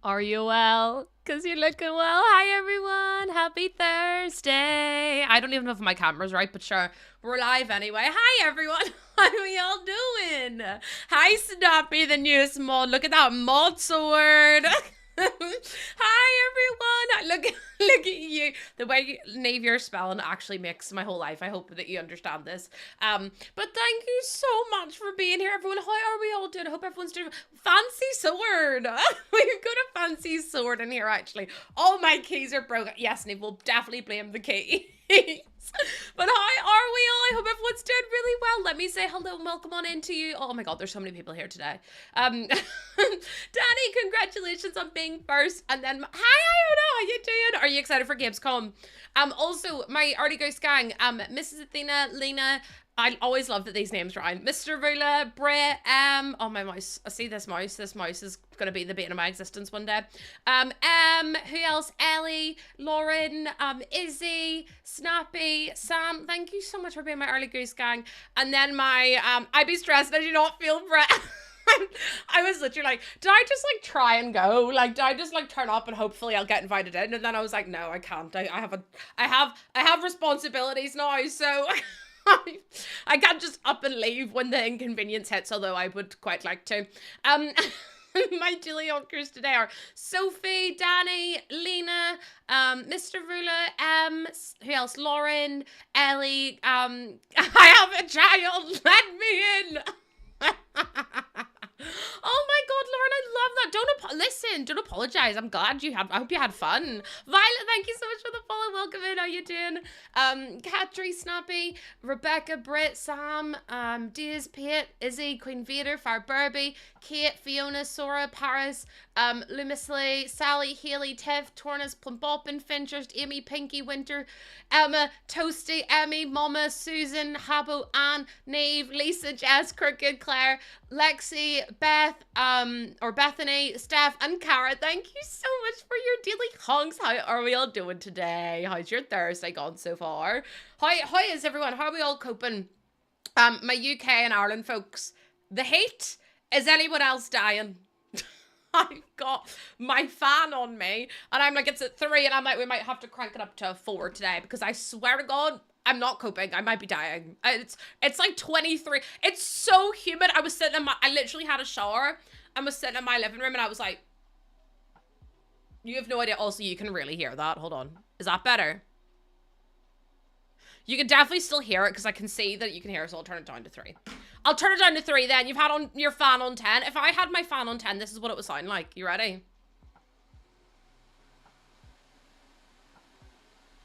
Are you well? Because you're looking well. Hi, everyone. Happy Thursday. I don't even know if my camera's right, but sure. We're live anyway. Hi, everyone. How are we all doing? Hi, Snappy, the newest mod. Look at that mod sword. Hi, everyone. Look at you. The way Nave you're spelling actually makes my whole life. I hope that you understand this. But thank you so much for being here, everyone. How are we all doing? I hope everyone's doing fancy sword. We've got a fancy sword in here, actually. All my keys are broken. Yes, Nave will definitely blame the keys. But how are we all? I hope everyone's doing really well. Let me say hello and welcome on into you. Oh my god, there's so many people here today. Danny, congratulations on being first. And then hi, Iona, how you doing? Are you excited for Gamescom? Also, my Early Ghost gang, Mrs. Athena, Lena. I always love that these names rhyme. Mr. Rula, Brett, oh my mouse. I see this mouse. This mouse is gonna be the bane of my existence one day. Who else? Ellie, Lauren, Izzy, Snappy, Sam. Thank you so much for being my Early Goose gang. And then my I'd be stressed. I do not feel Brett. I was literally like, did I just like try and go? Like, did I just like turn up and hopefully I'll get invited in? And then I was like, no, I can't. I have responsibilities now, so I can't just up and leave when the inconvenience hits, although I would quite like to. My Julie Onkers today are Sophie, Danny, Lena, Mr. Rula, who else? Lauren, Ellie, I have a child, let me in. Oh my god, Lauren, I love that. Don't apologize. I'm glad I hope you had fun. Violet, thank you so much for the follow. Welcome in. How you doing? Katri, Snappy, Rebecca, Britt, Sam, Diz, Pete, Izzy, Queen Vader, Fire Burby, Kate, Fiona, Sora, Paris, Lumisley, Sally, Haley, Tiff, Tornus, Plumboppin, Finchurst, Amy, Pinky, Winter, Emma, Toasty, Emmy, Mama, Susan, Habbo, Anne, Nave, Lisa, Jess, Crooked, Claire, Lexi, Beth, or Bethany, Steph, and Cara. Thank you so much for your daily honks. How are we all doing today? How's your Thursday gone so far? How is everyone? How are we all coping? My UK and Ireland folks, the heat. Is anyone else dying? I've got my fan on me, and I'm like, it's at 3, and I'm like, we might have to crank it up to 4 today, because I swear to God, I'm not coping. I might be dying. It's like 23. It's so humid. I literally had a shower and was sitting in my living room, and I was like, you have no idea. Also, you can really hear that. Hold on. Is that better? You can definitely still hear it, because I can see that you can hear it, so I'll turn it down to 3. I'll turn it down to 3 then. You've had on your fan on 10. If I had my fan on 10, this is what it would sound like. You ready?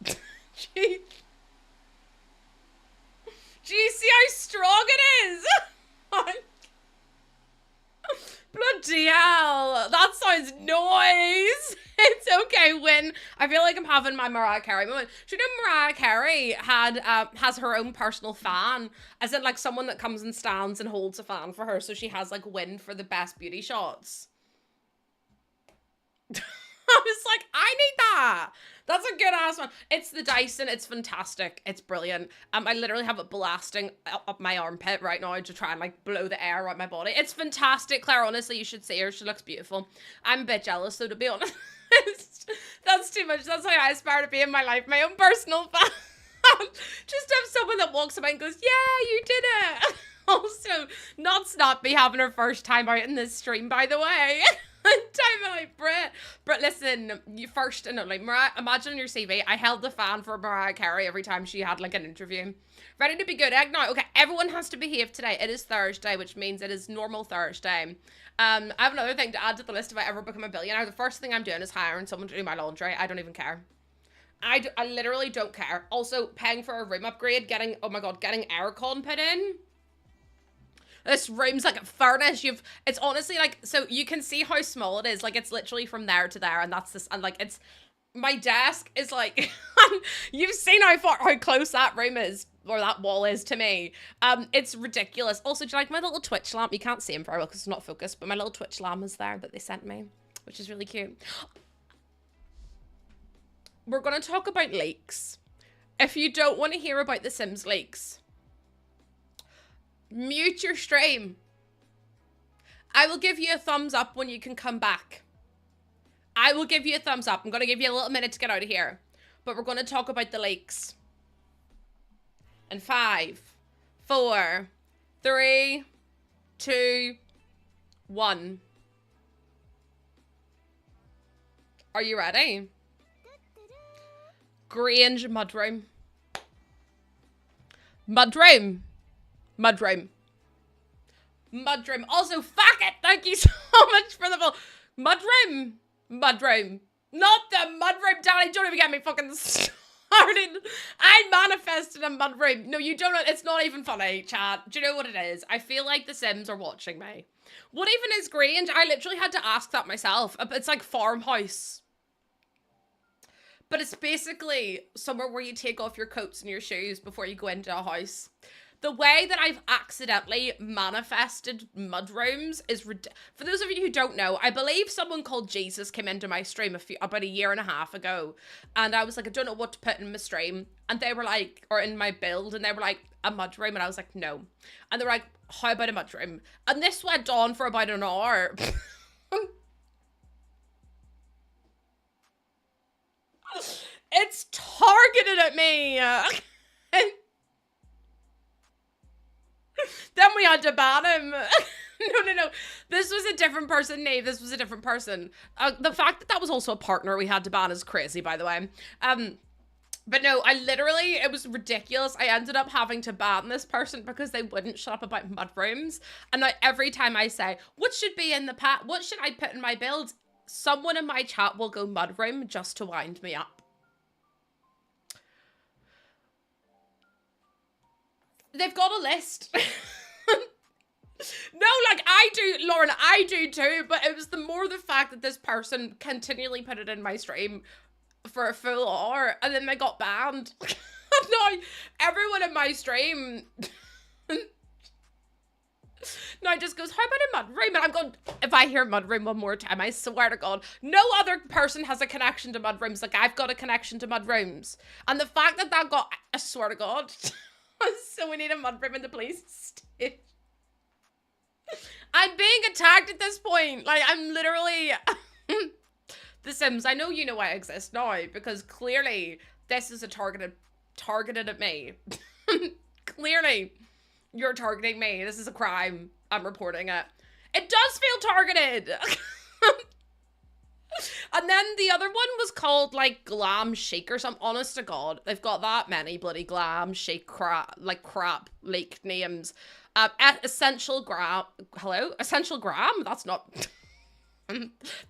Jeez. Do you see how strong it is? Bloody hell. That sounds noise. It's okay when I feel like I'm having my Mariah Carey moment. Do you know Mariah Carey has her own personal fan, as in like someone that comes and stands and holds a fan for her, so she has like win for the best beauty shots. I was like, I need that. That's a good ass one. It's the Dyson. It's fantastic. It's brilliant. I literally have it blasting up my armpit right now to try and like blow the air out my body. It's fantastic, Claire. Honestly, you should see her. She looks beautiful. I'm a bit jealous, though, to be honest. That's too much. That's how I aspire to be in my life. My own personal fan. Just have someone that walks about and goes, yeah, you did it. Also, not Snappy having her first time out in this stream, by the way. Time out, Britt, listen, you first and only. Mariah, imagine on your CV, I held the fan for Mariah Carey every time she had like an interview. Ready to be good egg now? Okay, everyone has to behave today. It is Thursday, which means it is normal Thursday. I have another thing to add to the list if I ever become a billionaire. The first thing I'm doing is hiring someone to do my laundry. I don't even care. I literally don't care. Also, paying for a room upgrade, getting aircon put in. This room's like a furnace. It's honestly like, so you can see how small it is. Like, it's literally from there to there, and that's this, and like, it's, my desk is like, you've seen how close that room is, or that wall is to me. It's ridiculous. Also, do you like my little Twitch lamp? You can't see him very well because it's not focused, but my little Twitch lamp is there that they sent me, which is really cute. We're going to talk about leaks. If you don't want to hear about the Sims leaks, mute your stream. I will give you a thumbs up when you can come back. I will give you a thumbs up. I'm going to give you a little minute to get out of here. But we're going to talk about the leaks. In 5, 4, 3, 2, 1. Are you ready? Grange mudroom. Mudroom. Mudroom. Mudroom. Also, fuck it. Thank you so much for the full. Mudroom. Mudroom. Not the mudroom, Danny. Don't even get me fucking started. I manifested a mudroom. No, you don't know. It's not even funny, chat. Do you know what it is? I feel like the Sims are watching me. What even is Grange? I literally had to ask that myself. It's like farmhouse. But it's basically somewhere where you take off your coats and your shoes before you go into a house. The way that I've accidentally manifested mudrooms is for those of you who don't know, I believe someone called Jesus came into my stream about a year and a half ago. And I was like, I don't know what to put in my stream. And they were like, or in my build, and they were like, a mudroom. And I was like, no. And they were like, how about a mudroom? And this went on for about an hour. It's targeted at me. Then we had to ban him. No. This was a different person, Nave. This was a different person. The fact that that was also a partner we had to ban is crazy, by the way. But no, it was ridiculous. I ended up having to ban this person because they wouldn't shut up about mudrooms. And now every time I say, what should be in the what should I put in my builds? Someone in my chat will go mudroom just to wind me up. They've got a list. No, like I do, Lauren, I do too, but it was the fact that this person continually put it in my stream for a full hour and then they got banned. Now, everyone in my stream now just goes, how about a mudroom? And I'm going, if I hear mudroom one more time, I swear to God, no other person has a connection to mudrooms like I've got a connection to mudrooms. And the fact that that got, I swear to God, so we need a mudroom in the police station. I'm being attacked at this point. Like, I'm literally... The Sims, I know you know I exist now, because clearly this is a targeted at me. Clearly, you're targeting me. This is a crime. I'm reporting it. It does feel targeted. And then the other one was called, like, Glam Chic or something. Honest to God, they've got that many bloody Glam Chic crap leak names. Essential Gram. Hello? Essential Gram? That's not...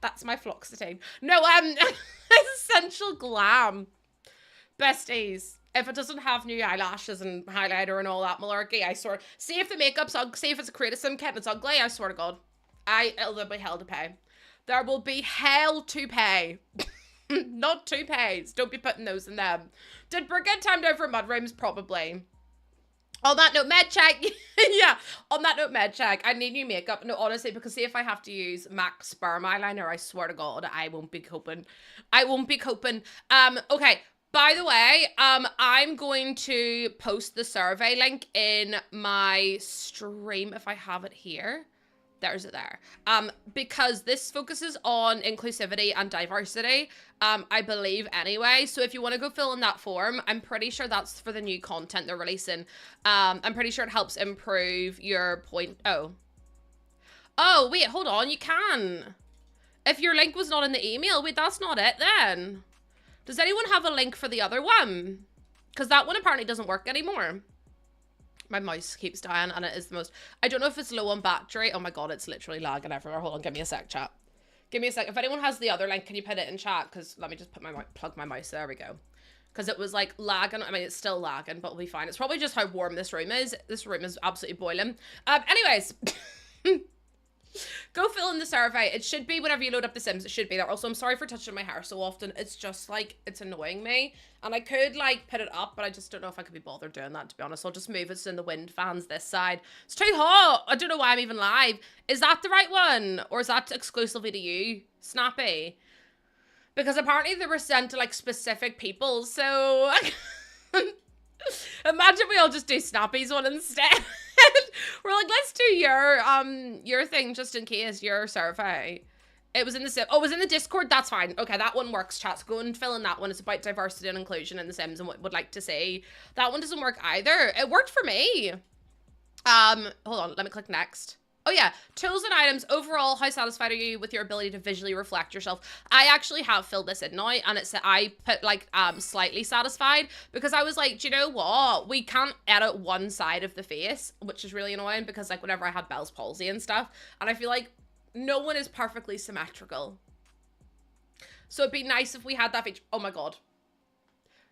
That's my fluoxetine. No, Essential Glam. Besties. If it doesn't have new eyelashes and highlighter and all that malarkey, I swear. See if the makeup's ugly. See if it's a creative sim kit and it's ugly. I swear to God. It'll be hell to pay. There will be hell to pay. Not two pays. Don't be putting those in them. Did Brigitte time down for mudrooms? Probably. On that note, med check. Yeah. On that note, med check. I need new makeup. No, honestly, because see if I have to use MAC sperm eyeliner, I swear to God, I won't be coping. I won't be coping. Okay. By the way, I'm going to post the survey link in my stream if I have it here. There's it there. Because this focuses on inclusivity and diversity, I believe anyway. So if you want to go fill in that form, I'm pretty sure that's for the new content they're releasing. I'm pretty sure it helps improve your point. Oh, wait, hold on. You can. If your link was not in the email, wait, that's not it then. Does anyone have a link for the other one? Because that one apparently doesn't work anymore. My mouse keeps dying and it is the most... I don't know if it's low on battery. Oh my God, it's literally lagging everywhere. Hold on, give me a sec, chat. Give me a sec. If anyone has the other link, can you put it in chat? Because let me just put plug my mouse. There we go. Because it was like lagging. I mean, it's still lagging, but it'll be fine. It's probably just how warm this room is. This room is absolutely boiling. Anyways... Go fill in the survey. It should be whenever you load up The Sims. It should be there. Also, I'm sorry for touching my hair so often. It's just like, it's annoying me. And I could like put it up, but I just don't know if I could be bothered doing that, to be honest. I'll just move it so in the wind fans this side. It's too hot. I don't know why I'm even live. Is that the right one? Or is that exclusively to you, Snappy? Because apparently they were sent to like specific people. So imagine we all just do Snappy's one instead. We're like, let's do your thing just in case, your survey. It was in the Sim. Oh, it was in the Discord. That's fine. Okay, that one works, chat. So go and fill in that one. It's about diversity and inclusion in the Sims and what would like to see. That one doesn't work either. It worked for me. Hold on. Let me click next. Oh yeah, tools and items. Overall, how satisfied are you with your ability to visually reflect yourself? I actually have filled this in now, and it's I put like slightly satisfied because I was like, do you know what? We can't edit one side of the face, which is really annoying because like whenever I had Bell's palsy and stuff, and I feel like no one is perfectly symmetrical. So it'd be nice if we had that feature. Oh my god.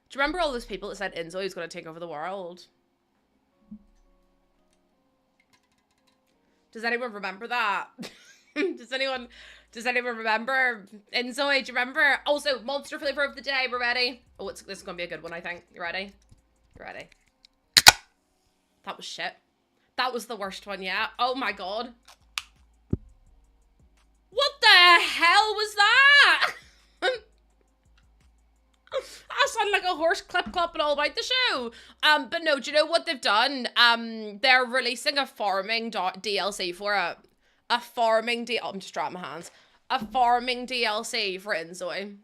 Do you remember all those people that said Enzo is going to take over the world? Does anyone remember that? Does anyone remember? And Zoe, do you remember? Also, monster flavor of the day. We're ready. Oh, this is gonna be a good one, I think. You ready? You ready? That was shit. That was the worst one yet. Oh my god. What the hell was that? I sound like a horse clip-clopping all about the show. But no, do you know what they've done? They're releasing a farming DLC for it. I'm just dropping my hands. A farming DLC for Enzoy.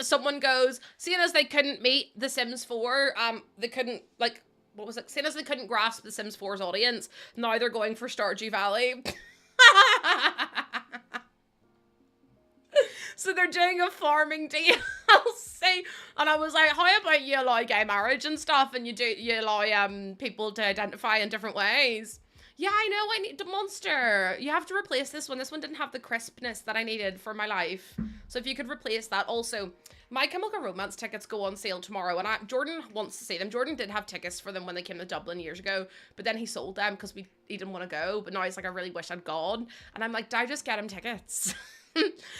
Someone goes, seeing as they couldn't meet The Sims 4, they couldn't, like, what was it? Seeing as they couldn't grasp The Sims 4's audience, now they're going for Stardew Valley. So they're doing a farming DLC, and I was like, how about you allow gay marriage and stuff, and you allow people to identify in different ways? Yeah, I know, I need the monster. You have to replace this one. This one didn't have the crispness that I needed for my life. So if you could replace that. Also, My Chemical Romance tickets go on sale tomorrow, and Jordan wants to see them. Jordan did have tickets for them when they came to Dublin years ago, but then he sold them because he didn't want to go, but now he's like, I really wish I'd gone. And I'm like, did I just get him tickets?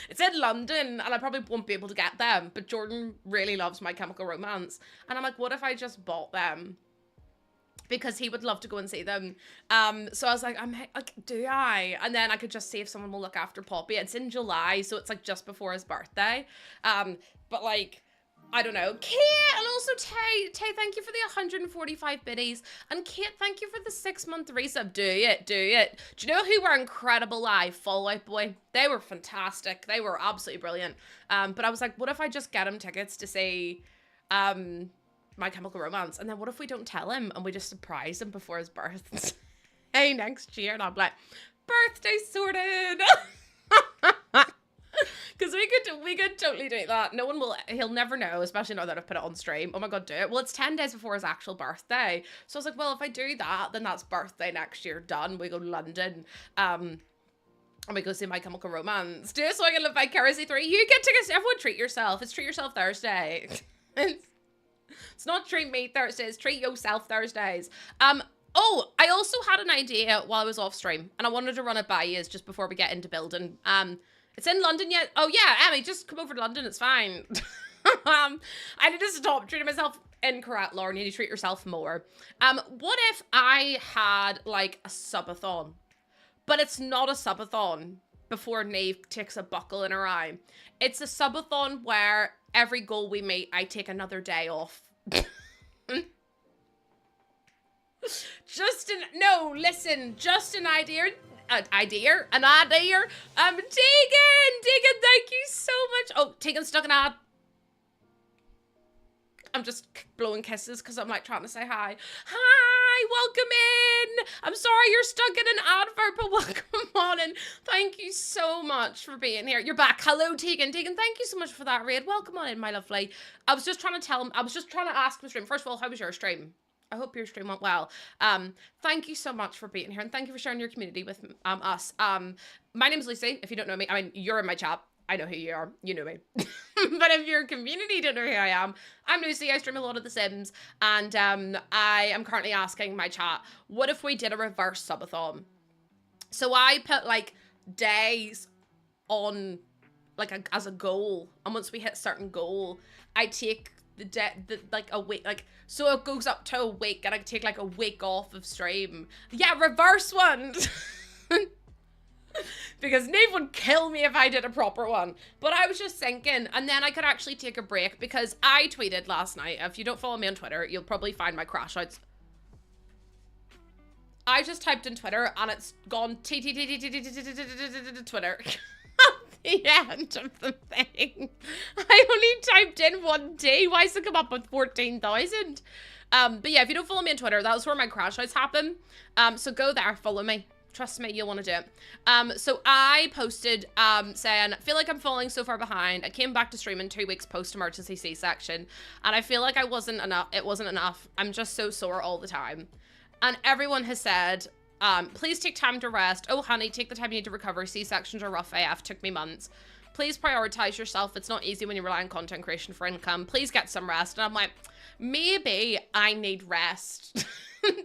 It's in London, and I probably won't be able to get them, but Jordan really loves My Chemical Romance. And I'm like, what if I just bought them? Because he would love to go and see them. So I was like, do I? And then I could just see if someone will look after Poppy. It's in July, so it's like just before his birthday. But like, I don't know. Kate, and also Tay, thank you for the 145 biddies. And Kate, thank you for the 6-month resub. Do it. Do you know who were incredible live? Fall Out Boy. They were fantastic. They were absolutely brilliant. But I was like, what if I just get him tickets to see My Chemical Romance? And then what if we don't tell him and we just surprise him before his birth? Hey, next year. And I'm like, birthday sorted. Because we could totally do that. No one will, he'll never know, especially now that I've put it on stream. Oh my god, do it. Well, it's 10 days before his actual birthday. So I was like, well, if I do that, then that's birthday next year done. We go to London, and we go see My Chemical Romance. Do it so I can live vicariously through. You get tickets. Everyone treat yourself. It's Treat Yourself Thursday. It's not Treat Me Thursdays. Treat Yourself Thursdays. Oh, I also had an idea while I was off stream, and I wanted to run it by you just before we get into building. It's in London yet. Oh yeah, Emmy, just come over to London. It's fine. I need to stop treating myself incorrect, Lauren. You need to treat yourself more. What if I had like a subathon, but it's not a subathon before Neve takes a buckle in her eye. It's a subathon where every goal we meet, I take another day off. Just an idea. An idea. Tegan, thank you so much. Oh, Tegan stuck an ad. I'm just blowing kisses because I'm like trying to say hi. Hi, welcome in. I'm sorry you're stuck in an advert, but welcome on in. Thank you so much for being here. You're back. Hello, Tegan. Tegan, thank you so much for that raid. Welcome on in, my lovely. I was just trying to ask him stream. First of all, how was your stream? I hope your stream went well. Thank you so much for being here, and thank you for sharing your community with us. My name is Lucy. If you don't know me, I mean, you're in my chat. I know who you are. You know me. But if your community don't know who I am, I'm Lucy. I stream a lot of The Sims, and I am currently asking my chat, what if we did a reverse subathon? So I put like days on like as a goal, and once we hit a certain goal, I take like a week, like, so it goes up to a week, and I take like a week off of stream. Yeah, reverse one. Because Nave would kill me if I did a proper one. But I was just thinking, and then I could actually take a break, because I tweeted last night. If you don't follow me on Twitter, you'll probably find my crash outs. I just typed in Twitter, and it's gone Twitter. the end of the thing. I only typed in 1D. Why does it come up with 14,000? But yeah, if you don't follow me on Twitter, that was where my crash outs happen. So go there, follow me. Trust me, you'll want to do it. So I posted saying, feel like I'm falling so far behind. I came back to streaming 2 weeks post-emergency C-section, and I feel like it wasn't enough. I'm just so sore all the time. And everyone has said, please take time to rest. Oh, honey, take the time you need to recover. C-sections are rough AF. Took me months. Please prioritize yourself. It's not easy when you rely on content creation for income. Please get some rest. And I'm like, maybe I need rest.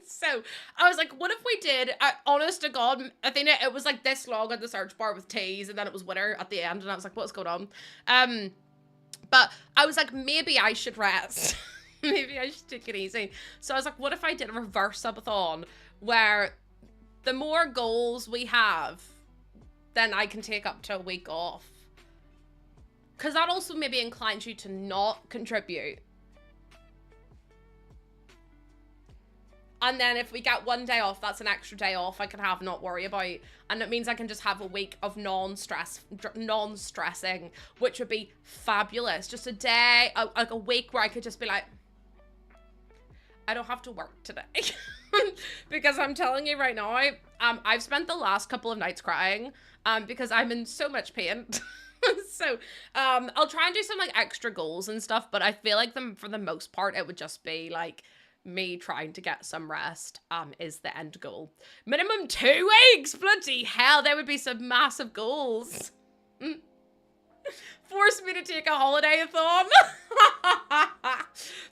So I was like, what if we did, honest to God, I think it was like this long at the search bar with T's, and then it was winter at the end, and I was like, what's going on? But I was like, maybe I should rest. Maybe I should take it easy. So I was like, what if I did a reverse subathon where the more goals we have, then I can take up to a week off. Because that also maybe inclines you to not contribute. And then if we get 1 day off, that's an extra day off I can have, not worry about. And it means I can just have a week of non-stressing, which would be fabulous. Just a day, like a week where I could just be like, I don't have to work today. Because I'm telling you right now, I've spent the last couple of nights crying because I'm in so much pain. So I'll try and do some like extra goals and stuff, but I feel like for the most part, it would just be like, me trying to get some rest is the end goal. Minimum 2 weeks! Bloody hell, there would be some massive goals. Force me to take a holiday-a-thon.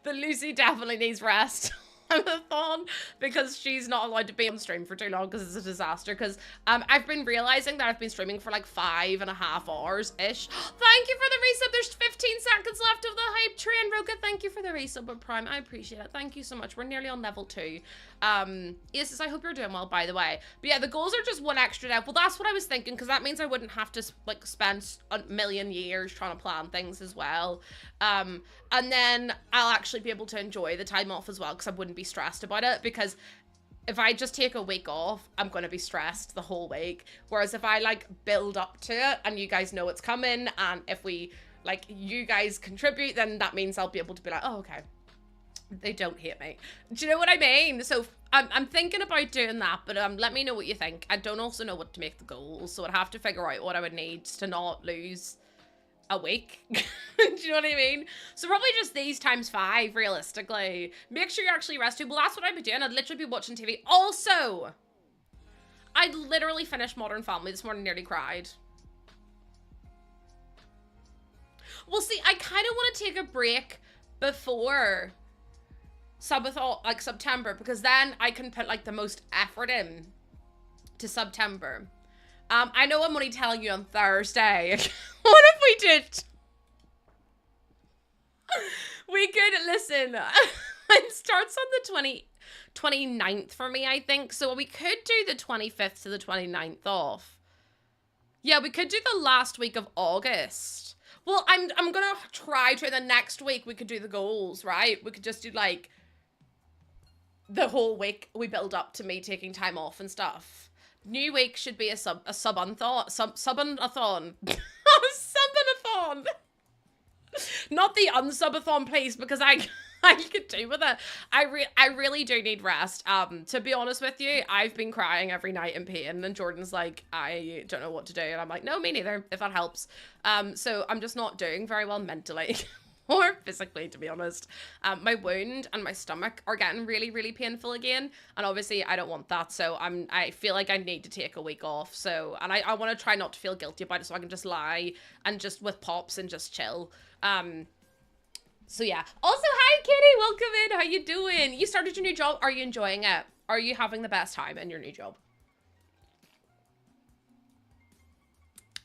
But Lucy definitely needs rest. A-thon, because she's not allowed to be on stream for too long because it's a disaster. Because I've been realizing that I've been streaming for like 5.5 hours-ish. Thank you for the resub. There's 15 seconds left of the hype train. Roka, thank you for the resub of Prime. I appreciate it. Thank you so much. We're nearly on level 2. Yes, I hope you're doing well, by the way. But yeah, the goals are just 1 extra day. Well, that's what I was thinking, because that means I wouldn't have to like spend a million years trying to plan things as well. And then I'll actually be able to enjoy the time off as well, because I wouldn't be stressed about it. Because if I just take a week off, I'm going to be stressed the whole week. Whereas if I like build up to it and you guys know it's coming, and if we like you guys contribute, then that means I'll be able to be like, oh, okay, they don't hate me. Do you know what I mean? So I'm thinking about doing that, but let me know what you think. I don't also know what to make the goals, so I'd have to figure out what I would need to not lose a week. Do you know what I mean? So probably just these times 5, realistically. Make sure you're actually rested. Well, that's what I'd be doing. I'd literally be watching TV. Also, I literally finished Modern Family this morning, nearly cried. Well, see, I kind of want to take a break before subathon, like September, because then I can put like the most effort in to September. I know I'm only telling you on Thursday. What if we did? We could, listen, it starts on the 29th for me, I think. So we could do the 25th to the 29th off. Yeah, we could do the last week of August. Well, I'm gonna try to, the next week we could do the goals, right? We could just do like the whole week we build up to me taking time off and stuff. New week should be a subathon. Subathon. Subathon. Not the unsubathon, please, because I could do with it. I really do need rest. To be honest with you, I've been crying every night in pain, and Jordan's like, I don't know what to do, and I'm like, no, me neither, if that helps. So I'm just not doing very well mentally. Or physically, to be honest. My wound and my stomach are getting really, really painful again. And obviously, I don't want that. So I feel like I need to take a week off. So, and I want to try not to feel guilty about it, so I can just lie and just with pops and just chill. So yeah. Also, hi, Kitty. Welcome in. How you doing? You started your new job. Are you enjoying it? Are you having the best time in your new job?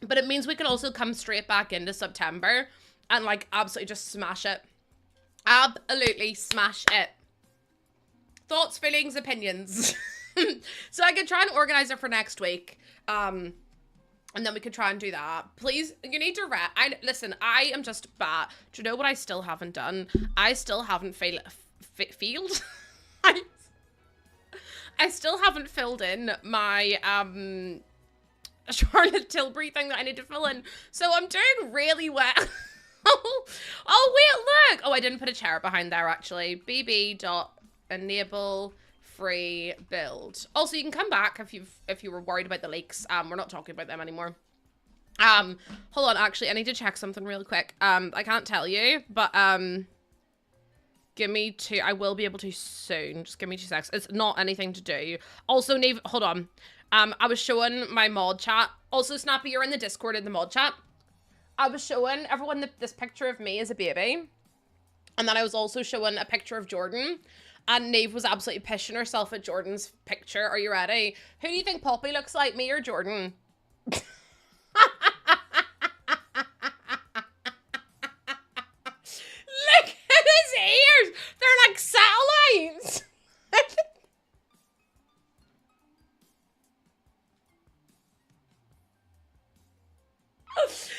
But it means we can also come straight back into September and like absolutely just smash it. Absolutely smash it. Thoughts, feelings, opinions. So I could try and organize it for next week. And then we could try and do that. Please, you need to listen, I am just bad. Do you know what I still haven't done? I still haven't I still haven't filled in my Charlotte Tilbury thing that I need to fill in. So I'm doing really well. Oh, wait, look. Oh, I didn't put a chair behind there, actually. bb.enable free build. Also, you can come back if you were worried about the leaks. We're not talking about them anymore. Hold on, actually, I need to check something real quick. I can't tell you, but, give me two. I will be able to soon. Just give me 2 seconds. It's not anything to do. Also, Neve, hold on. I was showing my mod chat. Also, Snappy, you're in the Discord in the mod chat. I was showing everyone this picture of me as a baby. And then I was also showing a picture of Jordan. And Neve was absolutely pissing herself at Jordan's picture. Are you ready? Who do you think Poppy looks like, me or Jordan? Look at his ears! They're like satellites! His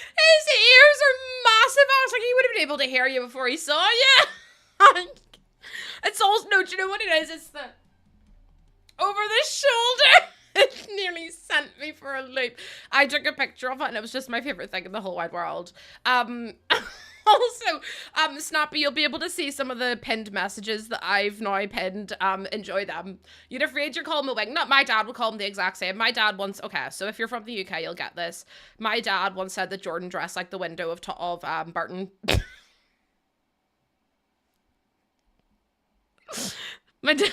ears are massive. I was like, he would have been able to hear you before he saw you. It's also, no, do you know what it is? It's the over the shoulder. It nearly sent me for a loop. I took a picture of it and it was just my favorite thing in the whole wide world. Also, Snappy, you'll be able to see some of the pinned messages that I've now pinned. Enjoy them. You'd afraid you're calling him a wing. Not my dad would call him the exact same. My dad once, okay, so if you're from the UK, you'll get this. My dad once said that Jordan dressed like the window of Burton. My dad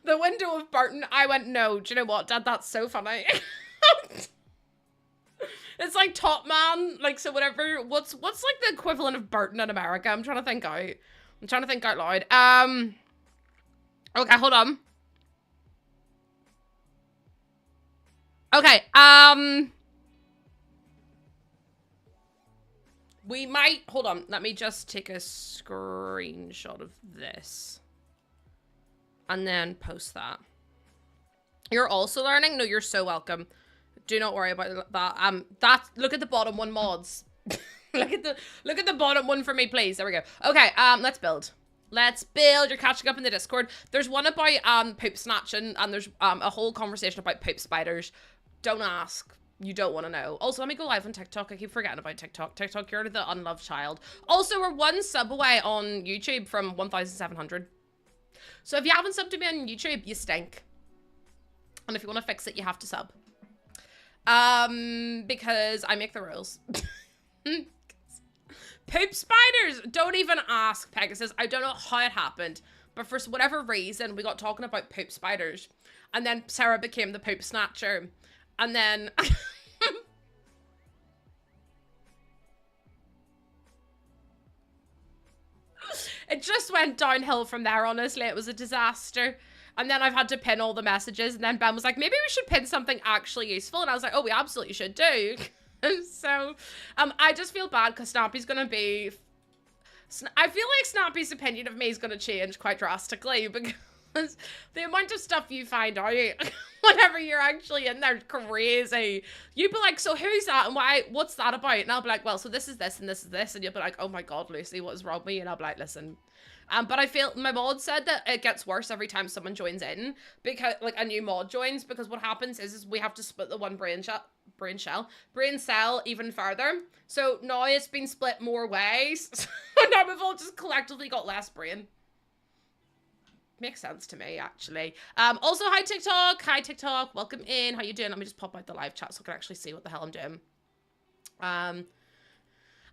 the window of Burton. I went, no, do you know what, Dad, that's so funny. It's like Top Man, like, so whatever, what's like the equivalent of Burton in America? I'm trying to think out. I'm trying to think out loud. Okay, hold on. Okay, we might, hold on, let me just take a screenshot of this. And then post that. You're also learning? No, you're so welcome. Do not worry about that. Look at the bottom one, mods. look at the bottom one for me, please. There we go. Okay, let's build. Let's build. You're catching up in the Discord. There's one about poop snatching, and there's a whole conversation about poop spiders. Don't ask. You don't want to know. Also, let me go live on TikTok. I keep forgetting about TikTok. TikTok, you're the unloved child. Also, we're 1 sub away on YouTube from 1,700. So if you haven't subbed to me on YouTube, you stink. And if you want to fix it, you have to sub. Because I make the rules. Poop spiders! Don't even ask, Pegasus. I don't know how it happened. But for whatever reason, we got talking about poop spiders. And then Sarah became the poop snatcher. And then... it just went downhill from there, honestly. It was a disaster. And then I've had to pin all the messages. And then Ben was like, maybe we should pin something actually useful. And I was like, oh, we absolutely should do. So, I just feel bad because Snappy's going to be... I feel like Snappy's opinion of me is going to change quite drastically because the amount of stuff you find out whenever you're actually in there is crazy. You'd be like, so who's that and why? What's that about? And I'll be like, well, so this is this and this is this. And you'll be like, oh my God, Lucy, what is wrong with you? And I'll be like, listen. But I feel my mod said that it gets worse every time someone joins in because like a new mod joins, because what happens is we have to split the one brain cell even further. So now it's been split more ways. So now we've all just collectively got less brain. Makes sense to me, actually. Also, hi TikTok. Hi TikTok. Welcome in. How you doing? Let me just pop out the live chat so I can actually see what the hell I'm doing.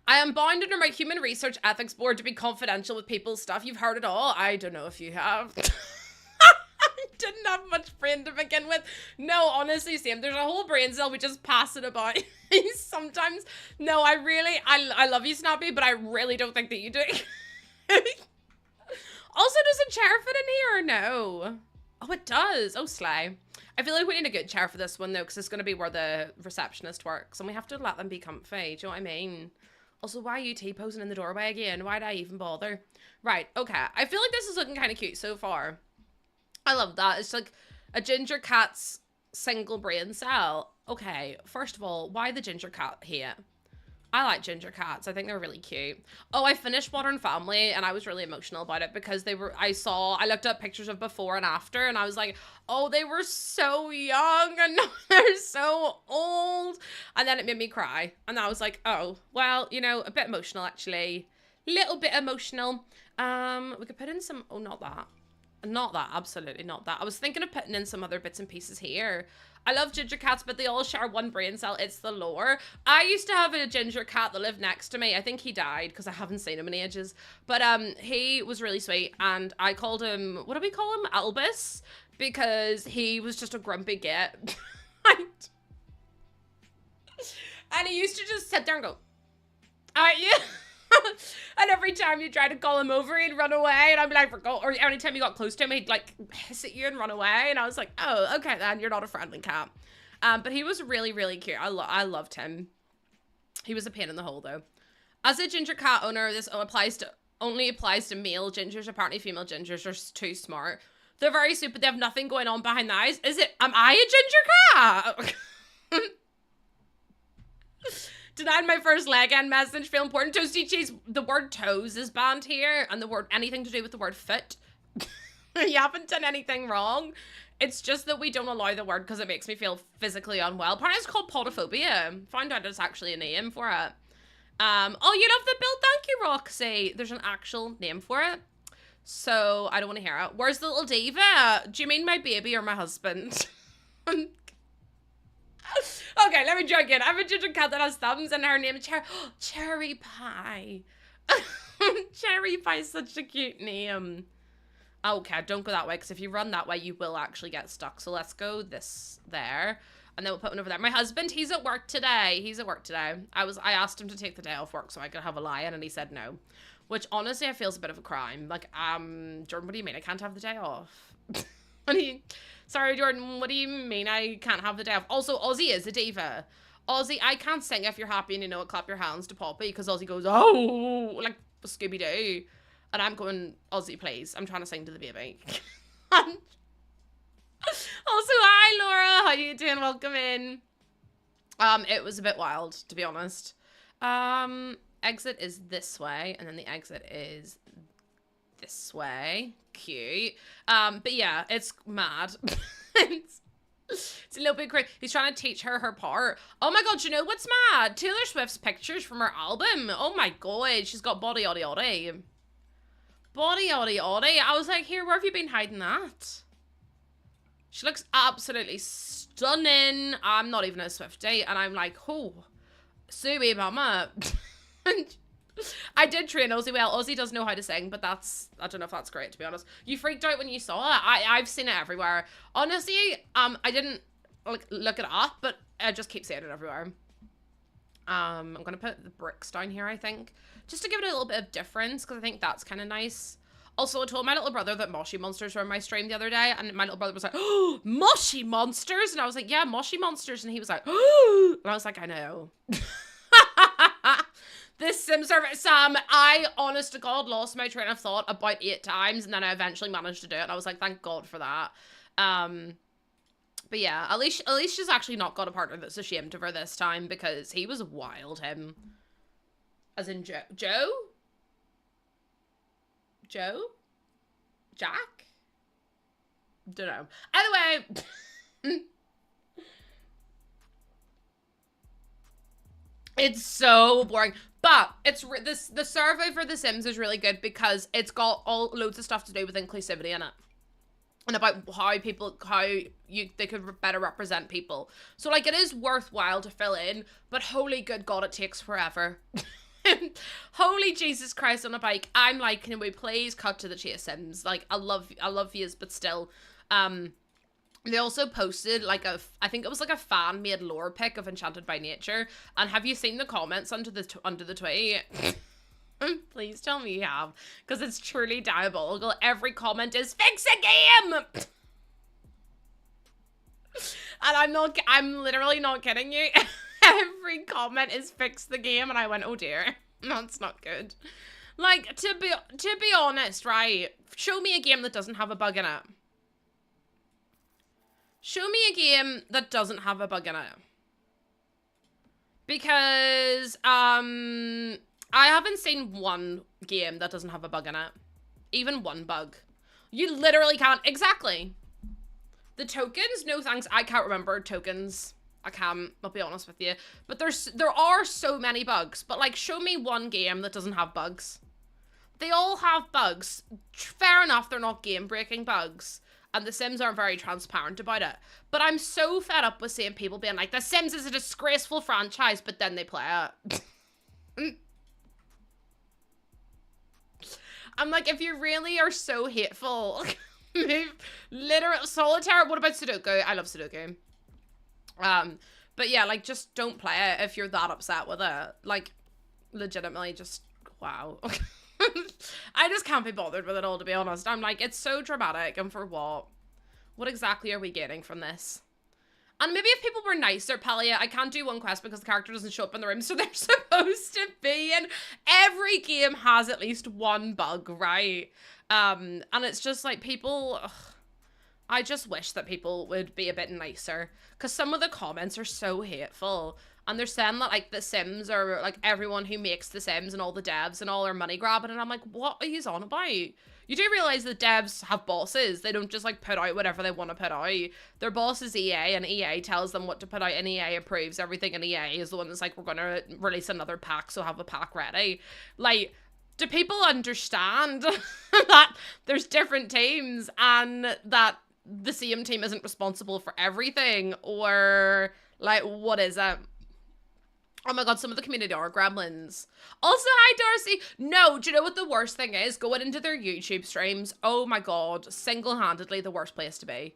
I am bound under my human research ethics board to be confidential with people's stuff. You've heard it all. I don't know if you have. I didn't have much brain to begin with. No, honestly, Sam, there's a whole brain cell. We just pass it about. Sometimes. No, I love you, Snappy, but I really don't think that you do. Also, does a chair fit in here or no? Oh, it does. Oh, slay. I feel like we need a good chair for this one, though, because it's going to be where the receptionist works, and we have to let them be comfy. Do you know what I mean? Also, why are you T-posing in the doorway again? Why'd I even bother? Right, okay. I feel like this is looking kind of cute so far. I love that. It's like a ginger cat's single brain cell. Okay, first of all, why the ginger cat here? I like ginger cats. I think they're really cute. Oh, I finished Modern Family and I was really emotional about it because I looked up pictures of before and after and I was like, oh, they were so young and now they're so old. And then it made me cry. And I was like, oh, well, you know, a bit emotional actually. Little bit emotional. We could put in some, oh, not that. Not that, absolutely not that. I was thinking of putting in some other bits and pieces here. I love ginger cats, but they all share one brain cell. It's the lore. I used to have a ginger cat that lived next to me. I think he died because I haven't seen him in ages. But he was really sweet, and I called him, what do we call him? Albus, because he was just a grumpy git. And he used to just sit there and go, aren't you? And every time you try to call him over, he'd run away, and I'd be like, or anytime you got close to him, he'd like hiss at you and run away, and I was like, oh, okay then, you're not a friendly cat. But he was really, really cute. I loved him. He was a pain in the hole though. As a ginger cat owner, this only applies to male gingers. Apparently female gingers are too smart. They're very sweet, but they have nothing going on behind the eyes. Am I a ginger cat? Denied my first leg end message. Feel important. Toasty cheese. The word toes is banned here, and the word anything to do with the word foot. You haven't done anything wrong. It's just that we don't allow the word because it makes me feel physically unwell. Apparently it's called podophobia. Found out it's actually a name for it. Oh, you love the build. Thank you, Roxy. There's an actual name for it. So I don't want to hear it. Where's the little diva? Do you mean my baby or my husband? Okay, let me joke in. I have a ginger cat that has thumbs and her name is Cherry Pie. Cherry Pie is such a cute name. Okay, don't go that way because if you run that way, you will actually get stuck. So let's go there. And then we'll put one over there. My husband, he's at work today. I asked him to take the day off work so I could have a lion and he said no. Which honestly, I feel is a bit of a crime. Like, Jordan, what do you mean I can't have the day off? Sorry, Jordan, what do you mean I can't have the day off? Also, Ozzy is a diva. Ozzy, I can't sing If You're Happy and You Know It, Clap Your Hands to Poppy because Ozzy goes, oh, like Scooby-Doo. And I'm going, Ozzy, please. I'm trying to sing to the baby. Also, hi, Laura. How you doing? Welcome in. It was a bit wild, to be honest. Exit is this way, and then the exit is this way. Cute. But yeah, it's mad. it's a little bit crazy. He's trying to teach her her part. Oh my god, you know what's mad? Taylor Swift's pictures from her album. Oh my god, she's got body oddy oddy. Body oddy oddy. I was like, here, where have you been hiding that? She looks absolutely stunning. I'm not even a Swiftie, and I'm like, oh, Suey mama. I did train Ozzy well. Ozzy does know how to sing, but I don't know if that's great, to be honest. You freaked out when you saw it. I've seen it everywhere. Honestly, I didn't like look it up, but I just keep seeing it everywhere. I'm gonna put the bricks down here, I think, just to give it a little bit of difference, because I think that's kind of nice. Also, I told my little brother that Moshi Monsters were in my stream the other day, and my little brother was like, oh, Moshi Monsters? And I was like, yeah, Moshi Monsters. And he was like, oh, and I was like, I know. This sim server, Sam, I, honest to God, lost my train of thought about 8 times, and then I eventually managed to do it, and I was like, thank God for that. But yeah, at least she's actually not got a partner that's ashamed of her this time, because he was wild, him. As in Joe? Joe? Jack? Don't know. Anyway... It's so boring, but the survey for The Sims is really good because it's got loads of stuff to do with inclusivity in it, and about how they could better represent people. So like, it is worthwhile to fill in, but holy good God, it takes forever. Holy Jesus Christ on a bike. I'm like, can we please cut to the chase, Sims? Like, I love yous, but still, they also posted like I think it was like a fan made lore pic of Enchanted by Nature. And have you seen the comments under the tweet? Please tell me you have, because it's truly diabolical. Every comment is fix a game. And I'm literally not kidding you. Every comment is fix the game, and I went, oh dear, that's not good. Like, to be honest, right? Show me a game that doesn't have a bug in it. Show me a game that doesn't have a bug in it. Because I haven't seen one game that doesn't have a bug in it. Even one bug. You literally can't. Exactly. The tokens? No thanks. I can't remember tokens. I can't. I'll be honest with you. But there are so many bugs. But like, show me one game that doesn't have bugs. They all have bugs. Fair enough, they're not game-breaking bugs. And The Sims aren't very transparent about it. But I'm so fed up with seeing people being like, The Sims is a disgraceful franchise, but then they play it. I'm like, if you really are so hateful, move. Literal Solitaire. What about Sudoku? I love Sudoku. But yeah, like, just don't play it if you're that upset with it. Like, legitimately, just wow. I just can't be bothered with it all, to be honest. I'm like, it's so dramatic, and for what? What exactly are we getting from this? And maybe if people were nicer, Palia, I can't do one quest because the character doesn't show up in the room, so they're supposed to be, and every game has at least one bug, right? And it's just like people, ugh, I just wish that people would be a bit nicer, because some of the comments are so hateful. And they're saying that, like, The Sims are, like, everyone who makes The Sims and all the devs and all are money grabbing. And I'm like, what are you on about? You do realize that devs have bosses. They don't just, like, put out whatever they want to put out. Their boss is EA, and EA tells them what to put out, and EA approves everything, and EA is the one that's like, we're going to release another pack, so have a pack ready. Like, do people understand that there's different teams and that the same team isn't responsible for everything? Or, like, what is it? Oh my god, some of the community are gremlins. Also, hi Darcy. No, do you know what the worst thing is? Going into their YouTube streams. Oh my god, single-handedly the worst place to be.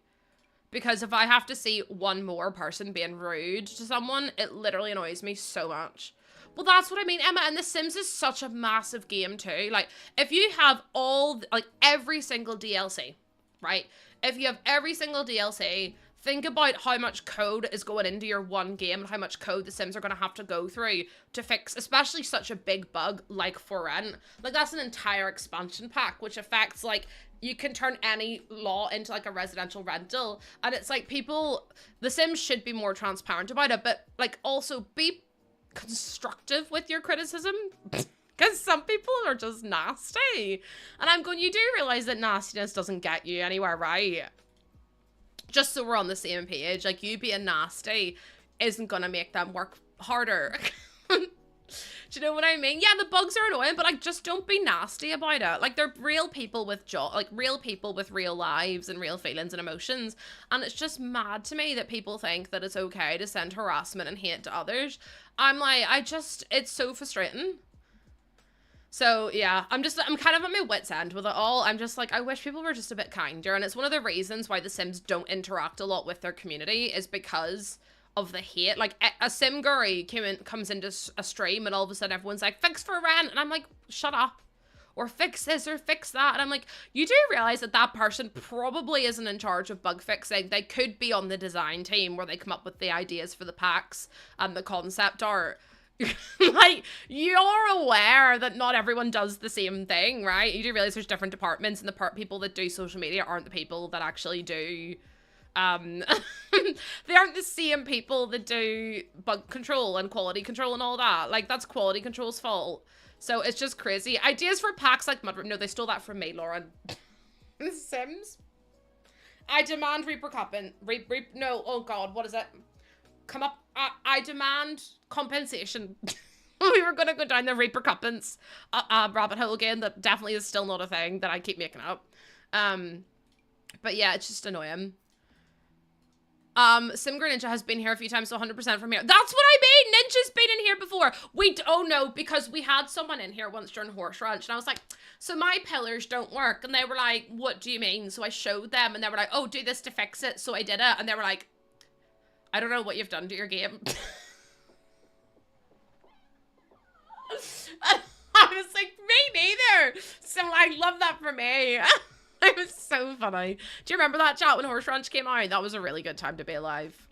Because if I have to see one more person being rude to someone, it literally annoys me so much. Well, that's what I mean, Emma, and The Sims is such a massive game too. Like, if you have all, like, every single DLC, right? If you have every single DLC, think about how much code is going into your one game and how much code the Sims are going to have to go through to fix, especially such a big bug like For Rent. Like, that's an entire expansion pack, which affects, like, you can turn any law into, like, a residential rental. And it's like, people, the Sims should be more transparent about it, but, like, also be constructive with your criticism. Because some people are just nasty. And I'm going, you do realize that nastiness doesn't get you anywhere, right? Just so we're on the same page, like, you being nasty isn't gonna make them work harder. Do you know what I mean? Yeah, the bugs are annoying, but, like, just don't be nasty about it. Like, they're real people with real people with real lives and real feelings and emotions. And it's just mad to me that people think that it's okay to send harassment and hate to others. I'm like, it's so frustrating. So, yeah, I'm kind of at my wit's end with it all. I'm just like, I wish people were just a bit kinder. And it's one of the reasons why the Sims don't interact a lot with their community is because of the hate. Like, a Sim Guri comes into a stream and all of a sudden everyone's like, fix For Rent. And I'm like, shut up. Or fix this or fix that. And I'm like, you do realize that that person probably isn't in charge of bug fixing. They could be on the design team where they come up with the ideas for the packs and the concept art. Like, you're aware that not everyone does the same thing, right? You do realize there's different departments, and the people that do social media aren't the people that actually do, they aren't the same people that do bug control and quality control and all that. Like, that's quality control's fault. So it's just crazy. Ideas for packs like Mud... No, they stole that from me, Lauren. Sims? I demand repercussion. No, oh god, what is it? Come up. I demand compensation. We were gonna go down the repercussions rabbit hole again. That definitely is still not a thing that I keep making up. But yeah, it's just annoying. Simgr Ninja has been here a few times, so 100% from here. That's what I mean! Ninja's been in here before! Oh no, because we had someone in here once during Horse Ranch, and I was like, so my pillars don't work. And they were like, what do you mean? So I showed them, and they were like, oh, do this to fix it. So I did it, and they were like, I don't know what you've done to your game. I was like, me neither. So I love that for me. It was so funny. Do you remember that chat when Horse Ranch came out? That was a really good time to be alive.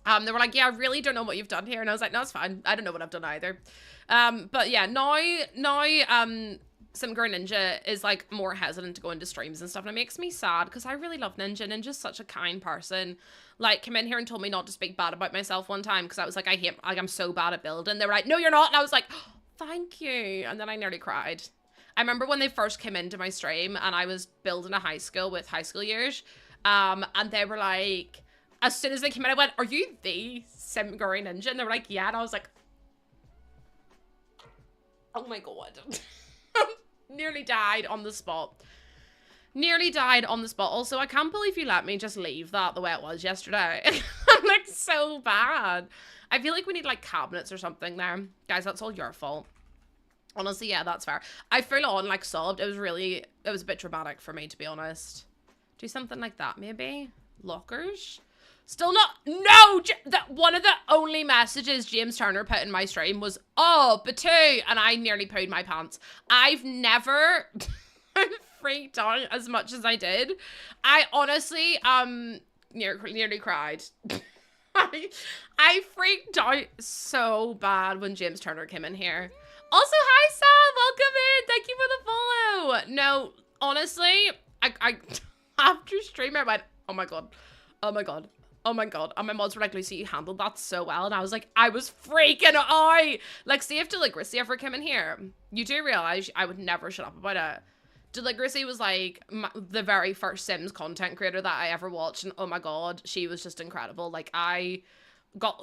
They were like, yeah, I really don't know what you've done here. And I was like, no, it's fine. I don't know what I've done either. But yeah, now, some girl Ninja is like more hesitant to go into streams and stuff, and it makes me sad because I really love Ninja. Ninja's such a kind person. Like, came in here and told me not to speak bad about myself one time because I was like, I'm so bad at building. They were like, no, you're not. And I was like, oh, thank you. And then I nearly cried. I remember when they first came into my stream and I was building a high school with high school years. And they were like, as soon as they came in, I went, are you the Simguri Ninja? And they were like, yeah. And I was like, oh my God. Nearly died on the spot. Nearly died on the spot. Also, I can't believe you let me just leave that the way it was yesterday. I'm like so bad. I feel like we need like cabinets or something there. Guys, that's all your fault. Honestly, yeah, that's fair. I full on like sobbed. It was a bit dramatic for me, to be honest. Do something like that, maybe. Lockers. Still not. No, that one of the only messages James Turner put in my stream was, oh, Batu, and I nearly pooed my pants. I've never freaked out as much as I did. I honestly nearly cried. I freaked out so bad when James Turner came in here. Also, hi Sam, welcome in. Thank you for the follow. No, honestly, I after stream I went, oh my god, oh my god. Oh my god. And my mods were like, Lucy, you handled that so well. And I was like, I was freaking out. Like, see if Deligracy ever came in here. You do realize I would never shut up about it. Deligracy was like the very first Sims content creator that I ever watched. And oh my god, she was just incredible. Like, I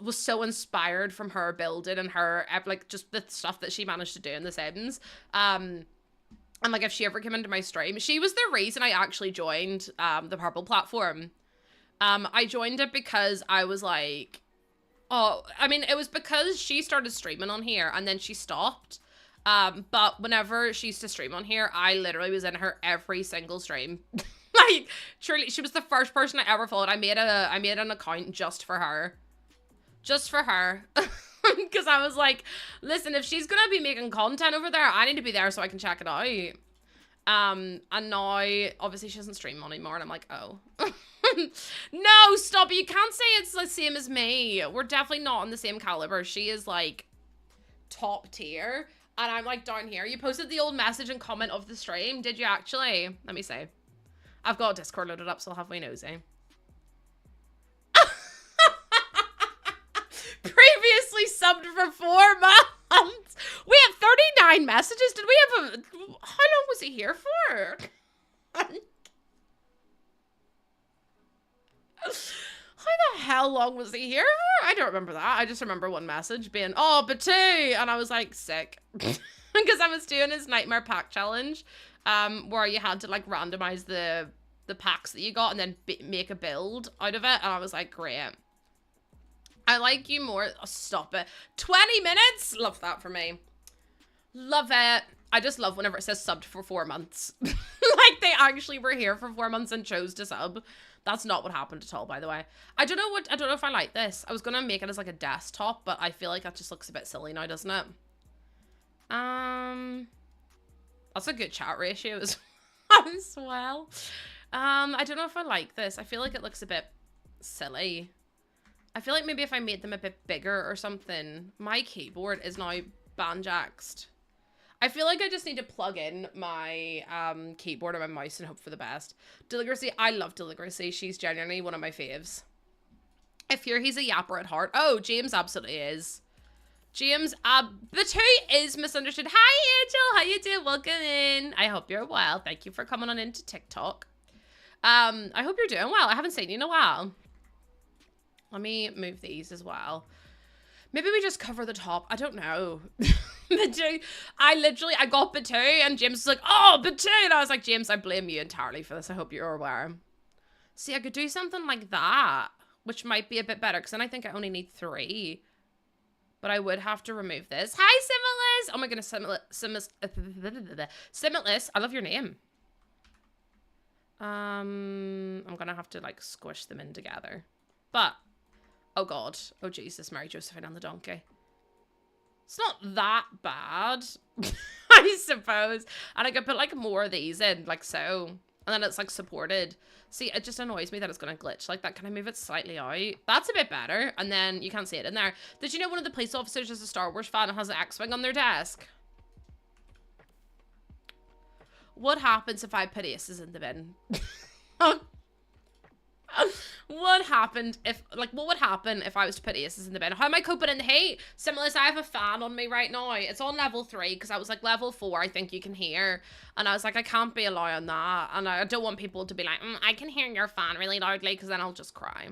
was so inspired from her building and her, like, just the stuff that she managed to do in The Sims. And like, if she ever came into my stream, she was the reason I actually joined the Purple platform. I joined it because I was like, oh, I mean, it was because she started streaming on here and then she stopped. But whenever she used to stream on here, I literally was in her every single stream. Like, truly, she was the first person I ever followed. I made an account just for her. Just for her. Because I was like, listen, if she's gonna be making content over there, I need to be there so I can check it out. And now, obviously, she doesn't stream anymore, and I'm like, oh. No, stop it. You can't say it's the same as me. We're definitely not on the same caliber. She is, like, top tier, and I'm, like, down here. You posted the old message and comment of the stream. Did you actually? Let me see. I've got Discord loaded up, so I'll have my nosy. Previously subbed for 4 months. We have 39 messages. Did we have a... How long was he here for? How the hell long was he here for? I don't remember that. I just remember one message being, oh, Batu, and I was like, sick. Because I was doing his Nightmare Pack Challenge, where you had to like randomize the packs that you got and then make a build out of it, and I was like, great. I like you more. Oh, stop it. 20 minutes? Love that for me. Love it. I just love whenever it says subbed for 4 months. Like they actually were here for 4 months and chose to sub. That's not what happened at all, by the way. I don't know if I like this. I was gonna make it as like a desktop, but I feel like that just looks a bit silly now, doesn't it? That's a good chat ratio as well. I don't know if I like this. I feel like it looks a bit silly. I feel like maybe if I made them a bit bigger or something. My keyboard is now banjaxed. I feel like I just need to plug in my keyboard or my mouse and hope for the best. Deligracy, I love Deligracy. She's genuinely one of my faves. If he's a yapper at heart. Oh, James absolutely is. James, Batu is misunderstood. Hi, Angel. How you doing? Welcome in. I hope you're well. Thank you for coming on into TikTok. I hope you're doing well. I haven't seen you in a while. Let me move these as well. Maybe we just cover the top. I don't know. Batu, I got Batu and James was like, oh, Batu. And I was like, James, I blame you entirely for this. I hope you're aware. See, I could do something like that, which might be a bit better because then I think I only need 3. But I would have to remove this. Hi, Similis. Oh my goodness, Similis. I love your name. I'm going to have to like squish them in together. But... oh god. Oh Jesus, Mary Josephine on the donkey. It's not that bad, I suppose. And I could put like more of these in, like so. And then it's like supported. See, it just annoys me that it's gonna glitch like that. Can I move it slightly out? That's a bit better. And then you can't see it in there. Did you know one of the police officers is a Star Wars fan and has an X-Wing on their desk? What happens if I put aces in the bin? What would happen if I was to put aces in the bin? How am I coping in the heat? Similar as I have a fan on me right now. It's on level 3 because I was like level 4, I think you can hear. And I was like, I can't be allowing that. And I don't want people to be like, I can hear your fan really loudly because then I'll just cry.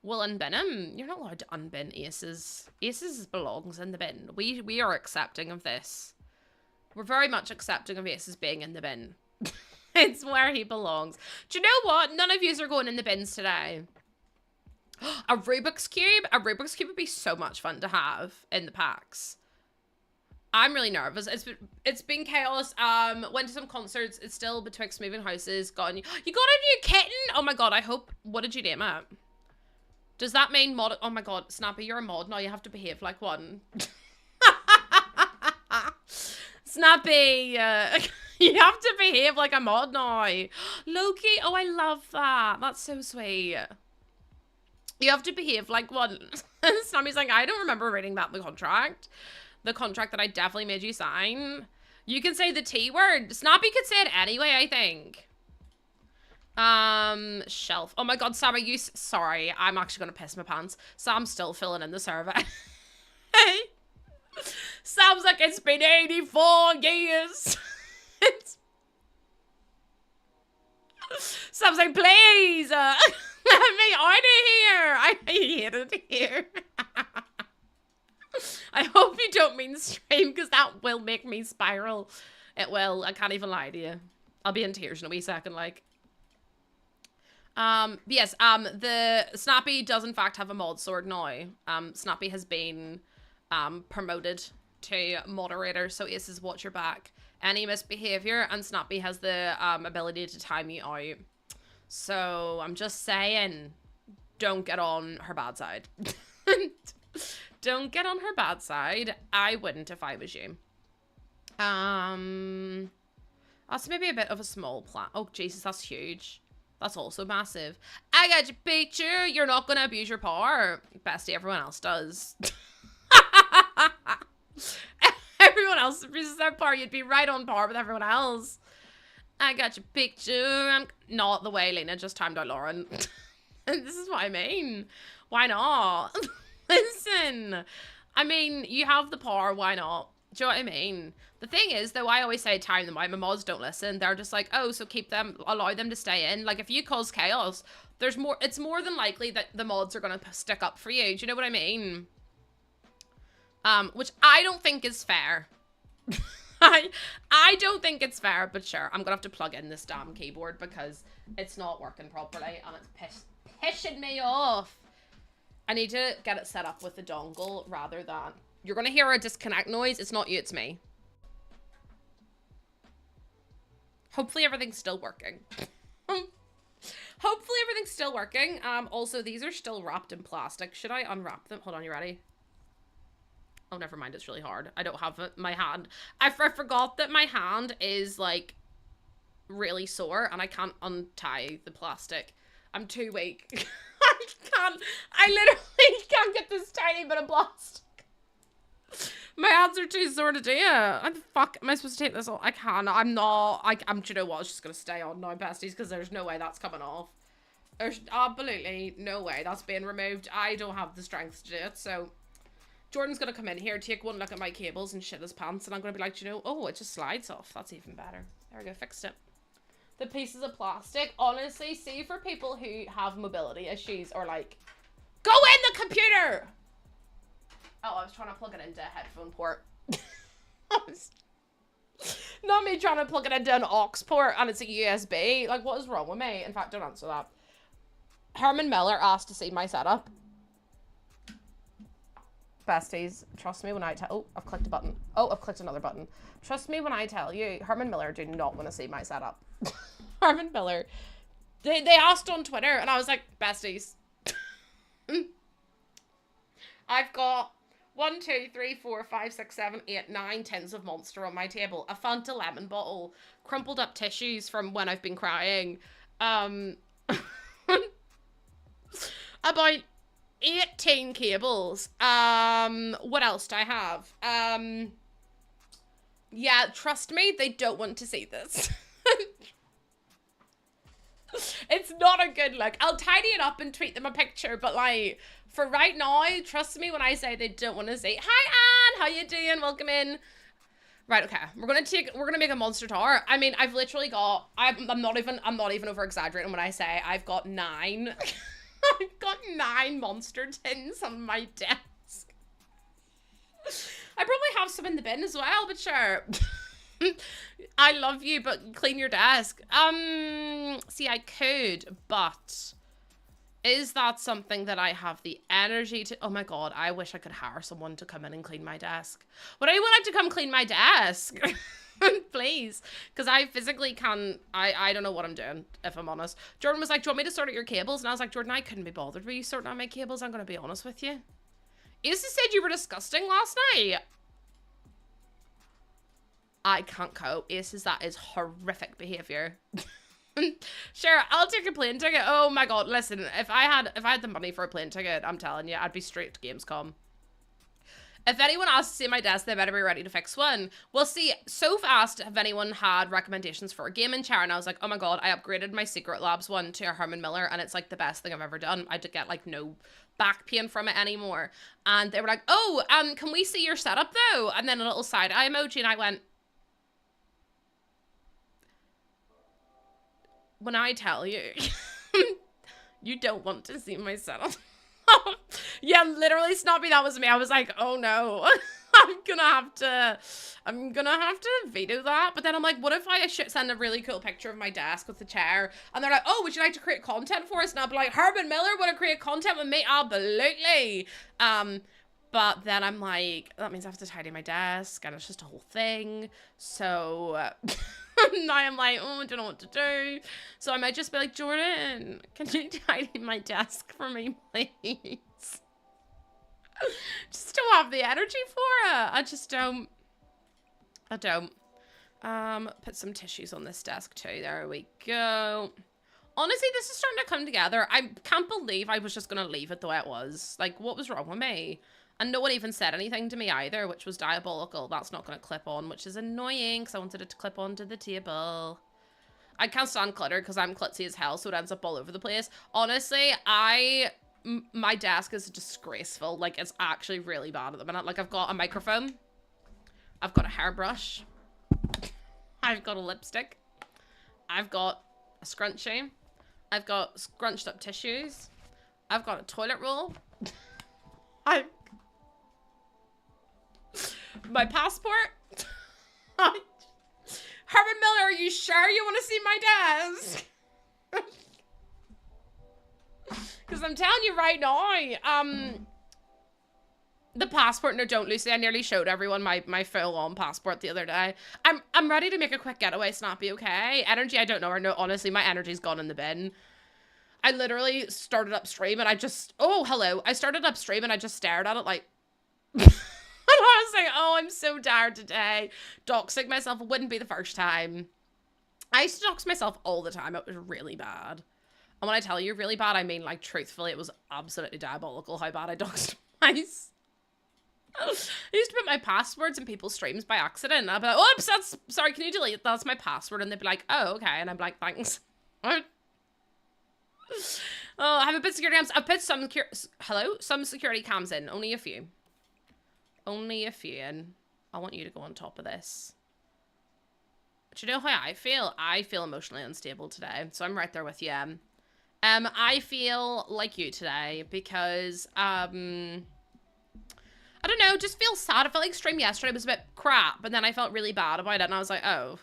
We'll unbin him. You're not allowed to unbin aces. Aces belongs in the bin. We are accepting of this. We're very much accepting of aces being in the bin. It's where he belongs. Do you know what? None of yous are going in the bins today. A Rubik's Cube? A Rubik's Cube would be so much fun to have in the packs. I'm really nervous. It's been chaos. Went to some concerts. It's still betwixt moving houses. You got a new kitten? Oh my god, I hope. What did you name it? Does that mean mod? Oh my god, Snappy, you're a mod now. You have to behave like one. Snappy, you have to behave like a mod now. Loki, oh, I love that. That's so sweet. You have to behave like one. Snappy's like, I don't remember reading that in the contract. The contract that I definitely made you sign. You can say the T word. Snappy could say it anyway, I think. Shelf. Oh my god, Sam, sorry, I'm actually gonna piss my pants. Sam's still filling in the survey. Sam's like, it's been 84 years. Sam's like, please, let me out of here. I hate it here. I hope you don't mean stream, because that will make me spiral. It will. I can't even lie to you. I'll be in tears in a wee second, like. Yes, the Snappy does in fact have a mod sword now. Snappy has been promoted to moderator, so Aces, watch your back. Any misbehavior, and Snappy has the ability to time you out. So I'm just saying, don't get on her bad side. Don't get on her bad side. I wouldn't if I was you. That's maybe a bit of a small plant. Oh Jesus, that's huge. That's also massive. I got your picture. You're not gonna abuse your power. Bestie, everyone else does. Everyone else abuses their power. You'd be right on par with everyone else. I got your picture. I'm not the way Lena just timed out Lauren. This is what I mean. Why not? Listen. I mean, you have the power. Why not? Do you know what I mean? The thing is, though, I always say time them out. My mods don't listen. They're just like, oh, so keep them, allow them to stay in. Like, if you cause chaos, it's more than likely that the mods are going to stick up for you. Do you know what I mean? Which I don't think is fair. I don't think it's fair, but sure. I'm going to have to plug in this damn keyboard because it's not working properly and it's pissing me off. I need to get it set up with the dongle rather than... You're going to hear a disconnect noise. It's not you, it's me. Hopefully everything's still working. Hopefully everything's still working. Also, these are still wrapped in plastic. Should I unwrap them? Hold on, you ready? Oh, never mind. It's really hard. I don't have my hand. I forgot that my hand is, like, really sore and I can't untie the plastic. I'm too weak. I literally can't get this tiny bit of plastic. My hands are too sore to do it. How the fuck am I supposed to take this off? I can't. I'm not. Do you know what? It's just going to stay on now, besties, because there's no way that's coming off. There's absolutely no way that's being removed. I don't have the strength to do it, so... Jordan's going to come in here, take one look at my cables and shit his pants, and I'm going to be like, you know, oh, it just slides off. That's even better. There we go, fixed it. The pieces of plastic, honestly, see for people who have mobility issues or like, go in the computer! Oh, I was trying to plug it into a headphone port. Not me trying to plug it into an aux port and it's a USB. Like, what is wrong with me? In fact, don't answer that. Herman Miller asked to see my setup. Besties, trust me when I tell... Oh, I've clicked a button. Oh, I've clicked another button. Trust me when I tell you, Herman Miller do not want to see my setup. Herman Miller. They asked on Twitter and I was like, besties. I've got 1, 2, 3, 4, 5, 6, 7, 8, 9 tins of Monster on my table. A Fanta lemon bottle. Crumpled up tissues from when I've been crying. About 18 cables. What else do I have? Yeah, trust me, they don't want to see this. It's not a good look. I'll tidy it up and tweet them a picture, but like for right now, trust me when I say they don't want to say, hi Anne, how you doing? Welcome in. Right, okay. We're gonna make a monster tower. I mean, I've literally got I'm not even over exaggerating when I say I've got 9 I've got 9 monster tins on my desk. I probably have some in the bin as well, but sure. I love you, but clean your desk. See, I could, but is that something that I have the energy to? Oh my god, I wish I could hire someone to come in and clean my desk. Would anyone like to come clean my desk? Please, because I physically can't. I don't know what I'm doing, if I'm honest. Jordan was like, do you want me to sort out your cables? And I was like, Jordan, I couldn't be bothered with you sorting out my cables. I'm gonna be honest with you. Issa said you were disgusting last night. I can't cope. Aces, that is horrific behavior. Sure, I'll take a plane ticket. Oh my god, listen, if I had the money for a plane ticket, I'm telling you, I'd be straight to Gamescom. If anyone asks to see my desk, they better be ready to fix one. Well, see, Soph asked if anyone had recommendations for a gaming chair, and I was like, oh my god, I upgraded my Secret Labs one to a Herman Miller, and it's like the best thing I've ever done. I did get like no back pain from it anymore. And they were like, oh, can we see your setup though? And then a little side eye emoji, and I went, when I tell you, you don't want to see my setup. Yeah, literally, Snappy, that was me. I was like, oh no, I'm gonna have to veto that. But then I'm like, what if I send a really cool picture of my desk with the chair? And they're like, oh, would you like to create content for us? And I'll be like, Herman Miller, want to create content with me? Absolutely. But then I'm like, that means I have to tidy my desk, and it's just a whole thing. So now I'm like, oh, I don't know what to do. So I might just be like, Jordan, can you tidy my desk for me, please? Just don't have the energy for it. I just don't. I don't. Put some tissues on this desk too. There we go. Honestly, this is starting to come together. I can't believe I was just going to leave it the way it was. Like, what was wrong with me? And no one even said anything to me either, which was diabolical. That's not going to clip on, which is annoying because I wanted it to clip onto the table. I can't stand clutter because I'm klutzy as hell, so it ends up all over the place. Honestly, my desk is disgraceful. Like, it's actually really bad at the minute. Like, I've got a microphone. I've got a hairbrush. I've got a lipstick. I've got a scrunchie. I've got scrunched up tissues. I've got a toilet roll. My passport. Herman Miller, are you sure you want to see my desk? Because I'm telling you right now, the passport, no, don't, Lucy. I nearly showed everyone my full-on passport the other day. I'm ready to make a quick getaway, Snappy, okay? Energy, I don't know, or no, honestly, my energy's gone in the bin. I literally started upstream and I just, oh, hello. I started upstream and I just stared at it like, and I was like, oh, I'm so tired today. Doxing myself wouldn't be the first time. I used to dox myself all the time. It was really bad. And when I tell you really bad, I mean, like, truthfully, it was absolutely diabolical how bad I doxed myself. I used to put my passwords in people's streams by accident. And I'd be like, oops, sorry, can you delete it? That's my password. And they'd be like, oh, okay. And I'm like, thanks. Oh, I have a bit of security cams. I've put some security cams in. Only a few. Only a few. And I want you to go on top of this. But you know how I feel? I feel emotionally unstable today. So I'm right there with you. I feel like you today because, I don't know, just feel sad. I felt like stream yesterday was a bit crap, but then I felt really bad about it, and I was like, oh.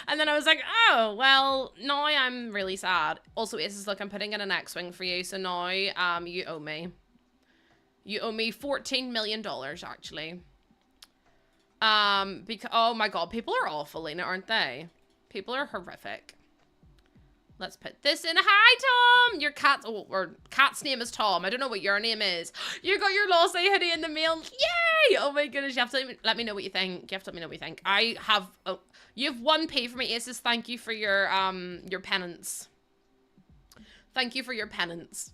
And then I was like, oh, well, now I'm really sad. Also, Aces, look, I'm putting in an X-Wing for you, so now, you owe me. You owe me $14 million, actually. Because, oh my god, people are awful, Lena, aren't they? People are horrific. Let's put this in. Hi, Tom! Your cat, oh, or cat's name is Tom. I don't know what your name is. You got your Lost Eye hoodie in the mail. Yay! Oh my goodness, you have to let me know what you think. You have to let me know what you think. I have, oh, you have 1p for me, Aces. Thank you for your penance. Thank you for your penance.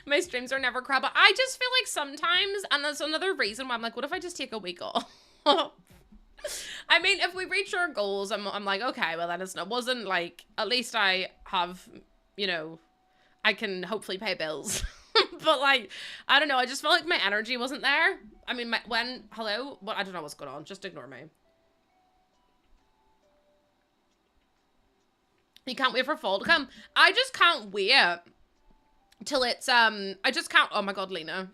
My streams are never crap, but I just feel like sometimes, and that's another reason why I'm like, what if I just take a week off? I mean, if we reach our goals, I'm like, okay, well, then it wasn't like, at least I have, you know, I can hopefully pay bills. But like, I don't know, I just felt like my energy wasn't there. I mean, hello? What? I don't know what's going on. Just ignore me. You can't wait for fall to come. I just can't wait till it's, I just can't, oh my God, Lena.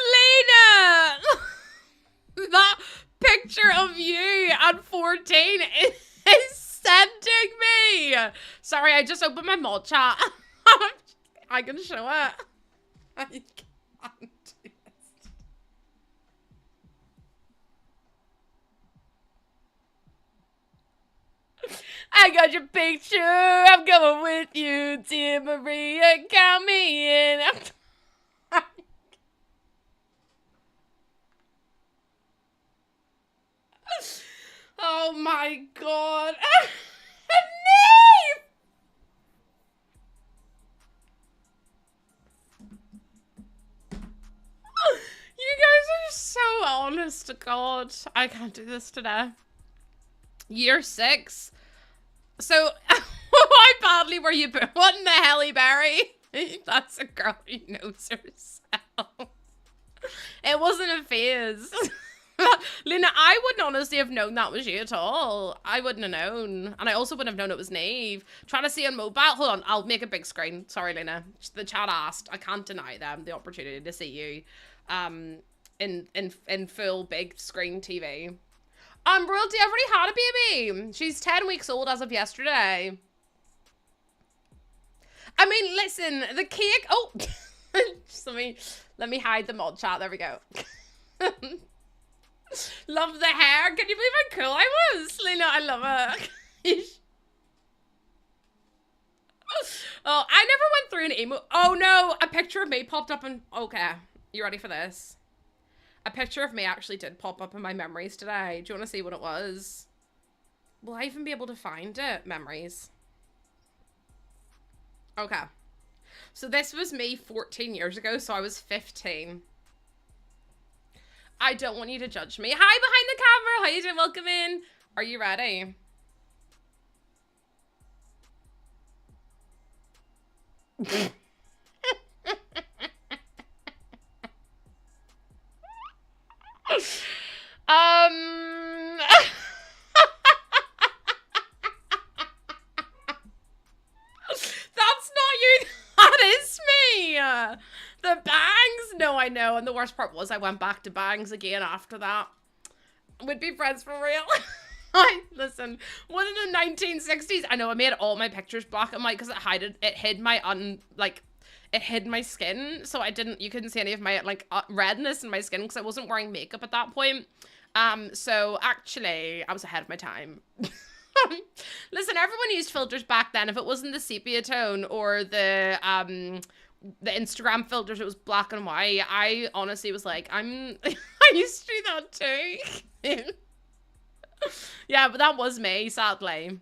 Lena! That picture of you at 14 is sending me. Sorry, I just opened my mod chat. I can show it. I can't do this. I got your picture. I'm coming with you, dear Maria. Count me in. Oh my God. Neve! You guys are so honest to God. I can't do this today. Year 6. So, how badly were you? What in the helly berry? That's a girl who knows herself. It wasn't a phase. Luna, I wouldn't honestly have known that was you at all. I wouldn't have known. And I also wouldn't have known it was Neve. Trying to see on mobile. Hold on, I'll make a big screen. Sorry, Luna. The chat asked. I can't deny them the opportunity to see you in full big screen TV. Royalty, I've already had a baby. She's 10 weeks old as of yesterday. I mean, listen, the cake. Oh, just let me hide the mod chat. There we go. Love the hair. Can you believe how cool I was? Lena, I love it. Oh, I never went through an emo. Oh no, a picture of me popped up and okay. You ready for this? A picture of me actually did pop up in my memories today. Do you want to see what it was? Will I even be able to find it? Memories. Okay. So this was me 14 years ago, so I was 15. I don't want you to judge me. Hi, behind the camera. How you doing? Welcome in. Are you ready? That's not you. That is me. The bangs. No, I know. And the worst part was I went back to bangs again after that. Would be friends for real. Listen, one in the 1960s. I know I made all my pictures black and white because it hid my it hid my skin, so you couldn't see any of my redness in my skin because I wasn't wearing makeup at that point. So actually I was ahead of my time. Listen, everyone used filters back then. If it wasn't the sepia tone or the Instagram filters, it was black and white. I honestly was like, I used to do that too. Yeah, but that was me, sadly.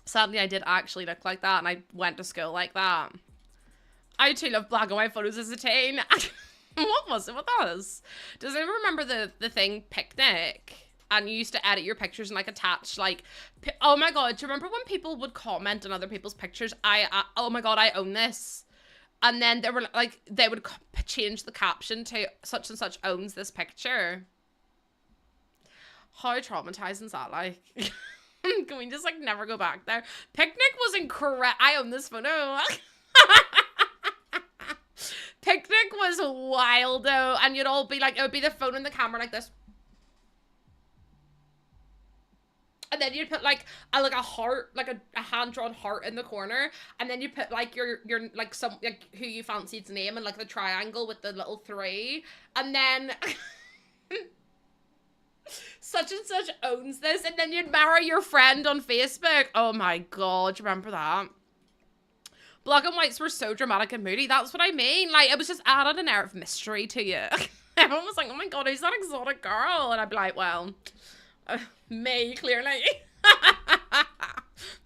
Sadly, I did actually look like that, and I went to school like that. I too love black and white photos as a teen. What was it with us? Does anyone remember the thing Picnic? And you used to edit your pictures and like attach oh my God, do you remember when people would comment on other people's pictures? Oh my God, I own this. And then they were like, they would change the caption to such and such owns this picture. How traumatizing is that like? Can we just like never go back there? Picnic was incredible. I own this photo. Picnic was wild though. And you'd all be like, it would be the phone and the camera like this. And then you'd put like a heart, like a hand-drawn heart in the corner. And then you put like your like who you fancied's name and like the triangle with the little 3. And then such and such owns this. And then you'd marry your friend on Facebook. Oh my God, do you remember that? Black and whites were so dramatic and moody. That's what I mean. Like, it was just added an air of mystery to you. Everyone was like, oh my God, who's that exotic girl? And I'd be like, well, me, clearly.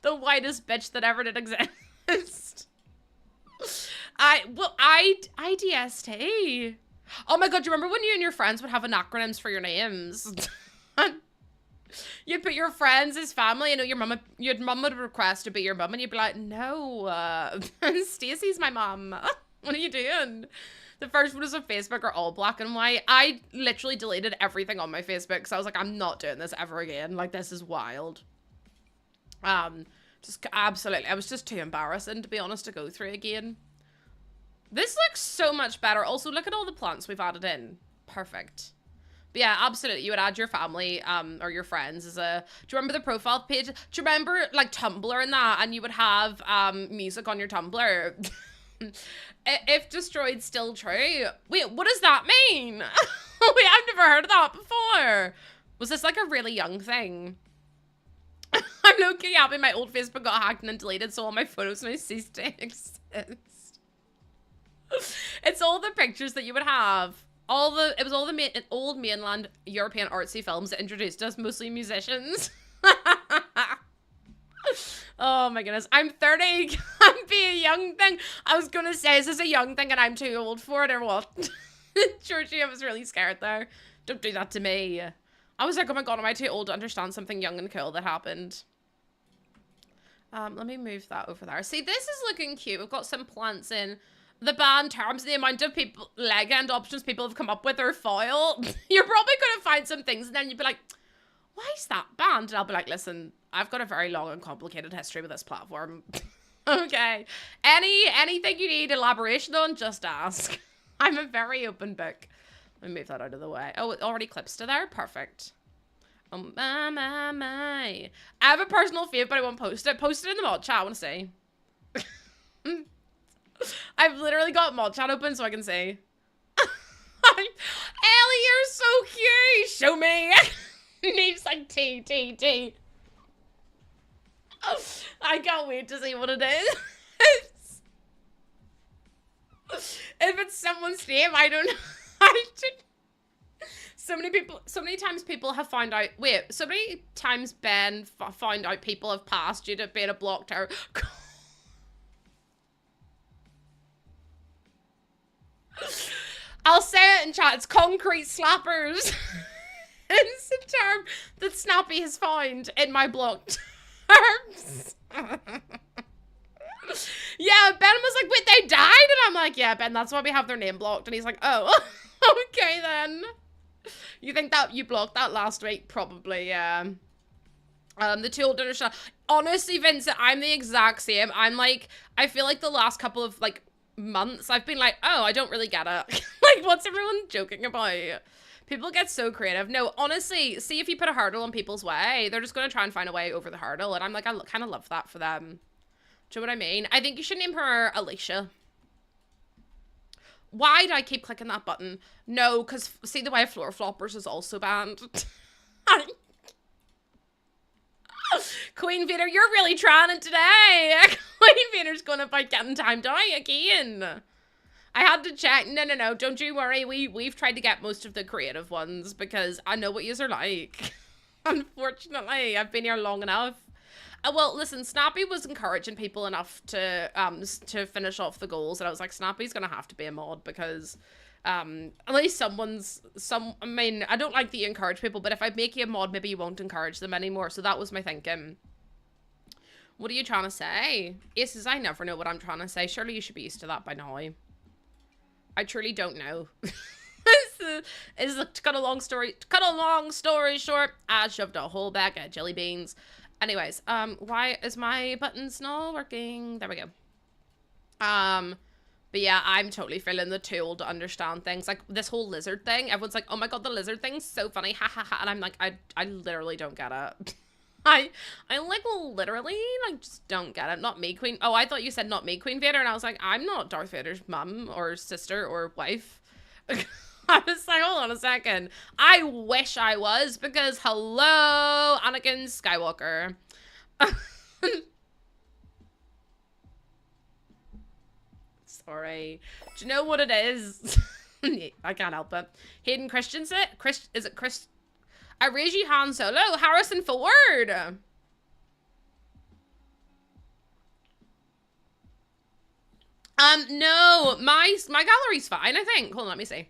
The whitest bitch that ever did exist. IDST. Oh my god, do you remember when you and your friends would have an acronyms for your names? You'd put your friends as family. You know, your mum would request to be your mum, and you'd be like, no, Stacey's my mum. What are you doing? The first photos of Facebook are all black and white. I literally deleted everything on my Facebook because I was like, I'm not doing this ever again. Like, this is wild. Just absolutely, I was just too embarrassing, to be honest, to go through again. This looks so much better. Also, look at all the plants we've added in. Perfect. But yeah, absolutely. You would add your family, or your friends as a... Do you remember the profile page? Do you remember, like, Tumblr and that? And you would have, music on your Tumblr. If destroyed, still true. Wait, what does that mean? Wait, I've never heard of that before. Was this, like, a really young thing? I'm low-key happy my old Facebook got hacked and then deleted, so all my photos now cease to exist. It's all the pictures that you would have. It was all the old mainland European artsy films that introduced us, mostly musicians. Oh my goodness. I'm 30. Can't be a young thing. I was gonna say, is this a young thing and I'm too old for it or what? Georgie, I was really scared there. Don't do that to me. I was like, oh my god, am I too old to understand something young and cool that happened? Let me move that over there. See, this is looking cute. We've got some plants in. The band terms, the amount of people, legend options people have come up with are foil. You're probably going to find some things and then you'd be like, why is that banned? And I'll be like, listen, I've got a very long and complicated history with this platform. Okay. Anything you need elaboration on, just ask. I'm a very open book. Let me move that out of the way. Oh, it already clips to there? Perfect. Oh, my. I have a personal fave, but I won't post it. Post it in the mod chat, I want to see. I've literally got mod chat open so I can see. Ellie, you're so cute. Show me. Neve's like T. I can't wait to see what it is. If it's someone's name, I don't know. So many times people have found out. Wait, so many times Ben found out people have passed due to being a blocked terror. I'll say it in chat. It's concrete slappers. It's a term that Snappy has found in my blocked terms. Yeah, Ben was like, wait, they died? And I'm like, yeah, Ben, that's why we have their name blocked. And he's like, oh, okay then. You think that you blocked that last week? Probably, yeah. The tool dinner shot. Honestly, Vincent, I'm the exact same. I'm like, I feel like the last couple of, like, months, I've been like, oh, I don't really get it. Like, what's everyone joking about? People get so creative. No, honestly, see if you put a hurdle in people's way, they're just going to try and find a way over the hurdle. And I'm like, I kind of love that for them. Do you know what I mean? I think you should name her Alicia. Why do I keep clicking that button? No, because see the way floor floppers is also banned. Queen Vader, you're really trying it today. Queen Vader's going to fight getting timed out again. I had to check. No, don't you worry. We've tried to get most of the creative ones because I know what yous are like. Unfortunately, I've been here long enough. Well, listen, Snappy was encouraging people enough to finish off the goals, and I was like, Snappy's gonna have to be a mod because at least I mean, I don't like that you encourage people, but if I make you a mod, maybe you won't encourage them anymore. So that was my thinking. What are you trying to say? Aces, I never know what I'm trying to say. Surely you should be used to that by now. I truly don't know. Cut a long story short, I shoved a whole bag of jelly beans. Anyways, why is my buttons not working? There we go. But yeah, I'm totally feeling the too old to understand things. Like, this whole lizard thing, everyone's like, oh my god, the lizard thing's so funny, ha ha ha, and I'm like, I literally don't get it. I like, literally, like, just don't get it. Not me, Queen. Oh, I thought you said not me, Queen Vader, and I was like, I'm not Darth Vader's mum, or sister, or wife. I was like, hold on a second. I wish I was, because hello, Anakin Skywalker. Sorry. Do you know what it is? I can't help it. Hayden Christensen? Is it Chris? I raise you Han Solo. Harrison Ford. No, my gallery's fine, I think. Hold on, let me see.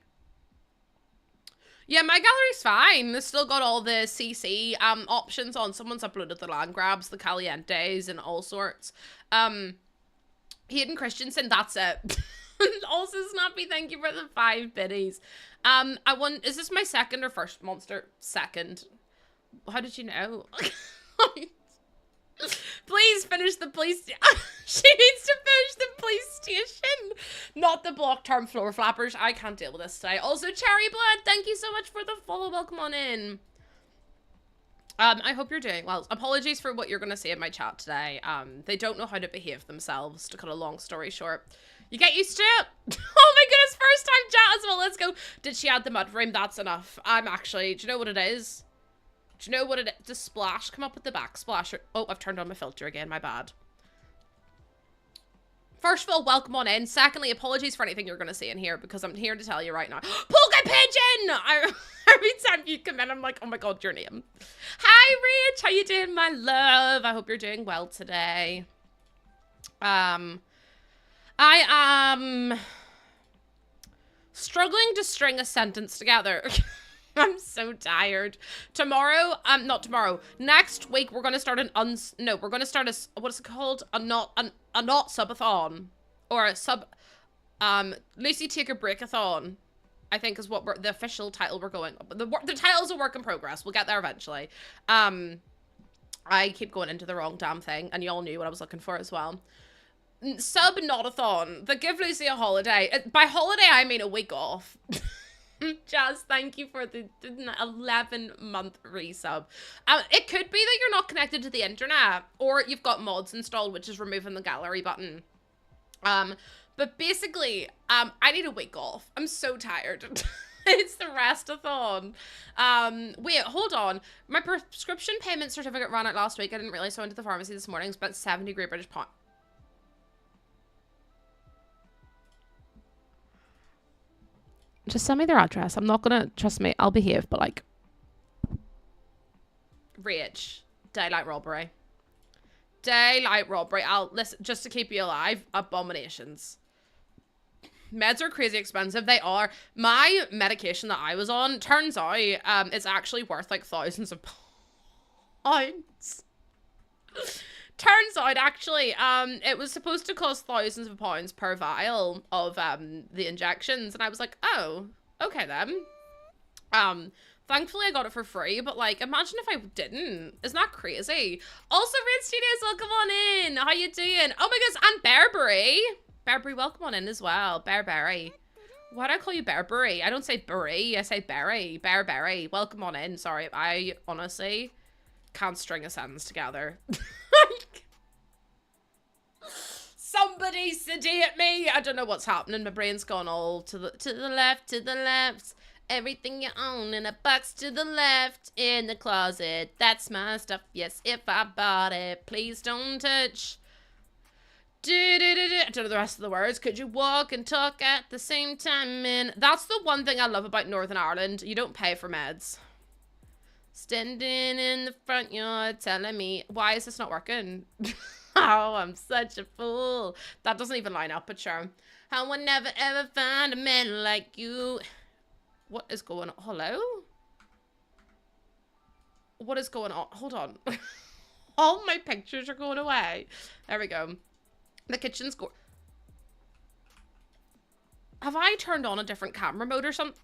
Yeah, my gallery's fine. It's still got all the CC options on. Someone's uploaded the land grabs, the calientes, and all sorts. Hayden Christensen, that's it. Also, Snappy, thank you for the 5 biddies. Is this my second or first monster? Second. How did you know? Please finish the police. She needs to finish the police station, not the block term floor flappers. I can't deal with this today. Also, Cherry Blood, thank you so much for the follow. Welcome on in. I hope you're doing well. Apologies for what you're going to say in my chat today. They don't know how to behave themselves, to cut a long story short. You get used to it. Oh my goodness, first time chat as well. Let's go. Did she add the mud frame? That's enough. I'm actually, do you know what it is? Do you know what it is? Does Splash come up with the backsplash? Oh, I've turned on my filter again. My bad. First of all, welcome on in. Secondly, apologies for anything you're going to say in here because I'm here to tell you right now. Polka Pigeon! Every time you come in, I'm like, oh my god, your name. Hi, Rach. How you doing, my love? I hope you're doing well today. I am struggling to string a sentence together. I'm so tired. Tomorrow, not tomorrow. Next week, we're gonna start we're gonna start what is it called? A not subathon, or a sub, Lucy take a breakathon, I think is what the official title we're going. The title's a work in progress. We'll get there eventually. I keep going into the wrong damn thing, and y'all knew what I was looking for as well. Sub-not-a-thon. They give Lucy a holiday. By holiday, I mean a week off. Jazz, thank you for the 11-month resub. It could be that you're not connected to the internet, or you've got mods installed, which is removing the gallery button. But basically, I need a week off. I'm so tired. It's the rest-a-thon. Wait, hold on. My prescription payment certificate ran out last week. I didn't realize, so I went to the pharmacy this morning, spent 70 Great British pounds. Just send me their address. I'm not gonna, trust me, I'll behave, but like. Rage. Daylight robbery. Daylight robbery. I'll listen, just to keep you alive. Abominations. Meds are crazy expensive. They are. My medication that I was on, turns out, it's actually worth like thousands of pounds. Turns out, actually, it was supposed to cost thousands of pounds per vial of, the injections, and I was like, oh, okay then. Thankfully I got it for free, but, like, imagine if I didn't. Isn't that crazy? Also, Red Studios, welcome on in. How you doing? Oh my gosh, and Bearberry. Bearberry, welcome on in as well. Bearberry. Why do I call you Bearberry? I don't say Berry, I say Berry. Bearberry, welcome on in. Sorry, I honestly can't string a sentence together. Somebody sedate me. I don't know what's happening. My brain's gone all to the left. Everything you own in a box to the left in the closet. That's my stuff. Yes, if I bought it, please don't touch. I don't know the rest of the words. Could you walk and talk at the same time? And that's the one thing I love about Northern Ireland. You don't pay for meds. Standing in the front yard telling me, why is this not working? Oh, I'm such a fool. That doesn't even line up, but sure. I would never ever find a man like you. What is going on? Hello? What is going on? Hold on. All my pictures are going away. There we go. The kitchen's go. Have I turned on a different camera mode or something?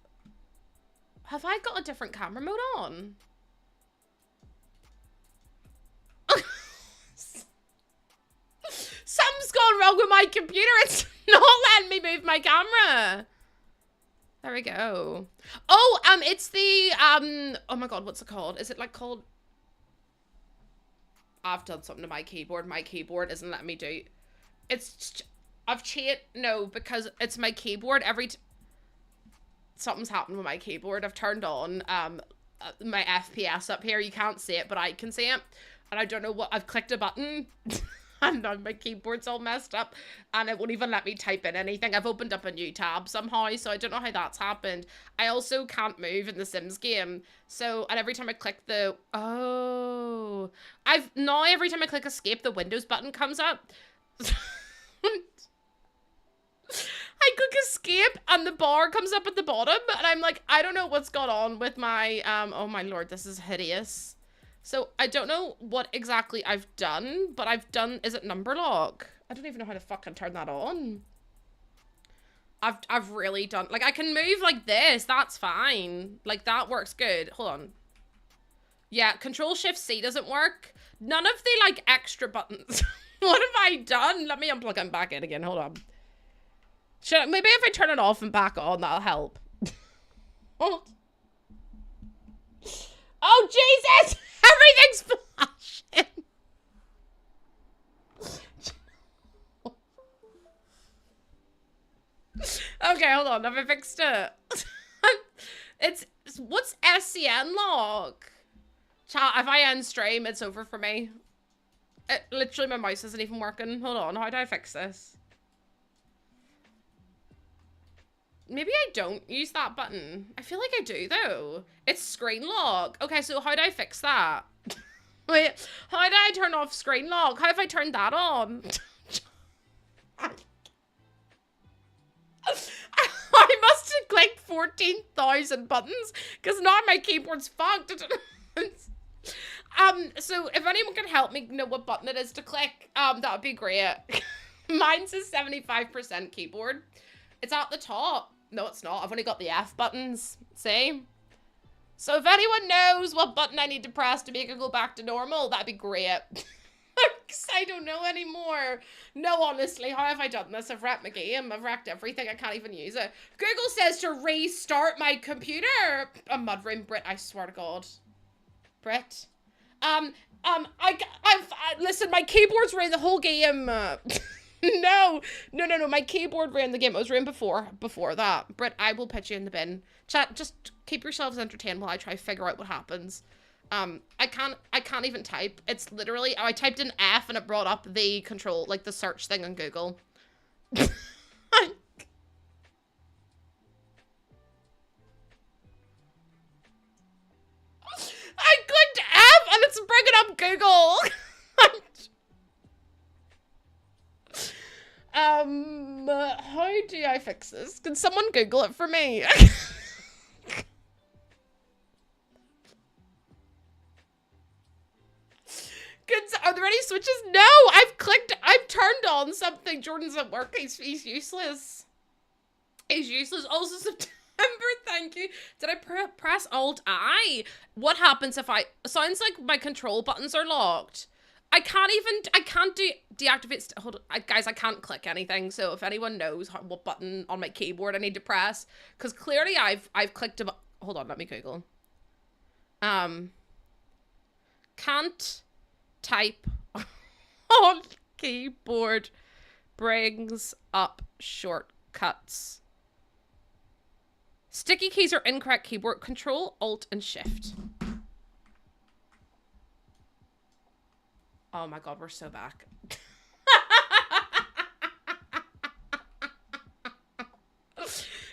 Have I got a different camera mode on? Something's gone wrong with my computer. It's not letting me move my camera. There we go. Oh, it's the, oh my god, what's it called? Is it like called? I've done something to my keyboard. My keyboard isn't letting me do. It's, I've cheated. No, because it's my keyboard. Something's happened with my keyboard. I've turned on, my FPS up here. You can't see it, but I can see it. And I don't know what, I've clicked a button. And now my keyboard's all messed up and it won't even let me type in anything. I've opened up a new tab somehow, so I don't know how that's happened. I also can't move in the Sims game. So, and every time I click the, oh, every time I click escape, the Windows button comes up. I click escape and the bar comes up at the bottom and I'm like, I don't know what's gone on with my, oh my lord, this is hideous. So I don't know what exactly I've done, but I've done, is it number lock? I don't even know how to fucking turn that on. I've really done, like I can move like this, that's fine. Like that works good, hold on. Yeah, Control Shift C doesn't work. None of the like extra buttons. What have I done? Let me unplug him back in again, hold on. Maybe if I turn it off and back on, that'll help. Oh. Oh, Jesus! Everything's flashing! Okay, hold on. Have I fixed it? What's SCN lock? Chat, if I end stream, it's over for me. Literally, my mouse isn't even working. Hold on, how do I fix this? Maybe I don't use that button. I feel like I do, though. It's screen lock. Okay, so how do I fix that? Wait, how do I turn off screen lock? How have I turned that on? I must have clicked 14,000 buttons, because now my keyboard's fucked. So if anyone can help me know what button it is to click, that would be great. Mine's a 75% keyboard. It's at the top. No, it's not. I've only got the F buttons. See? So if anyone knows what button I need to press to make it go back to normal, that'd be great. Because I don't know anymore. No, honestly, how have I done this? I've wrecked my game. I've wrecked everything. I can't even use it. Google says to restart my computer. A mudroom, Brit, I swear to God. Brit. Listen, my keyboard's ran the whole game. No, my keyboard ran the game. It was ran before that. Brit, I will put you in the bin. Chat, just keep yourselves entertained while I try to figure out what happens. I can't even type. It's literally, I typed in F and it brought up the control, like the search thing on Google. I clicked F and it's bringing up Google. How do I fix this? Can someone Google it for me? Are there any switches? No, I've turned on something. Jordan's at work. He's useless. He's useless. Also, September, thank you. Did I press Alt I? What happens if sounds like my control buttons are locked. I can't deactivate, hold on, guys, I can't click anything, so if anyone knows what button on my keyboard I need to press, because clearly I've clicked hold on, let me Google. Can't type on keyboard, brings up shortcuts. Sticky keys are incorrect keyboard, Control, Alt, and Shift. Oh my God, we're so back.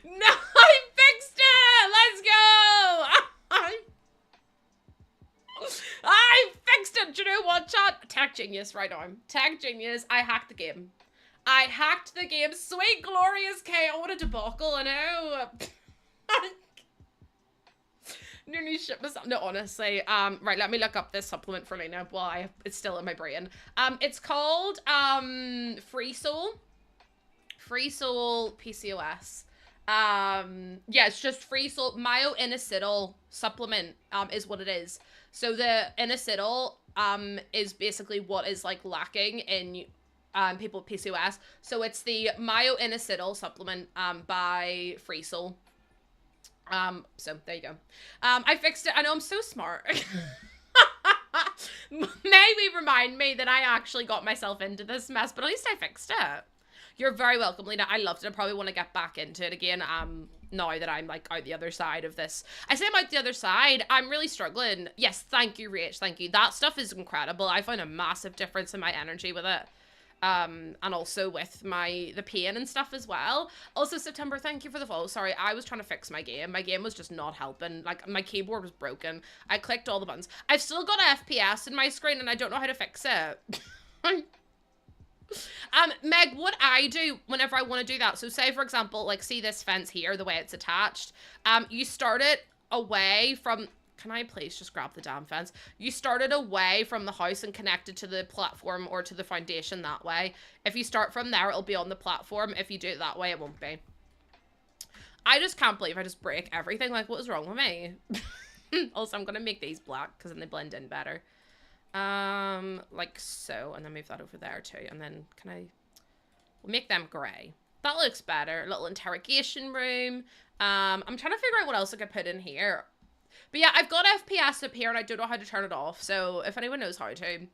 No, I fixed it! Let's go! I fixed it! Do you know what, chat? Tech genius right on. Tech genius. I hacked the game. I hacked the game. Sweet, glorious KO. What a debacle, I know. Nearly shit myself. No, honestly. Right, let me look up this supplement for Lena while it's still in my brain. It's called Free Soul. Free Soul PCOS. Yeah, it's just Free Soul myo-inositol supplement is what it is. So the inositol is basically what is like lacking in people with PCOS. So it's the myo-inositol supplement by Free Soul. So there you go. I fixed it. I know I'm so smart. Maybe remind me that I actually got myself into this mess, but at least I fixed it. You're very welcome, Lena. I loved it. I probably want to get back into it again. Now that I'm like out the other side of this. I say I'm out the other side. I'm really struggling. Yes, thank you, Rach. Thank you. That stuff is incredible. I found a massive difference in my energy with it. And also with the pain and stuff as well. Also, September, thank you for the follow. Sorry, I was trying to fix my game. My game was just not helping. Like, my keyboard was broken. I clicked all the buttons. I've still got FPS in my screen and I don't know how to fix it. Meg, what I do whenever I want to do that, so say for example, like see this fence here, the way it's attached, you start it away from, can I please just grab the damn fence? You start it away from the house and connect it to the platform or to the foundation that way. If you start from there, it'll be on the platform. If you do it that way, it won't be. I just can't believe I just break everything. Like, what is wrong with me? Also, I'm gonna make these black because then they blend in better. Like so, and then move that over there too. And then can I make them gray? That looks better. A little interrogation room. I'm trying to figure out what else I could put in here. But yeah, I've got FPS up here and I don't know how to turn it off. So if anyone knows how to.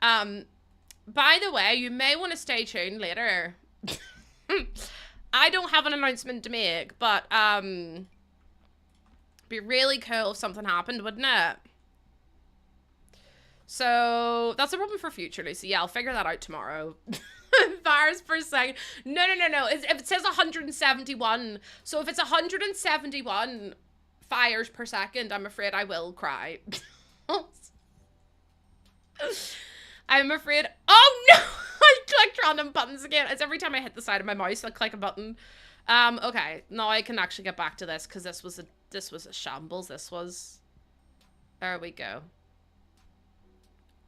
By the way, you may want to stay tuned later. I don't have an announcement to make, but be really cool if something happened, wouldn't it? So that's a problem for future, Lucy. Yeah, I'll figure that out tomorrow. Fires per second. No. If it says 171, so if it's 171 fires per second, I'm afraid I will cry. I'm afraid. Oh no! I clicked random buttons again. It's every time I hit the side of my mouse, I click a button. Okay, now I can actually get back to this because this was a shambles. There we go.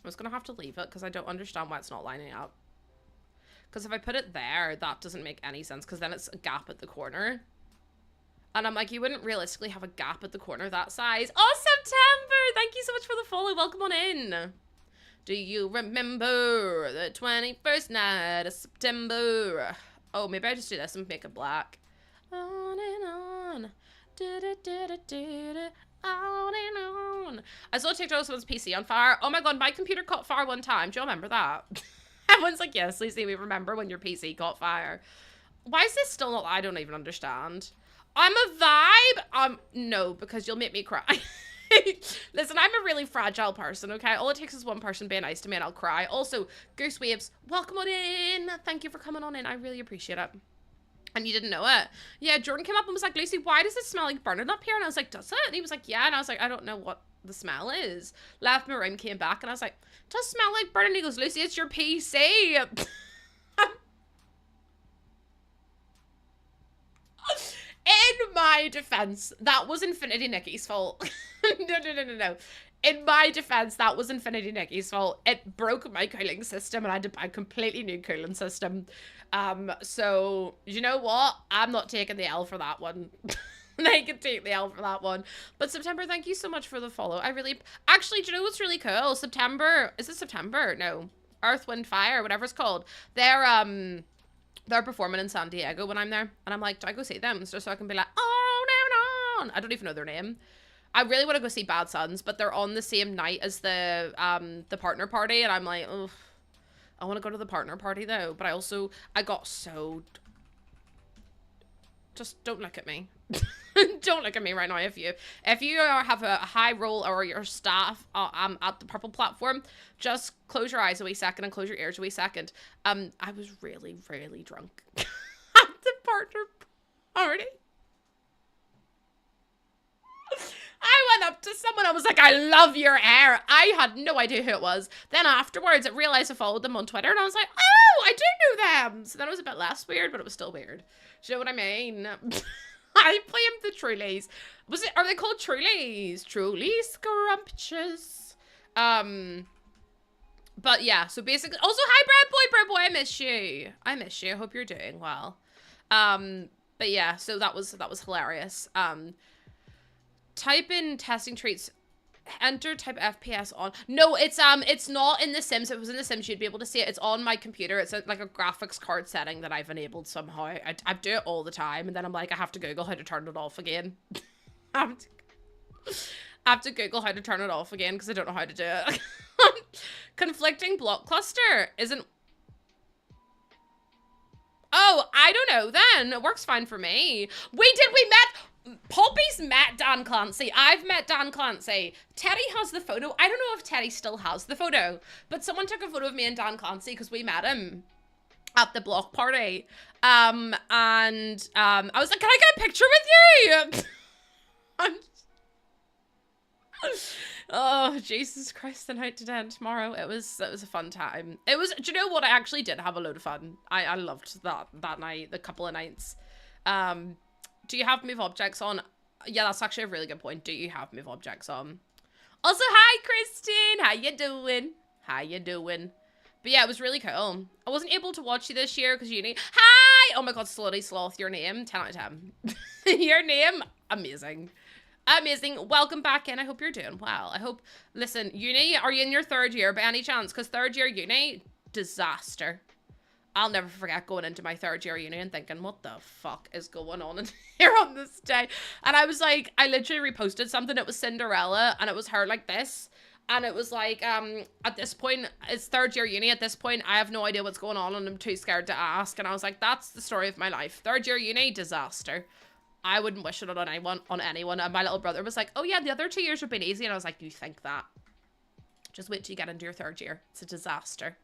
I was gonna have to leave it because I don't understand why it's not lining up. Because if I put it there, that doesn't make any sense because then it's a gap at the corner. And I'm like, you wouldn't realistically have a gap at the corner that size. Oh, September! Thank you so much for the follow. Welcome on in. Do you remember the 21st night of September? Oh, maybe I just do this and make it black. On and on. On and on. I saw TikTok someone's PC on fire. Oh my god, my computer caught fire one time. Do you remember that? Everyone's like, yes, Lucy, we remember when your PC caught fire. Why is this still not? I don't even understand. I'm a vibe. No, because you'll make me cry. Listen, I'm a really fragile person, okay? All it takes is one person being nice to me and I'll cry. Also, Goose Waves, welcome on in. Thank you for coming on in. I really appreciate it. And you didn't know it. Yeah, Jordan came up and was like, Lucy, why does it smell like burning up here? And I was like, does it? And he was like, yeah. And I was like, I don't know what the smell is. Left my room, came back, and I was like, it does smell like burning. He goes, Lucy, it's your PC. In my defense, that was Infinity Nikki's fault. No. In my defense, that was Infinity Nikki's fault. It broke my cooling system and I had to buy a completely new cooling system. So, you know what? I'm not taking the L for that one. They can take the L for that one. But September, thank you so much for the follow. Actually, do you know what's really cool? September, is it September? No. Earth, Wind, Fire, whatever it's called. They're performing in San Diego when I'm there. And I'm like, do I go see them? Just so I can be like, oh, no. I don't even know their name. I really want to go see Bad Sons, but they're on the same night as the partner party. And I'm like, oh, I want to go to the partner party though. But I got so... Just don't look at me. Don't look at me right now. If you have a high roll or your staff at the purple platform, just close your eyes a wee second and close your ears a wee second. I was really, really drunk at the partner party. I went up to someone, I was like, I love your hair. I had no idea who it was. Then afterwards, I realized I followed them on Twitter, and I was like, oh, I do know them. So then it was a bit less weird, but it was still weird. Do you know what I mean? I blamed the Trulies. Are they called Trulies? Truly scrumptious. But yeah, so basically, also, hi, Bread Boy, I miss you. I hope you're doing well. But yeah, so that was hilarious. Type in testing traits, enter type FPS on. No, it's not in The Sims. If it was in The Sims, you'd be able to see it. It's on my computer. It's like a graphics card setting that I've enabled somehow. I do it all the time, and then I'm like, I have to Google how to turn it off again. I have to Google how to turn it off again because I don't know how to do it. Conflicting block cluster isn't... Oh, I don't know then. It works fine for me. We met... Poppy's met Dan Clancy. I've met Dan Clancy. Teddy has the photo. I don't know if Teddy still has the photo, but someone took a photo of me and Dan Clancy because we met him at the block party. I was like, can I get a picture with you? Oh, Jesus Christ, the night to 10 tomorrow. It was a fun time. It was, do you know what? I actually did have a load of fun. I loved that night, the couple of nights. Do you have move objects on? Yeah, that's actually a really good point. Do you have move objects on? Also, hi, Christine. How you doing? How you doing? But yeah, it was really cool. I wasn't able to watch you this year because uni. Hi! Oh my god, Slutty Sloth, your name, 10 out of 10. Your name, amazing. Amazing. Welcome back in. I hope you're doing well. I hope, listen, uni, are you in your third year by any chance? Because third year uni, disaster. I'll never forget going into my third year uni and thinking, what the fuck is going on in here on this day? And I was like, I literally reposted something. It was Cinderella and it was her like this. And it was like, at this point, it's third year uni. At this point, I have no idea what's going on and I'm too scared to ask. And I was like, that's the story of my life. Third year uni, disaster. I wouldn't wish it on anyone. And my little brother was like, oh yeah, the other 2 years have been easy. And I was like, you think that? Just wait till you get into your third year. It's a disaster.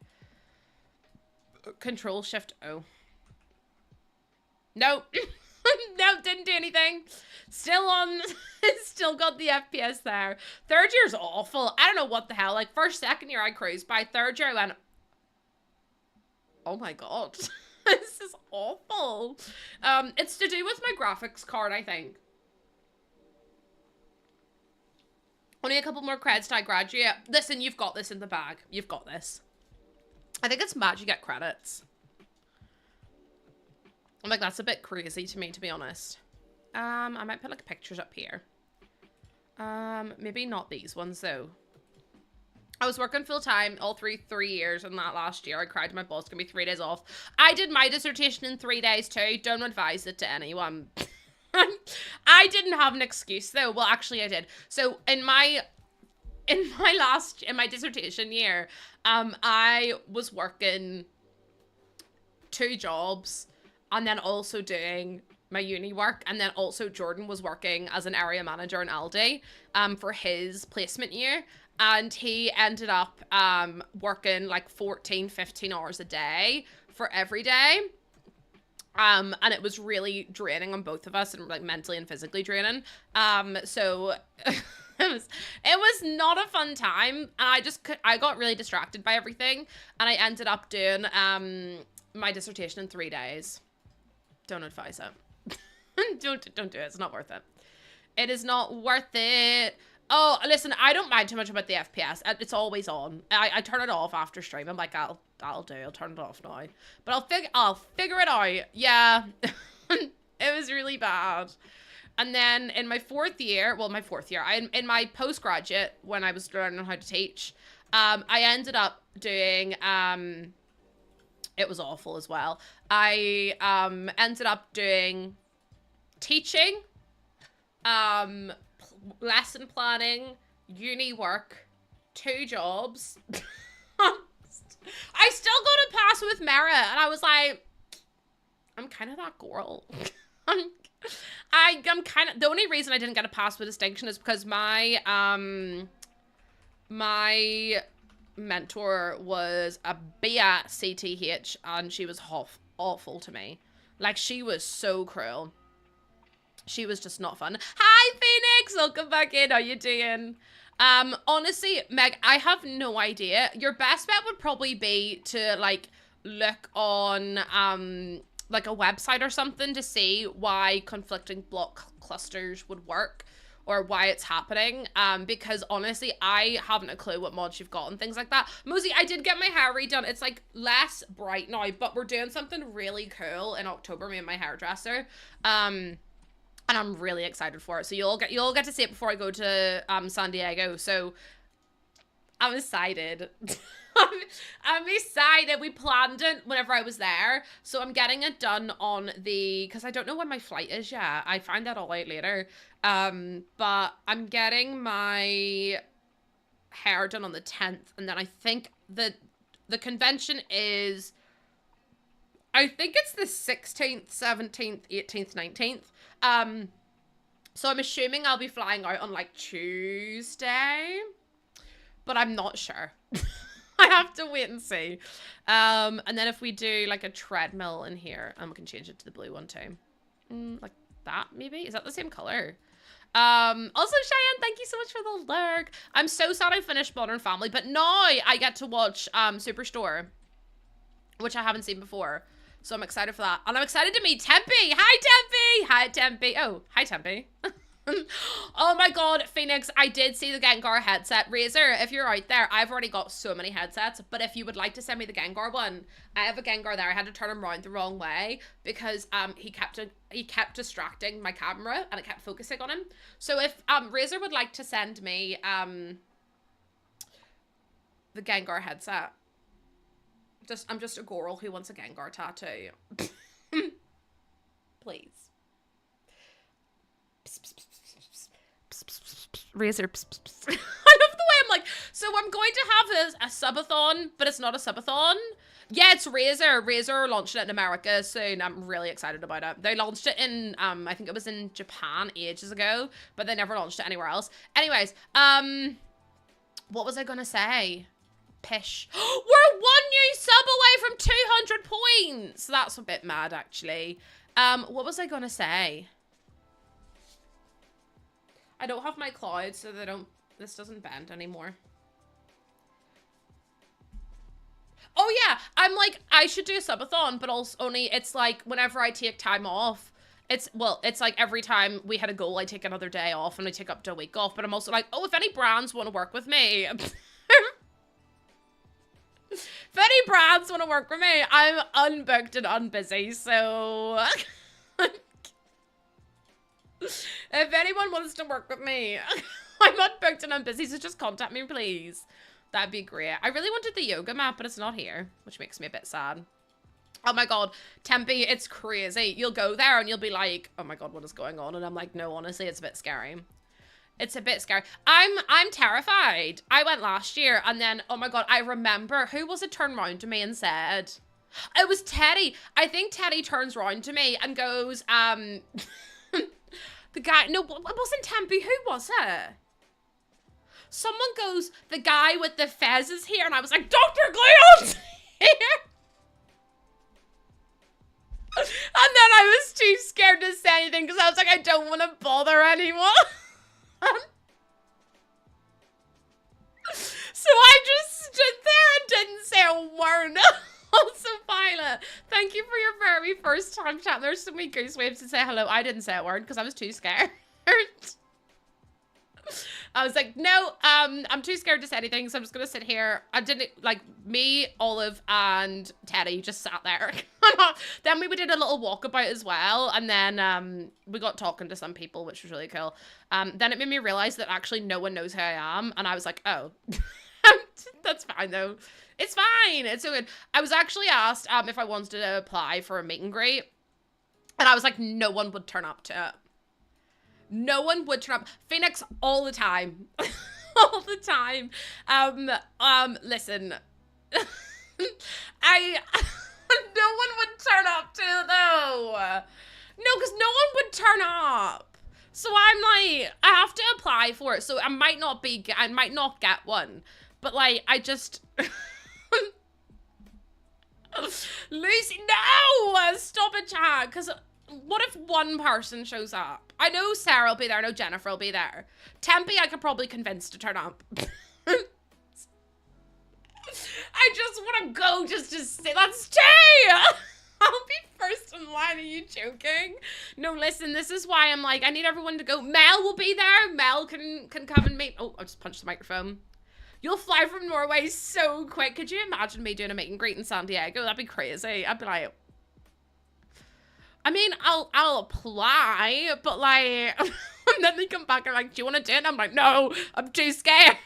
Control Shift O. No. No, didn't do anything. Still on. Still got the FPS there. Third year's awful. I don't know what the hell. Like, first, second year I cruised. By third year I went, oh my god. This is awful. It's to do with my graphics card, I think. Only a couple more creds till I graduate. Listen, you've got this in the bag. You've got this. I think it's mad you get credits. I'm like, that's a bit crazy to me, to be honest. I might put like pictures up here. Maybe not these ones though. I was working full time all three years, and that last year I cried to my boss, gonna be 3 days off. I did my dissertation in 3 days too. Don't advise it to anyone. I didn't have an excuse though. Well, actually I did. So in my dissertation year, I was working 2 jobs and then also doing my uni work, and then also Jordan was working as an area manager in Aldi for his placement year. And he ended up working like 14, 15 hours a day for every day. And it was really draining on both of us, and like mentally and physically draining. So it was not a fun time. I got really distracted by everything, and I ended up doing my dissertation in 3 days. Don't advise it. Don't do it. It's not worth it. It is not worth it. Oh, listen, I don't mind too much about the FPS. It's always on. I turn it off after stream. I'm like, I'll turn it off now. But I'll figure it out. Yeah. It was really bad. And then in my fourth year, in my postgraduate, when I was learning how to teach, I ended up doing, it was awful as well. I ended up doing teaching, lesson planning, uni work, 2 jobs. I still got a pass with merit, and I was like, I'm kind of that girl. I'm kind of, the only reason I didn't get a pass with distinction is because my mentor was a BCTH, and she was awful to me. Like, she was so cruel. She was just not fun. Hi, Phoenix! Welcome back in. How you doing? Honestly, Meg, I have no idea. Your best bet would probably be to, like, look on, like, a website or something to see why conflicting block clusters would work or why it's happening. Because, honestly, I haven't a clue what mods you've got and things like that. Mosey, I did get my hair redone. It's, like, less bright now, but we're doing something really cool in October, me and my hairdresser. And I'm really excited for it. So you'll get to see it before I go to San Diego. So I'm excited. I'm excited. We planned it whenever I was there. So I'm getting it done on because I don't know when my flight is yet. I find that all out later. But I'm getting my hair done on the 10th. And then I think the convention is, I think it's the 16th, 17th, 18th, 19th. So I'm assuming I'll be flying out on like Tuesday, but I'm not sure. I have to wait and see. And then if we do like a treadmill in here, we can change it to the blue one too. Like that maybe? Is that the same color? Also, Cheyenne, thank you so much for the lurk. I'm so sad I finished Modern Family, but now I get to watch Superstore, which I haven't seen before. So I'm excited for that. And I'm excited to meet Tempe. Hi, Tempe. Hi, Tempe. Oh, hi, Tempe. Oh my god, Phoenix, I did see the Gengar headset. Razor, if you're out there, I've already got so many headsets, but if you would like to send me the Gengar one, I have a Gengar there. I had to turn him around the wrong way because he kept distracting my camera and it kept focusing on him. So if Razor would like to send me the Gengar headset. I'm just a girl who wants a Gengar tattoo. Please. Razor. I love the way I'm like, so I'm going to have a subathon, but it's not a subathon. Yeah, it's Razor. Razor launched it in America soon. I'm really excited about it. They launched it in, I think it was in Japan ages ago, but they never launched it anywhere else. Anyways, what was I gonna say? Pish. We're 1 new sub away from 200 points. That's a bit mad, actually. What was I gonna say? I don't have my clouds, so this doesn't bend anymore. Oh yeah, I'm like, I should do a subathon, but also only it's like whenever I take time off, it's like every time we had a goal, I take another day off and I take up to a week off, but I'm also like, oh, if any brands want to work with me, if any brands want to work with me, I'm unbooked and unbusy, so if anyone wants to work with me, I'm unbooked and unbusy, so just contact me, please. That'd be great. I really wanted the yoga mat, but it's not here, which makes me a bit sad. Oh my god, Tempe, it's crazy. You'll go there and you'll be like, oh my god, what is going on? And I'm like, no, honestly, it's a bit scary. It's a bit scary. I'm terrified. I went last year and then, oh my god, I remember, who was it turned around to me and said, it was Teddy. I think Teddy turns around to me and goes, the guy, no, it wasn't Tempe, who was it? Someone goes, the guy with the fez is here, and I was like, Dr. Gleon's here! And then I was too scared to say anything, because I was like, I don't want to bother anyone. So I just stood there and didn't say a word. Also, Violet, thank you for your very first time chat. There's so many goose waves to say hello. I didn't say a word, because I was too scared. I was like, no, I'm too scared to say anything, so I'm just gonna sit here. I didn't, like, me, Olive, and Teddy just sat there. Then we did a little walkabout as well, and then we got talking to some people, which was really cool. Then it made me realize that actually no one knows who I am, and I was like, oh. That's fine, though. It's fine. It's so good. I was actually asked if I wanted to apply for a meet and greet, and I was like, no one would turn up to it. No one would turn up. Phoenix all the time. All the time. Listen. No one would turn up to, though. No, because no one would turn up. So I'm like, I have to apply for it. So I might not get one. But like, I just Lucy, no! Stop it, chat. Because what if one person shows up? I know Sarah will be there. I know Jennifer will be there. Tempe, I could probably convince to turn up. I just want to go just to say, that's two! I'll be first in line. Are you joking? No, listen, this is why I'm like, I need everyone to go. Mel will be there. Mel can come and meet. Oh, I just punched the microphone. You'll fly from Norway so quick. Could you imagine me doing a meet and greet in San Diego? That'd be crazy. I'd be like, I mean, I'll apply, but like, and then they come back and like, do you want to do it? And I'm like, no, I'm too scared.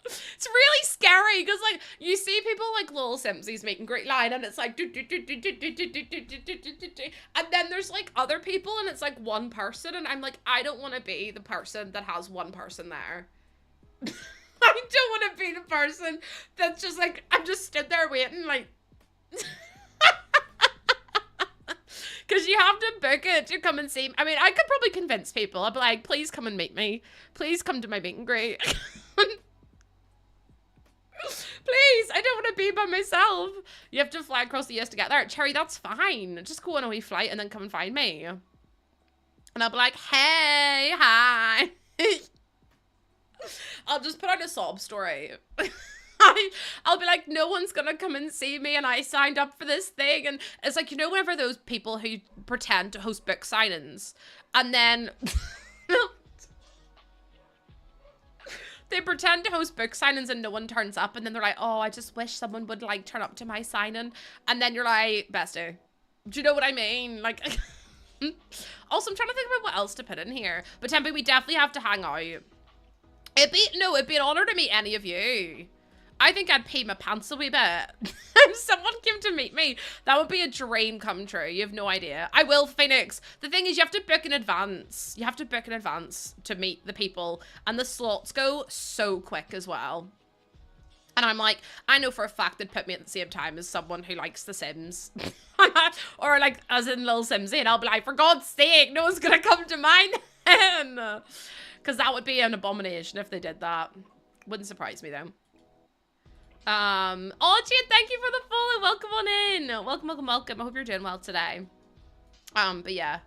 It's really scary because like you see people like Lil Simpsons making great line and it's like and then there's like other people and it's like one person and I'm like, I don't want to be the person that has one person there. I don't want to be the person that's just like, I'm just stood there waiting like because you have to book it to come and see. I mean, I could probably convince people. I'd be like, please come and meet me. Please come to my meet and greet. Please, I don't want to be by myself. You have to fly across the US to get there. Cherry, that's fine. Just go on a wee flight and then come and find me. And And I'll be like, hey, hi. I'll just put out a sob story. I'll be like, no one's gonna come and see me, and I signed up for this thing. And it's like, you know, whenever those people who pretend to host book signings, and then they pretend to host book signings and no one turns up, and then they're like, oh, I just wish someone would like turn up to my signing. And then you're like, bestie, do you know what I mean? Like, also I'm trying to think about what else to put in here. But Tempe, we definitely have to hang out. It'd be an honor to meet any of you. I think I'd pee my pants a wee bit. If someone came to meet me, that would be a dream come true. You have no idea. I will, Phoenix. The thing is, you have to book in advance. You have to book in advance to meet the people. And the slots go so quick as well. And I'm like, I know for a fact they'd put me at the same time as someone who likes The Sims. Or like, as in Lil Simsy. And I'll be like, for God's sake, no one's going to come to mine. Because that would be an abomination if they did that. Wouldn't surprise me, though. Oh, Jade, thank you for the follow. Welcome on in. Welcome. I hope you're doing well today. But yeah,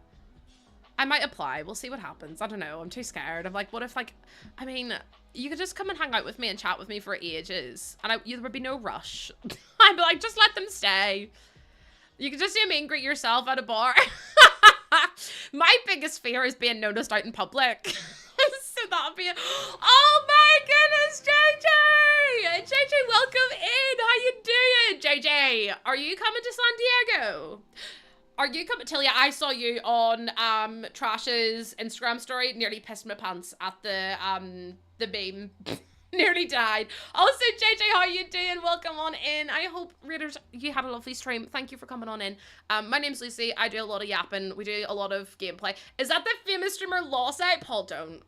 I might apply. We'll see what happens. I don't know. I'm too scared. I'm like, what if, like, I mean, you could just come and hang out with me and chat with me for ages, and there would be no rush. I'd be like, just let them stay. You could just do a meet and greet yourself at a bar. My biggest fear is being noticed out in public. So that'll be oh my goodness, JJ! JJ, welcome in. How you doing? JJ, are you coming to San Diego? Are you coming? Talia, I saw you on Trash's Instagram story. Nearly pissed my pants at the meme. Nearly died. Also, JJ, how you doing? Welcome on in. I hope, readers, you had a lovely stream. Thank you for coming on in. My name's Lucy. I do a lot of yapping. We do a lot of gameplay. Is that the famous streamer Lawset? Paul, don't.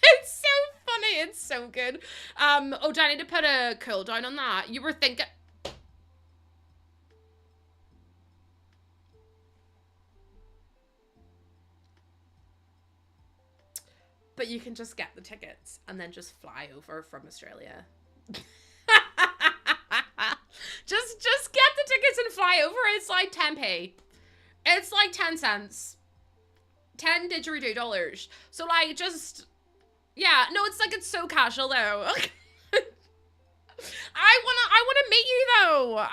It's so funny. It's so good. Oh, do I need to put a cooldown on that? You were thinking... But you can just get the tickets and then just fly over from Australia. just get the tickets and fly over. It's like 10p. It's like 10 cents. 10 didgeridoo dollars. So like just, yeah, no, it's like, it's so casual though. I wanna meet you though.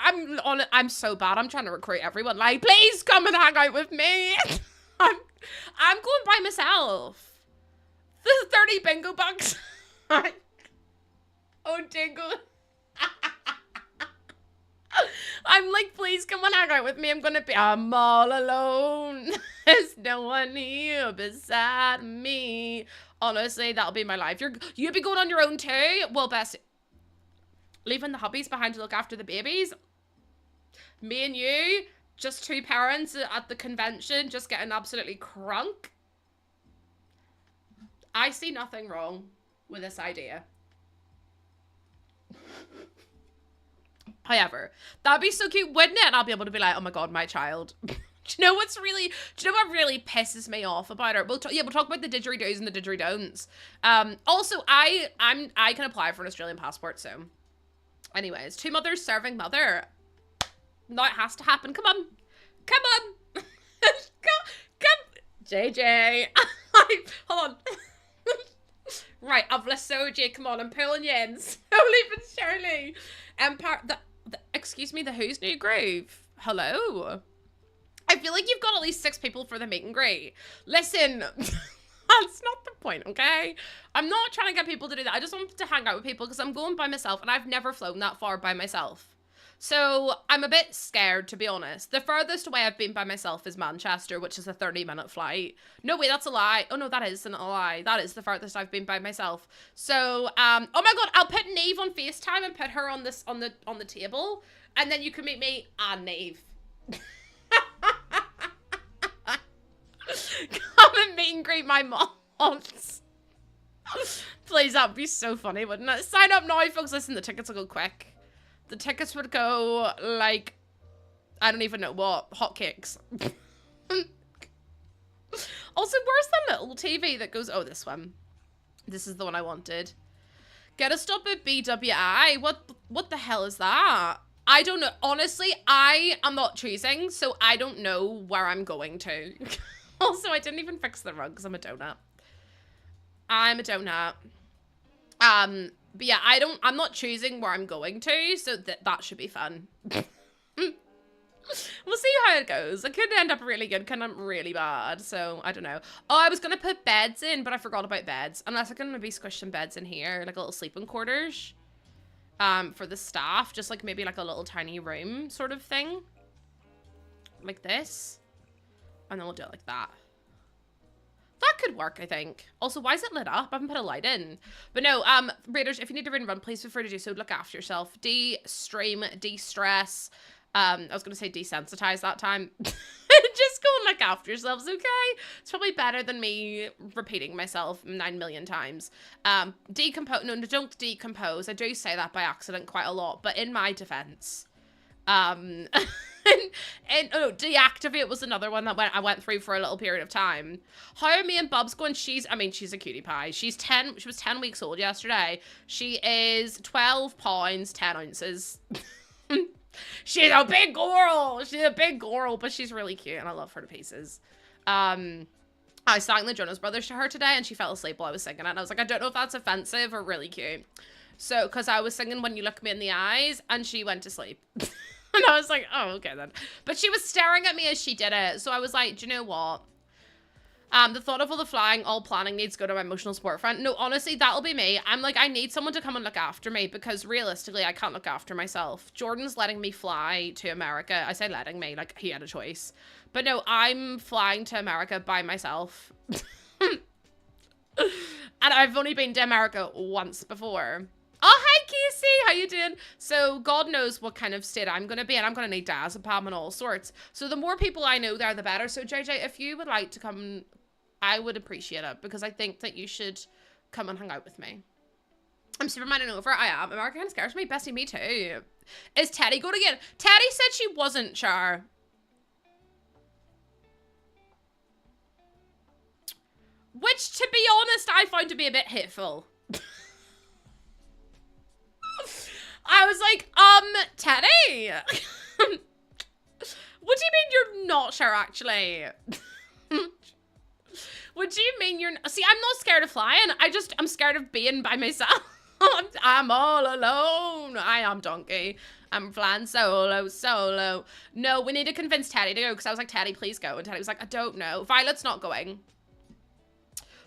I'm so bad. I'm trying to recruit everyone. Like, please come and hang out with me. I'm going by myself. The 30 bingo bucks. Oh, Dingo. I'm like, please come and hang out with me. I'm all alone. There's no one here beside me. Honestly, that'll be my life. You'd be going on your own too? Well, best. Leaving the hubbies behind to look after the babies. Me and you, just two parents at the convention, just getting absolutely crunk. I see nothing wrong with this idea. However, that'd be so cute, wouldn't it? And I'll be able to be like, oh my God, my child. Do you know what really pisses me off about her? We'll talk about the didgeridoos and the didgeridon'ts. Also, I can apply for an Australian passport, so. Anyways, two mothers serving mother. Now it has to happen. Come on. Come on. Come. JJ. Hold on. Right, I've lassoed you. Come on, I'm pulling you in. Slowly but surely. Excuse me, the Who's New Groove. Hello. I feel like you've got at least 6 people for the meet and greet. Listen, that's not the point, okay? I'm not trying to get people to do that. I just want to hang out with people because I'm going by myself and I've never flown that far by myself. So I'm a bit scared, to be honest. The furthest away I've been by myself is Manchester, which is a 30-minute flight. No, wait, that's a lie. Oh, no, that isn't a lie. That is the furthest I've been by myself. So, oh my God, I'll put Neve on FaceTime and put her on this on the table, and then you can meet me and Neve. Come and meet and greet my moms. Please, that would be so funny, wouldn't it? Sign up now, folks. Listen, the tickets will go quick. The tickets would go, like, I don't even know what, hotcakes. Also, where's the little TV that goes, oh, this one. This is the one I wanted. Get a stop at BWI. What the hell is that? I don't know. Honestly, I am not choosing, so I don't know where I'm going to. Also, I didn't even fix the rug because I'm a donut. I'm a donut. But yeah, I'm not choosing where I'm going to, so that should be fun. We'll see how it goes. It could end up really good, could end up really bad, so I don't know. Oh, I was gonna put beds in, but I forgot about beds. Unless I can maybe squish some beds in here, like a little sleeping quarters. For the staff, just like maybe like a little tiny room sort of thing. Like this. And then we'll do it like that. That could work, I think. Also, why is it lit up? I haven't put a light in. But no, Raiders, if you need to run, please feel free to do so. Look after yourself. De-stream, de-stress. I was going to say desensitize that time. Just go and look after yourselves, okay? It's probably better than me repeating myself 9 million times. Decompose. No, don't decompose. I do say that by accident quite a lot, but in my defense. And oh, deactivate was another one that I went through for a little period of time. How are me and Bubs going? She's a cutie pie. She was 10 weeks old yesterday. She is 12 pounds, 10 ounces. She's a big girl. She's a big girl, but she's really cute and I love her to pieces. I sang the Jonas Brothers to her today and she fell asleep while I was singing it. And I was like, I don't know if that's offensive or really cute. So, because I was singing When You Look Me in the Eyes and she went to sleep. And I was like, oh, okay then. But she was staring at me as she did it. So I was like, do you know what? The thought of all the flying, all planning needs to go to my emotional support friend. No, honestly, that'll be me. I'm like, I need someone to come and look after me because realistically, I can't look after myself. Jordan's letting me fly to America. I say letting me, like he had a choice. But no, I'm flying to America by myself. And I've only been to America once before. Oh, hi, Casey. How you doing? So God knows what kind of state I'm going to be in. I'm going to need diazepam and all sorts. So the more people I know there, the better. So JJ, if you would like to come, I would appreciate it because I think that you should come and hang out with me. I'm Superman and over. I am. America kind of scares me. Bestie, me too. Is Teddy going again? Teddy said she wasn't sure. Which, to be honest, I found to be a bit hateful. I was like, Teddy. What do you mean you're not sure, actually? What do you mean you're... See, I'm not scared of flying. I'm scared of being by myself. I'm all alone. I am donkey. I'm flying solo. No, we need to convince Teddy to go because I was like, Teddy, please go. And Teddy was like, I don't know. Violet's not going.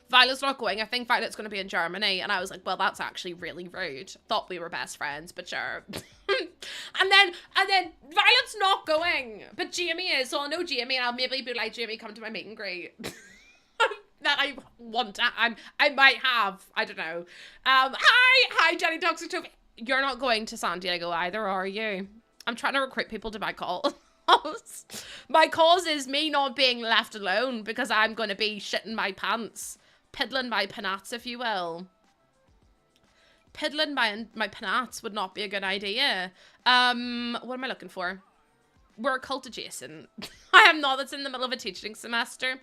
Violet's not going. I think Violet's going to be in Germany. And I was like, well, that's actually really rude. Thought we were best friends, but sure. and then Violet's not going. But Jamie is. So I'll know Jamie and I'll maybe be like, Jamie, come to my meet and greet. That I want to, I might have. I don't know. Hi, Jenny Toxic Toby. You're not going to San Diego either, are you? I'm trying to recruit people to my call. My cause is me not being left alone because I'm going to be shitting my pants. Piddling my panats, if you will. Piddling my panats would not be a good idea. What am I looking for? We're cult adjacent. I am not. That's in the middle of a teaching semester.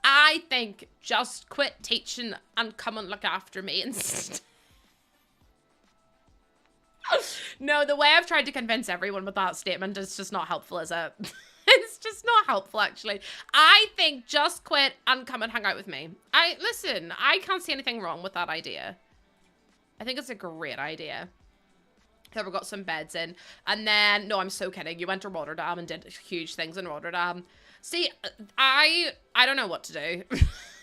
I think just quit teaching and come and look after me instead. No, the way I've tried to convince everyone with that statement is just not helpful, is it? It's just not helpful, actually. I think just quit and come and hang out with me. Listen, I can't see anything wrong with that idea. I think it's a great idea. So we got some beds in. And then, no, I'm so kidding. You went to Rotterdam and did huge things in Rotterdam. See, I don't know what to do.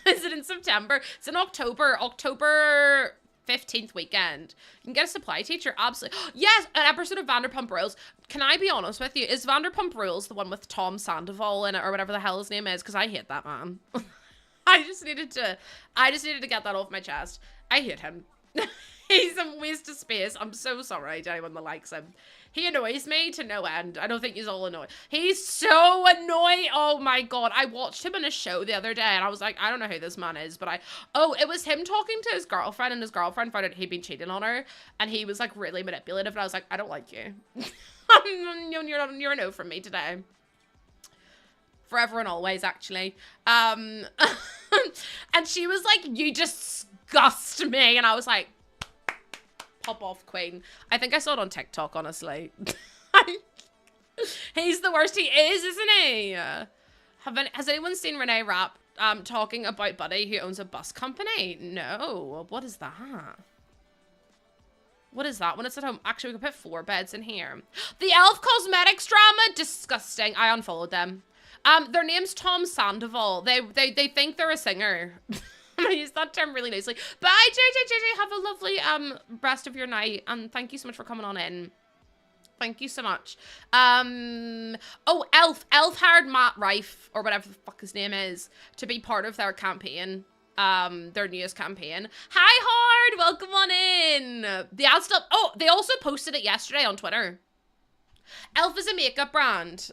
Is it in September? It's in October. October 15th weekend. You can get a supply teacher. Absolutely. Yes, an episode of Vanderpump Rules. Can I be honest with you? Is Vanderpump Rules the one with Tom Sandoval in it or whatever the hell his name is? Because I hate that man. I just needed to get that off my chest. I hate him. He's a waste of space. I'm so sorry to anyone that likes him. He annoys me to no end. I don't think he's all annoyed. He's so annoying. Oh my God. I watched him in a show the other day and I was like, I don't know who this man is, but it was him talking to his girlfriend and his girlfriend found out he'd been cheating on her and he was like really manipulative and I was like, I don't like you. You're a no from me today. Forever and always, actually. And she was like, you disgust me. And I was like, pop off, queen. I think I saw it on TikTok, honestly. He's the worst. He is, isn't he? Has anyone seen Renee Rapp talking about Buddy who owns a bus company? No. What is that? What is that? When it's at home. Actually, we can put 4 beds in here. The Elf Cosmetics drama? Disgusting. I unfollowed them. Their name's Tom Sandoval. They think they're a singer. I'm gonna use that term really nicely. Bye, JJ. Have a lovely rest of your night, and thank you so much for coming on in. Thank you so much. Oh, Elf hired Matt Rife, or whatever the fuck his name is, to be part of their campaign. Their newest campaign. Hi, Hard! Welcome on in! The ad stuff. Oh, they also posted it yesterday on Twitter. Elf is a makeup brand.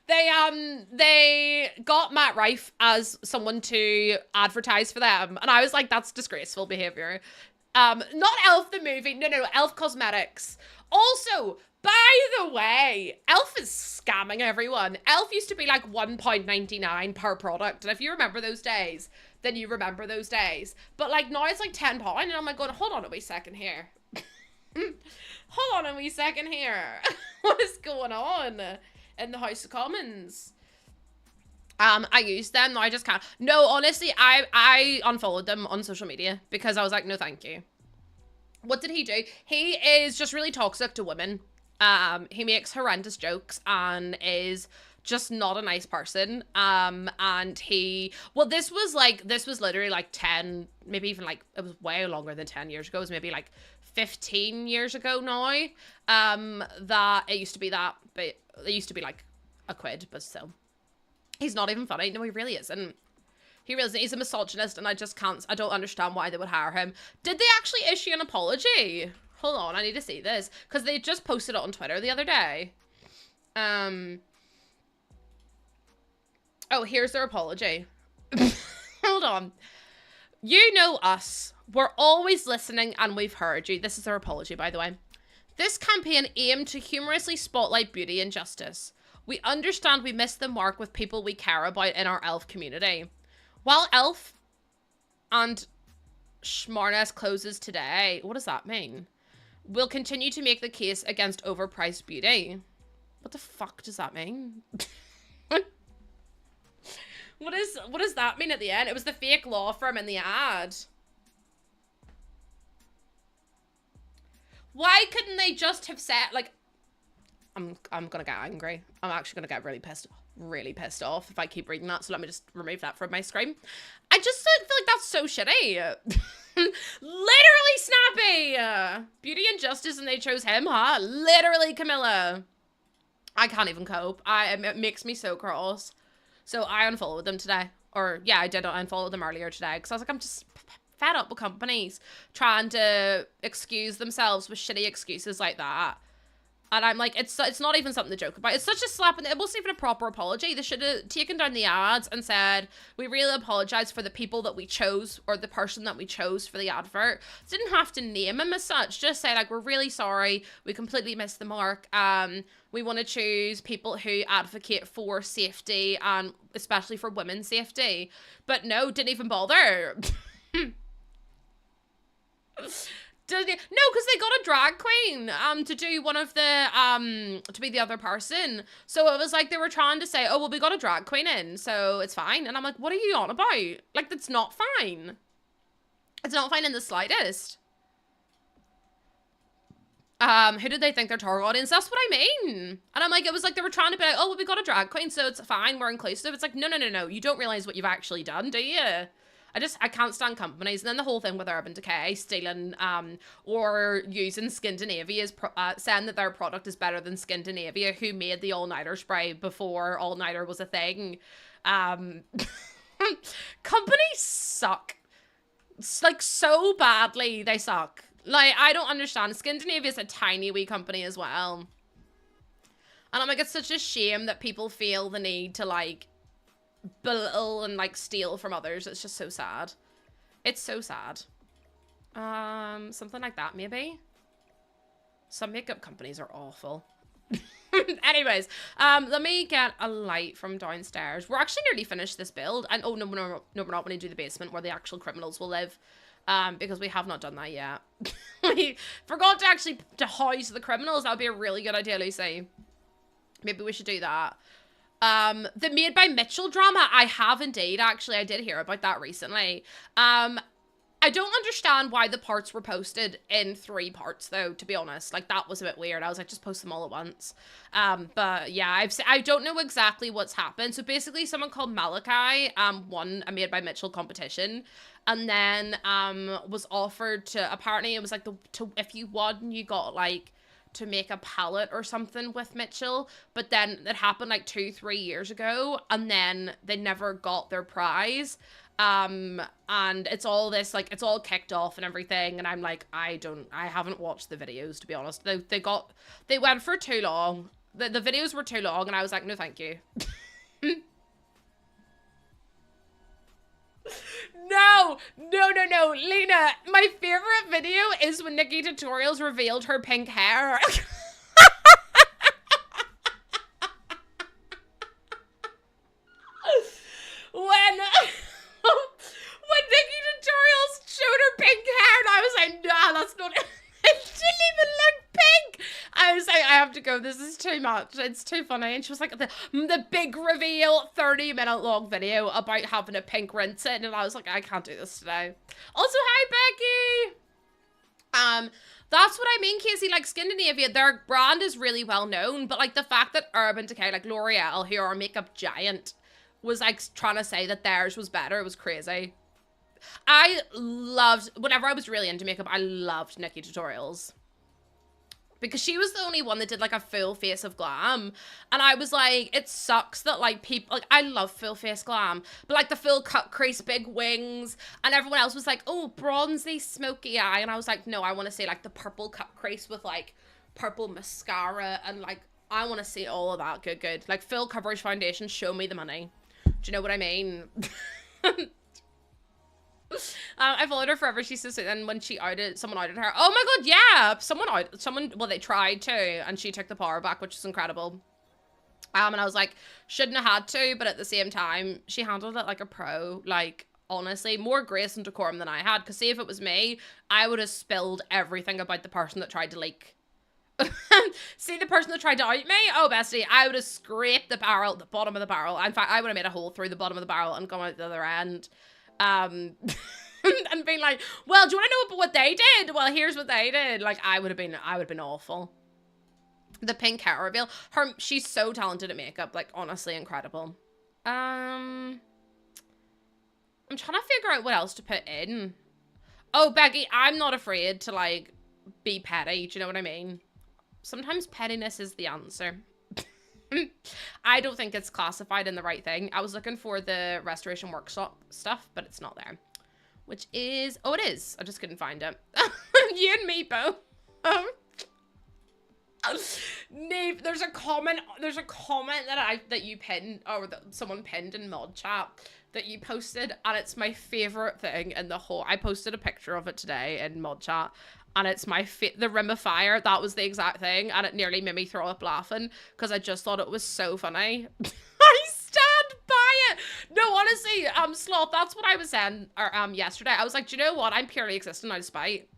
They got Matt Rife as someone to advertise for them, and I was like, that's disgraceful behavior. Not Elf the movie, no, Elf Cosmetics. Also, by the way, Elf is scamming everyone. Elf used to be like £1.99 per product, and if you remember those days, then you remember those days. But like now it's like £10, and I'm like going, hold on a wee second here. Hold on a wee second here. What is going on in the House of Commons? I used them, no, I just can't. No, honestly, I unfollowed them on social media because I was like, no thank you. What did he do? He is just really toxic to women. He makes horrendous jokes and is just not a nice person. And well, this was literally like 10, maybe even like, it was way longer than 10 years ago. It was maybe like 15 years ago now. That it used to be that, but it used to be like £1, but still. He's not even funny. No, he really isn't. He really isn't. He's a misogynist, and I don't understand why they would hire him. Did they actually issue an apology? Hold on, I need to see this. Because they just posted it on Twitter the other day. Oh, here's their apology. Hold on. You know us. We're always listening, and we've heard you. This is their apology, by the way. This campaign aimed to humorously spotlight beauty and justice. We understand we missed the mark with people we care about in our elf community. While Elf and Schmarness closes today, what does that mean? We'll continue to make the case against overpriced beauty. What the fuck does that mean? What does that mean at the end? It was the fake law firm in the ad. Why couldn't they just have said, like, I'm gonna get angry. I'm actually gonna get really pissed off if I keep reading that, so let me just remove that from my screen. I just feel like that's so shitty. Literally snappy. Beauty and justice, and they chose him, huh? Literally, Camilla. I can't even cope. It makes me so cross. So I unfollowed them today. Or, yeah, I did unfollow them earlier today, because I was like, I'm just fed up with companies trying to excuse themselves with shitty excuses like that. And I'm like, it's not even something to joke about. It's such a slap in the... It wasn't even a proper apology. They should have taken down the ads and said, we really apologize for the people that we chose, or the person that we chose for the advert. Didn't have to name him as such. Just say, like, we're really sorry. We completely missed the mark. We want to choose people who advocate for safety, and especially for women's safety. But no, didn't even bother. No, because they got a drag queen to do one of the to be the other person. So it was like they were trying to say, oh well, we got a drag queen in, so it's fine. And I'm like, what are you on about? Like, that's not fine. It's not fine in the slightest. Who did they think their target audience? That's what I mean. And I'm like, it was like they were trying to be like, oh well, we got a drag queen, so it's fine, we're inclusive. It's like, no, you don't realize what you've actually done, do you? I can't stand companies. And then the whole thing with Urban Decay stealing or using Scandinavia as saying that their product is better than Scandinavia, who made the all-nighter spray before all-nighter was a thing. Companies suck. It's like so badly they suck. Like, I don't understand. Scandinavia is a tiny wee company as well. And I'm like, it's such a shame that people feel the need to, like, belittle and like steal from others. It's just so sad. It's so sad. Something like that, maybe. Some makeup companies are awful. Anyways, let me get a light from downstairs. We're actually nearly finished this build, and oh no, we're not going to do the basement where the actual criminals will live, because we have not done that yet. We forgot to actually house the criminals. That would be a really good idea, Lucy. Maybe we should do that. The Made by Mitchell drama, I have indeed, actually. I did hear about that recently. I don't understand why the parts were posted in 3 parts, though, to be honest. Like, that was a bit weird. I was like, just post them all at once. But yeah, I don't know exactly what's happened. So basically, someone called Malachi won a Made by Mitchell competition, and then was offered to, apparently it was like if you won, you got like to make a palette or something with Mitchell, but then it happened like 2-3 years ago, and then they never got their prize. And it's all this, like, it's all kicked off and everything, and I'm like, I haven't watched the videos, to be honest. They went for too long. The videos were too long, and I was like, no thank you. No, Lena, my favorite video is when Nikki Tutorials revealed her pink hair. when Nikki Tutorials showed her pink hair, and I was like, nah, that's not it. It didn't even look pink. I was like, I have to go. This is too much. It's too funny. And she was like, the big reveal 30-minute long video about having a pink rinse it. And I was like, I can't do this today. Also, hi, Becky. That's what I mean, Casey. Like, Scandinavia, their brand is really well known. But, like, the fact that Urban Decay, like L'Oreal, who are a makeup giant, was, like, trying to say that theirs was better. It was crazy. I loved, whenever I was really into makeup, I loved Nikki Tutorials. Because she was the only one that did, like, a full face of glam. And I was like, it sucks that, like, people, like, I love full face glam. But, like, the full cut crease, big wings. And everyone else was like, oh, bronzy, smoky eye. And I was like, no, I want to see, like, the purple cut crease with, like, purple mascara. And, like, I want to see all of that good. Like, full coverage foundation, show me the money. Do you know what I mean? I followed her forever. She's so sweet. And when someone outed her. Oh my god, yeah. Well, they tried to, and she took the power back, which is incredible. And I was like, shouldn't have had to, but at the same time, she handled it like a pro. Like, honestly, more grace and decorum than I had. Because see, if it was me, I would have spilled everything about the person that tried to leak. See the person that tried to out me? Oh, bestie, I would have scraped the bottom of the barrel. In fact, I would have made a hole through the bottom of the barrel and gone out the other end. And being like, well, do you want to know what they did? Well, here's what they did. Like, I would have been awful. The pink hair reveal. She's so talented at makeup. Like, honestly, incredible. I'm trying to figure out what else to put in. Oh, Becky, I'm not afraid to, like, be petty. Do you know what I mean? Sometimes pettiness is the answer. I don't think it's classified in the right thing. I was looking for the restoration workshop stuff, but it's not there. Which is... Oh, it is. I just couldn't find it. You and me both. Nave, there's a comment that you pinned, or that someone pinned in mod chat that you posted, and it's my favorite thing in the whole... I posted a picture of it today in mod chat, and it's the rim of fire. That was the exact thing, and it nearly made me throw up laughing because I just thought it was so funny. I stand by it. No, honestly, Sloth, that's what I was saying yesterday. I was like, do you know what? I'm purely existing out of spite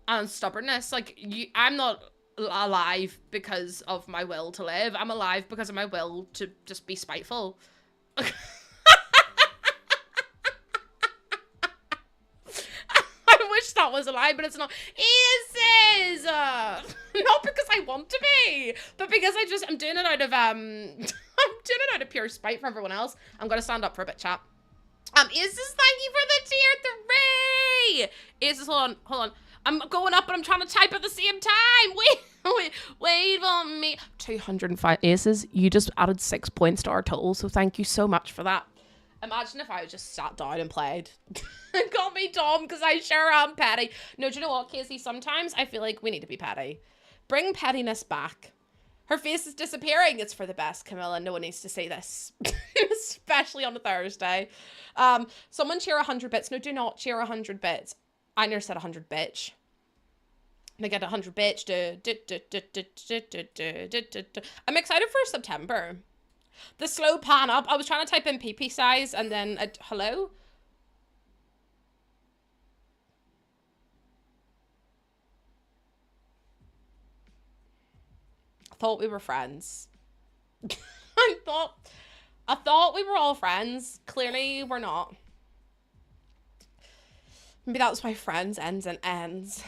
and stubbornness. Like, I'm not alive because of my will to live. I'm alive because of my will to just be spiteful. I wish that was a lie, but it's not. It is not because I want to be, but because I'm doing it out of I'm doing it out of pure spite for everyone else. I'm gonna stand up for a bit, chat. Isis, thank you for the tier 3. Isis, hold on. I'm going up, but I'm trying to type at the same time. Wait for me. 205 aces. You just added 6 points to our total, so thank you so much for that. Imagine if I just sat down and played. Call me Tom, because I sure am petty. No, do you know what, Casey? Sometimes I feel like we need to be petty. Bring pettiness back. Her face is disappearing. It's for the best, Camilla. No one needs to see this. Especially on a Thursday. Someone cheer 100 bits. No, do not cheer 100 bits. I never said 100 bitch. I get 100 bitch. I'm excited for September. The slow pan up. I was trying to type in PP size and then hello? I thought we were friends. I thought we were all friends. Clearly we're not. Maybe that's why friends ends and ends.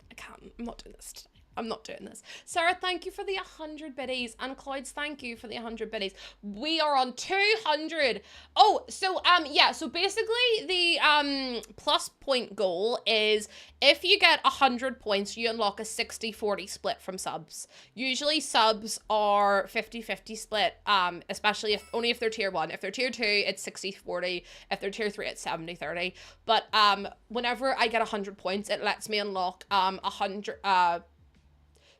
I can't. I'm not doing this today. I'm not doing this. Sarah, thank you for the 100 biddies. And Clouds, thank you for the 100 biddies. We are on 200. Oh, so, yeah. So basically the, plus point goal is if you get 100 points, you unlock a 60-40 split from subs. Usually subs are 50-50 split, especially only if they're tier 1. If they're tier 2, it's 60-40. If they're tier 3, it's 70-30. But, whenever I get 100 points, it lets me unlock,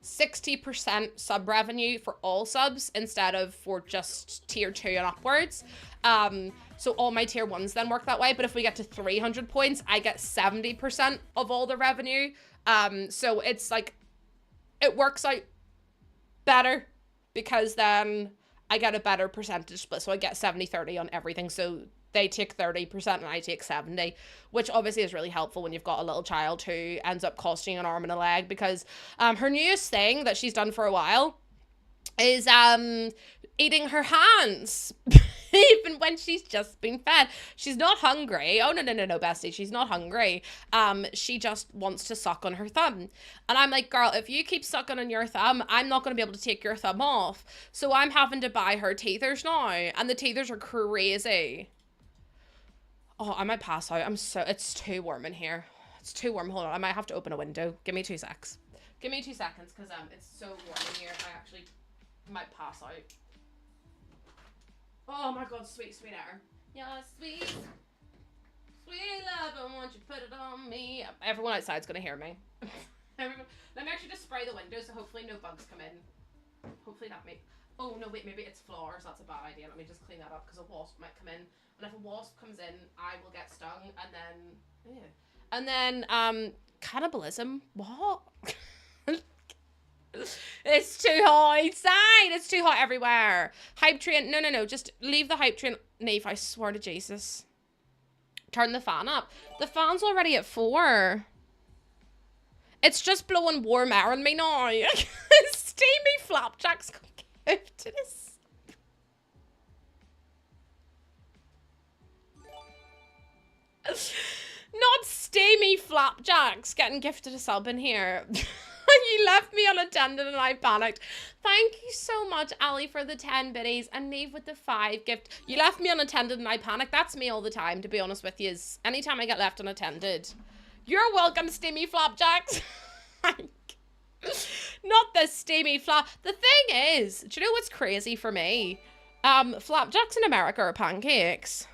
60% sub revenue for all subs instead of for just tier 2 and upwards. So all my tier 1s then work that way. But if we get to 300 points, I get 70% of all the revenue. So it's like, it works out better because then I get a better percentage split. So I get 70-30 on everything. So they take 30% and I take 70, which obviously is really helpful when you've got a little child who ends up costing an arm and a leg, because her newest thing that she's done for a while is eating her hands. Even when she's just been fed. She's not hungry. Oh, no, bestie. She's not hungry. She just wants to suck on her thumb. And I'm like, girl, if you keep sucking on your thumb, I'm not going to be able to take your thumb off. So I'm having to buy her teethers now. And the teethers are crazy. Oh, I might pass out. It's too warm in here. It's too warm. Hold on. I might have to open a window. Give me 2 secs. Give me 2 seconds because it's so warm in here. I actually might pass out. Oh my god, sweet, sweet air. Yeah, sweet. Sweet love, I want you to put it on me. Everyone outside's gonna hear me. Let me actually just spray the window so hopefully no bugs come in. Hopefully that may... Oh, no, wait, maybe it's flowers. That's a bad idea. Let me just clean that up because a wasp might come in. And if a wasp comes in, I will get stung, and then... Yeah. And then, cannibalism? What? It's too hot outside. It's too hot everywhere. Hype train. No. Just leave the hype train. Nave, I swear to Jesus. Turn the fan up. The fan's already at 4. It's just blowing warm air on me now. Steamy flapjacks gifted us. Not steamy flapjacks getting gifted a sub in here. You left me unattended and I panicked. Thank you so much, Ali, for the 10 biddies, and Neve with the 5 gift. You left me unattended and I panicked. That's me all the time, to be honest with you. Anytime I get left unattended. You're welcome, steamy flapjacks. Not the steamy flap. The thing is, do you know what's crazy for me? Flapjacks in America are pancakes.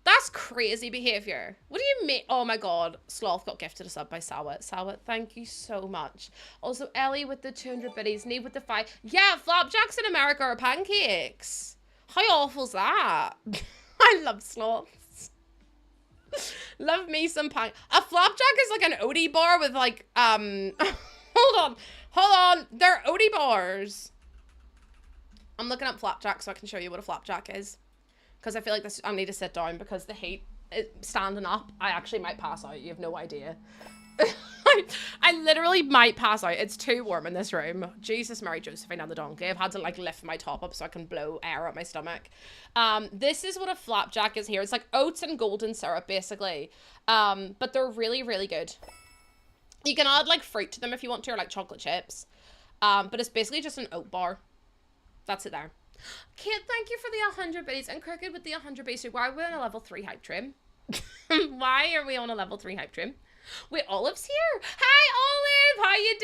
That's crazy behavior. What do you mean? Oh my god. Sloth got gifted a sub by Sawat. Sawat, thank you so much. Also, Ellie with the 200 biddies. Neve with the 5. Yeah, flapjacks in America are pancakes. How awful's that? I love sloths. Love me some A flapjack is like an Odie bar with like, hold on. They're Odie bars. I'm looking up flapjack so I can show you what a flapjack is. Because I feel like I need to sit down because the heat, standing up, I actually might pass out. You have no idea. I literally might pass out. It's too warm in this room. Jesus, Mary, Josephine, and the donkey. I've had to like lift my top up so I can blow air out my stomach. This is what a flapjack is here. It's like oats and golden syrup, basically. But they're really, really good. You can add like fruit to them if you want to, or like chocolate chips. But it's basically just an oat bar. That's it there. Kate, thank you for the 100 biddies, and Crooked with the 100 base. Why are we on a level 3 hype trim? Why are we on a level 3 hype trim? Wait, Olive's here. Hi, Olive. How you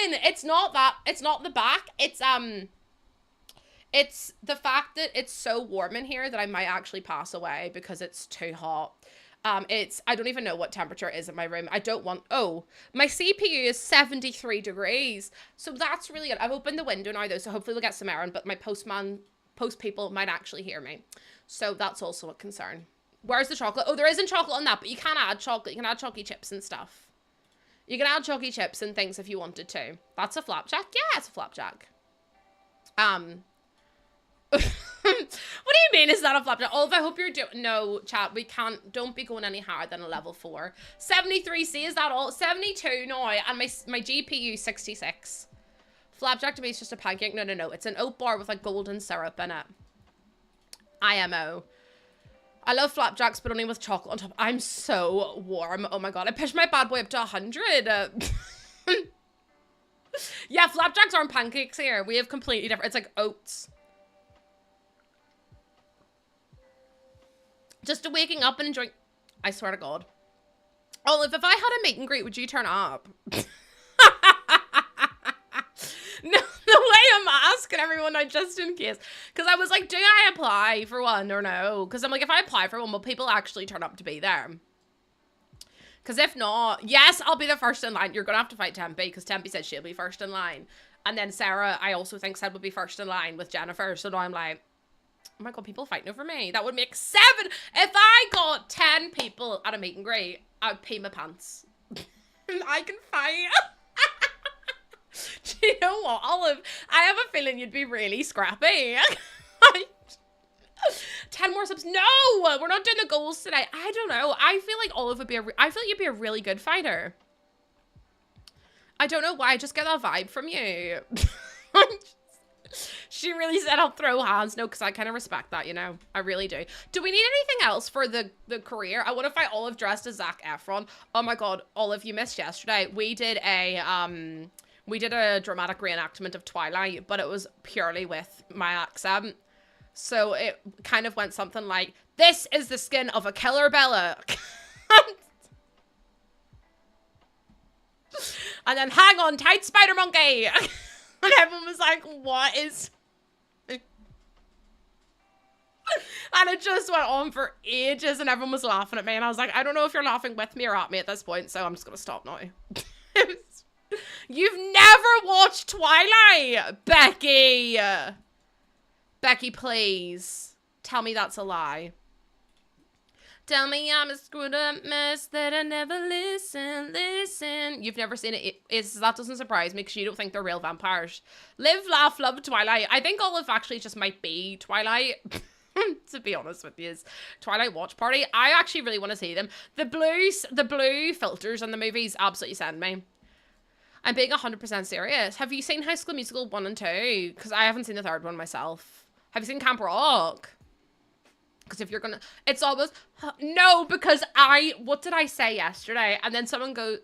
doing? It's not that. It's not the back. It's the fact that it's so warm in here that I might actually pass away because it's too hot. I don't even know what temperature it is in my room. My CPU is 73 degrees. So that's really good. I've opened the window now though, so hopefully we'll get some air in, but my post people might actually hear me. So that's also a concern. Where's the chocolate? Oh, there isn't chocolate on that, but you can add chocolate. You can add chalky chips and stuff. You can add chalky chips and things if you wanted to. That's a flapjack? Yeah, it's a flapjack. What do you mean is that a flapjack? Olive, I hope you're doing... No, chat, we can't... Don't be going any higher than a level 4. 73C, is that all? 72 now, and my GPU 66. Flapjack to me is just a pancake. No, no, no. It's an oat bar with like golden syrup in it. IMO. I love flapjacks, but only with chocolate on top. I'm so warm. Oh my god. I pushed my bad boy up to 100. Yeah, flapjacks aren't pancakes here. We have completely different. It's like oats. Just waking up and enjoying. I swear to God. Olive, if I had a meet and greet, would you turn up? No, the way I'm asking everyone now, just in case. Because I was like, do I apply for one or no? Because I'm like, if I apply for one, will people actually turn up to be there? Because if not, yes, I'll be the first in line. You're going to have to fight Tempe, because Tempe said she'll be first in line. And then Sarah, I also think, said would be first in line with Jennifer. So now I'm like, oh my god, people fighting over me. That would make 7. If I got 10 people at a meet and greet, I would pee my pants. I can fight. Do you know what, Olive? I have a feeling you'd be really scrappy. 10 more subs. No, we're not doing the goals today. I don't know. I feel like Olive would be I feel like you'd be a really good fighter. I don't know why. I just get that vibe from you. She really said I'll throw hands. No, because I kind of respect that, you know. I really do. Do we need anything else for the career? I want to fight Olive dressed as Zac Efron. Oh my god, Olive, you missed yesterday. We did a dramatic reenactment of Twilight, but it was purely with my accent. So it kind of went something like, this is the skin of a killer Bella. And then hang on tight, spider monkey. And everyone was like, what is... And it just went on for ages and everyone was laughing at me. And I was like, I don't know if you're laughing with me or at me at this point, so I'm just going to stop now. You've never watched Twilight, Becky. Becky, please. Tell me that's a lie. Tell me I'm a screwed up mess that I never listen. You've never seen it. That doesn't surprise me because you don't think they're real vampires. Live, laugh, love Twilight. I think Olive actually just might be Twilight. To be honest with you, Twilight watch party. I actually really want to see them. The blue filters on the movies absolutely send me. I'm being 100% serious. Have you seen High School Musical 1 and 2? Because I haven't seen the third one myself. Have you seen Camp Rock? Because if you're gonna, it's almost, no, because what did I say yesterday? And then someone goes,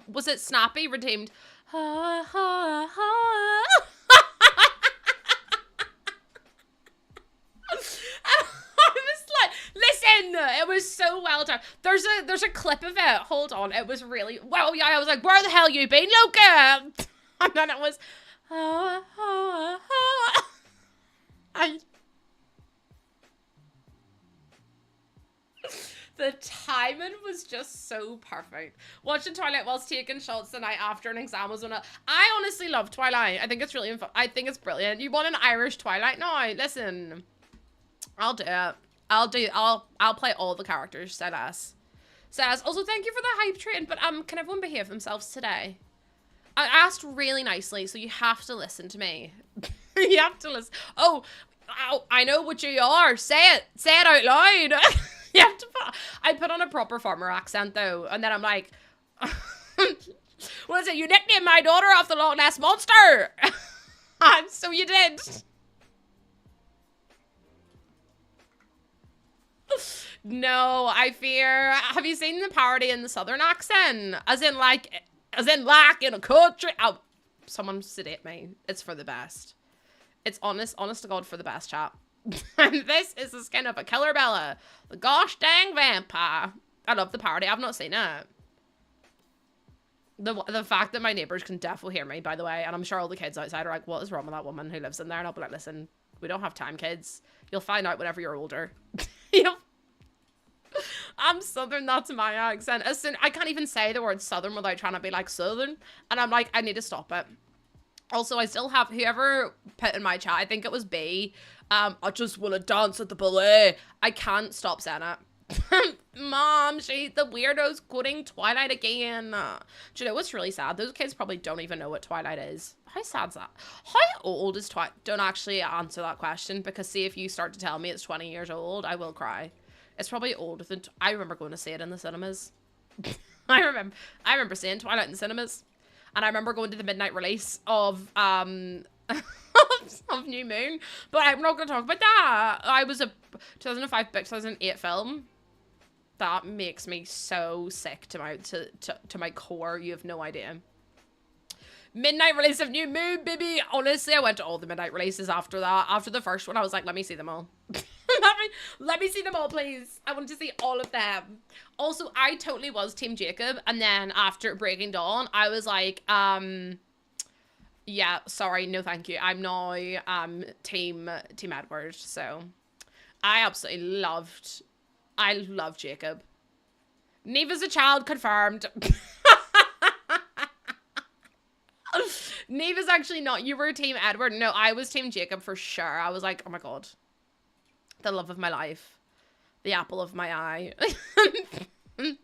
was it Snappy redeemed? Ha, ha, ha. I was like, listen, it was so well done. There's a clip of it. Hold on. It was really, well, yeah, I was like, where the hell you been, Luca? And then it was, the timing was just so perfect. Watching Twilight whilst taking shots the night after an exam was one of... I honestly love Twilight. I think it's really fun. I think it's brilliant. You want an Irish Twilight now? Listen, I'll do it. I'll play all the characters. Says. Also, thank you for the hype train. But can everyone behave themselves today? I asked really nicely, so you have to listen to me. You have to listen. Oh, I know what you are. Say it. Say it out loud. You have to I put on a proper farmer accent though, and then I'm like, what is it? You nicknamed my daughter off the Loch Ness Monster. And so you did. No, I fear. Have you seen the parody in the Southern accent? As in like in a country. Oh, someone sedate me. It's for the best. It's honest to God for the best, chat. And this is the skin of a killer Bella. The gosh dang vampire. I love the parody. I've not seen it. The fact that my neighbors can definitely hear me, by the way, and I'm sure all the kids outside are like, what is wrong with that woman who lives in there? And I'll be like, listen, we don't have time, kids. You'll find out whenever you're older. I'm Southern, that's my accent. I can't even say the word Southern without trying to be like Southern. And I'm like, I need to stop it. Also, I still have, whoever put in my chat, I think it was B, I just want to dance at the ballet. I can't stop saying it. Mom, the weirdo's quoting Twilight again. Do you know what's really sad? Those kids probably don't even know what Twilight is. How sad's that? How old is Twilight? Don't actually answer that question, because see, if you start to tell me it's 20 years old, I will cry. It's probably older than, I remember going to see it in the cinemas. I remember seeing Twilight in the cinemas. And I remember going to the midnight release of of New Moon, but I'm not going to talk about that. I was a 2005 2008 film. That makes me so sick to my core. You have no idea. Midnight release of New Moon, baby. Honestly, I went to all the midnight releases after that. After the first one, I was like, let me see them all. let me see them all, please. I want to see all of them. Also, I totally was Team Jacob, and then after Breaking Dawn, I was like, yeah, sorry, no thank you. I'm now Team Edward. So I absolutely loved Jacob. Neve as a child confirmed. Neve is actually not. You were Team Edward. No, I was Team Jacob for sure. I was like, oh my god, the love of my life, the apple of my eye. I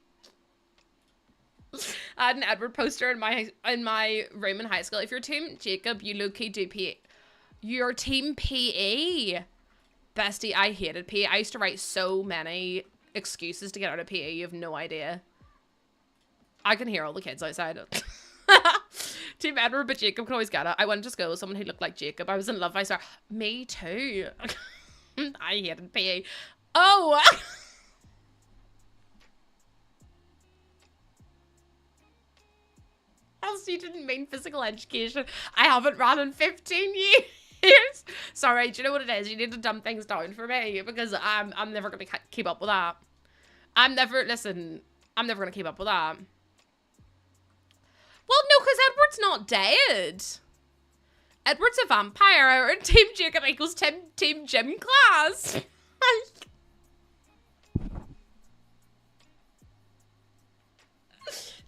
had an Edward poster in my room in high school. If you're Team Jacob, you low-key do PE. You're Team PE. Bestie, I hated PE. I used to write so many excuses to get out of PE. You have no idea. I can hear all the kids outside. Team Edward, but Jacob could always get it. I went to school with someone who looked like Jacob. I was in love. I saw me too. I hated PE. Oh. Else you didn't mean physical education. I haven't ran in 15 years. Sorry, do you know what it is? You need to dumb things down for me because I'm never going to keep up with that. I'm never going to keep up with that. Well, no, because Edward's not dead. Edward's a vampire. Team Jacob equals Team Gym class.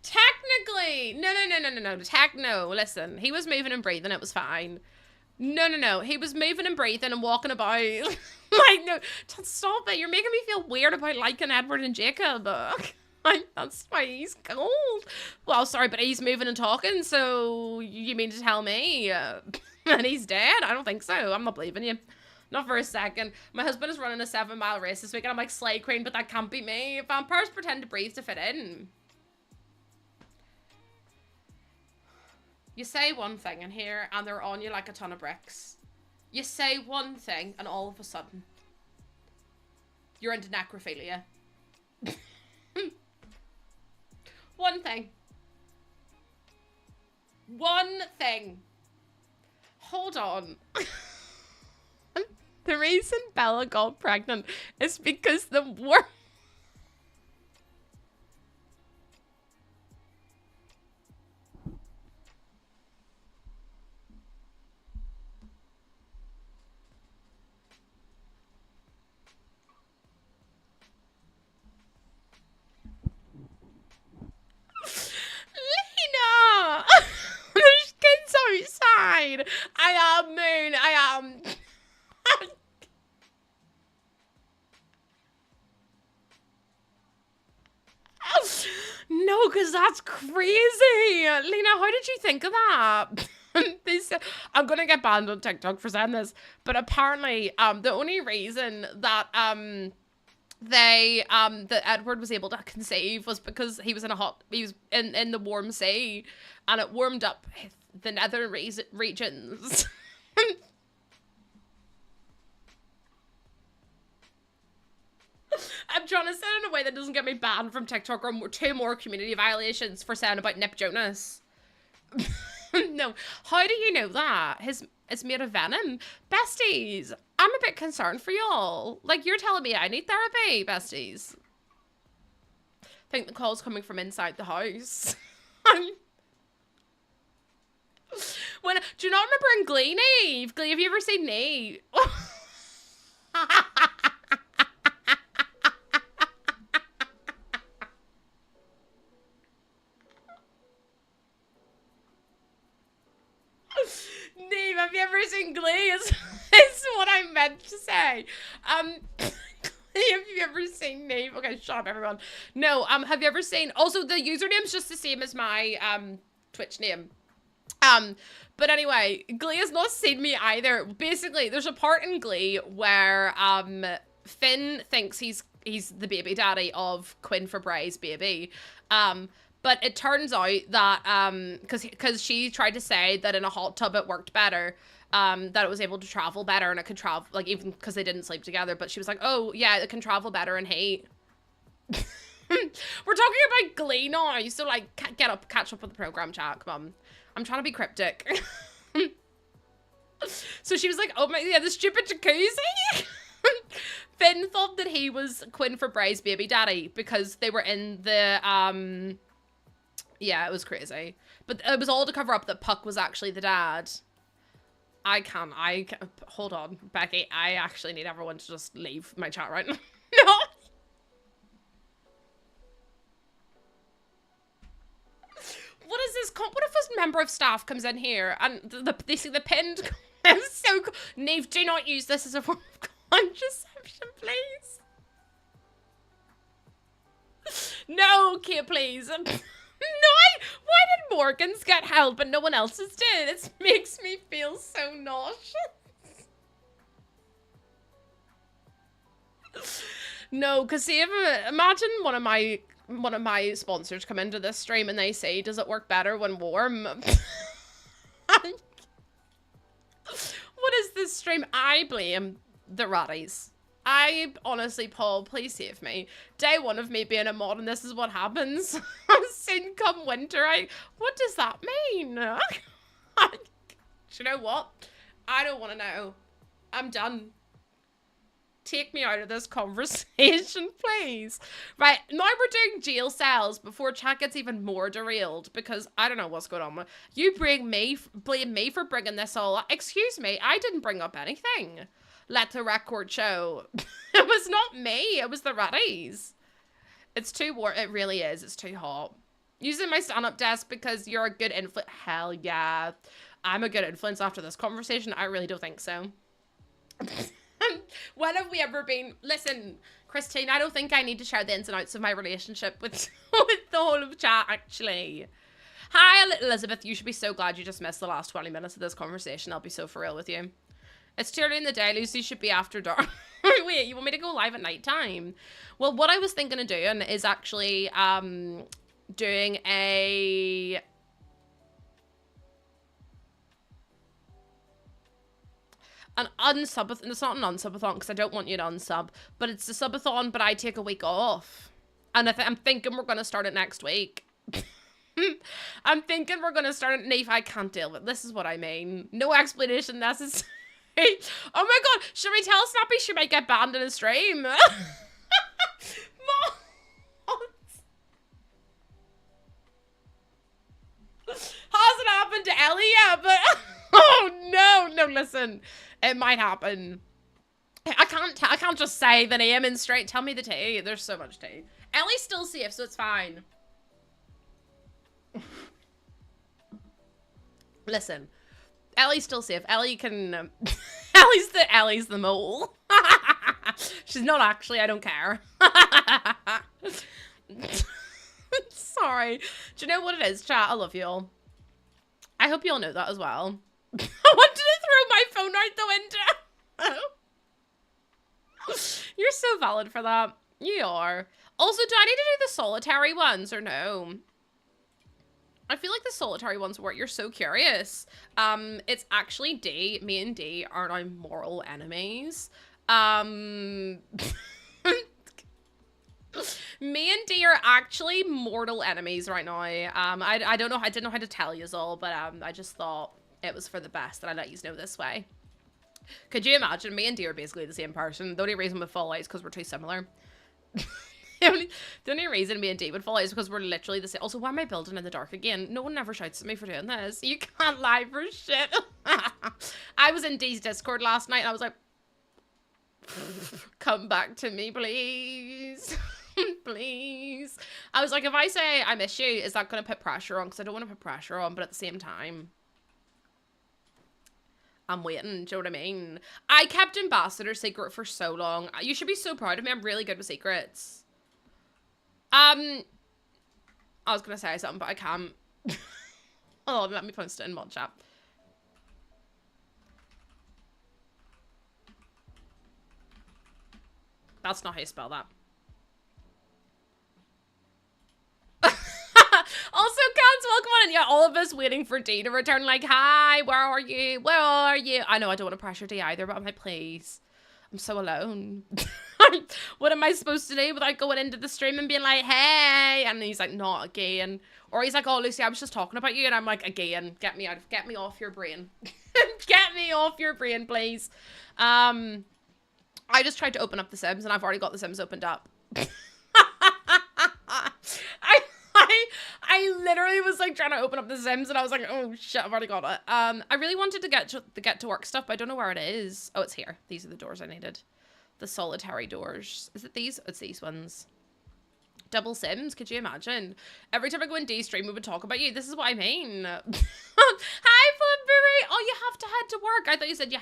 Technically. No. Listen, he was moving and breathing. It was fine. No. He was moving and breathing and walking about. Like, no. Stop it. You're making me feel weird about liking Edward and Jacob. That's why he's cold. Well, sorry, but he's moving and talking, so you mean to tell me and he's dead? I don't think so. I'm not believing you. Not for a second. My husband is running a 7-mile race this week, and I'm like, slay queen, but that can't be me. Vampires pretend to breathe to fit in. You say one thing in here, and they're on you like a ton of bricks. You say one thing, and all of a sudden, you're into necrophilia. One thing. One thing. Hold on. The reason Bella got pregnant is because the worm... There's kids outside. I am Moon. I am. No, because that's crazy. Lena, how did you think of that? I'm gonna get banned on TikTok for saying this, but apparently, the only reason that that Edward was able to conceive was because he was in the warm sea, and it warmed up the nether regions. I'm trying to say it in a way that doesn't get me banned from TikTok or 2 more community violations for saying about Nip Jonas. No, how do you know that? It's made of venom. Besties, I'm a bit concerned for y'all. Like, you're telling me I need therapy, besties. I think the call's coming from inside the house. When, do you not remember in Glee, Neve? Glee, have you ever seen Neve? Neve, have you ever seen Glee? Is what I meant to say. Have you ever seen Neve? Okay, shut up, everyone. No, have you ever seen... Also, the username's just the same as my, Twitch name. But anyway, Glee has not seen me either. Basically, there's a part in Glee where, Finn thinks he's the baby daddy of Quinn Fabray's baby. But it turns out that because she tried to say that in a hot tub it worked better, that it was able to travel better and it could travel, like, even because they didn't sleep together. But she was like, oh yeah, it can travel better in heat. We're talking about Glee now, so like, get up, catch up with the program, chat. Come on, I'm trying to be cryptic. So she was like, oh my, yeah, the stupid jacuzzi. Finn thought that he was Quinn Fabre's baby daddy because they were in the, yeah, it was crazy. But it was all to cover up that Puck was actually the dad. Hold on, Becky, I actually need everyone to just leave my chat right now. No. What is this? What if a member of staff comes in here and they see the pinned... It's so cool. Neve, do not use this as a form of contraception, please. No, Kate, please. No, why did Morgan's get held but no one else's did? It makes me feel so nauseous. No, because see, imagine one of my sponsors come into this stream and they say, does it work better when warm? What is this stream? I blame the ratties. I honestly, Paul, please save me. Day one of me being a mod and this is what happens. Soon come winter. What does that mean? Do you know what? I don't want to know. I'm done. Take me out of this conversation, please. Right, now we're doing jail cells before chat gets even more derailed because I don't know what's going on. You blame me for bringing this all up. Excuse me, I didn't bring up anything. Let the record show. It was not me, it was the ratties. It's too warm, it really is, it's too hot. Using my stand-up desk because you're a good influence. Hell yeah. I'm a good influence after this conversation. I really don't think so. When have we ever been... Listen, Christine, I don't think I need to share the ins and outs of my relationship with, with the whole of chat, actually. Hi, Elizabeth. You should be so glad you just missed the last 20 minutes of this conversation. I'll be so for real with you. It's too early in the day. Lucy should be after dark. Wait, you want me to go live at night time? Well, what I was thinking of doing is actually doing an unsubathon. It's not an unsubathon because I don't want you to unsub, but it's a subathon, but I take a week off. And I'm thinking we're going to start it next week. I'm thinking we're going to start it. Neve, I can't deal with it. This is what I mean. No explanation necessary. Oh my god, should we tell Snappy she might get banned in a stream? Hasn't happened to Ellie yet, but oh no, listen. It might happen. I can't just say the name and straight tell me the tea. There's so much tea. Ellie's still safe, so it's fine. Listen, Ellie's still safe. Ellie can. Ellie's the mole. She's not actually. I don't care. Sorry. Do you know what it is, chat? I love you all. I hope you all know that as well. I wanted to throw my phone out the window. You're so valid for that. You are. Also, do I need to do the solitary ones or no? I feel like the solitary ones work. You're so curious. It's actually D. Me and D are now mortal enemies. Me and D are actually mortal enemies right now. I don't know. I didn't know how to tell you all, but I just thought it was for the best that I let you know this way. Could you imagine? Me and D are basically the same person. The only reason we fall out is because we're too similar. The only reason me and D would fall out is because we're literally the same. Also, why am I building in the dark again? No one ever shouts at me for doing this. You can't lie for shit. I was in D's Discord last night and I was like, come back to me, please. Please. I was like, if I say I miss you, is that going to put pressure on? Because I don't want to put pressure on, but at the same time, I'm waiting. Do you know what I mean? I kept Ambassador secret for so long. You should be so proud of me. I'm really good with secrets. I was going to say something, but I can't. Oh, let me post it in mod chat. That's not how you spell that. and yeah, all of us waiting for D to return, like, hi, where are you? Where are you? I know I don't want to pressure D either, but I'm like, please. I'm so alone. What am I supposed to do without going into the stream and being like, hey? And he's like, not again. Or he's like, oh, Lucy, I was just talking about you. And I'm like, again, get me off your brain. Get me off your brain, please. I just tried to open up the Sims and I've already got the Sims opened up. I literally was like trying to open up the Sims and I was like, oh shit, I've already got it. I really wanted to get to work stuff, but I don't know where it is. Oh, it's here. These are the doors I needed. The solitary doors. Is it these? It's these ones. Double Sims, could you imagine? Every time I go in D's stream, we would talk about you. This is what I mean. Hi, Flipberry. Oh, you have to head to work. I thought you said you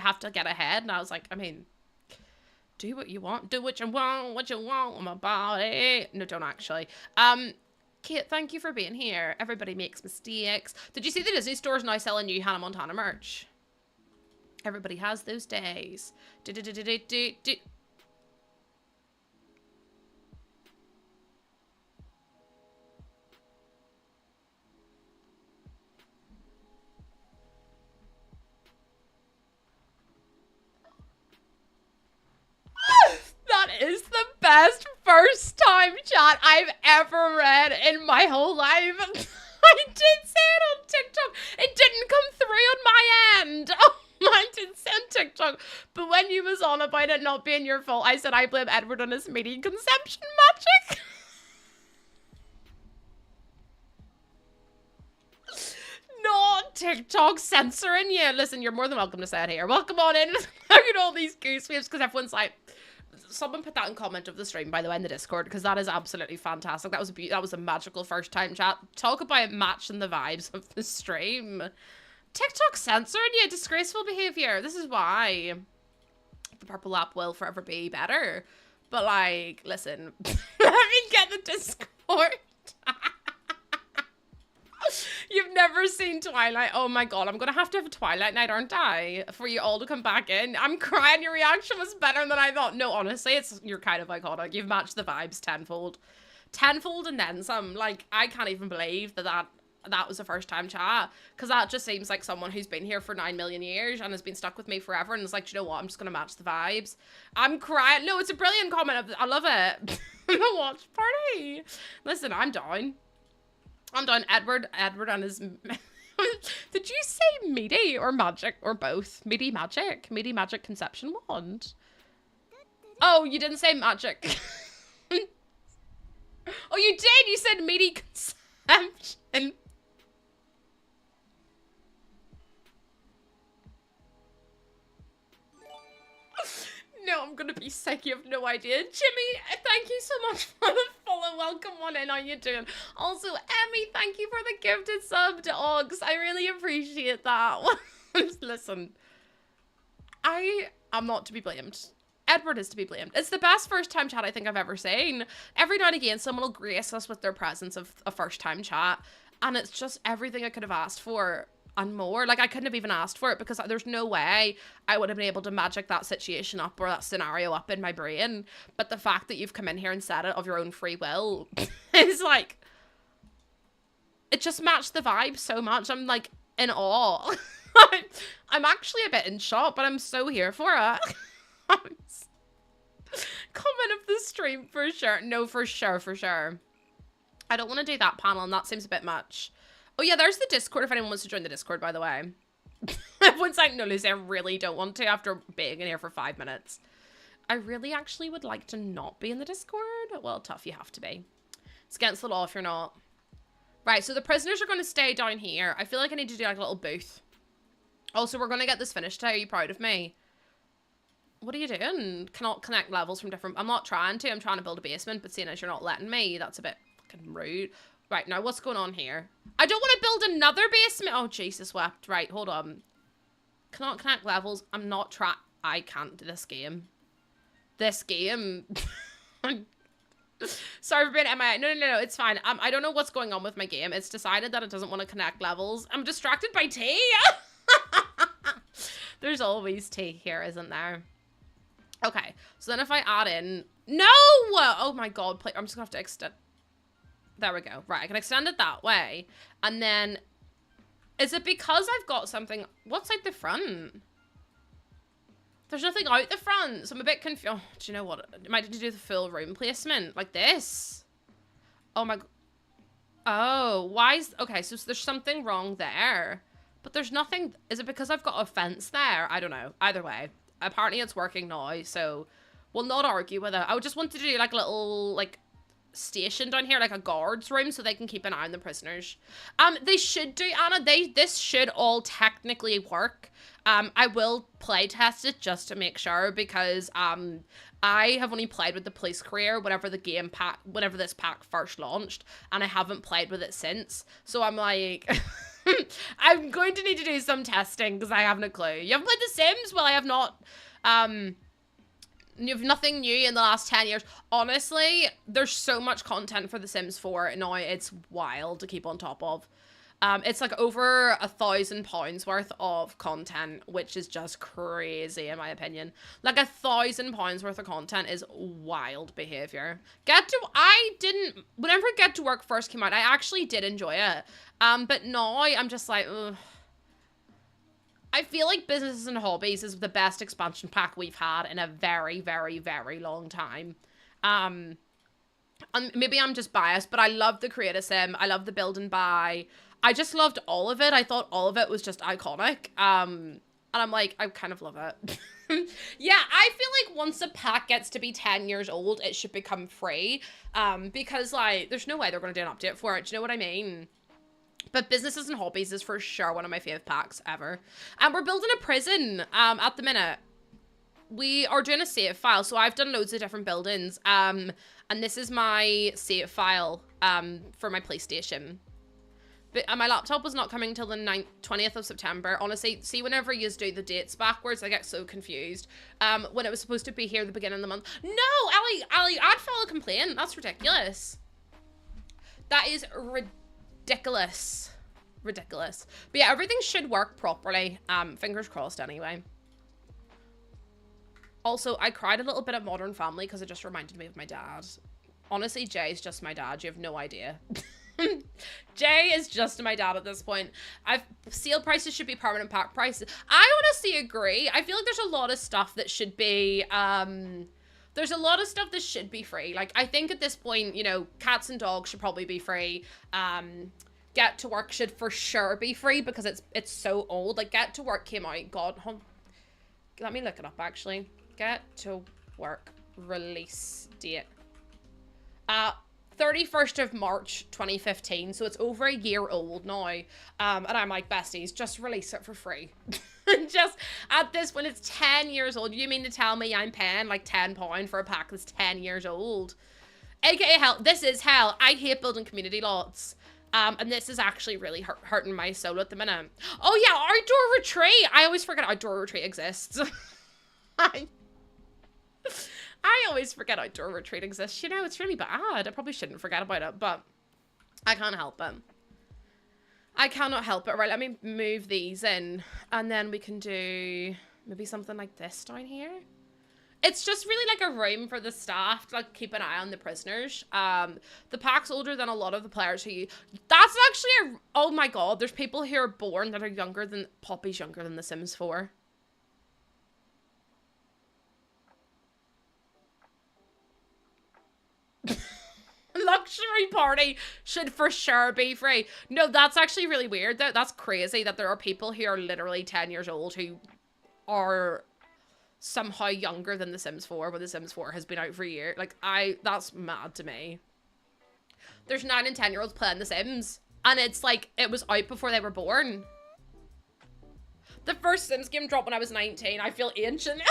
have to get ahead, and I was like, I mean, do what you want. Do what you want on my body. No, don't actually. Kate, thank you for being here. Everybody makes mistakes. Did you see the Disney stores now selling new Hannah Montana merch? Everybody has those days. That is the best first time chat I've ever read in my whole life. I did say it on TikTok. It didn't come through on my end. Oh, I did say on TikTok. But when you was on about it not being your fault, I said I blame Edward on his meaty conception magic. Not TikTok censoring you. Listen, you're more than welcome to say it here. Welcome on in. Look at all these goose waves because everyone's like, someone put that in comment of the stream, by the way, in the Discord, because that is absolutely fantastic. That was a magical first time chat. Talk about matching the vibes of the stream. TikTok censoring you, disgraceful behavior. This is why the purple app will forever be better. But like, listen, let me get the Discord. You've never seen Twilight? Oh my god, I'm gonna have to have a Twilight night, aren't I? For you all to come back in. I'm crying, your reaction was better than I thought. No, honestly, you're kind of iconic. You've matched the vibes tenfold. Tenfold and then some. Like, I can't even believe that was a first time chat. Because that just seems like someone who's been here for 9 million years and has been stuck with me forever and is like, do you know what? I'm just gonna match the vibes. I'm crying. No, it's a brilliant comment. I love it. The watch party. Listen, I'm down. I'm done. Edward and his... Did you say meaty or magic or both? Meaty magic conception wand. Oh, you didn't say magic. Oh, you did. You said meaty conception. No, I'm gonna be sick. You have no idea. Jimmy, thank you so much for the follow. Welcome on in. How you doing? Also, Emmy, thank you for the gifted sub to Ogs. I really appreciate that. Listen, I am not to be blamed. Edward is to be blamed. It's the best first time chat I think I've ever seen. Every now and again, someone will grace us with their presence of a first time chat, and it's just everything I could have asked for. And more. Like, I couldn't have even asked for it because there's no way I would have been able to magic that situation up or that scenario up in my brain. But the fact that you've come in here and said it of your own free will is like, it just matched the vibe so much. I'm like in awe. I'm actually a bit in shock, but I'm so here for it. Comment of the stream for sure. No, for sure. I don't want to do that panel and that seems a bit much. Oh yeah, there's the Discord if anyone wants to join the Discord, by the way. Everyone's like, no, Lucy, I really don't want to after being in here for 5 minutes. I really actually would like to not be in the Discord. Well, tough, you have to be. It's against the law if you're not. Right, so the prisoners are going to stay down here. I feel like I need to do like a little booth. Also, we're going to get this finished. Are you proud of me? What are you doing? Cannot connect levels from different... I'm not trying to. I'm trying to build a basement, but seeing as you're not letting me, that's a bit fucking rude. Right, now what's going on here? I don't want to build another basement. Oh, Jesus wept. Right, hold on. Cannot connect levels. I'm not I can't do this game. This game. Sorry for being MIA. No, it's fine. I don't know what's going on with my game. It's decided that it doesn't want to connect levels. I'm distracted by tea. There's always tea here, isn't there? Okay, so then if I add in... No! Oh my god, I'm just gonna have to extend... There we go. Right, I can extend it that way. And then, is it because I've got something, what's out the front? There's nothing out the front, so I'm a bit confused. Oh, do you know what? I might need to do the full room placement, like this. Oh my, oh, why is, okay, so there's something wrong there. But there's nothing, is it because I've got a fence there? I don't know, either way. Apparently it's working now, so we'll not argue with it. I would just want to do like a little, like, station down here, like a guard's room, so they can keep an eye on the prisoners. They should do, Anna, this should all technically work. I will play test it just to make sure, because I have only played with the police career whenever this pack first launched, and I haven't played with it since. So I'm like, I'm going to need to do some testing because I haven't a clue. You haven't played The Sims? Well, I have not. You have nothing new in the last 10 years. Honestly, there's so much content for The Sims 4 now. It's wild to keep on top of. It's like over £1,000 worth of content, which is just crazy in my opinion. Like £1,000 worth of content is wild behavior. Whenever Get to Work first came out, I actually did enjoy it. But now I'm just like, ugh. I feel like Businesses and Hobbies is the best expansion pack we've had in a very, very, very long time. And maybe I'm just biased, but I love the Create a Sim. I love the Build and Buy. I just loved all of it. I thought all of it was just iconic. And I'm like, I kind of love it. Yeah, I feel like once a pack gets to be 10 years old, it should become free. Because, like, there's no way they're going to do an update for it. Do you know what I mean? But Businesses and Hobbies is for sure one of my fave packs ever. And we're building a prison at the minute. We are doing a save file. So I've done loads of different buildings. And this is my save file for my PlayStation. But my laptop was not coming till the 20th of September. Honestly, see, whenever you do the dates backwards, I get so confused. When it was supposed to be here at the beginning of the month. No, Ali, I'd file a complaint. That's ridiculous. That is ridiculous. Ridiculous. But yeah, everything should work properly. Fingers crossed anyway. Also, I cried a little bit at Modern Family because it just reminded me of my dad. Honestly, Jay's just my dad. You have no idea. Jay is just my dad at this point. Sale prices should be permanent pack prices. I honestly agree. I feel like there's a lot of stuff that should be, there's a lot of stuff that should be free. Like, I think at this point, you know, cats and dogs should probably be free. Get to Work should for sure be free because it's so old. Like, Get to Work came out, God, let me look it up actually. Get to Work release date. 31st of March 2015, so it's over a year old now. And I'm like, besties, just release it for free. Just at this point, it's 10 years old. You mean to tell me I'm paying like £10 for a pack that's 10 years old? AKA hell, this is hell. I hate building community lots. And this is actually really hurting my soul at the minute. Oh yeah, Outdoor Retreat. I always forget Outdoor Retreat exists. I always forget Outdoor Retreat exists. You know, it's really bad. I probably shouldn't forget about it, but I can't help it. I cannot help it. Right, let me move these in, and then we can do maybe something like this down here. It's just really like a room for the staff to like keep an eye on the prisoners. The pack's older than a lot of the players who... That's actually oh my god, there's people who are born that are younger than... Poppy's younger than The Sims 4. Luxury party should for sure be free. No, that's actually really weird. That's crazy that there are people who are literally 10 years old who are somehow younger than The Sims 4 when The Sims 4 has been out for a year. Like, that's mad to me. There's 9 and 10-year-olds playing The Sims, and it's like, it was out before they were born. The first Sims game dropped when I was 19. I feel ancient.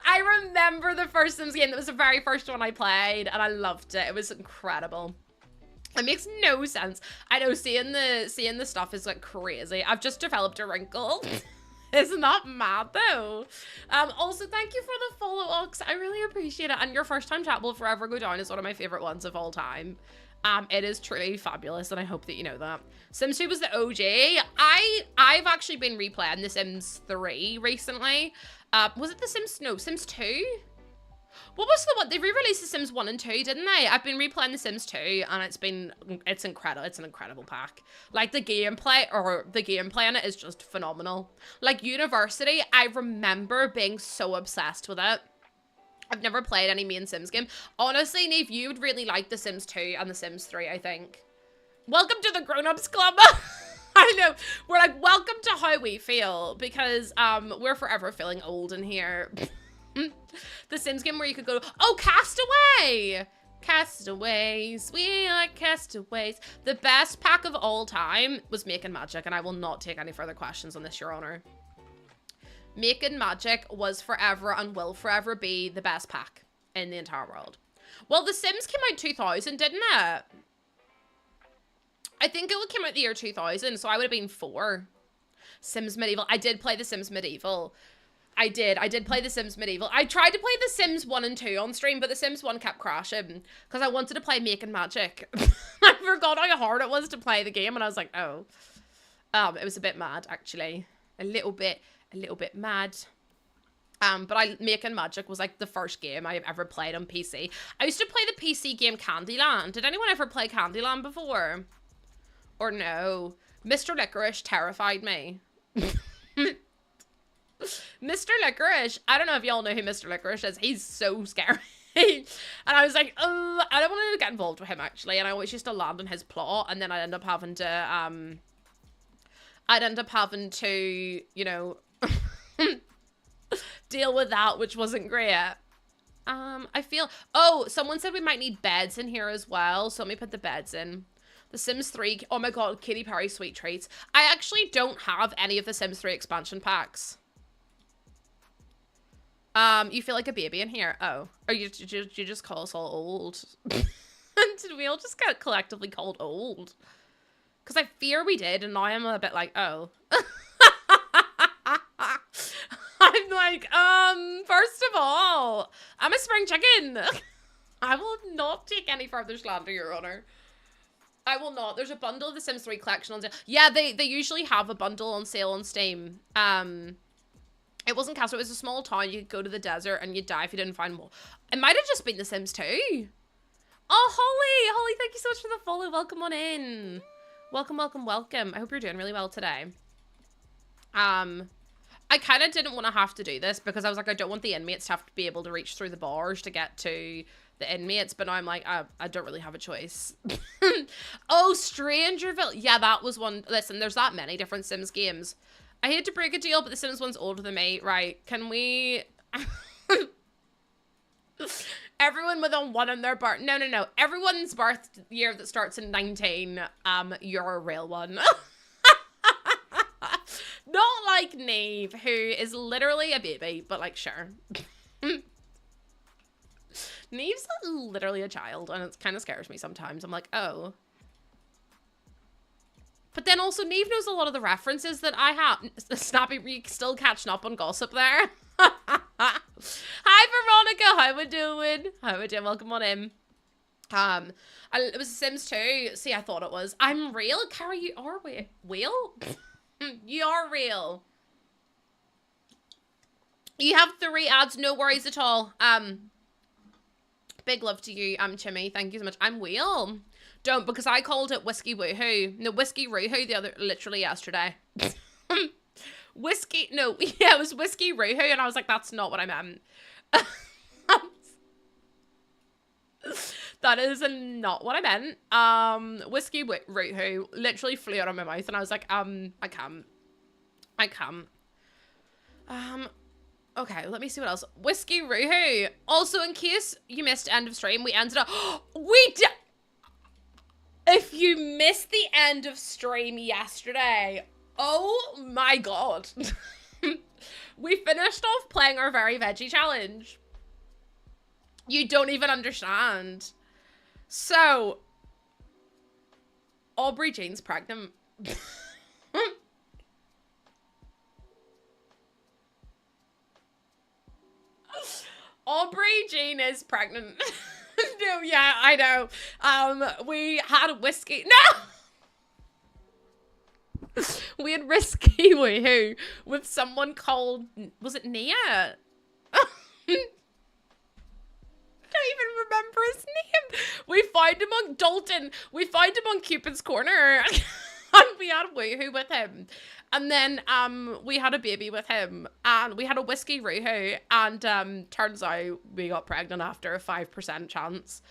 I remember the first Sims game. That was the very first one I played, and I loved it. It was incredible. It makes no sense. I know, seeing the stuff is like crazy. I've just developed a wrinkle. Isn't that mad though? Also, thank you for the follow, Ox. I really appreciate it. And your first time chat will forever go down as one of my favorite ones of all time. It is truly fabulous, and I hope that you know that. Sims 2 was the OG. I've actually been replaying The Sims 3 recently. Was it The Sims? No, Sims 2? What was the one? They re-released The Sims 1 and 2, didn't they? I've been replaying The Sims 2, and it's incredible. It's an incredible pack. Like, the gameplay in it is just phenomenal. Like, University, I remember being so obsessed with it. I've never played any main Sims game. Honestly, Neve, you would really like The Sims 2 and The Sims 3, I think. Welcome to the grown-ups club. I know. We're like, welcome to how we feel, because we're forever feeling old in here. The Sims game where you could go, oh, Castaway! Castaways, we are castaways. The best pack of all time was Making Magic, and I will not take any further questions on this, Your Honor. Making Magic was forever and will forever be the best pack in the entire world. Well, The Sims came out 2000, didn't it? I think it came out the year 2000, so I would have been 4. Sims Medieval. I did play The Sims Medieval. I did play The Sims Medieval. I tried to play The Sims 1 and 2 on stream, but The Sims 1 kept crashing because I wanted to play Making Magic. I forgot how hard it was to play the game, and I was like, oh. It was a bit mad, actually. A little bit mad. But Making Magic was like the first game I ever played on PC. I used to play the PC game Candyland. Did anyone ever play Candyland before? Or no? Mr. Licorice terrified me. Mr. Licorice, I don't know if y'all know who Mr. Licorice is. He's so scary. And I was like, oh, I don't want to get involved with him, actually. And I always used to land on his plot, and then I'd end up having to, you know, deal with that, which wasn't great. I feel, oh, someone said we might need beds in here as well, so let me put the beds in. The Sims 3, oh my god, Katy Perry Sweet Treats. I actually don't have any of the Sims 3 expansion packs. You feel like a baby in here? Oh. Or you just call us all old? Did we all just get collectively called old? Because I fear we did, and now I'm a bit like, oh. I'm like, first of all, I'm a spring chicken. I will not take any further slander, Your Honor. I will not. There's a bundle of the Sims 3 collection on sale. Yeah, they usually have a bundle on sale on Steam. It wasn't Castle, it was a small town. You could go to the desert and you'd die if you didn't find more. It might have just been The Sims 2. Oh, Holly! Holly, thank you so much for the follow. Welcome on in. Welcome, welcome, welcome. I hope you're doing really well today. I kind of didn't want to have to do this because I was like, I don't want the inmates to have to be able to reach through the bars to get to the inmates, but now I'm like, I don't really have a choice. Oh, Strangerville. Yeah, that was one. Listen, there's that many different Sims games. I hate to break a deal, but the Sims one's older than me. Right, can we... Everyone with a 1 in their birth... No. Everyone's birth year that starts in 19, you're a real one. Not like Neve, who is literally a baby, but like, sure. Neve's literally a child, and it kind of scares me sometimes. I'm like, oh. But then also, Neve knows a lot of the references that I have. Snappy, you still catching up on gossip there? Hi, Veronica. How we doing? How we doing? Welcome on in. It was Sims 2. See, I thought it was. I'm real. Carrie, you are real? You are real. You have 3 ads. No worries at all. Big love to you, Chimmy. Thank you so much. I'm Wheel. Don't, because I called it Whiskey Woohoo. No, Whiskey Woohoo literally yesterday. Whiskey, no, yeah, it was Whiskey Woohoo, and I was like, that's not what I meant. That is not what I meant. Whiskey Woohoo literally flew out of my mouth, and I was like, I can't. Okay, let me see what else. Whiskey Woohoo. Also, in case you missed end of stream, we ended up... If you missed the end of stream yesterday, oh my god. We finished off playing our very veggie challenge. You don't even understand. So, Aubrey Jane's pregnant. Aubrey Jean is pregnant. No, yeah, I know. We had whiskey. No! We had Whiskey Woohoo with someone called, was it Nia? Can't even remember his name. We found him on Dalton. We found him on Cupid's Corner. And we had woohoo with him. And then we had a baby with him. And we had a whiskey woohoo. And turns out we got pregnant after a 5% chance.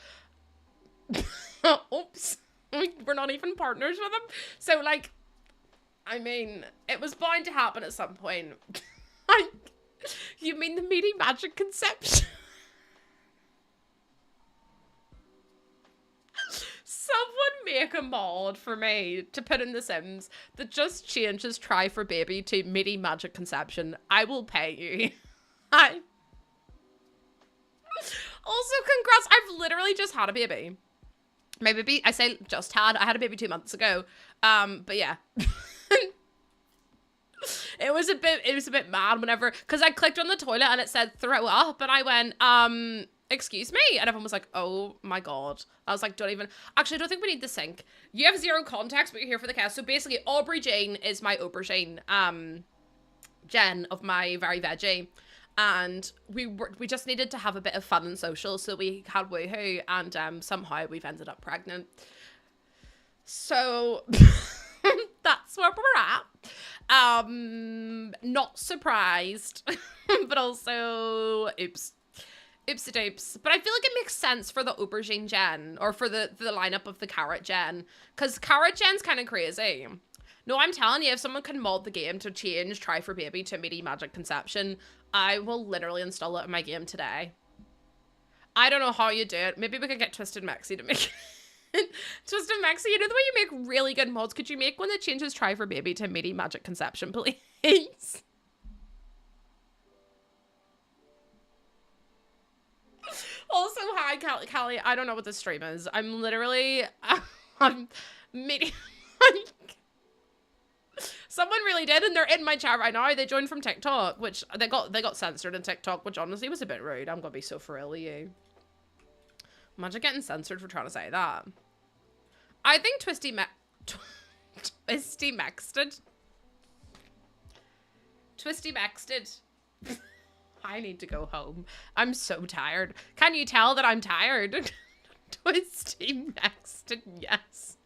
Oops. We're not even partners with him. So, like, I mean, it was bound to happen at some point. You mean the meaty magic conception? Someone make a mod for me to put in The Sims that just changes try for baby to meaty magic conception. I will pay you. Also, congrats. I've literally just had a baby. My baby, I say just had. I had a baby 2 months ago. But yeah. It was a bit mad whenever, because I clicked on the toilet and it said throw up, and I went, excuse me, and everyone was like, oh my god. I was like, actually, I don't think we need the sink. You have zero context, but you're here for the cast. So basically, Aubrey Jane is my aubergine, Jen of my very veggie, and we just needed to have a bit of fun and social, so we had woohoo, and somehow we've ended up pregnant. So that's where we're at. Not surprised, but also oops. Oopsie doops. But I feel like it makes sense for the aubergine Jen, or for the lineup of the carrot Jen, because carrot Jen's kind of crazy. No, I'm telling you, if someone can mod the game to change try for baby to meaty magic conception, I will literally install it in my game today. I don't know how you do it. Maybe we could get Twisted Mexi to make it. Twisted Mexi, you know the way you make really good mods? Could you make one that changes try for baby to meaty magic conception, please? Also, hi, Callie. I don't know what this stream is. I'm literally, I'm meeting. Someone really did, and they're in my chat right now. They joined from TikTok, which they got censored in TikTok, which honestly was a bit rude. I'm gonna be so for real with you. Imagine getting censored for trying to say that. I think Twisty Mexted. I need to go home. I'm so tired. Can you tell that I'm tired? Twisty Mexted, yes.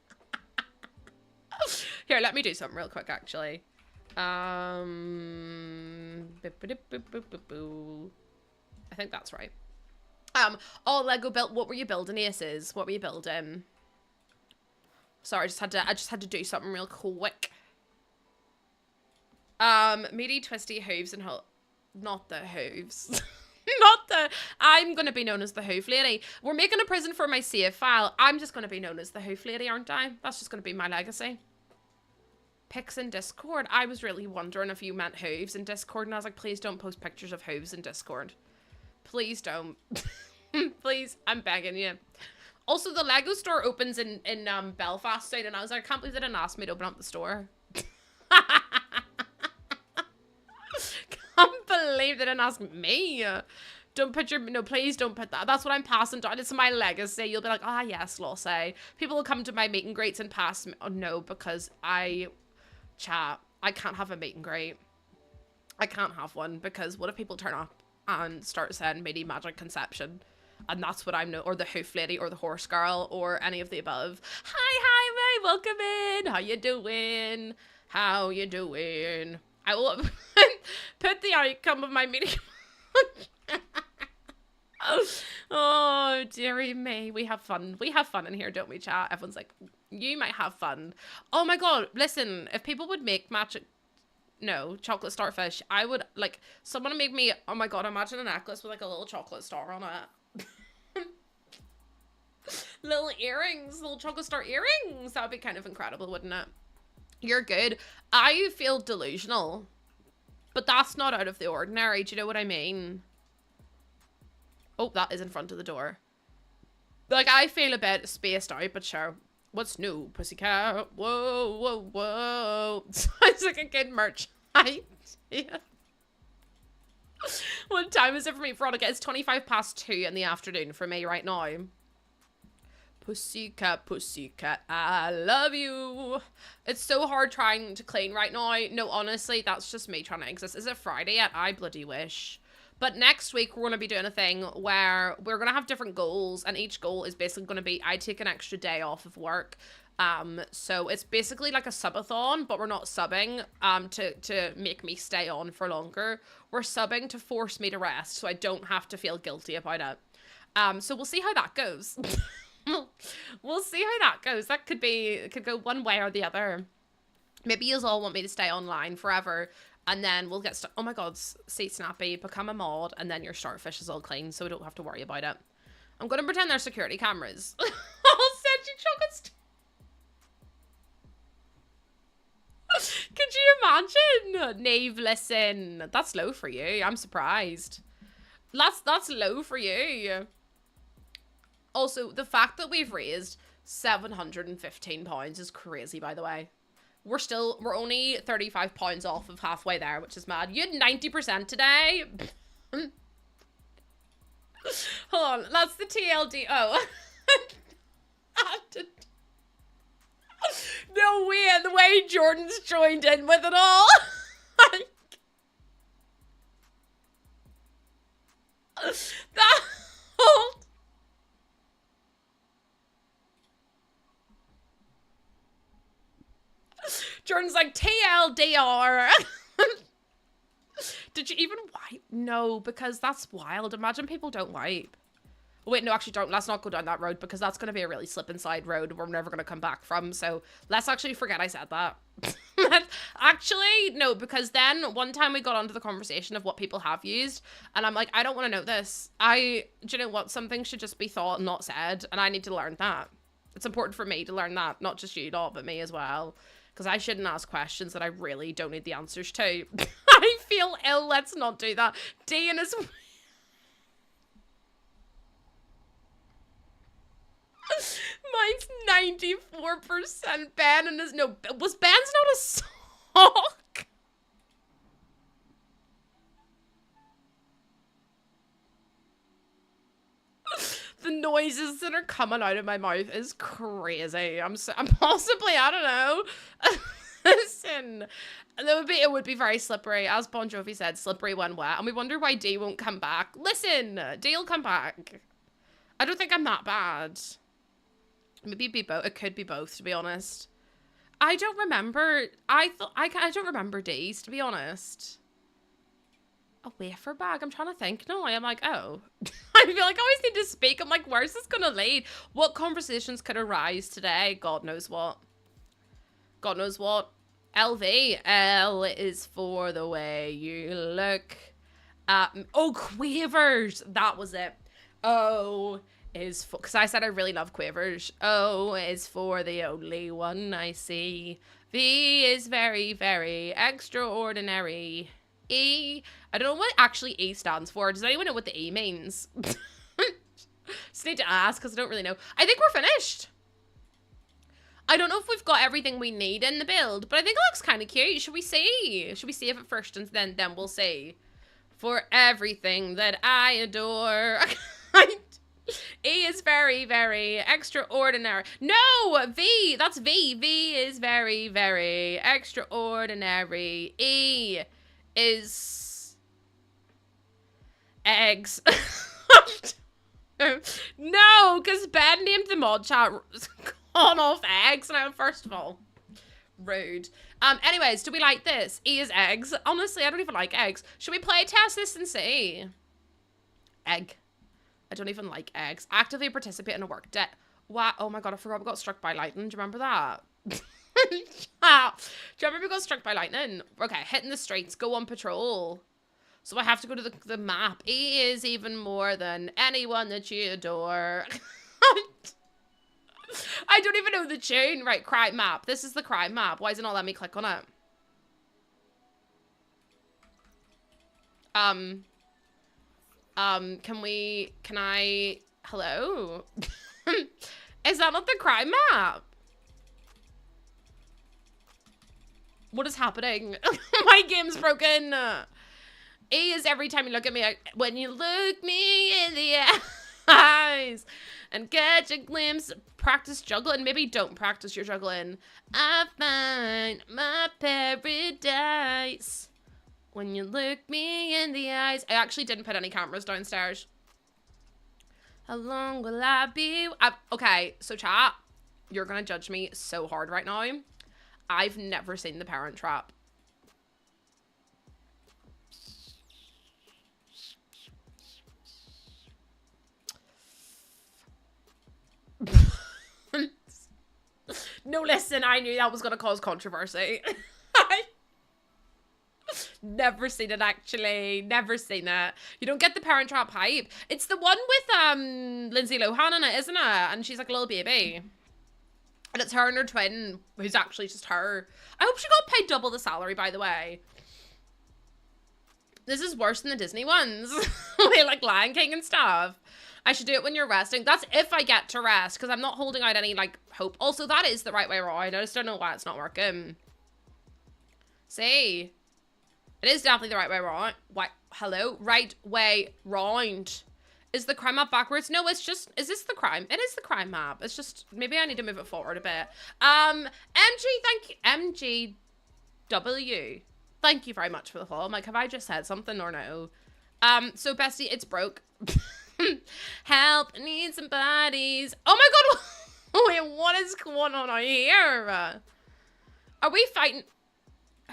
Here, let me do something real quick, actually. I think that's right. Oh, Lego built. What were you building, Aces? What were you building? Sorry, I just had to do something real quick. Meaty, twisty hooves and not the hooves. I'm gonna be known as the hoof lady. We're making a prison for my save file. I'm just gonna be known as the hoof lady, aren't I? That's just gonna be my legacy. Pics in Discord. I was really wondering if you meant hooves in Discord, and I was like, please don't post pictures of hooves in Discord. Please don't. Please, I'm begging you. Also, the Lego store opens in Belfast soon, and I was like, I can't believe they didn't ask me to open up the store. Can't believe they didn't ask me. Don't put your, no, please don't put that. That's what I'm passing down. It's my legacy. You'll be like, ah, yes, Lossie. People will come to my meet and greets and pass me. Oh, no, because I can't have a meet and greet. I can't have one, because what if people turn up and start saying meaty magic conception? And that's what I'm, or the hoof lady, or the horse girl, or any of the above. Hi, Ray, welcome in. How you doing? How you doing? I will put the outcome of my meeting. Oh, dearie me. We have fun. We have fun in here, don't we, chat? Everyone's like, you might have fun. Oh my god, listen, if people would make chocolate starfish, I would, like, someone make me, oh my god, imagine a necklace with like a little chocolate star on it. Little earrings, little chocolate star earrings. That would be kind of incredible, wouldn't it? You're good. I feel delusional, but that's not out of the ordinary. Do you know what I mean? Oh, that is in front of the door. Like, I feel a bit spaced out, but sure. What's new, pussycat? Whoa, whoa, whoa. Sounds like a good merch. Yeah. What time is it for me, Veronica? It's 2:25 in the afternoon for me right now. Pussycat, pussycat, I love you. It's so hard trying to clean right now. No, honestly, that's just me trying to exist. Is it Friday yet? I bloody wish. But next week, we're going to be doing a thing where we're going to have different goals, and each goal is basically going to be, I take an extra day off of work. So it's basically like a subathon, but we're not subbing, to make me stay on for longer. We're subbing to force me to rest, so I don't have to feel guilty about it. So we'll see how that goes. We'll see how that goes. That could go one way or the other. Maybe you'll all want me to stay online forever, and then we'll get oh my god, see Snappy, become a mod, and then your starfish is all clean, so we don't have to worry about it. I'm gonna pretend they're security cameras. I'll send you chocolates. Could you imagine? Nave, listen. That's low for you. I'm surprised. That's low for you. Also, the fact that we've raised £715 is crazy, by the way. We're only £35 off of halfway there, which is mad. You had 90% today. Hold on, that's the TLD. Oh. No way, the way Jordan's joined in with it all. That whole... Jordan's like, TLDR. Did you even wipe? No, because that's wild. Imagine people don't wipe. Wait, no, actually don't. Let's not go down that road, because that's going to be a really slip and slide road we're never going to come back from. So let's actually forget I said that. Actually, no, because then one time we got onto the conversation of what people have used, and I'm like, I don't want to know this. Do you know what? Something should just be thought and not said, and I need to learn that. It's important for me to learn that, not just you lot, but me as well. Because I shouldn't ask questions that I really don't need the answers to. I feel ill. Let's not do that. Dean is... Mine's 94% Ben, and is no... Was Ben's not a sock? The noises that are coming out of my mouth is crazy. I'm possibly, I don't know. Listen, it would be very slippery. As Bon Jovi said, slippery when wet. And we wonder why D won't come back. Listen, D'll come back. I don't think I'm that bad. Maybe it'd be both. It could be both, to be honest. I don't remember. I don't remember D's, to be honest. A wafer bag? I'm trying to think. No, I'm like, oh. I feel like I always need to speak. I'm like, where's this gonna lead? What conversations could arise today? God knows what. God knows what. LV. L is for the way you look at me. Oh, Quavers. That was it. O is for... Because I said I really love Quavers. O is for the only one I see. V is very, very extraordinary. E, I don't know what actually E stands for. Does anyone know what the E means? Just need to ask, because I don't really know. I think we're finished. I don't know if we've got everything we need in the build, but I think it looks kind of cute. Should we see? Should we save it first, and then we'll see? For everything that I adore. E is very, very extraordinary. No, V, that's V. V is very, very extraordinary. E is eggs. No, because Ben named the mod chat on off eggs. Now, first of all, rude. Anyways, do we like this? E is eggs. Honestly, I don't even like eggs. Should we play test this and see? Egg. I don't even like eggs. Actively participate in a work day. Wow. Oh my god, I forgot we got struck by lightning. Do you remember that? Do you remember we got struck by lightning? Okay, hitting the streets, go on patrol. So I have to go to the map. E is even more than anyone that you adore. I don't even know the tune. Right, crime map. This is the crime map. Why is it not letting me click on it? Can I, hello? Is that not the crime map? What is happening? My game's broken. E is every time you look at me, when you look me in the eyes and catch a glimpse, practice juggling. Maybe don't practice your juggling. I find my paradise when you look me in the eyes. I actually didn't put any cameras downstairs. How long will I be? Okay, so chat, you're gonna judge me so hard right now. I've never seen The Parent Trap. No, listen, I knew that was gonna cause controversy. Never seen it, actually. Never seen it. You don't get The Parent Trap hype. It's the one with Lindsay Lohan in it, isn't it? And she's like a little baby. And it's her and her twin, who's actually just her. I hope she got paid double the salary, by the way. This is worse than the Disney ones. Like Lion King and stuff. I should do it when you're resting. That's if I get to rest, because I'm not holding out any, like, hope. Also, that is the right way around. I just don't know why it's not working. See? It is definitely the right way around. Why? Hello? Right way round. Is the crime map backwards? No, it's just, is this the crime? It is the crime map. It's just, maybe I need to move it forward a bit. MG, thank you. MGW. Thank you very much for the follow. I'm like, have I just said something or no? So bestie, it's broke. Help, I need some buddies. Oh my god, wait, what is going on out here? Are we fighting?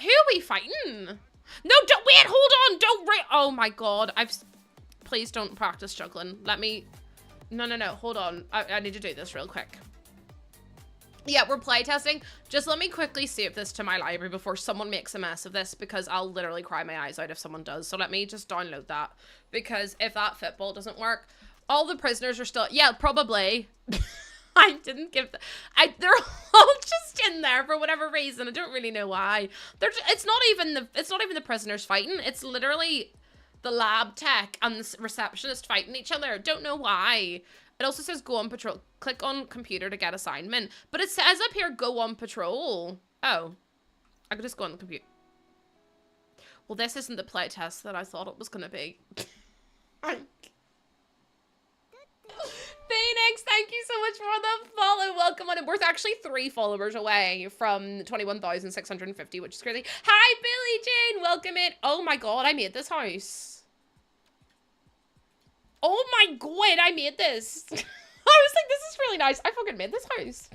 Who are we fighting? No, don't, wait, hold on, don't, oh my god, please don't practice juggling. Let me, no, hold on. I need to do this real quick. Yeah, we're playtesting. Just let me quickly save this to my library before someone makes a mess of this, because I'll literally cry my eyes out if someone does. So let me just download that, because if that football doesn't work, all the prisoners are still, yeah, probably. I didn't give they're all just in there for whatever reason. I don't really know why. It's not even the prisoners fighting. It's literally the lab tech and the receptionist fighting each other. Don't know why. It also says go on patrol. Click on computer to get assignment. But it says up here go on patrol. Oh. I could just go on the computer. Well, this isn't the playtest that I thought it was going to be. Phoenix, thank you so much for the follow. Welcome on in. We're actually 3 followers away from 21,650, which is crazy. Hi, Billie Jane. Welcome in. Oh my god, I made this house. Oh my god, I made this. I was like, this is really nice. I fucking made this house.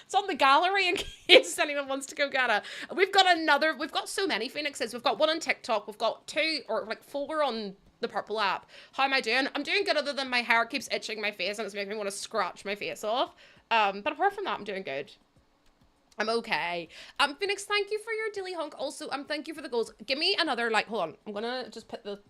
It's on the gallery in case anyone wants to go get it. We've got so many Phoenixes. We've got 1 on TikTok. We've got 2 or like 4 on the purple app. How am I doing? I'm doing good, other than my hair keeps itching my face and it's making me want to scratch my face off. But apart from that, I'm doing good. I'm okay. Phoenix, thank you for your dilly hunk. Also, thank you for the goals. Give me another, like, hold on. I'm gonna just put the...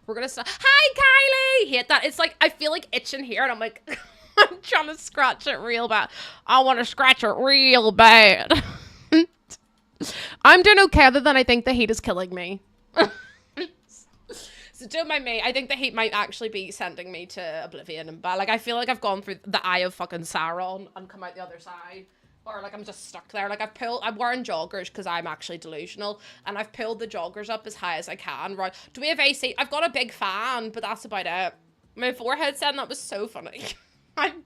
We're gonna start. Hi, Kylie! Hate that. It's like, I feel like itching here and I'm like, I'm trying to scratch it real bad. I want to scratch it real bad. I'm doing okay, other than I think the heat is killing me. So don't mind me. I think the heat might actually be sending me to oblivion. But like, I feel like I've gone through the eye of fucking Sauron and come out the other side. Or like I'm just stuck there. Like I'm wearing joggers because I'm actually delusional. And I've pulled the joggers up as high as I can. Right. Do we have AC? I've got a big fan, but that's about it. My forehead said that was so funny. I'm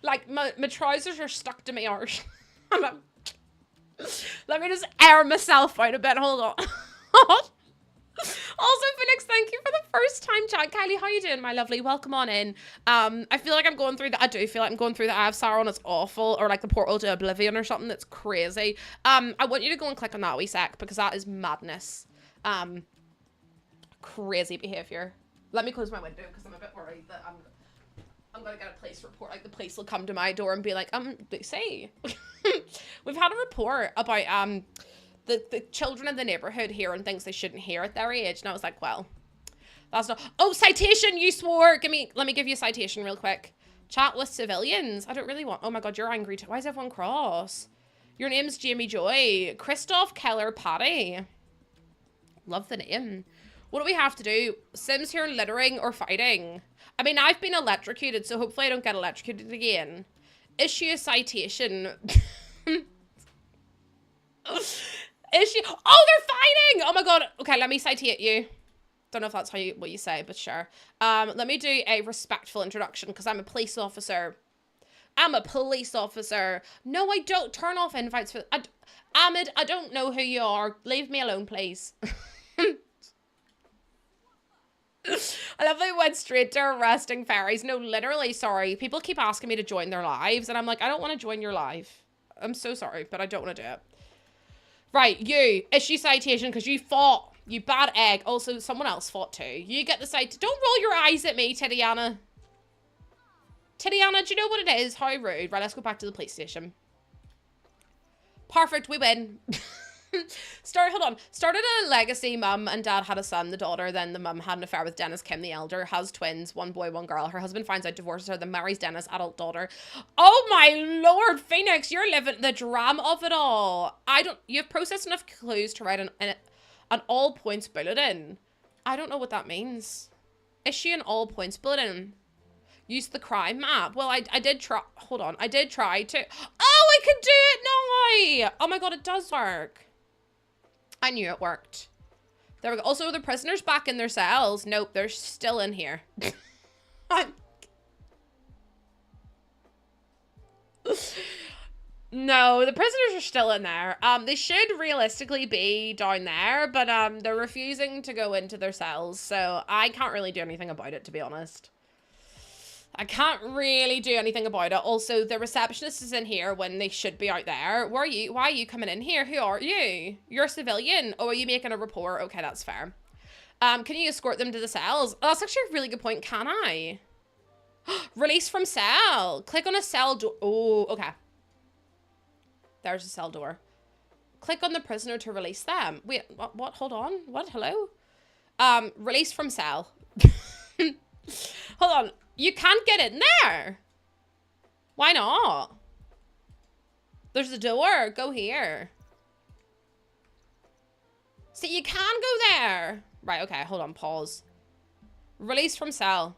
like, my trousers are stuck to my arse. Let me just air myself out a bit. Hold on. Also, Phoenix, thank you for the first time chat. Kylie, how you doing, my lovely? Welcome on in. I feel like I'm going through the, I do feel like I'm going through the Eye of Sauron. It's awful. Or like the portal to oblivion or something. That's crazy. I want you to go and click on that wee sec, because that is madness. Crazy behavior. Let me close my window because I'm a bit worried that I'm gonna get a police report. Like the police will come to my door and be like, see, we've had a report about the children in the neighborhood hearing things they shouldn't hear at their age. And I was like, well, that's not, oh, citation, you swore. Let me give you a citation real quick. Chat with civilians. I don't really want, oh my God, you're angry too. Why is everyone cross? Your name's Jamie Joy. Christoph Keller Patty. Love the name. What do we have to do? Sims here littering or fighting? I mean, I've been electrocuted, so hopefully I don't get electrocuted again. Issue a citation. Issue. Oh, they're fighting! Oh my God. Okay, let me citate you. Don't know if that's what you say, but sure. Let me do a respectful introduction because I'm a police officer. I'm a police officer. No, I don't. Turn off invites for... Ahmed, I don't know who you are. Leave me alone, please. I love they went straight to arresting fairies. No, literally, sorry. People keep asking me to join their lives, and I'm like, I don't want to join your live. I'm so sorry, but I don't want to do it. Right, you. Issue citation because you fought. You bad egg. Also, someone else fought too. You get the cite. Don't roll your eyes at me, Titiana. Titiana, do you know what it is? How rude. Right, let's go back to the police station. Perfect, we win. Hold on. Started a legacy. Mum and dad had a son, the daughter. Then the mum had an affair with Dennis Kim, the elder. Has twins, one boy, one girl. Her husband finds out, divorces her, then marries Dennis' adult daughter. Oh my lord, Phoenix, you're living the drama of it all. You've processed enough clues to write an all points bulletin. I don't know what that means. Issue an all points bulletin. Use the crime map. Well, I did try. Hold on. I did try to. Oh, I could do it now. Oh my god, it does work. I knew it worked. There we go. Also, the prisoners back in their cells. Nope, they're still in here. No, the prisoners are still in there. They should realistically be down there, but they're refusing to go into their cells, so I can't really do anything about it, to be honest. I can't really do anything about it. Also, the receptionist is in here when they should be out there. Where are you? Why are you coming in here? Who are you? You're a civilian. Oh, are you making a report? Okay, that's fair. Can you escort them to the cells? Oh, that's actually a really good point. Can I? Release from cell. Click on a cell door. Oh, okay. There's a cell door. Click on the prisoner to release them. Wait, what? Hold on. What? Hello? Release from cell. Hold on. You can't get in there. Why not? There's a door. Go here. See, you can go there. Right, okay. Hold on. Pause. Release from cell.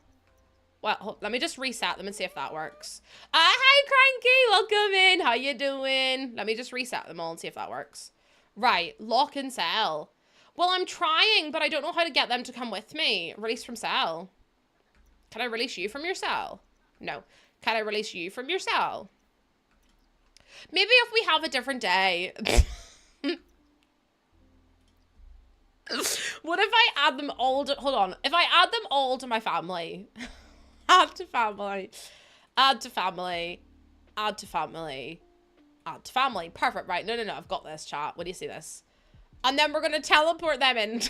Well, let me just reset them and see if that works. Hi, Cranky. Welcome in. How you doing? Let me just reset them all and see if that works. Right. Lock in cell. Well, I'm trying, but I don't know how to get them to come with me. Release from cell. Can I release you from your cell? No. Can I release you from your cell? Maybe if we have a different day. What if I add them all to... Hold on. If I add them all to my family... Add to family. Add to family. Add to family. Add to family. Perfect. Right. No. I've got this, chat. What do you see this? And then we're going to teleport them in.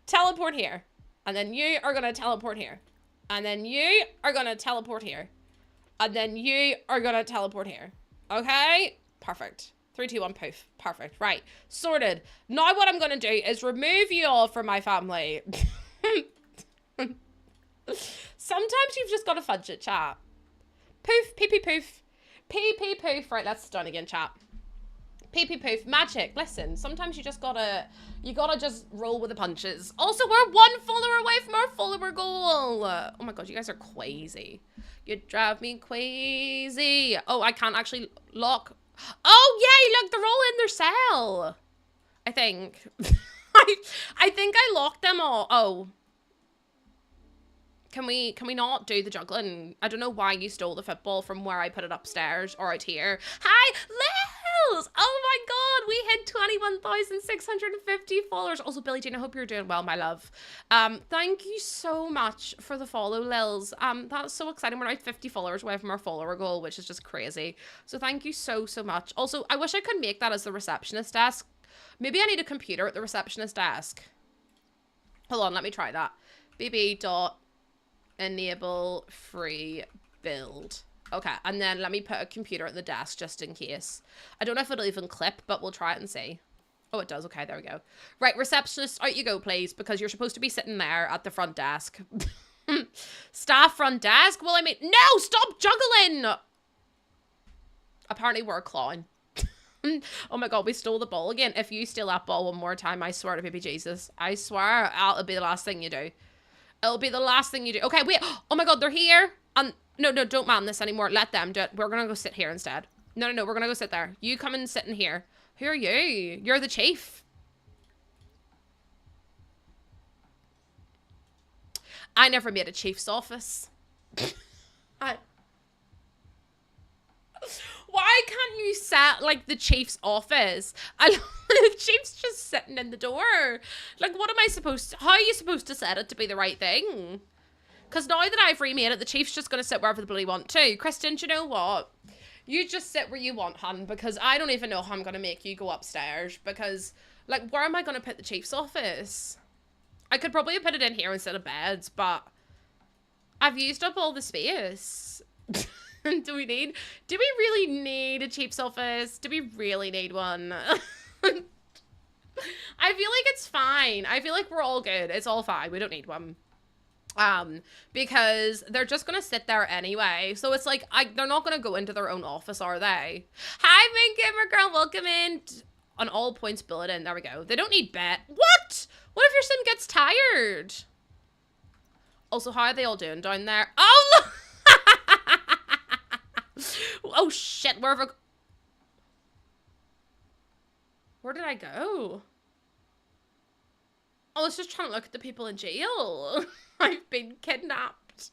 Teleport here. And then you are going to teleport here. And then you are going to teleport here. And then you are going to teleport here. Okay? Perfect. 3, 2, 1, poof. Perfect. Right. Sorted. Now what I'm going to do is remove you all from my family. Sometimes you've just got to fudge it, chat. Poof, pee pee poof. Pee pee poof. Right, let's start again, chat. Pee pee poof. Magic. Listen, sometimes you gotta just roll with the punches. Also, we're 1 follower away from our follower goal. Oh my god, you guys are crazy. You drive me crazy. Oh, I can't actually lock. Oh, yay, look, they're all in their cell. I think. I think I locked them all. Oh. Can we not do the juggling? I don't know why you stole the football from where I put it upstairs or out here. Hi, Lils! Oh my god, we hit 21,650 followers. Also, Billie Jean, I hope you're doing well, my love. Thank you so much for the follow, Lils. That's so exciting. We're now 50 followers away from our follower goal, which is just crazy. So thank you so much. Also, I wish I could make that as the receptionist desk. Maybe I need a computer at the receptionist desk. Hold on, let me try that. bb.enable free build. Okay, and then let me put a computer at the desk just in case. I don't know if it'll even clip, but we'll try it and see. Oh, it does. Okay, there we go. Right, receptionist, out you go, please, because you're supposed to be sitting there at the front desk. Staff front desk? Well, I mean, no, stop juggling! Apparently we're a clown. Oh my god, we stole the ball again. If you steal that ball one more time, I swear to baby Jesus. I swear it'll be the last thing you do. It'll be the last thing you do. Okay, wait. Oh my god, they're here. And no, don't man this anymore. Let them do it. We're gonna go sit here instead. No, we're gonna go sit there. You come and sit in here. Who are you? You're the chief. I never made a chief's office. Why can't you set, like, the chief's office? And the chief's just sitting in the door. Like, what am I supposed to... How are you supposed to set it to be the right thing? Because now that I've remade it, the chief's just going to sit wherever the bloody want to. Kristen, do you know what? You just sit where you want, hun, because I don't even know how I'm going to make you go upstairs. Because, like, where am I going to put the chief's office? I could probably put it in here instead of beds, but I've used up all the space. Do we really need a chief's office? Do we really need one? I feel like it's fine. I feel like we're all good. It's all fine. We don't need one. Because they're just gonna sit there anyway. So it's like, they're not gonna go into their own office, are they? Hi, Main Gamer Girl. Welcome in. On all points bulletin. There we go. They don't need bed. What? What if your sim gets tired? Also, how are they all doing down there? Oh, look! Oh shit, where did I go? I was just trying to look at the people in jail. I've been kidnapped.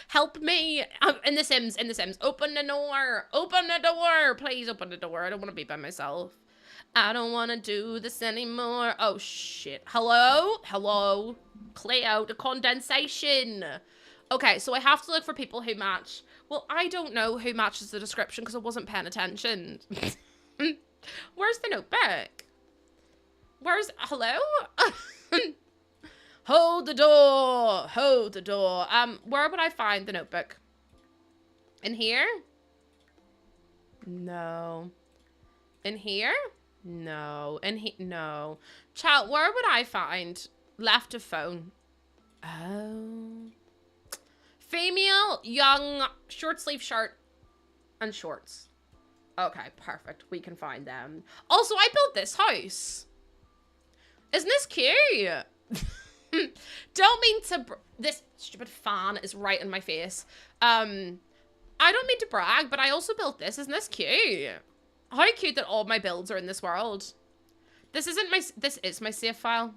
Help me. In the Sims. Open the door. Open the door. Please open the door. I don't want to be by myself. I don't want to do this anymore. Oh shit. Hello? Hello? Clear out the condensation. Okay, so I have to look for people who match. Well, I don't know who matches the description because I wasn't paying attention. Where's the notebook? Hello? Hold the door. Hold the door. Where would I find the notebook? In here? No. In here? No. No. Chat, where would I find left of phone? Oh. Female, young, short sleeve shirt, and shorts. Okay, perfect. We can find them. Also, I built this house. Isn't this cute? Don't mean to... This stupid fan is right in my face. I don't mean to brag, but I also built this. Isn't this cute? How cute that all my builds are in this world. This is my save file.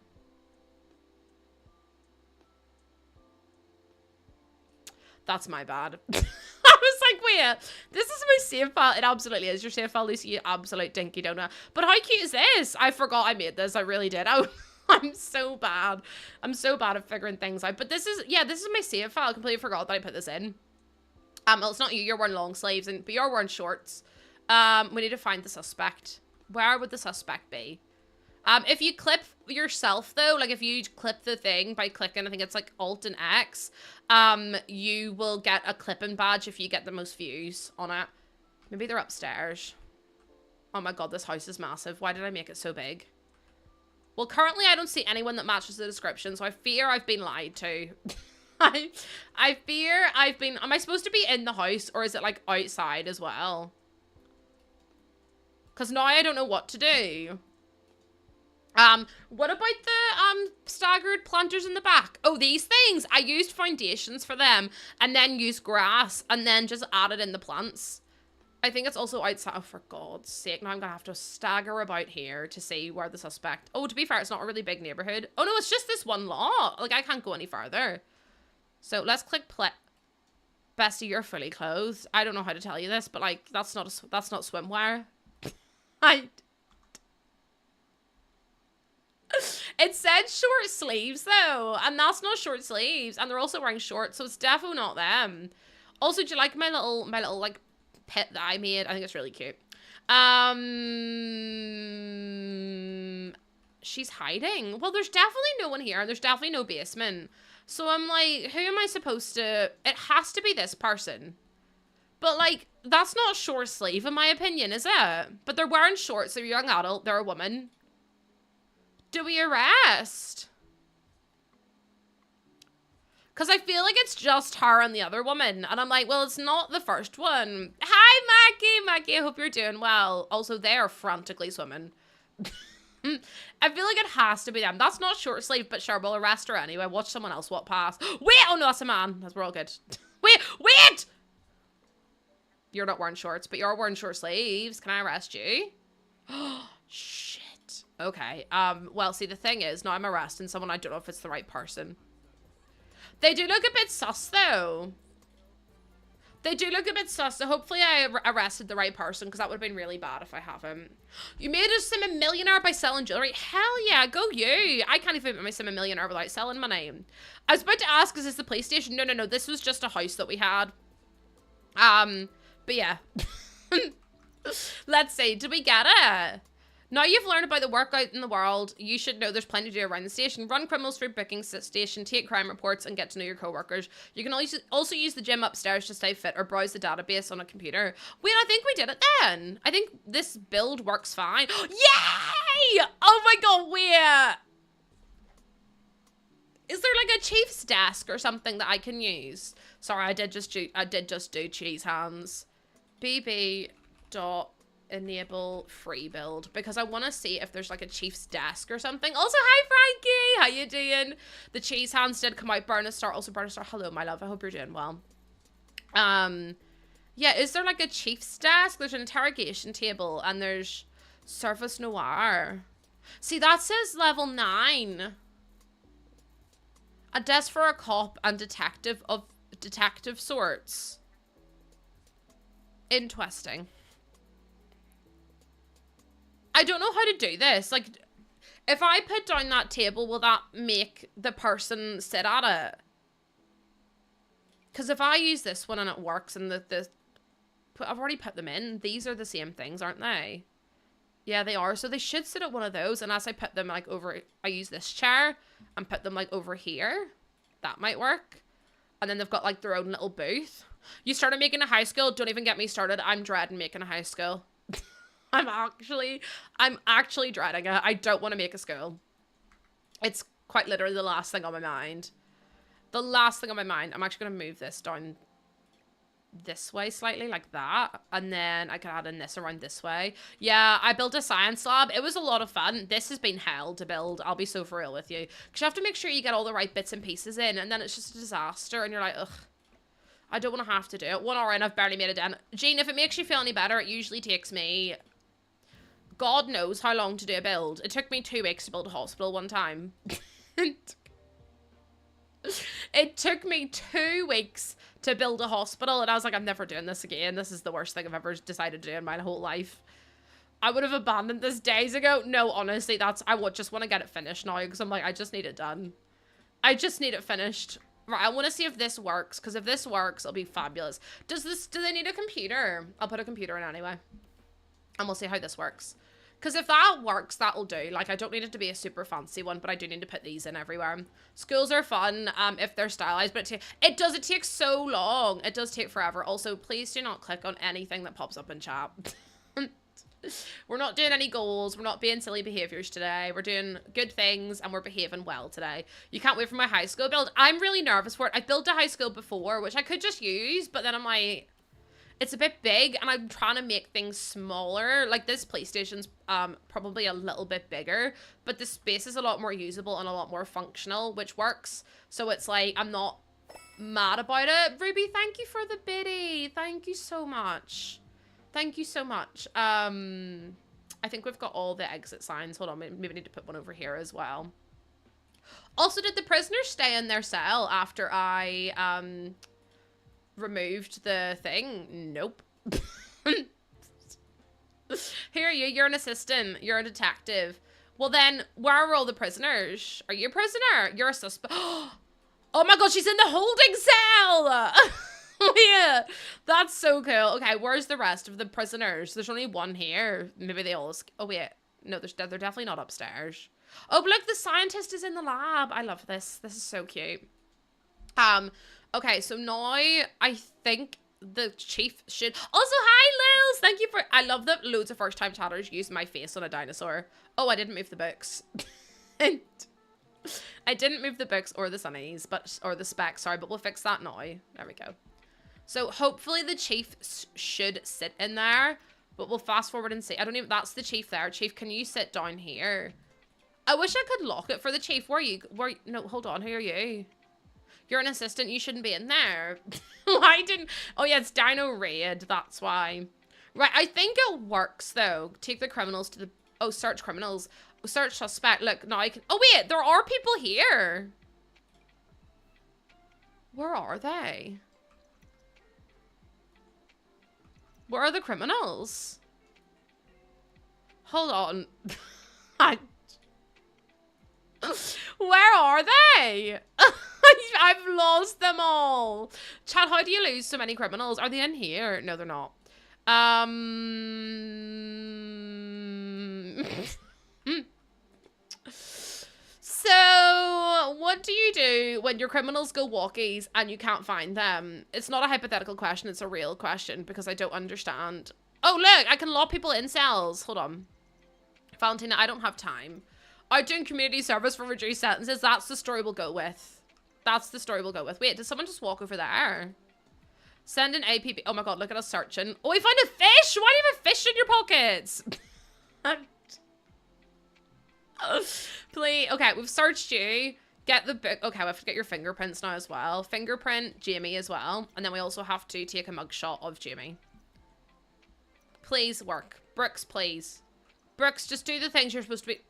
That's my bad. I was like, wait, this is my save file. It absolutely is your save file, Lucy, you absolute dinky donut. But how cute is this? I forgot I made this. I really did. I'm so bad. I'm so bad at figuring things out. But this is my save file. I completely forgot that I put this in. Well, it's not you. You're wearing long sleeves, but you're wearing shorts. We need to find the suspect. Where would the suspect be? If you clip yourself though, like if you clip the thing by clicking, I think it's like Alt and X, you will get a clipping badge if you get the most views on it. Maybe they're upstairs. Oh my god, this house is massive. Why did I make it so big? Well, currently I don't see anyone that matches the description, so I fear I've been lied to. I fear I've been... Am I supposed to be in the house, or is it like outside as well? Because now I don't know what to do. What about the, staggered planters in the back? Oh, these things! I used foundations for them, and then used grass, and then just added in the plants. I think it's also outside. Oh, for God's sake, now I'm gonna have to stagger about here to see where the suspect... Oh, to be fair, it's not a really big neighborhood. Oh, no, it's just this one lot. Like, I can't go any further. So, let's click play. Bestie, you're fully clothed. I don't know how to tell you this, but, like, that's not swimwear. It said short sleeves though, and that's not short sleeves, and they're also wearing shorts, so it's definitely not them. Also, do you like my little like pit that I made? I think it's really cute. She's hiding. Well, there's definitely no one here, and there's definitely no basement. So I'm like, who am I supposed to... It has to be this person. But, like, that's not short sleeve, in my opinion, is it? But they're wearing shorts. They're a young adult. They're a woman. Do we arrest? Because I feel like it's just her and the other woman. And I'm like, well, it's not the first one. Hi, Maggie. Maggie, I hope you're doing well. Also, they are frantically swimming. I feel like it has to be them. That's not short sleeve, but sure, we'll arrest her anyway. Watch someone else walk past. Wait! Oh, no, that's a man. We're all good. Wait! You're not wearing shorts, but you're wearing short sleeves. Can I arrest you? Shit. Okay. Well, see, the thing is, now I'm arresting someone. I don't know if it's the right person. They do look a bit sus, though. They do look a bit sus, so hopefully I arrested the right person, because that would have been really bad if I haven't. You made a sim a millionaire by selling jewelry? Hell yeah, go you. I can't even make my sim a millionaire without selling my name. I was about to ask, is this the PlayStation? No, no, no, this was just a house that we had. But yeah. Let's see, did we get it? Now you've learned about the work out in the world, you should know there's plenty to do around the station. Run criminals through booking station, take crime reports, and get to know your co-workers. You can also use the gym upstairs to stay fit or browse the database on a computer. Wait, I think we did it then. I think this build works fine. Yay! Oh my god, wait! Is there like a chief's desk or something that I can use? Sorry, I did just do cheese hands. BB dot enable free build, because I want to see if there's like a chief's desk or something. Also, hi Frankie, how you doing? The cheese hands did come out. Burn a star, also burn a star. Hello my love, I hope you're doing well. Yeah, is there like a chief's desk? There's an interrogation table and there's surface noir. See, that says level 9. A desk for a cop and detective of detective sorts. Interesting. I don't know how to do this. Like, if I put down that table, will that make the person sit at it? Because if I use this one and it works and I've already put them in. These are the same things, aren't they? Yeah, they are. So they should sit at one of those. And as I put them like over, I use this chair and put them like over here. That might work. And then they've got like their own little booth. You started making a high school. Don't even get me started. I'm dreading making a high school. I'm actually dreading it. I don't want to make a school. It's quite literally the last thing on my mind. The last thing on my mind. I'm actually going to move this down this way slightly, like that. And then I can add in this around this way. Yeah, I built a science lab. It was a lot of fun. This has been hell to build. I'll be so for real with you. Because you have to make sure you get all the right bits and pieces in. And then it's just a disaster. And you're like, ugh. I don't want to have to do it. 1 hour in, I've barely made it done. Jean, if it makes you feel any better, it usually takes me... God knows how long to do a build. It took me 2 weeks to build a hospital one time. It took me 2 weeks to build a hospital, and I was like, I'm never doing this again. This is the worst thing I've ever decided to do in my whole life. I would have abandoned this days ago. No, honestly, I just want to get it finished now, because I'm like, I just need it done. I just need it finished. Right, I want to see if this works, because if this works, it'll be fabulous. Do they need a computer? I'll put a computer in anyway. And we'll see how this works. Because if that works, that'll do. Like, I don't need it to be a super fancy one, but I do need to put these in everywhere. Schools are fun if they're stylized, but it takes so long. It does take forever. Also, please do not click on anything that pops up in chat. We're not doing any goals. We're not being silly behaviors today. We're doing good things, and we're behaving well today. You can't wait for my high school build. I'm really nervous for it. I've built a high school before, which I could just use, but then I'm like... It's a bit big, and I'm trying to make things smaller. Like, this PlayStation's probably a little bit bigger, but the space is a lot more usable and a lot more functional, which works. So it's like, I'm not mad about it. Ruby, thank you for the biddy. Thank you so much. Thank you so much. I think we've got all the exit signs. Hold on, maybe we need to put one over here as well. Also, did the prisoners stay in their cell after I, removed the thing? Nope. Here you're an assistant, you're a detective. Well then, where are all the prisoners? Are you a prisoner? You're a suspect. Oh my god, she's in the holding cell. Yeah, that's so cool. Okay, where's the rest of the prisoners? There's only one here. Maybe they all... Oh wait, no, they're definitely not upstairs. Oh, but look, the scientist is in the lab. I love this. This is so cute. Okay, so now I think the chief should... Also, hi, Lils! Thank you for... I love that loads of first-time chatters use my face on a dinosaur. Oh, I didn't move the books. I didn't move the books or the sunnies, or the specs, sorry, but we'll fix that now. There we go. So, hopefully the chief should sit in there, but we'll fast forward and see. I don't even... That's the chief there. Chief, can you sit down here? I wish I could lock it for the chief. No, hold on. Who are you? You're an assistant, you shouldn't be in there. Why didn't... Oh yeah, it's Dino Raid, that's why. Right, I think it works though. Take the criminals to the... Oh, search criminals. Search suspect. Look, now I can... Oh wait, there are people here. Where are they? Where are the criminals? Hold on. I Where are they? I've lost them all. Chat, how do you lose so many criminals? Are they in here? No, they're not. So, what do you do when your criminals go walkies and you can't find them? It's not a hypothetical question, it's a real question because I don't understand. Oh, look, I can lock people in cells. Hold on. Valentina, I don't have time. I'm doing community service for reduced sentences. That's the story we'll go with. That's the story we'll go with. Wait, did someone just walk over there? Send an APB. Oh my god, look at us searching. Oh, we found a fish! Why do you have a fish in your pockets? Please. Okay, we've searched you. Get the book. Okay, we have to get your fingerprints now as well. Fingerprint Jamie as well. And then we also have to take a mugshot of Jamie. Please work. Brooks, please. Brooks, just do the things you're supposed to be.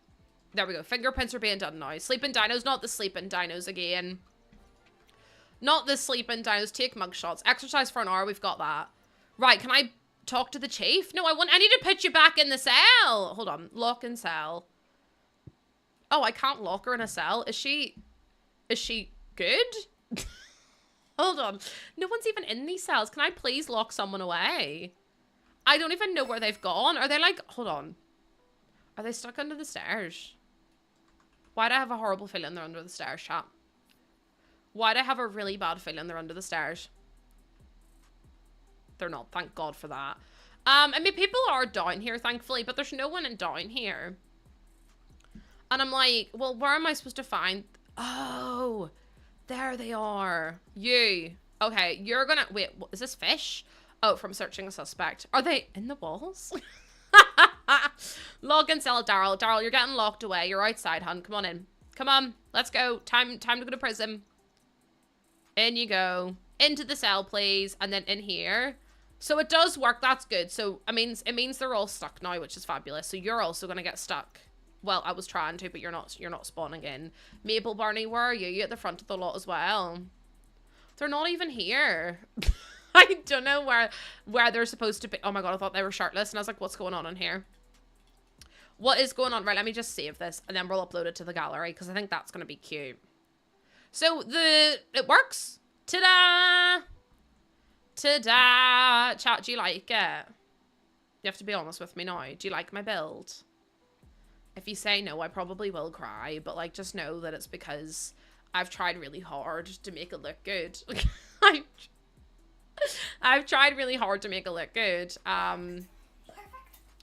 There we go. Fingerprints are being done now. Sleeping dinos, not the sleeping dinos again. Not the sleeping dinos. Take mugshots. Exercise for an hour. We've got that. Right, can I talk to the chief? No, I need to put you back in the cell. Hold on. Lock in cell. Oh, I can't lock her in a cell. Is she good? Hold on. No one's even in these cells. Can I please lock someone away? I don't even know where they've gone. Are they like, hold on. Are they stuck under the stairs? Why do I have a horrible feeling they're under the stairs, chat? Why do I have a really bad feeling they're under the stairs? They're not. Thank God for that. I mean, people are down here, thankfully, but there's no one down here. And I'm like, well, where am I supposed to find? Oh, there they are. You. Okay, you're gonna... Wait, what, is this fish? Oh, from searching a suspect. Are they in the walls? Log and cell, Daryl. Daryl, you're getting locked away. You're outside, hun. Come on in. Come on. Let's go. Time to go to prison. In you go. Into the cell, please. And then in here. So it does work. That's good. So it means they're all stuck now, which is fabulous. So you're also gonna get stuck. Well, I was trying to, but you're not spawning in. Mabel, Barney, where are you? You at the front of the lot as well. They're not even here. I don't know where they're supposed to be. Oh my god, I thought they were shirtless, and I was like, what's going on in here? What is going on? Right, let me just save this, and then we'll upload it to the gallery, because I think that's going to be cute. So, it works. Ta-da! Ta-da! Chat, do you like it? You have to be honest with me now. Do you like my build? If you say no, I probably will cry, but, like, just know that it's because I've tried really hard to make it look good. I've tried really hard to make it look good.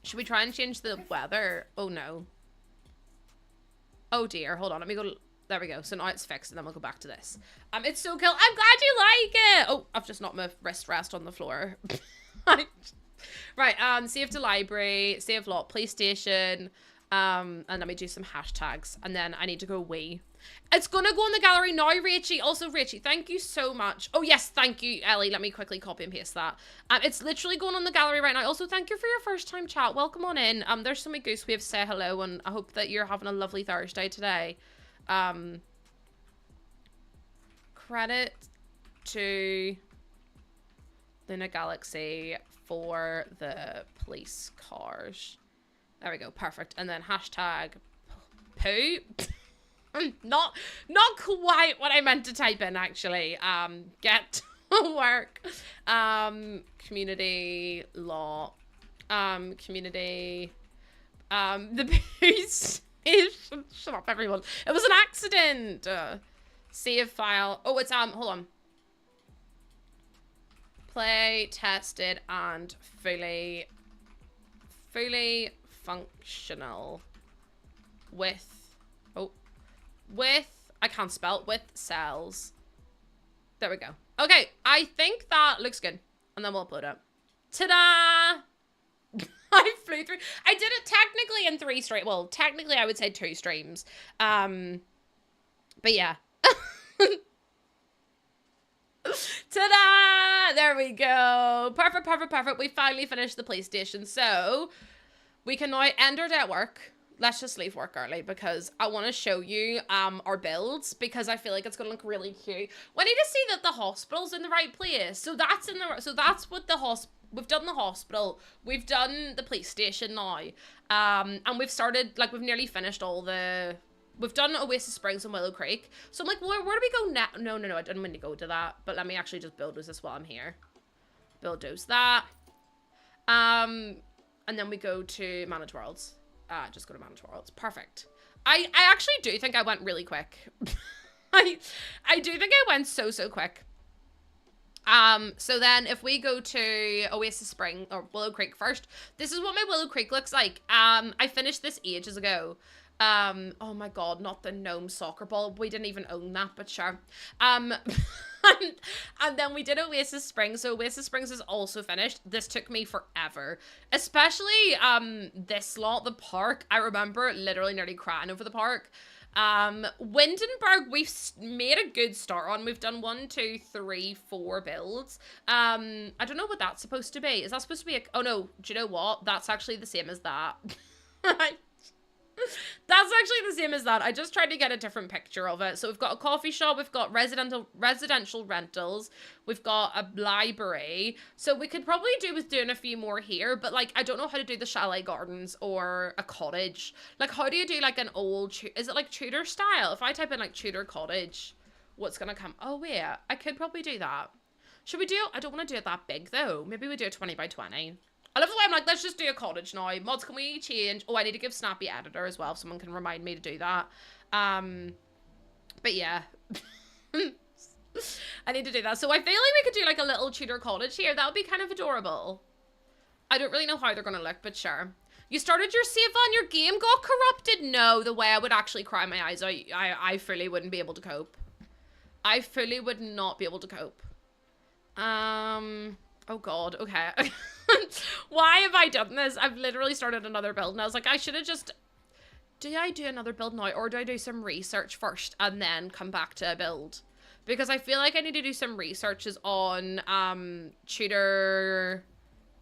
Should we try and change the weather? Oh, no. Oh, dear. Hold on. Let me go. There we go. So now it's fixed, and then we'll go back to this. It's so cool. I'm glad you like it. Oh, I've just knocked my wrist rest on the floor. Right. Save to library. Save lot. PlayStation. And let me do some hashtags. And then I need to go wee. It's gonna go in the gallery now, Rachie. Also, Rachie, thank you so much. Oh, yes, thank you, Ellie. Let me quickly copy and paste that. It's literally going on the gallery right now. Also, thank you for your first time chat. Welcome on in. There's so many goose waves. Say hello, and I hope that you're having a lovely Thursday today. Credit to Luna Galaxy for the police cars. There we go. Perfect. And then hashtag poo. Not quite what I meant to type in, actually. Get to work. Community law. Community. The boost is... Shut up, everyone. It was an accident. Save file. Oh, it's, hold on. Play, tested, and fully functional with... I can't spell, with cells. There we go. Okay, I think that looks good. And then we'll upload it. Ta-da! I flew through. I did it technically in 3 streams. Well, technically I would say 2 streams. But yeah. Ta-da! There we go. Perfect. We finally finished the PlayStation. So, we can now end our day at work. let's just leave work early because I want to show you our builds because I feel like it's gonna look really cute. We need to see that the hospital's in the right place. So that's what we've done the hospital, we've done the police station now, and we've started, like, we've nearly finished we've done Oasis Springs and Willow Creek. So I'm like, where do we go now? No, I didn't mean to go to that, but let me actually just build this while I'm here. Build that. And then we go to Manage Worlds. Just go to Manage Worlds. Perfect. I actually do think I went really quick. I do think I went so quick. So then if we go to Oasis Spring or Willow Creek first, this is what my Willow Creek looks like. I finished this ages ago. Oh my god, not the gnome soccer ball. We didn't even own that, but sure. And then we did Oasis Springs. So Oasis Springs is also finished. This took me forever. Especially this lot, the park. I remember literally nearly crying over the park. Windenburg, we've made a good start on. We've done 1, 2, 3, 4 builds. I don't know what that's supposed to be. Is that supposed to be oh no, do you know what? That's actually the same as that. That's actually the same as that. I just tried to get a different picture of it. So we've got a coffee shop, we've got residential rentals, we've got a library. So we could probably do with doing a few more here, but like I don't know how to do the chalet gardens or a cottage. Like how do you do like an old, is it like Tudor style? If I type in like Tudor cottage, what's gonna come? Oh yeah, I could probably do that. Should we do, I don't want to do it that big though. Maybe we do a 20 by 20. I love the way I'm like, let's just do a cottage now. Mods, can we change? Oh, I need to give Snappy editor as well if someone can remind me to do that. But yeah. I need to do that. So I feel like we could do like a little Tudor cottage here. That would be kind of adorable. I don't really know how they're going to look, but sure. You started your save on, your game got corrupted? No, the way I would actually cry my eyes out. I fully wouldn't be able to cope. I fully would not be able to cope. Oh god, okay. Why have I done this? I've literally started another build and I was like, I should have just... Do I do another build now or do I do some research first and then come back to a build? Because I feel like I need to do some researches on Tudor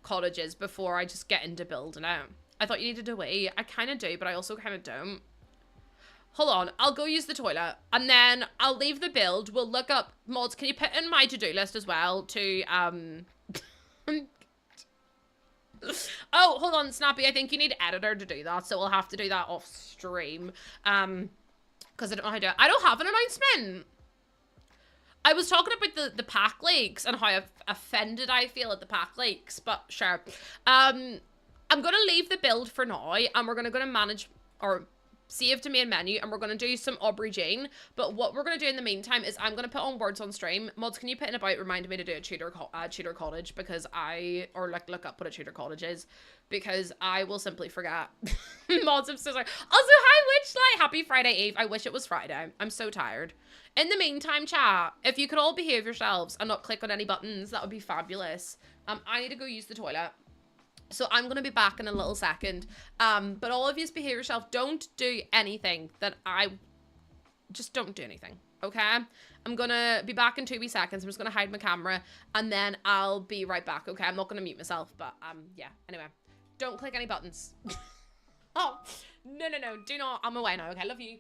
cottages before I just get into building out. I thought you needed to wait. I kind of do, but I also kind of don't. Hold on, I'll go use the toilet and then I'll leave the build. We'll look up mods. Can you put in my to-do list as well to oh, hold on, Snappy. I think you need editor to do that, so we'll have to do that off stream. Because I don't know how to do it. I don't have an announcement. I was talking about the pack leaks and how offended I feel at the pack leaks, but sure. I'm gonna leave the build for now, and we're gonna go to manage or save to main menu, and we're going to do some aubergine. But what we're going to do in the meantime is I'm going to put on words on stream. Mods, can you put in about reminding me to do a Tudor cottage, because or like look up what a Tudor cottage is, because I will simply forget. Mods, I'm so sorry. Also, hi Witchlight, happy Friday Eve. I wish it was Friday. I'm so tired. In the meantime, chat, if you could all behave yourselves and not click on any buttons, that would be fabulous. I need to go use the toilet. So I'm going to be back in a little second. But all of you behave yourself. Don't do anything that just don't do anything. Okay? I'm going to be back in 2 wee seconds. I'm just going to hide my camera and then I'll be right back. Okay? I'm not going to mute myself, but yeah. Anyway, don't click any buttons. Oh, no. Do not. I'm away now. Okay? Love you.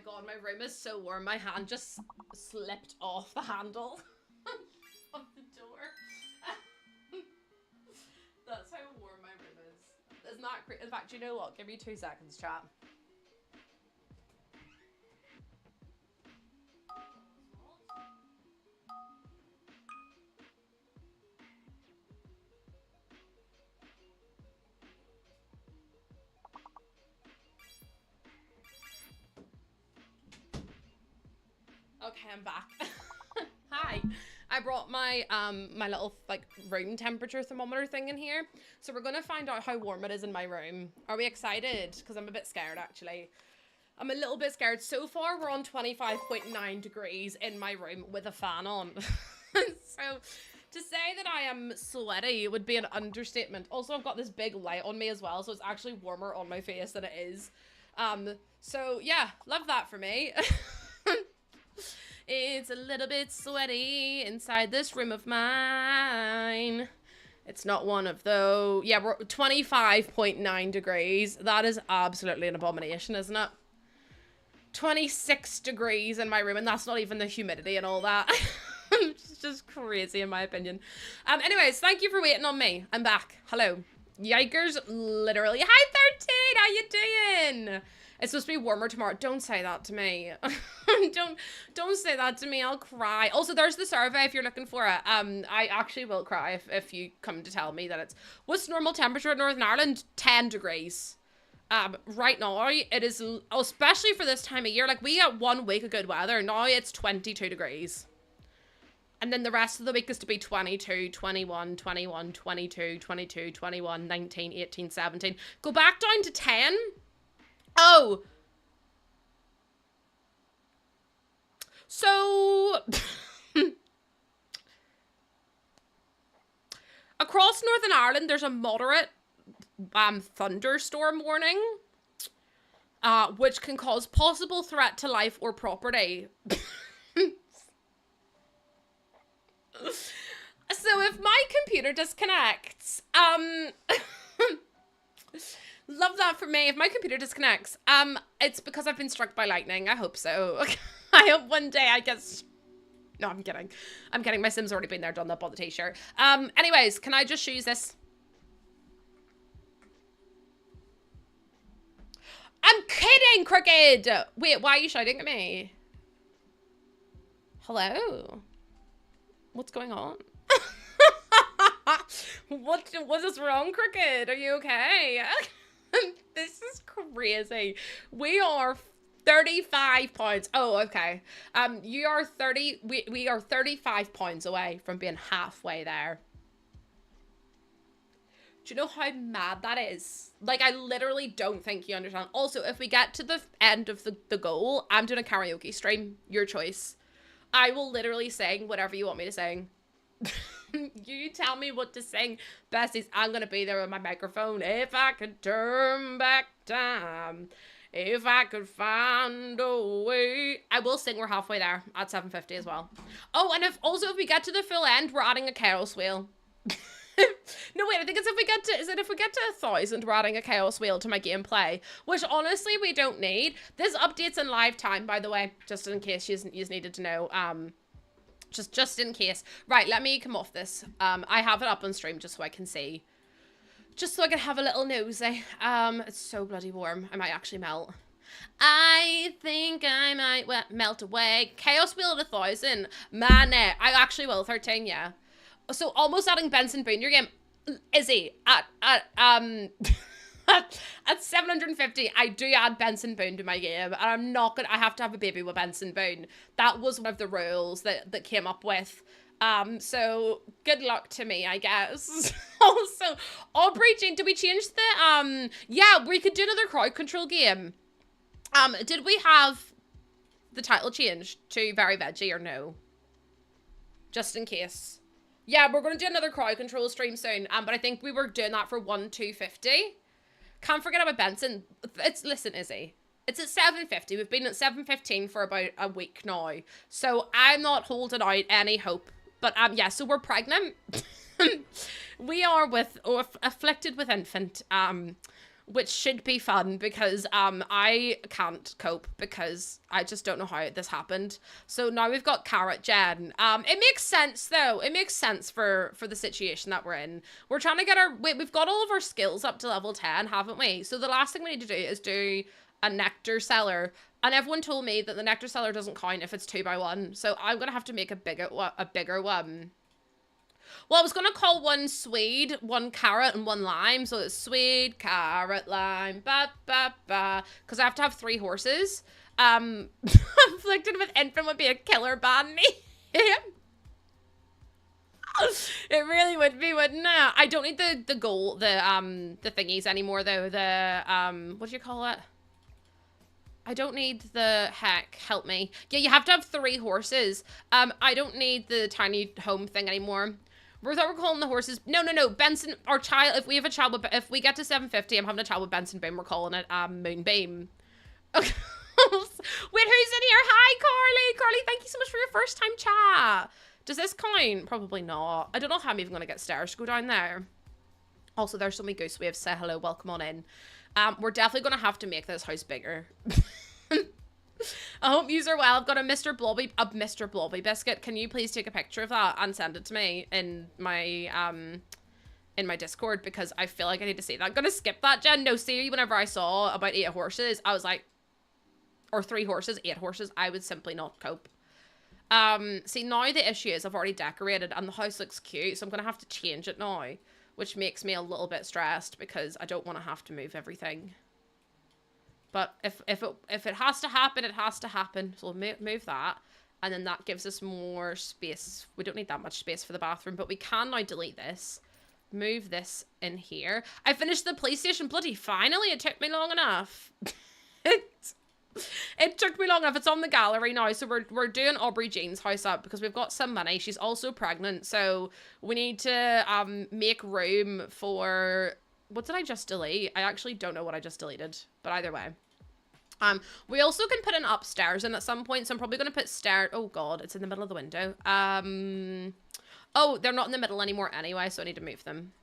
god, my room is so warm. My hand just slipped off the handle of the door. That's how warm my room is. Isn't that great? In fact, you know what? Give me 2 seconds, chat. Okay, I'm back. Hi. I brought my my little like room temperature thermometer thing in here. So we're gonna find out how warm it is in my room. Are we excited? Because I'm a bit scared actually. I'm a little bit scared. So far we're on 25.9 degrees in my room with a fan on. So to say that I am sweaty would be an understatement. Also, I've got this big light on me as well, so it's actually warmer on my face than it is. So yeah, love that for me. It's a little bit sweaty inside this room of mine. It's not one of those. Yeah, we're 25.9 degrees. That is absolutely an abomination, isn't it? 26 degrees in my room, and that's not even the humidity and all that. It's just crazy in my opinion. Anyways, thank you for waiting on me. I'm back. Hello. Yikers, literally. Hi, 13! How you doing? It's supposed to be warmer tomorrow. Don't say that to me. Don't say that to me. I'll cry. Also, there's the survey if you're looking for it. I actually will cry if you come to tell me that it's... What's normal temperature in Northern Ireland? 10 degrees. Right now, it is... Especially for this time of year. Like, we got 1 week of good weather. Now it's 22 degrees. And then the rest of the week is to be 22, 21, 21, 22, 22, 21, 19, 18, 17. Go back down to 10. Oh. So, across Northern Ireland, there's a moderate thunderstorm warning, which can cause possible threat to life or property. So if my computer disconnects, love that for me. If my computer disconnects, it's because I've been struck by lightning. I hope so. I hope one day I get... No, I'm kidding. I'm kidding. My Sim's already been there, done that, bought the t-shirt. Anyways, can I just choose this? I'm kidding, Crooked! Wait, why are you shouting at me? Hello? What's going on? What is wrong, Crooked? Are you okay? This is crazy. We are 35 pounds. Oh, okay. You are 30. We are 35 pounds away from being halfway there. Do you know how mad that is? Like, I literally don't think you understand. Also, if we get to the end of the goal, I'm doing a karaoke stream. Your choice. I will literally sing whatever you want me to sing. You tell me what to sing. Besties, I'm going to be there with my microphone. If I could turn back time. If I could find a way. I will sing We're Halfway There at 7:50 as well. Oh, and if we get to the full end, we're adding a chaos wheel. No, wait, I think it's if we get to, is it if we get to 1,000, we're adding a chaos wheel to my gameplay, which honestly we don't need. This update's in live time, by the way, just in case you needed to know. Just in case. Right, let me come off this. I have it up on stream just so I can see. Just so I can have a little nosy. It's so bloody warm. I might actually melt. I think I might melt away. Chaos wheel at 1,000. Man, I actually will. 13, yeah. So almost adding Benson Boone your game. Izzy, at 750, I do add Benson Boone to my game, and I'm not gonna. I have to have a baby with Benson Boone. That was one of the rules that came up with. So good luck to me, I guess. Also, Aubrey, did we change the Yeah, we could do another crowd control game. Did we have the title changed to Very Veggie or no? Just in case. Yeah, we're going to do another crowd control stream soon. But I think we were doing that for 1,250. Can't forget about Benson. Listen, Izzy. It's at 7:50. We've been at 7:15 for about a week now. So I'm not holding out any hope. But yeah, so we're pregnant. We are afflicted with infant. which should be fun because I can't cope because I just don't know how this happened. So now we've got Carrot Jen. It makes sense though. It makes sense for the situation that we're in. We're trying to get we've got all of our skills up to level 10, haven't we? So the last thing we need to do is do a nectar cellar. And everyone told me that the nectar cellar doesn't count if it's 2x1. So I'm gonna have to make a bigger one. Well, I was going to call one Swede, one carrot, and one lime. So it's Swede, carrot, lime, because I have to have 3 horses. Afflicted with infant would be a killer band name. It really would be, wouldn't it? I don't need the thingies anymore, though. What do you call it? I don't need the help me. Yeah, you have to have 3 horses. I don't need the tiny home thing anymore. We thought we're calling the horses. No. Benson, our child, if we have a child, if we get to 750, I'm having a child with Benson Boom. We're calling it Moonbeam. Okay. Wait, who's in here? Hi, Carly. Carly, thank you so much for your first time chat. Does this count? Probably not. I don't know how I'm even going to get stairs to go down there. Also, there's so many goose waves. Say hello. Welcome on in. We're definitely going to have to make this house bigger. I hope yous are well. I've got a Mr. Blobby biscuit. Can you please take a picture of that and send it to me in my Discord, because I feel like I need to see that. I'm gonna skip that, Jen. No, see, whenever I saw about 8 horses, I was like, or 3 horses, 8 horses, I would simply not cope. See, now the issue is I've already decorated and the house looks cute, so I'm gonna have to change it now, which makes me a little bit stressed because I don't want to have to move everything. But if it has to happen, it has to happen. So we'll move that. And then that gives us more space. We don't need that much space for the bathroom, but we can now delete this. Move this in here. I finished the PlayStation. Bloody finally. It took me long enough. It took me long enough. It's on the gallery now. So we're doing Aubrey Jean's house up because we've got some money. She's also pregnant. So we need to make room for... What did I just delete? I actually don't know what I just deleted. But either way. We also can put an upstairs in at some point, so I'm probably going to put oh god, it's in the middle of the window. Oh, they're not in the middle anymore anyway, so I need to move them.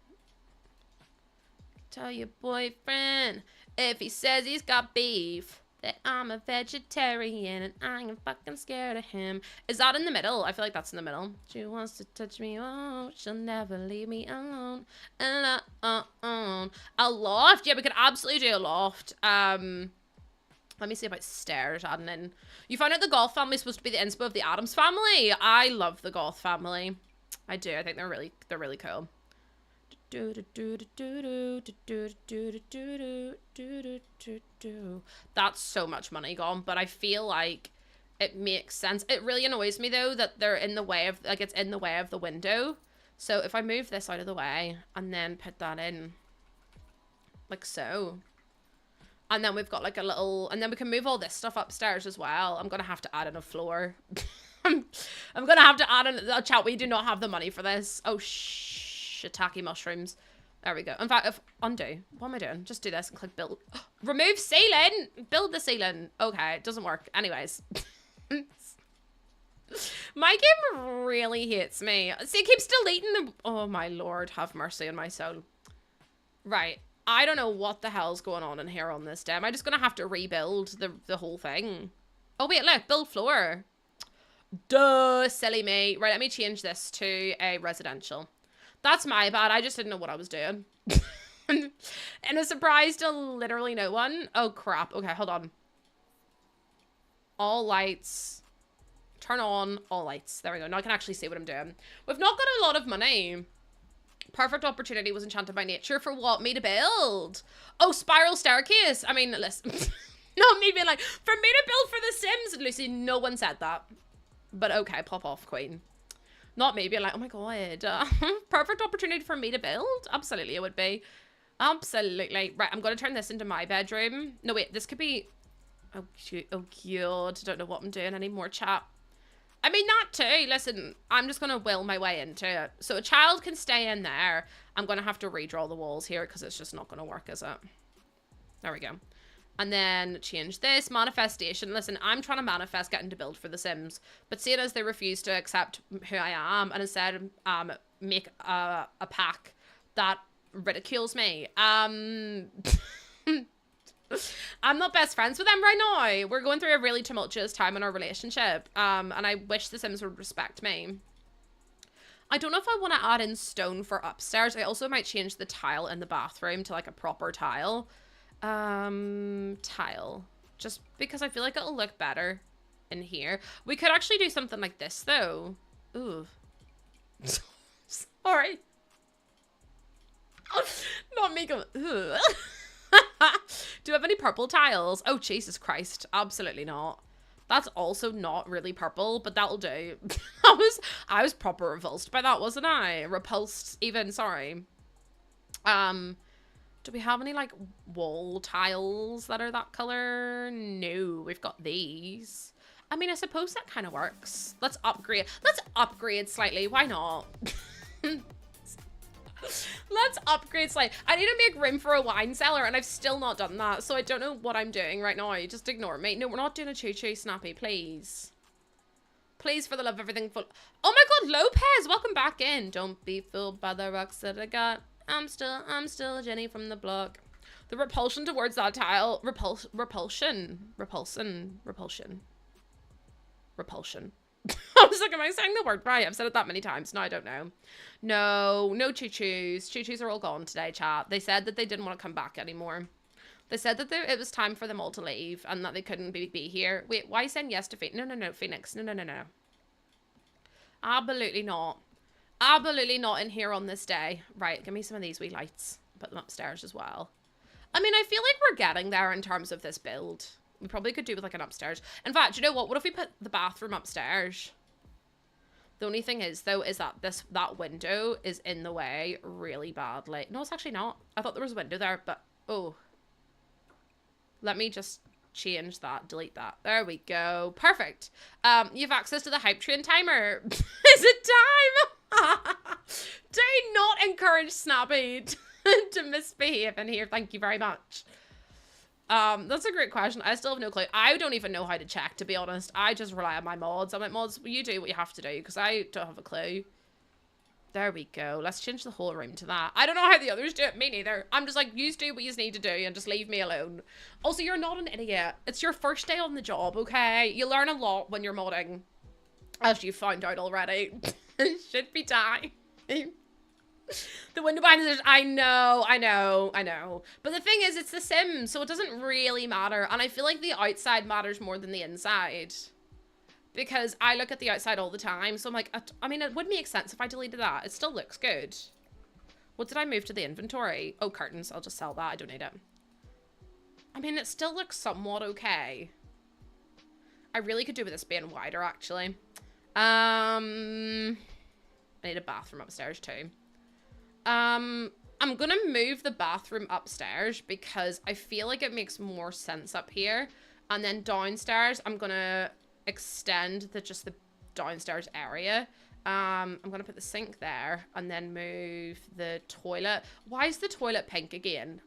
Tell your boyfriend, if he says he's got beef, that I'm a vegetarian and I am fucking scared of him. Is that in the middle? I feel like that's in the middle. She wants to touch me, oh, she'll never leave me alone. A loft? Yeah, we could absolutely do a loft. Let me see about stairs adding in. You found out the Goth family is supposed to be the inspo of the Addams family. I love the Goth family. I do. I think they're really cool. That's so much money gone, but I feel like it makes sense. It really annoys me though that they're in the way of, like, it's in the way of the window. So if I move this out of the way and then put that in like so. And then we've got like a little, and then we can move all this stuff upstairs as well. I'm going to have to add in a floor. I'm going to have to add in a chat. We do not have the money for this. Oh, shiitake mushrooms. There we go. In fact, undo. What am I doing? Just do this and click build. Remove ceiling. Build the ceiling. Okay, it doesn't work. Anyways. My game really hates me. See, it keeps deleting the... Oh my lord, have mercy on my soul. Right. I don't know what the hell's going on in here on this day. Am I just going to have to rebuild the whole thing? Oh, wait, look. Build floor. Duh, silly me. Right, let me change this to a residential. That's my bad. I just didn't know what I was doing. And a surprise to literally no one. Oh, crap. Okay, hold on. All lights. Turn on all lights. There we go. Now I can actually see what I'm doing. We've not got a lot of money. Perfect opportunity was enchanted by nature for what? Me to build? Oh, spiral staircase. I mean, listen. Not me being like, for me to build for The Sims. Lucy, no one said that. But okay, pop off, queen. Not me being like, oh my god. Perfect opportunity for me to build? Absolutely, it would be. Absolutely. Right, I'm going to turn this into my bedroom. No, wait, this could be... Oh, god. I don't know what I'm doing anymore, chat. I mean, that too. Listen, I'm just going to will my way into it. So a child can stay in there. I'm going to have to redraw the walls here because it's just not going to work, is it? There we go. And then change this. Manifestation. Listen, I'm trying to manifest getting to build for The Sims. But seeing as they refuse to accept who I am and instead make a pack that ridicules me. I'm not best friends with them right now. We're going through a really tumultuous time in our relationship. And I wish the Sims would respect me. I don't know if I want to add in stone for upstairs. I also might change the tile in the bathroom to like a proper tile. Tile. Just because I feel like it'll look better in here. We could actually do something like this though. Ooh. Sorry. Not me going, ugh. Do you have any purple tiles? Oh, Jesus Christ. Absolutely not. That's also not really purple, but that'll do. I was proper repulsed by that, wasn't I? Repulsed even, sorry. Do we have any like wall tiles that are that color? No, we've got these. I mean, I suppose that kind of works. Let's upgrade. Let's upgrade slightly. Why not? Let's upgrade slightly. I need to make room for a wine cellar, and I've still not done that, so I don't know what I'm doing right now. Just ignore me. No, we're not doing a choo-choo, Snappy, please. Please, for the love of everything full. Oh my God, Lopez, welcome back in. Don't be fooled by the rocks that I got. I'm still Jenny from the block. The repulsion towards that tile. Repulsion. I was like, am I saying the word right? I've said it that many times. No, I don't know. No choo-choos. Choo-choos are all gone today, chat. They said that they didn't want to come back anymore. They said that it was time for them all to leave and that they couldn't be here. Wait, why saying yes to Phoenix? No, Phoenix. No. Absolutely not. Absolutely not in here on this day. Right, give me some of these wee lights. Put them upstairs as well. I mean, I feel like we're getting there in terms of this build. We probably could do with like an upstairs. In fact, you know what? What if we put the bathroom upstairs? The only thing is, though, is that that window is in the way really badly. No, it's actually not. I thought there was a window there, but oh. Let me just change that, delete that. There we go. Perfect. You have access to the hype train timer. Is it time? Do not encourage Snappy to misbehave in here. Thank you very much. That's a great question. I still have no clue. I don't even know how to check, to be honest. I just rely on my mods. I'm like, mods, you do what you have to do, because I don't have a clue. There we go. Let's change the whole room to that. I don't know how the others do it. Me neither. I'm just like, you do what you need to do and just leave me alone. Also, you're not an idiot. It's your first day on the job, okay? You learn a lot when you're modding, as you found out already. It should be time. The window behind us, I know. But the thing is, it's The Sims, so it doesn't really matter. And I feel like the outside matters more than the inside. Because I look at the outside all the time, so I'm like, I mean, it would make sense if I deleted that. It still looks good. What did I move to the inventory? Oh, curtains. I'll just sell that. I don't need it. I mean, it still looks somewhat okay. I really could do with this being wider, actually. I need a bathroom upstairs, too. I'm gonna move the bathroom upstairs because I feel like it makes more sense up here. And then downstairs, I'm gonna extend just the downstairs area. I'm gonna put the sink there and then move the toilet. Why is the toilet pink again?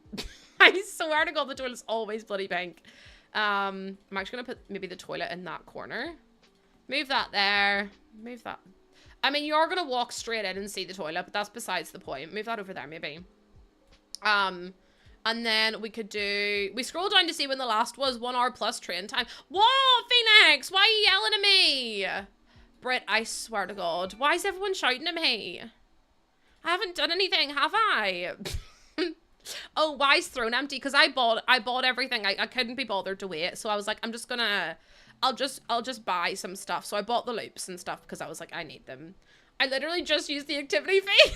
I swear to God, the toilet's always bloody pink. I'm actually gonna put maybe the toilet in that corner. Move that there. Move that. I mean, you're gonna walk straight in and see the toilet, but that's besides the point. Move that over there, maybe. And then we could do... We scroll down to see when the last was 1 hour plus train time. Whoa, Phoenix! Why are you yelling at me? Britt, I swear to God. Why is everyone shouting at me? I haven't done anything, have I? Oh, why is Throne empty? Because I bought everything. I couldn't be bothered to wait. So I was like, I'm just gonna... I'll just buy some stuff. So I bought the loops and stuff because I was like, I need them. I literally just used the activity fee.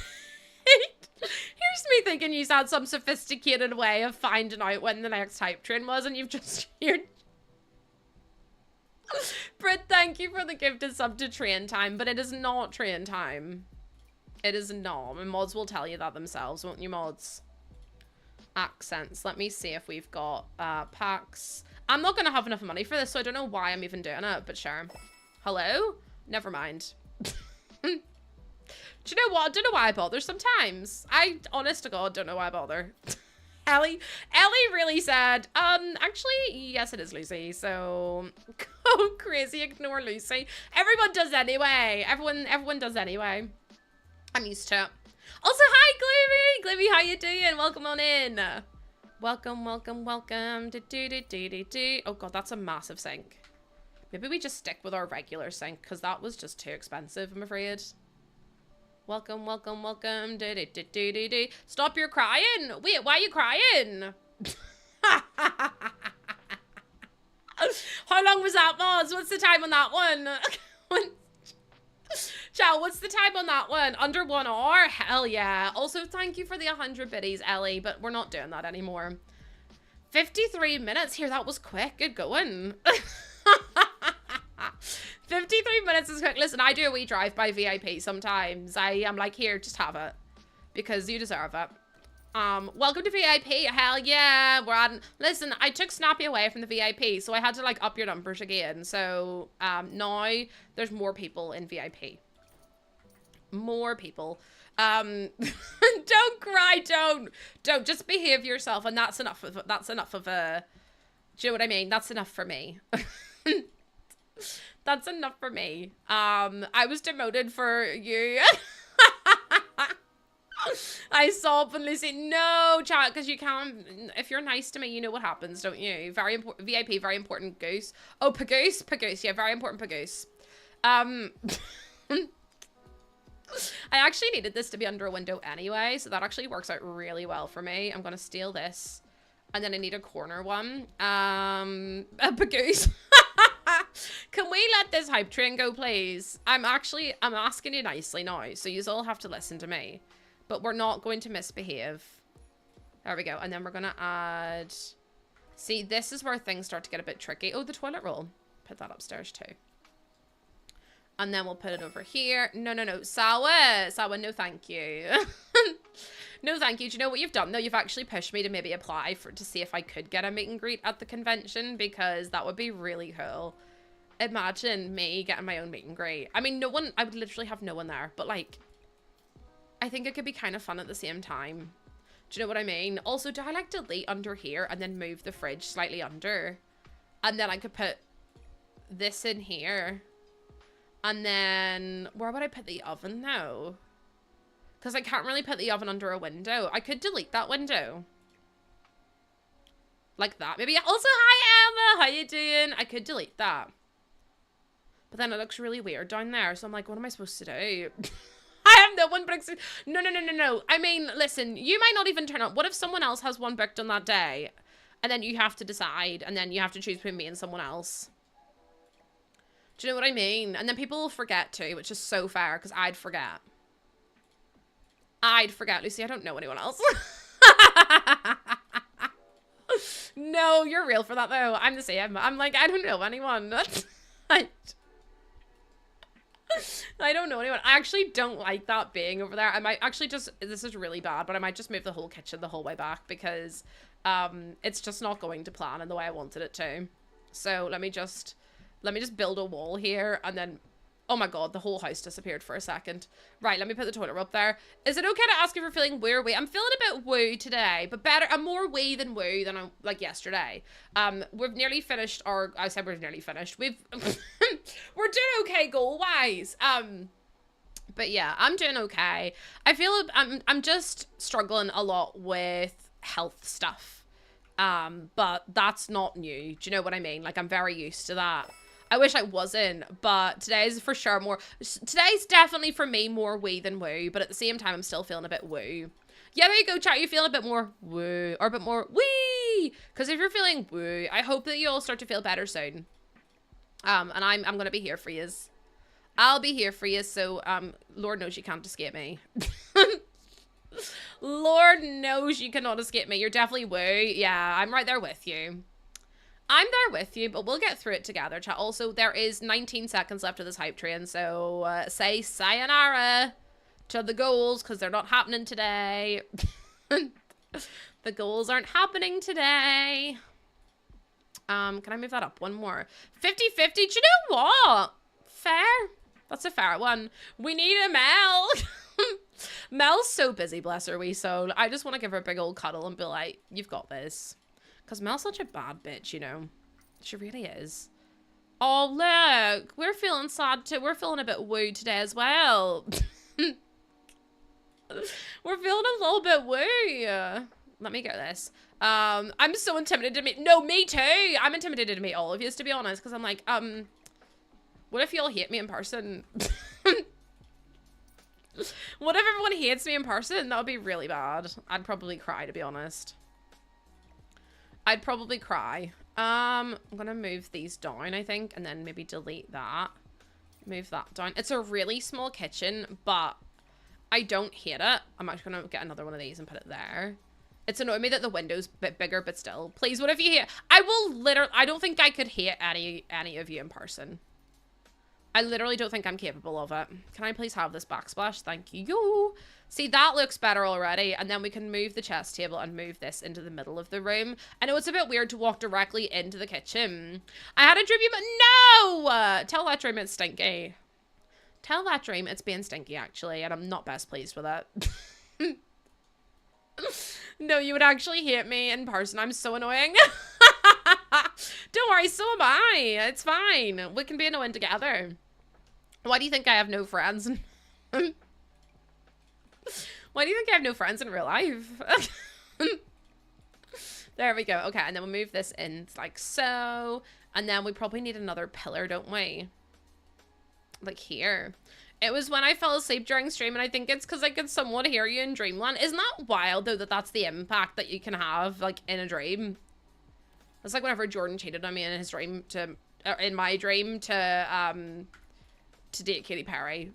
Here's me thinking you had some sophisticated way of finding out when the next hype train was, and you've just you're... Britt, thank you for the gifted sub to train time, but it is not train time. It is not. And mods will tell you that themselves, won't you, mods? Accents. Let me see if we've got packs. I'm not gonna have enough money for this, so I don't know why I'm even doing it, but sure. Hello? Never mind. Do you know what? I don't know why I bother sometimes. I, honest to God, don't know why I bother. Ellie really said, actually, yes, it is Lucy. So, go crazy, ignore Lucy. Everyone does anyway. Everyone does anyway. I'm used to it. Also, hi, Gloomy. Gloomy, how you doing? Welcome on in. Welcome, welcome, welcome. Do, do, do, do, do, do. Oh god, that's a massive sink. Maybe we just stick with our regular sink, because that was just too expensive, I'm afraid. Welcome, welcome, welcome. Do, do, do, do, do, do. Stop your crying. Wait, why are you crying? How long was that, Moz? What's the time on that one? Ciao, what's the time on that one? Under 1 hour? Hell yeah. Also, thank you for the 100 biddies, Ellie, but we're not doing that anymore. 53 minutes here. That was quick. Good going. 53 minutes is quick. Listen, I do a wee drive-by VIP sometimes. I am like, here, just have it. Because you deserve it. Welcome to VIP. Hell yeah. We're adding. Listen, I took Snappy away from the VIP, so I had to like up your numbers again. So now there's more people in VIP. More people. Don't cry, don't just behave yourself, and that's enough of a, do you know what I mean? That's enough for me. That's enough for me. I was demoted for you. I saw openly say no, chat, because you can't. If you're nice to me, you know what happens, don't you? Very important VIP, very important goose. Oh, Pagoose, yeah, very important Pagoose. I actually needed this to be under a window anyway, so that actually works out really well for me. I'm gonna steal this, and then I need a corner one. A Pagoose. Can we let this hype train go, please? I'm asking you nicely now, so you all have to listen to me. But we're not going to misbehave. There we go. And then we're going to add... See, this is where things start to get a bit tricky. Oh, the toilet roll. Put that upstairs too. And then we'll put it over here. No. Sawa, no thank you. No thank you. Do you know what you've done though? You've actually pushed me to maybe apply to see if I could get a meet and greet at the convention, because that would be really cool. Imagine me getting my own meet and greet. I mean, I would literally have no one there, but like, I think it could be kind of fun at the same time. Do you know what I mean? Also, do I like delete under here and then move the fridge slightly under? And then I could put this in here. And then, where would I put the oven though? Because I can't really put the oven under a window. I could delete that window. Like that. Maybe. Also, hi Emma, how you doing? I could delete that. But then it looks really weird down there. So I'm like, what am I supposed to do? I have no one booked. No. I mean, listen, you might not even turn up. What if someone else has one booked on that day? And then you have to decide. And then you have to choose between me and someone else. Do you know what I mean? And then people will forget too, which is so fair, because I'd forget. Lucy. I don't know anyone else. No, you're real for that though. I'm the same. I'm like, I don't know anyone. I don't know anyone. I actually don't like that being over there. I might actually just, this is really bad, but I might just move the whole kitchen the whole way back, because it's just not going to plan in the way I wanted it to. So let me just build a wall here, and then, oh my god, the whole house disappeared for a second. Right, let me put the toilet up there. Is it okay to ask if you're feeling woo or wee? I'm feeling a bit woo today, but better. I'm more wee than woo than I'm like yesterday. We've nearly finished our, I said we're nearly finished. We're doing okay goal-wise. But yeah, I'm doing okay. I feel I'm just struggling a lot with health stuff. But that's not new. Do you know what I mean? Like, I'm very used to that. I wish I wasn't, but today's for sure more, today's definitely for me more woo than woo, but at the same time, I'm still feeling a bit woo. Yeah, there you go, chat. You feel a bit more woo, or a bit more wee, because if you're feeling woo, I hope that you all start to feel better soon. And I'm going to be here for yous. I'll be here for you, so, Lord knows you can't escape me. Lord knows you cannot escape me. You're definitely woo. Yeah, I'm right there with you. I'm there with you, but we'll get through it together, chat. Also, there is 19 seconds left of this hype train, so say sayonara to the goals, because they're not happening today. The goals aren't happening today. Can I move that up one more? 50-50, do you know what? Fair. That's a fair one. We need a Mel. Mel's so busy, bless her wee soul. I just want to give her a big old cuddle and be like, you've got this. Because Mel's such a bad bitch, you know. She really is. Oh, look. We're feeling sad too. We're feeling a bit woo today as well. We're feeling a little bit woo. Let me go this. I'm so intimidated to meet. No, me too. I'm intimidated to meet all of you, to be honest, because I'm like, what if you all hate me in person? What if everyone hates me in person? That would be really bad. I'd probably cry, to be honest. I'd probably cry. I'm gonna move these down, I think, and then maybe delete that. Move that down. It's a really small kitchen, but I don't hate it. I'm actually gonna get another one of these and put it there. It's annoying me that the window's a bit bigger, but still. Please, what if you hate? I will literally, I don't think I could hate any of you in person. I literally don't think I'm capable of it. Can I please have this backsplash? Thank you. See, that looks better already. And then we can move the chess table and move this into the middle of the room. I know it's a bit weird to walk directly into the kitchen. I had a dream, but no! Tell that dream it's stinky. Tell that dream it's being stinky, actually. And I'm not best pleased with it. No, you would actually hate me in person. I'm so annoying. Don't worry, so am I. It's fine. We can be annoying together. Why do you think I have no friends? Why do you think I have no friends in real life? There we go. Okay, and then we'll move this in like so. And then we probably need another pillar, don't we? Like here. It was when I fell asleep during stream, and I think it's because I could somewhat hear you in dreamland. Isn't that wild, though, that that's the impact that you can have, like, in a dream? It's like whenever Jordan cheated on me in his dream to, in my dream to date Katy Perry.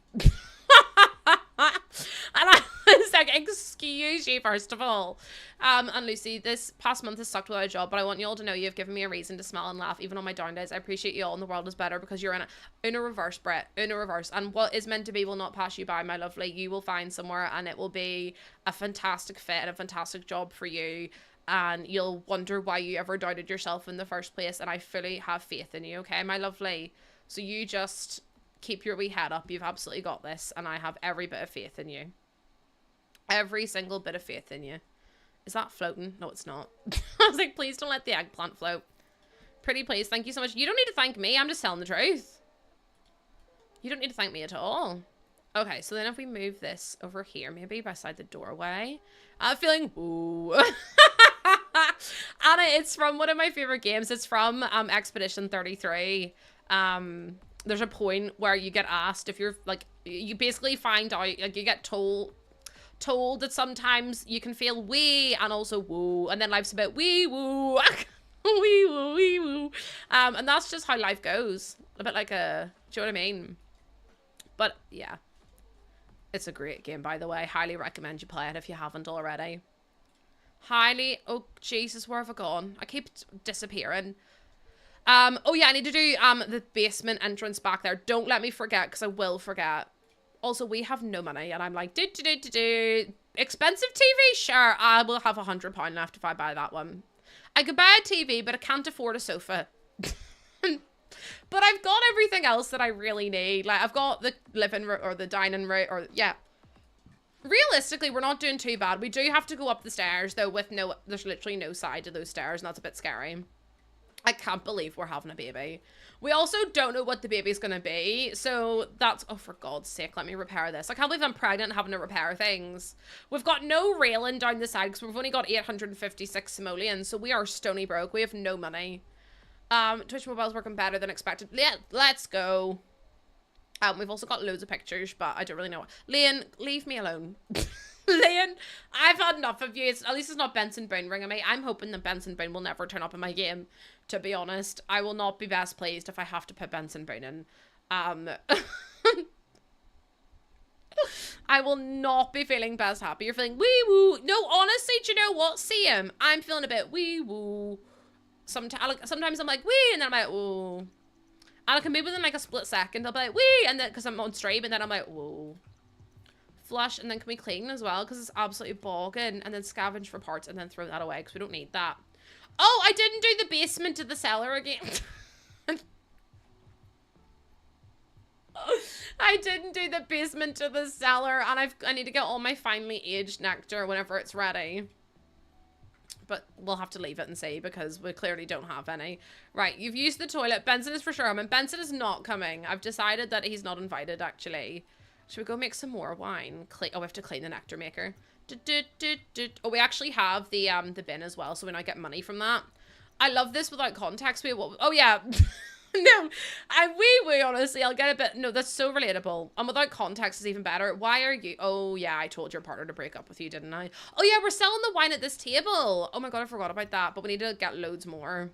And I was like, excuse you, first of all. And Lucy, this past month has sucked without a job, but I want you all to know you've given me a reason to smile and laugh, even on my down days. I appreciate you all, and the world is better because you're in it. Una reverse, Brett. Una reverse. And what is meant to be will not pass you by, my lovely. You will find somewhere, and it will be a fantastic fit and a fantastic job for you. And you'll wonder why you ever doubted yourself in the first place. And I fully have faith in you, okay, my lovely? So you just keep your wee head up. You've absolutely got this, and I have every bit of faith in you. Every single bit of faith in you. Is that floating? No, it's not. I was like, please don't let the eggplant float. Pretty please. Thank you so much. You don't need to thank me. I'm just telling the truth. You don't need to thank me at all. Okay, so then if we move this over here, maybe beside the doorway. I'm feeling, ooh. Anna, it's from one of my favorite games. It's from Expedition 33. There's a point where you get asked if you're, like, you basically find out, like, you get told that sometimes you can feel wee and also woo, and then life's a bit wee woo. Wee woo, wee woo. And that's just how life goes. A bit like a, do you know what I mean? But yeah, it's a great game, by the way. Highly recommend you play it if you haven't already. Highly. Oh Jesus, where have I gone? I keep disappearing. Oh yeah, I need to do the basement entrance back there. Don't let me forget, because I will forget. Also, we have no money, and I'm like, expensive TV? Sure, I will have £100 left if I buy that one. I could buy a TV, but I can't afford a sofa. But I've got everything else that I really need. Like, I've got the living room, or the dining room, or, yeah. Realistically, we're not doing too bad. We do have to go up the stairs, though, with no, there's literally no side to those stairs, and that's a bit scary. I can't believe we're having a baby. We also don't know what the baby's gonna be, so that's, oh, for God's sake, let me repair this. I can't believe I'm pregnant and having to repair things. We've got no railing down the side, because we've only got 856 simoleons, so we are stony broke. We have no money. Twitch Mobile's working better than expected. Yeah, let's go. We've also got loads of pictures, but I don't really know. Lian, leave me alone. Lian, I've had enough of you. At least it's not Benson Boone ringing me. I'm hoping that Benson Boone will never turn up in my game, to be honest. I will not be best pleased if I have to put Benson Boone in. I will not be feeling best happy. You're feeling wee woo. No, honestly, do you know what? See him. I'm feeling a bit wee woo. Sometimes I'm like wee, and then I'm like ooh. And I can be within like a split second. I'll be like wee, and then because I'm on stream, and then I'm like whoa. Flush, and then can we clean as well, because it's absolutely bogging, and then scavenge for parts, and then throw that away because we don't need that. Oh, I didn't do the basement to the cellar again. I didn't do the basement to the cellar, and I need to get all my finely aged nectar whenever it's ready. But we'll have to leave it and see, because we clearly don't have any. Right, you've used the toilet. Benson is for sure. I mean, Benson is not coming. I've decided that he's not invited, actually. Should we go make some more wine? Oh, we have to clean the nectar maker. Oh, we actually have the bin as well, so we now get money from that. I love this without context. Oh yeah. No, we honestly, I'll get a bit. No, that's so relatable. And without context is even better. Why are you? Oh yeah, I told your partner to break up with you, didn't I? Oh yeah, we're selling the wine at this table. Oh my god, I forgot about that. But we need to get loads more.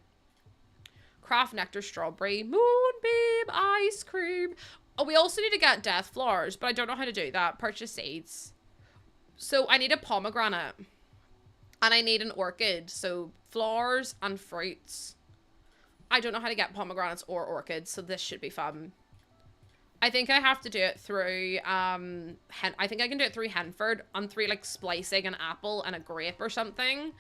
Craft nectar, strawberry, moonbeam, ice cream. Oh, we also need to get death flowers, but I don't know how to do that. Purchase seeds. So I need a pomegranate. And I need an orchid. So flowers and fruits. I don't know how to get pomegranates or orchids, so this should be fun. I think I have to do it through, I think I can do it through Henford and through, like, splicing an apple and a grape or something.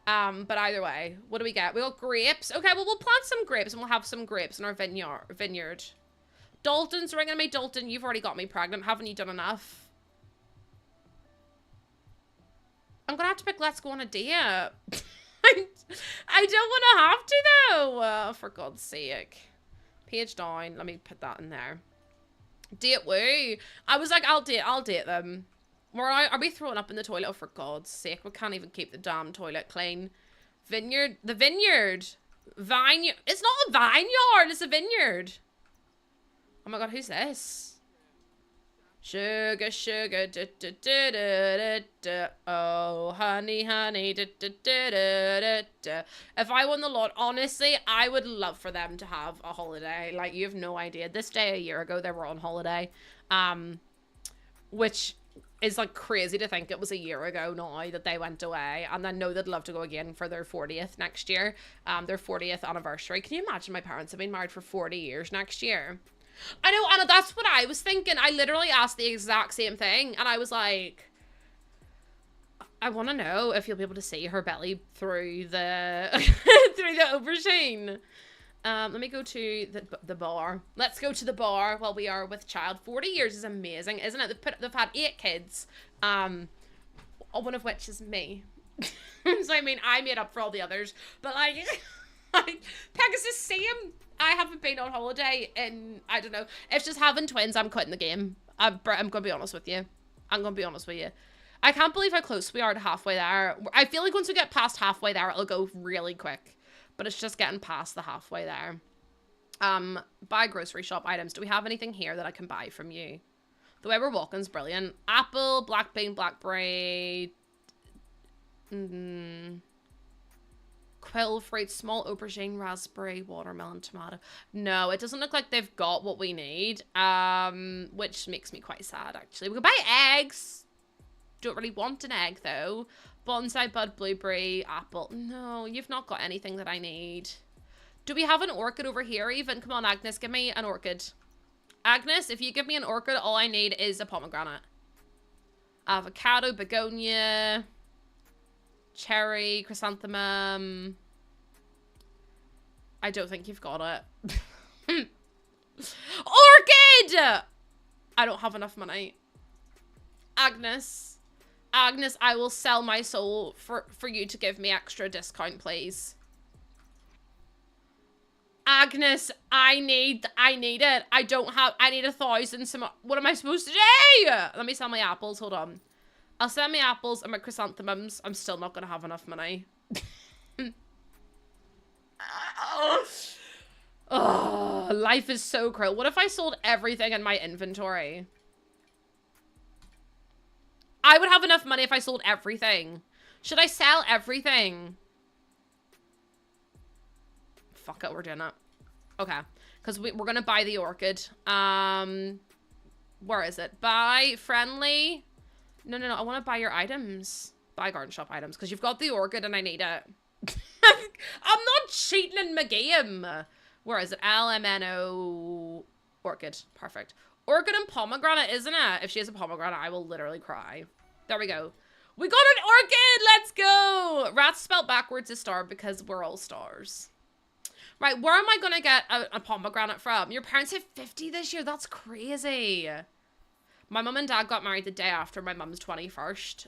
But either way, what do we get? We got grapes. Okay, well, we'll plant some grapes and we'll have some grapes in our vineyard. Dalton's ringing me. Dalton, you've already got me pregnant. Haven't you done enough? I'm gonna have to pick Let's Go on a Date. I don't want to have to, though. For God's sake. Page down. Let me put that in there. Date woo. I was like, I'll date them. Are we throwing up in the toilet? Oh, for God's sake. We can't even keep the damn toilet clean. Vineyard. The vineyard. Vineyard. It's not a vineyard. It's a vineyard. Oh my God, who's this? Sugar, sugar, da, da, da, da, da, da. Oh, honey, honey, da, da, da, da, da, da. If I won the lot, honestly, I would love for them to have a holiday. Like, you have no idea. This day a year ago, they were on holiday. Which is, like, crazy to think it was a year ago now that they went away. And I know they'd love to go again for their 40th next year. Their 40th anniversary. Can you imagine my parents have been married for 40 years next year? I know, Anna, that's what I was thinking. I literally asked the exact same thing. And I was like, I want to know if you'll be able to see her belly through the through the aubergine. Let me go to the bar. Let's go to the bar while we are with child. 40 years is amazing, isn't it? They've had 8 kids. One of which is me. So, I mean, I made up for all the others. But, like, Pegasus, same. I haven't been on holiday in, I don't know. It's just having twins, I'm quitting the game. I'm going to be honest with you. I'm going to be honest with you. I can't believe how close we are to halfway there. I feel like once we get past halfway there, it'll go really quick. But it's just getting past the halfway there. Buy grocery shop items. Do we have anything here that I can buy from you? The way we're walking is brilliant. Apple, black bean, blackberry. Quill fruit, small aubergine, raspberry, watermelon, tomato. No, it doesn't look like they've got what we need. Which makes me quite sad, actually. We could buy eggs. Don't really want an egg, though. Bonsai bud, blueberry, apple. No, you've not got anything that I need. Do we have an orchid over here even? Come on, Agnes, give me an orchid. Agnes, if you give me an orchid, all I need is a pomegranate. Avocado, begonia, cherry, chrysanthemum. I don't think you've got it. Orchid! I don't have enough money. Agnes, I will sell my soul for you to give me extra discount, please. Agnes, I need it. I need 1,000 some. What am I supposed to do? Let me sell my apples. Hold on. I'll sell my apples and my chrysanthemums. I'm still not going to have enough money. Oh, life is so cruel. What if I sold everything in my inventory? I would have enough money if I sold everything. Should I sell everything? Fuck it, we're doing it. Okay. Because we're going to buy the orchid. Where is it? Buy friendly. No. I want to buy your items. Buy garden shop items. Because you've got the orchid and I need it. I'm not cheating in my game. Where is it? LMNO orchid. Perfect. Orchid and pomegranate, isn't it? If she has a pomegranate, I will literally cry. There we go. We got an orchid! Let's go! Rats spelled backwards is star because we're all stars. Right, where am I going to get a pomegranate from? Your parents hit 50 this year. That's crazy. My mum and dad got married the day after my mum's 21st.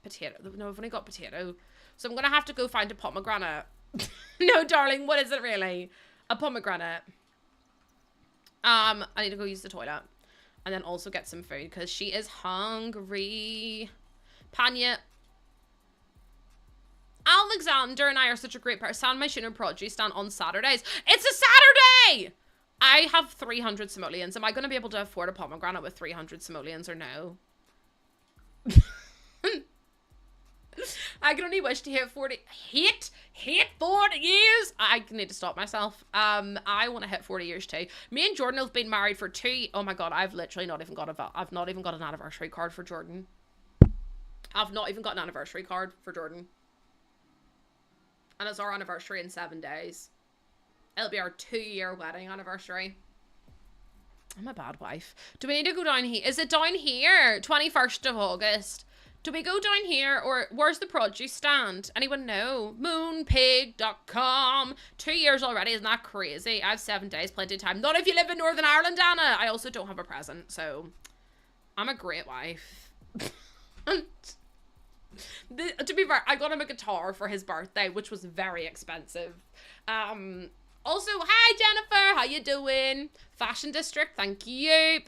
Potato. No, I've only got potato. So I'm going to have to go find a pomegranate. No, darling, what is it really? A pomegranate. I need to go use the toilet. And then also get some food because she is hungry. Panya. Alexander and I are such a great pair. Stand my Shooter produce stand on Saturdays. It's a Saturday! I have 300 simoleons. Am I going to be able to afford a pomegranate with 300 simoleons or no? I can only wish to hit 40. Hit 40 years. I need to stop myself. I want to hit 40 years too. Me and Jordan have been married for 2. Oh my god, I've literally not even got I've not even got an anniversary card for Jordan. I've not even got an anniversary card for Jordan. And it's our anniversary in 7 days. It'll be our 2-year wedding anniversary. I'm a bad wife. Do we need to go down here? Is it down here? 21st of August. Do we go down here or where's the produce stand? Anyone know? Moonpig.com. 2 years already, isn't that crazy? I have 7 days, plenty of time. Not if you live in Northern Ireland, Anna. I also don't have a present, so I'm a great wife. To be fair, I got him a guitar for his birthday, which was very expensive. Also, hi Jennifer, how you doing? Fashion District, thank you.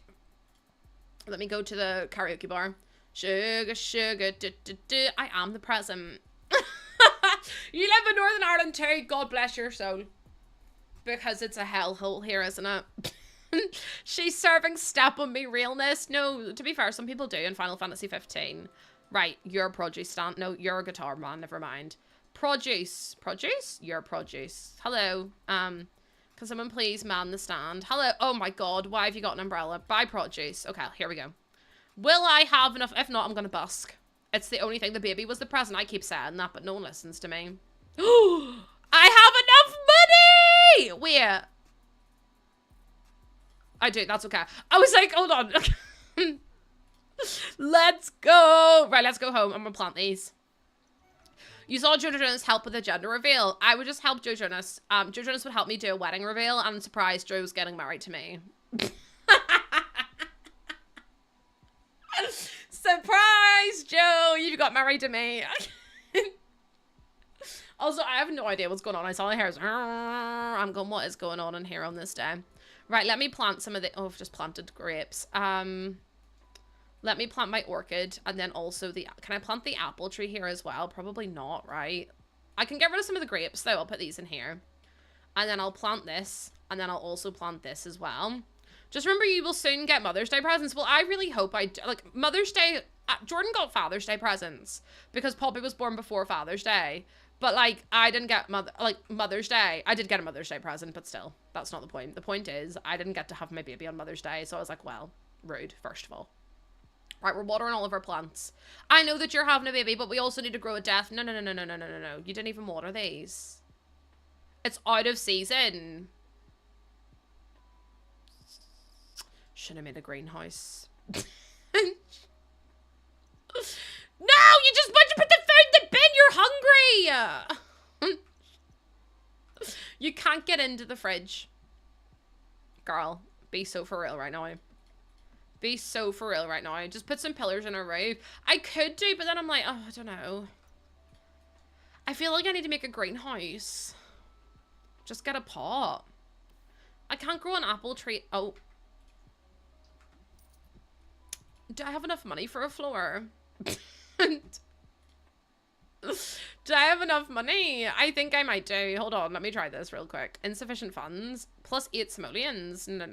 Let me go to the karaoke bar. Sugar, sugar, I am the present. You live in Northern Ireland too, God bless your soul. Because it's a hellhole here, isn't it? She's serving step on me realness. No, to be fair, some people do in Final Fantasy 15. Right, you're a produce stand. No, you're a guitar man, never mind. Produce. Produce? You're produce. Hello. Can someone please man the stand? Hello. Oh my god, why have you got an umbrella? Buy produce. Okay, here we go. Will I have enough? If not, I'm gonna busk. It's the only thing. The baby was the present. I keep saying that, but no one listens to me. I have enough money! Wait. I do, that's okay. I was like, hold on. Let's go. Right, let's go home. I'm gonna plant these. You saw Joe Jonas help with a gender reveal. I would just help Joe Jonas. Joe Jonas would help me do a wedding reveal, and I'm surprised Joe's getting married to me. Surprise, Joe! You got married to me. Also, I have no idea what's going on. I saw my hairs. I'm going, what is going on in here on this day? Right, let me plant some of the... Oh, I've just planted grapes. Let me plant my orchid, and then also the... Can I plant the apple tree here as well? Probably not, right? I can get rid of some of the grapes, though. I'll put these in here. And then I'll plant this, and then I'll also plant this as well. Just remember, you will soon get Mother's Day presents. Well, I really hope I... Like, Mother's Day... Jordan got Father's Day presents because Poppy was born before Father's Day. But, like, I didn't get Mother's Day. I did get a Mother's Day present, but still, that's not the point. The point is, I didn't get to have my baby on Mother's Day, so I was like, well, rude, first of all. Right, we're watering all of our plants. I know that you're having a baby, but we also need to grow a death. No. You didn't even water these. It's out of season. Should have made a greenhouse. No, you just want to put the food in the bin. You're hungry. You can't get into the fridge. Girl, be so for real right now. Be so for real right now. Just put some pillars in a roof. I could do, but then I'm like, oh, I don't know. I feel like I need to make a greenhouse. Just get a pot. I can't grow an apple tree. Oh. Do I have enough money for a floor? Do I have enough money? I think I might do. Hold on, let me try this real quick. Insufficient funds. Plus 8 simoleons. No.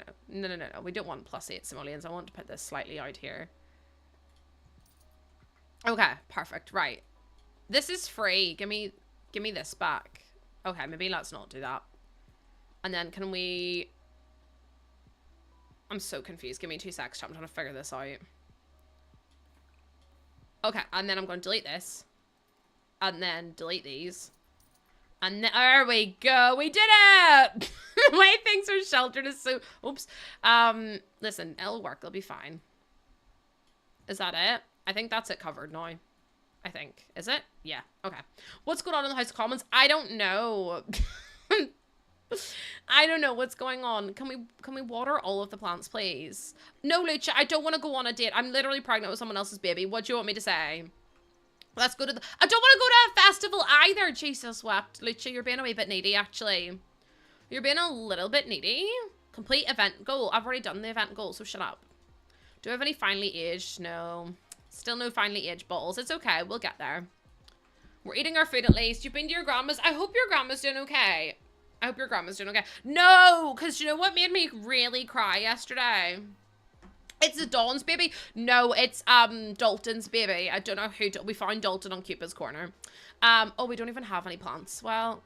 We don't want plus 8 simoleons. I want to put this slightly out here. Okay, perfect. Right. This is free. Give me this back. Okay, maybe let's not do that. And then can we... I'm so confused. Give me 2 seconds. I'm trying to figure this out. Okay, and then I'm going to delete this. And then delete these. And there we go. We did it! The way things are sheltered is so... Oops. Listen, it'll work. It'll be fine. Is that it? I think that's it covered now. I think. Is it? Yeah. Okay. What's going on in the House of Commons? I don't know. I don't know what's going on. Can we water all of the plants, please? No, Lucha, I don't want to go on a date. I'm literally pregnant with someone else's baby. What do you want me to say? Let's go to the... I don't want to go to a festival either. Jesus wept. Lucha, you're being a wee bit needy, actually. You're being a little bit needy. Complete event goal. I've already done the event goal, so shut up. Do I have any finely aged? No. Still no finely aged bottles. It's okay. We'll get there. We're eating our food at least. You've been to your grandma's. I hope your grandma's doing okay. I hope your grandma's doing okay. No, because you know what made me really cry yesterday? It's a Dawn's baby. No, it's Dalton's baby. I don't know who. We found Dalton on Cupid's Corner. Oh, we don't even have any plants. Well,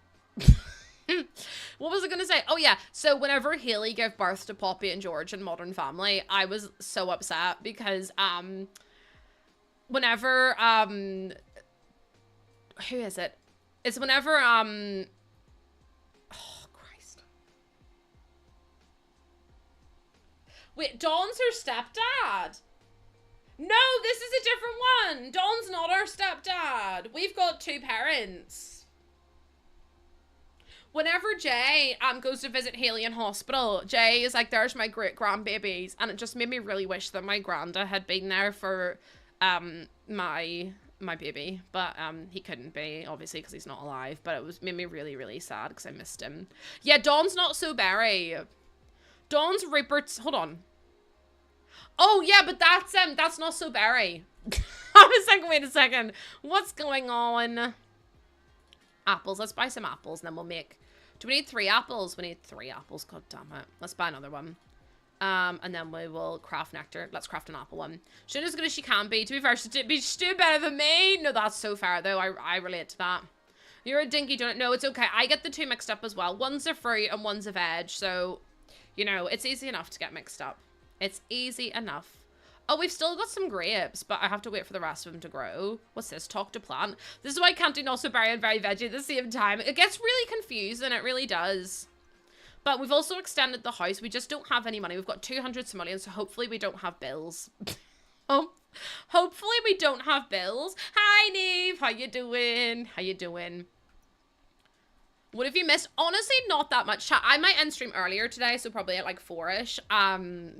what was I going to say? Oh, yeah. So whenever Haley gave birth to Poppy and George in Modern Family, I was so upset because whenever who is it? It's whenever oh Christ. Wait, Dawn's her stepdad. No, this is a different one. Dawn's not our stepdad. We've got two parents. Whenever Jay goes to visit Haley in hospital, Jay is like, there's my great grandbabies, and it just made me really wish that my granda had been there for my baby, but he couldn't be, obviously, because he's not alive. But it made me really, really sad because I missed him. Yeah, Dawn's not so berry. Dawn's Rupert's. Hold on. Oh yeah, but that's not so berry. I was like, wait a second, what's going on? Apples. Let's buy some apples, and then we'll make. Do we need 3 apples? We need 3 apples. God damn it. Let's buy another one. And then we will craft nectar. Let's craft an apple one. She's as good as she can be. To be fair, she's doing better than me. No, that's so fair, though. I relate to that. You're a dinky donut. No, it's okay. I get the two mixed up as well. One's a fruit and one's a veg. So, you know, it's easy enough to get mixed up. It's easy enough. Oh, we've still got some grapes, but I have to wait for the rest of them to grow. What's this? Talk to plant. This is why I can't do also berry and very veggie at the same time. It gets really confusing. It really does. But we've also extended the house. We just don't have any money. We've got 200 simoleons, so hopefully we don't have bills. Oh, hopefully we don't have bills. Hi, Neve. How you doing? How you doing? What have you missed? Honestly, not that much chat. I might end stream earlier today, so probably at like 4-ish.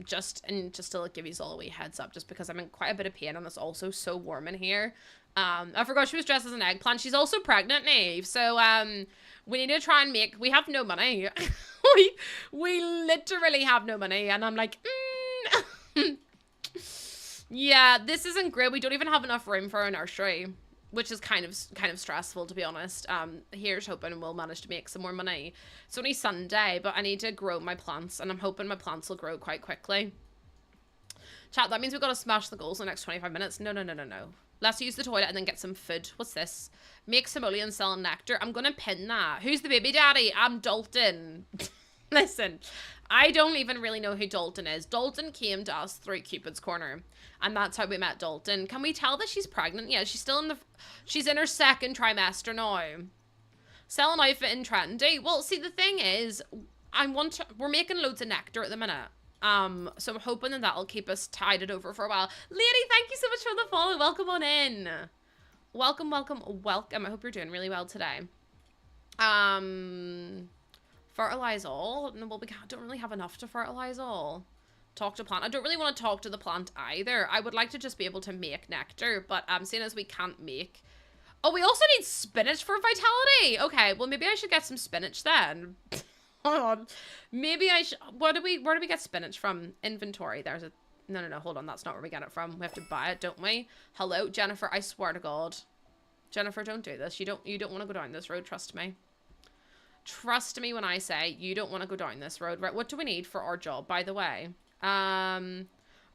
Just to like, give you all a wee heads up, just because I'm in quite a bit of pain and it's also so warm in here. I forgot she was dressed as an eggplant. She's also pregnant, Neve. So we need to try and make. We have no money. we literally have no money, and I'm like, yeah, this isn't great. We don't even have enough room for a nursery, which is kind of stressful, to be honest. Here's hoping we'll manage to make some more money. It's only Sunday, but I need to grow my plants, and I'm hoping my plants will grow quite quickly. Chat, that means we've got to smash the goals in the next 25 minutes. No. Let's use the toilet and then get some food. What's this? Make simoleon, sell nectar. I'm gonna pin that. Who's the baby daddy? I'm Dalton. Listen, I don't even really know who Dalton is. Dalton came to us through Cupid's Corner, and that's how we met Dalton. Can we tell that she's pregnant? Yeah, she's still she's in her 2nd trimester now. Sell an outfit in trendy. Well, see, the thing is, we're making loads of nectar at the minute. So I'm hoping that that'll keep us tided over for a while. Lady, thank you so much for the follow. Welcome on in. Welcome. I hope you're doing really well today. Fertilize all? No, well, we don't really have enough to fertilize all. Talk to plant. I don't really want to talk to the plant either. I would like to just be able to make nectar, but seeing as we can't make. Oh, we also need spinach for vitality. Okay, well, maybe I should get some spinach then. Hold on. Maybe I should. Where do we get spinach from? Inventory. There's a. No. Hold on. That's not where we get it from. We have to buy it, don't we? Hello, Jennifer. I swear to God. Jennifer, don't do this. You don't want to go down this road. Trust me. Trust me when I say you don't want to go down this road. Right. What do we need for our job, by the way? Run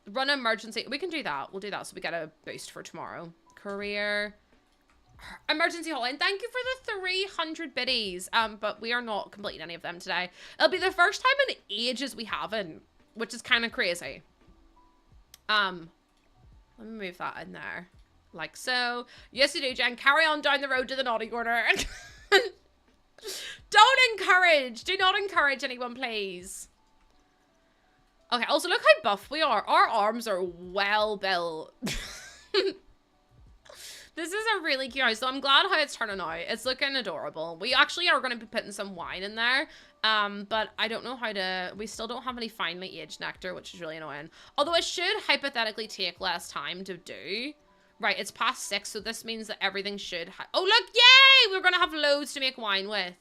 an emergency. We can do that. We'll do that so we get a boost for tomorrow. Career. Emergency hotline. Thank you for the 300 biddies. But we are not completing any of them today. It'll be the first time in ages we haven't, which is kind of crazy. Let me move that in there, like so. Yes, you do, Jen. Carry on down the road to the naughty corner. Do not encourage anyone, please. Okay. Also, look how buff we are. Our arms are well built. This is a really cute house, so I'm glad how it's turning out. It's looking adorable. We actually are going to be putting some wine in there, but I don't know how to. We still don't have any finely aged nectar, which is really annoying. Although it should hypothetically take less time to do. Right, it's past 6, so this means that everything should. Oh look, yay! We're going to have loads to make wine with.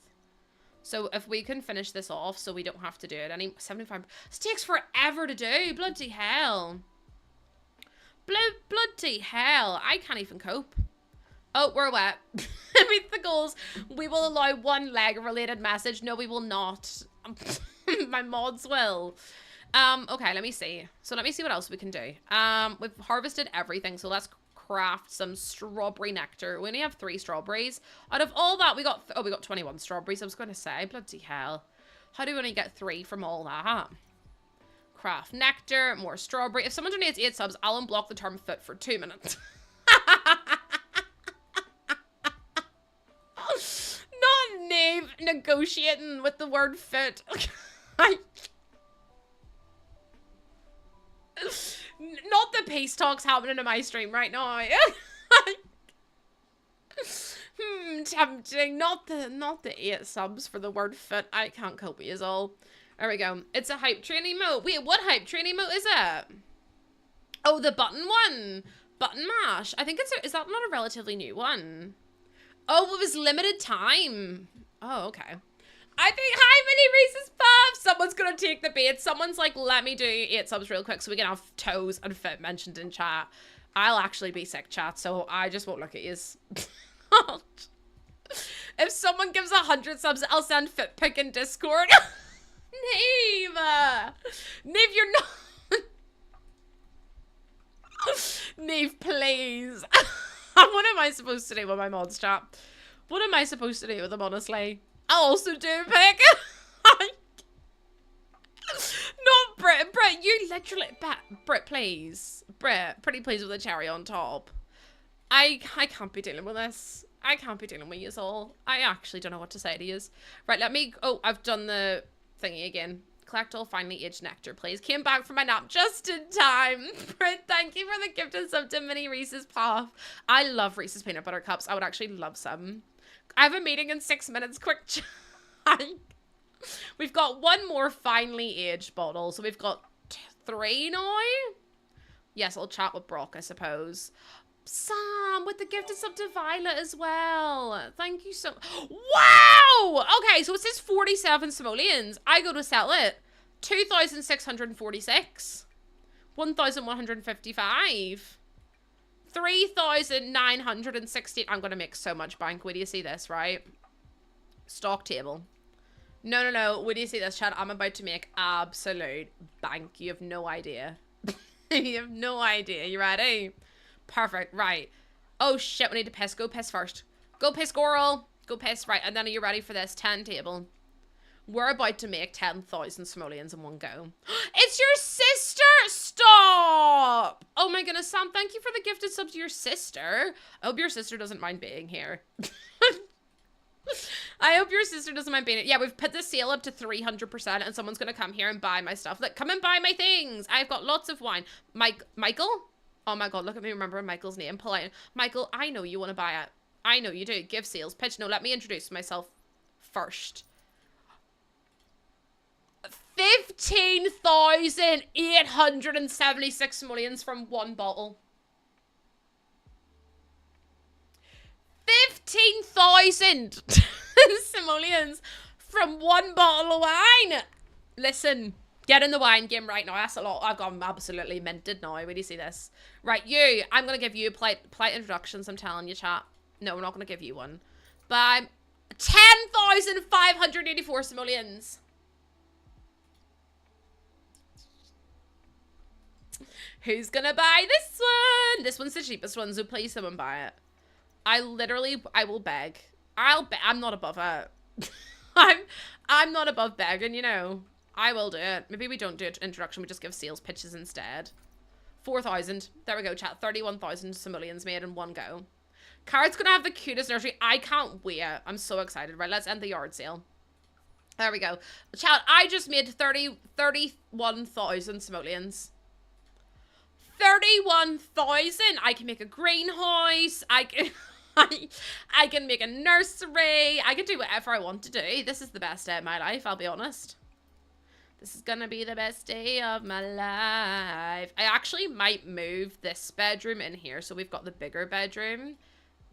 So if we can finish this off, so we don't have to do it any 75. This takes forever to do. Bloody hell. Bloody hell. I can't even cope. Oh, we're wet. Meet the goals. We will allow one leg-related message. No, we will not. My mods will. Okay, let me see. So let me see what else we can do. We've harvested everything, so let's craft some strawberry nectar. We only have 3 strawberries. Out of all that, we got 21 strawberries. I was going to say, bloody hell. How do we only get 3 from all that? Craft nectar, more strawberry. If someone donates 8 subs, I'll unblock the term foot for 2 minutes. Not Nave negotiating with the word foot. Not the peace talks happening in my stream right now. Tempting. Not the 8 subs for the word foot. I can't cope with you all. There we go. It's a hype train emote. Wait, what hype train emote is it? Oh, the button one. Button mash. I think is that not a relatively new one? Oh, it was limited time. Oh, okay. I think, hi, Mini Reese's Puff. Someone's going to take the bait. Someone's like, let me do 8 subs real quick so we can have toes and foot mentioned in chat. I'll actually be sick, chat, so I just won't look at yous. If someone gives 100 subs, I'll send foot pic in Discord. Nave! Nave, you're not... Nave, please. What am I supposed to do with my mods, chat? What am I supposed to do with them, honestly? I'll also do a pic. Not Brit. Brit, you literally... Brit, please. Brit, pretty please with a cherry on top. I can't be dealing with this. I can't be dealing with you all. I actually don't know what to say to you. Right, let me... Oh, I've done the thingy again. Collect all finely aged nectar, please. Came back from my nap just in time. Brit, thank you for the gift and sub to Mini Reese's Puff. I love Reese's Peanut Butter Cups. I would actually love some. I have a meeting in 6 minutes. Quick chat. We've got 1 more finely aged bottle. So we've got 3 now. Yes, I'll chat with Brock, I suppose. Sam, with the gift and sub to Violet as well. Thank you so... Wow! Okay, so it says 47 simoleons. I go to sell it. 2,646. 1,155. 3,960. I'm going to make so much bank. Wait do you see this, right? Stock table. No. Wait do you see this, chat? I'm about to make absolute bank. You have no idea. You have no idea. You ready? Perfect. Right. Oh, shit. We need to piss. Go piss first. Go piss, girl. Go piss. Right. And then are you ready for this? 10 table. We're about to make 10,000 simoleons in one go. It's your sister! Stop! Oh my goodness, Sam, thank you for the gifted sub to your sister. I hope your sister doesn't mind being here. I hope your sister doesn't mind being here. Yeah, we've put the sale up to 300% and someone's going to come here and buy my stuff. Like, come and buy my things. I've got lots of wine. Michael? Oh my god, look at me remembering Michael's name. Polite. Michael, I know you want to buy it. I know you do. Give sales pitch. No, let me introduce myself first. 15,876 millions from 1 bottle. 15,000 simoleons from 1 bottle of wine. Listen, get in the wine game right now. That's a lot. I've got absolutely minted now. Where do you see this? Right, you. I'm going to give you polite introductions. I'm telling you, chat. No, we're not going to give you one. But 10,584 simoleons. Who's gonna buy this one? This one's the cheapest one, so please someone buy it. I will beg. I'm not above it. I'm not above begging, you know. I will do it. Maybe we don't do an introduction, we just give sales pitches instead. 4,000. There we go, chat. 31,000 simoleons made in one go. Carrot's gonna have the cutest nursery. I can't wait. I'm so excited. Right, let's end the yard sale. There we go. Chat, I just made 31,000 simoleons. 31,000. I can make a greenhouse. I can make a nursery. I can do whatever I want to do. This is the best day of my life, I'll be honest. This is gonna be the best day of my life. I actually might move this bedroom in here, so we've got the bigger bedroom.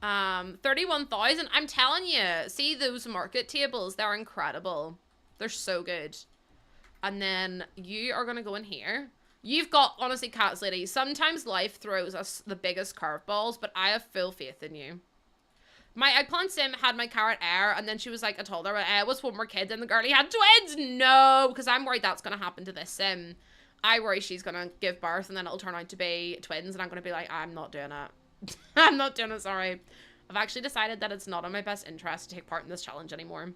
31,000. I'm telling you, see those market tables? They're incredible. They're so good. And then you are gonna go in here. You've got, honestly, Cats Lady, sometimes life throws us the biggest curveballs, but I have full faith in you. My eggplant sim had my carrot Air, and then she was like, I told her, what's one more kid, and the girlie had twins? No, because I'm worried that's going to happen to this sim. I worry she's going to give birth, and then it'll turn out to be twins, and I'm going to be like, I'm not doing it. I'm not doing it, sorry. I've actually decided that it's not in my best interest to take part in this challenge anymore.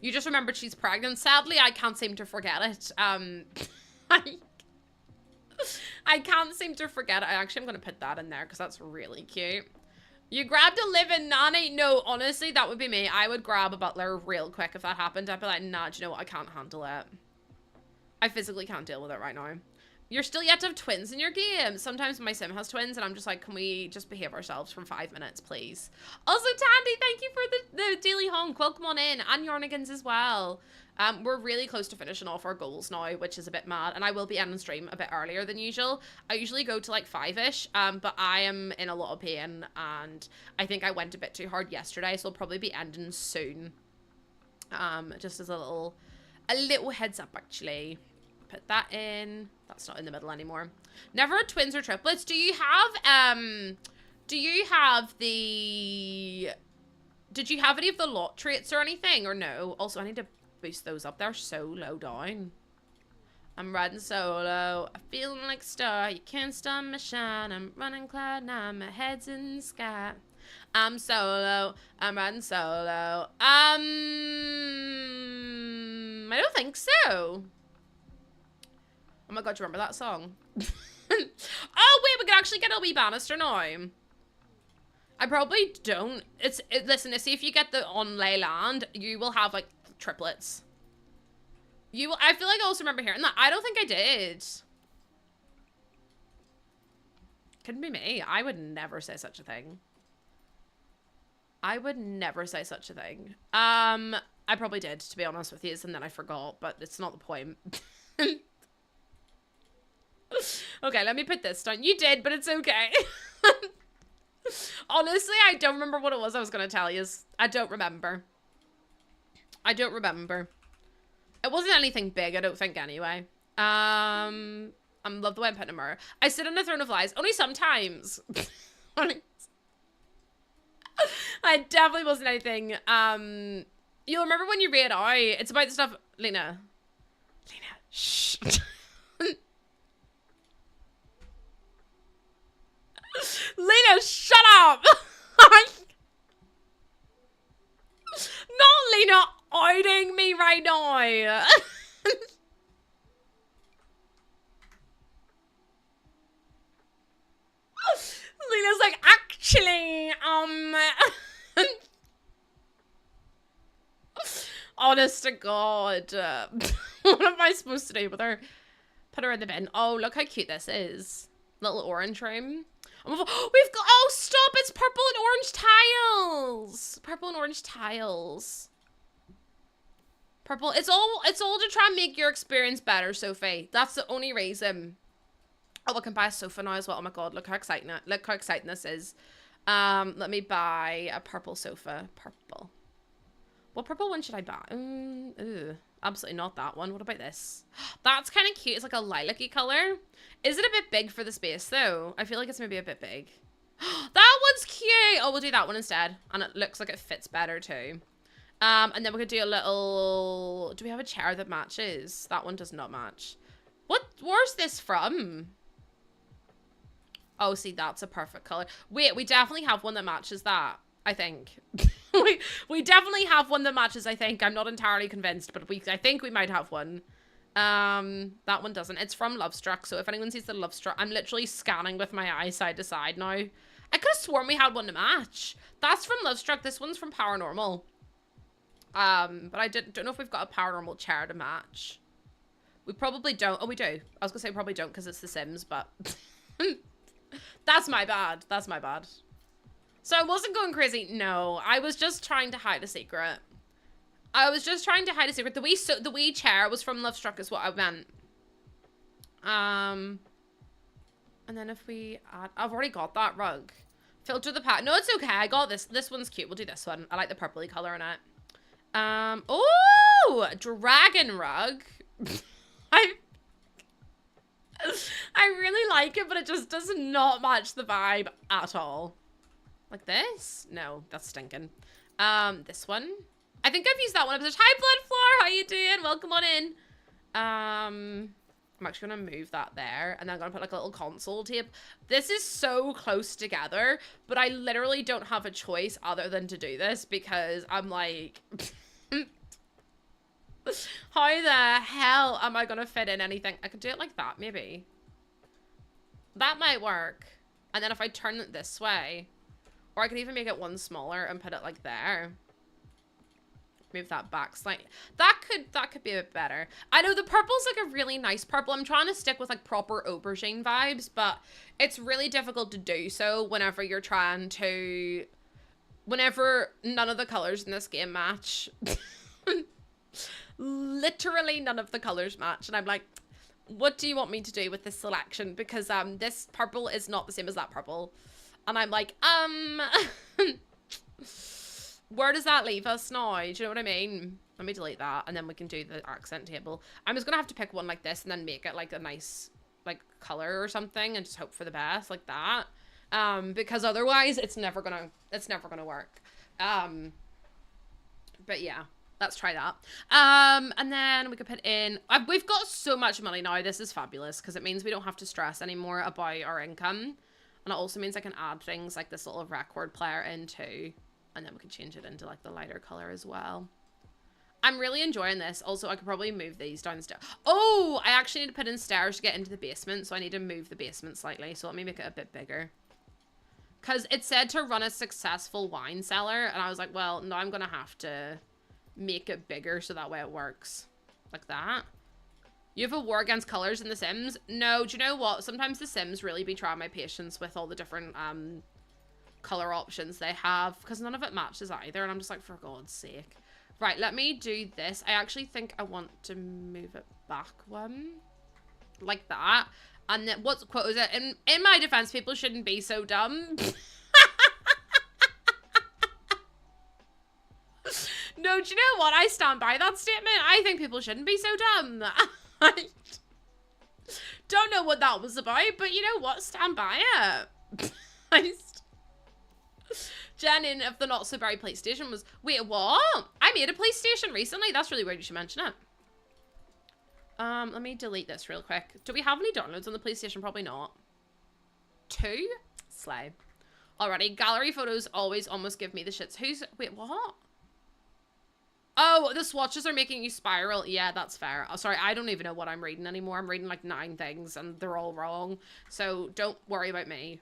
You just remembered she's pregnant. Sadly, I can't seem to forget it. I can't seem to forget it. I actually am going to put that in there because that's really cute. You grabbed a live-in nanny? No, honestly, that would be me. I would grab a butler real quick if that happened. I'd be like, nah, do you know what? I can't handle it. I physically can't deal with it right now. You're still yet to have twins in your game. Sometimes my sim has twins and I'm just like, can we just behave ourselves for 5 minutes, please? Also, Tandy, thank you for the daily honk. Welcome on in. And Yarnigans as well. We're really close to finishing off our goals now, which is a bit mad. And I will be ending stream a bit earlier than usual. I usually go to like 5-ish, but I am in a lot of pain. And I think I went a bit too hard yesterday, so I'll probably be ending soon. Just as a little heads up, actually. Put that in. That's not in the middle anymore. Never had twins or triplets. Do you have did you have any of the lot traits or anything, or no? Also, I need to boost those up. They're so low down. I'm riding solo. I'm feeling like a star. You can't stop my shine. I'm running cloud nine. My head's in the sky. I'm solo. I'm riding solo. I don't think so. Oh my god, do you remember that song? Oh wait, we can actually get a wee banister now. I probably don't. Listen, see if you get the on ley land, you will have like triplets. I feel like I also remember hearing that. I don't think I did. Couldn't be me. I would never say such a thing. I would never say such a thing. I probably did, to be honest with you, and then I forgot, but it's not the point. Okay, let me put this down. You did, but it's okay. Honestly, I don't remember what it was I was going to tell you. I don't remember. I don't remember. It wasn't anything big, I don't think, anyway. I love the way I'm putting a mirror. I sit on a throne of lies. Only sometimes. I definitely wasn't anything. You'll remember when you read out. It's about the stuff... Lena, shh. Lena, shut up! Not Lena outing me right now. Lena's like, actually, honest to God. What am I supposed to do with her? Put her in the bin. Oh, look how cute this is. Little orange room. We've got, oh, stop, it's purple and orange tiles. Purple and orange tiles. Purple, it's all to try and make your experience better, Sophie. That's the only reason. Oh, I can buy a sofa now as well. Oh my God, look how exciting this is. Let me buy a purple sofa. Purple. What purple one should I buy? Ooh, absolutely not that one. What about this? That's kind of cute. It's like a lilac-y color. Is it a bit big for the space though? I feel like it's maybe a bit big. That one's cute. Oh, we'll do that one instead. And it looks like it fits better too. And then we could do a little... Do we have a chair that matches? That one does not match. Where's this from? Oh, see, that's a perfect color. Wait, we definitely have one that matches that, I think. we definitely have one that matches, I think. I'm not entirely convinced, but I think we might have one. That one doesn't. It's from Lovestruck, so if anyone sees the Lovestruck, I'm literally scanning with my eye side to side now. I could have sworn we had one to match. That's from Lovestruck. This one's from Paranormal. But I don't know if we've got a Paranormal chair to match. We probably don't. Oh, we do. I was gonna say probably don't because it's The Sims, but that's my bad. That's my bad. So I wasn't going crazy. No, I was just trying to hide a secret. The wee chair was from Lovestruck is what I meant. And then if we add, I've already got that rug. Filter the pack. No, it's okay. I got this. This one's cute. We'll do this one. I like the purpley color in it. Oh, dragon rug. I really like it, but it just does not match the vibe at all. Like this? No, that's stinking. This one. I think I've used that one. Hi, Blood Floor. How you doing? Welcome on in. I'm actually gonna move that there, and then I'm gonna put like a little console tape. This is so close together, but I literally don't have a choice other than to do this because I'm like, how the hell am I gonna fit in anything? I could do it like that, maybe. That might work. And then if I turn it this way, or I could even make it one smaller and put it like there. Move that back slightly. That could be a bit better. I know the purple's like a really nice purple. I'm trying to stick with like proper aubergine vibes, but it's really difficult to do so whenever you're trying to, whenever none of the colors in this game match. Literally none of the colors match, and I'm like, what do you want me to do with this selection? Because this purple is not the same as that purple, and I'm like, where does that leave us now? Do you know what I mean? Let me delete that, and then we can do the accent table. I'm just gonna have to pick one like this and then make it like a nice like color or something and just hope for the best like that. Because otherwise it's never gonna work. But yeah, let's try that. And then we could put in, we've got so much money now. This is fabulous because it means we don't have to stress anymore about our income. And it also means I can add things like this little record player in too. And then we can change it into like the lighter color as well. I'm really enjoying this. Also, I could probably move these downstairs. Oh, I actually need to put in stairs to get into the basement. So I need to move the basement slightly. So let me make it a bit bigger. Because it said to run a successful wine cellar. And I was like, well, now I'm going to have to make it bigger so that way it works. Like that. You have a war against colors in The Sims? No, do you know what? Sometimes The Sims really be trying my patience with all the different color options they have, because none of it matches either, and I'm just like, for God's sake. Right, let me do this. I actually think I want to move it back one like that, and then what's quote was it? In my defense, people shouldn't be so dumb. No, do you know what? I stand by that statement. I think people shouldn't be so dumb. I don't know what that was about, but you know what? Stand by it. Jen in of the Not So Berry PlayStation was, wait, what? I made a PlayStation recently? That's really weird you should mention it. Let me delete this real quick. Do we have any downloads on the PlayStation? Probably not. 2? Slay. Alrighty, gallery photos always almost give me the shits. Wait, what? Oh, the swatches are making you spiral. Yeah, that's fair. Oh, sorry, I don't even know what I'm reading anymore. I'm reading like 9 things and they're all wrong. So don't worry about me.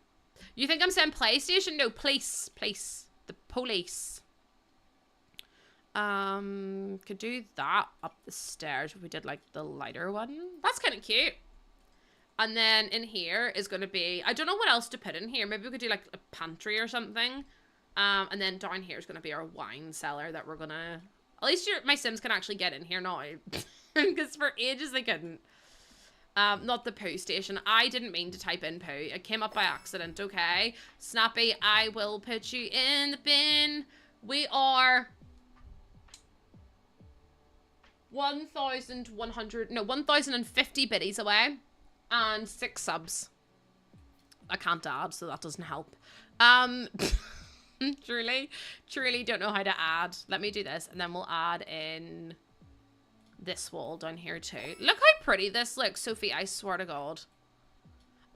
You think I'm saying PlayStation? No, police. The police. Could do that up the stairs if we did like the lighter one. That's kind of cute. And then in here is going to be, I don't know what else to put in here. Maybe we could do like a pantry or something. And then down here is going to be our wine cellar that we're going to, at least my Sims can actually get in here now. Because for ages they couldn't. Not the poo station. I didn't mean to type in poo. It came up by accident, okay? Snappy, I will put you in the bin. We are 1,150 biddies away. And 6 subs. I can't add, so that doesn't help. Truly don't know how to add. Let me do this, and then we'll add in this wall down here too. Look how pretty this looks, Sophie, I swear to God.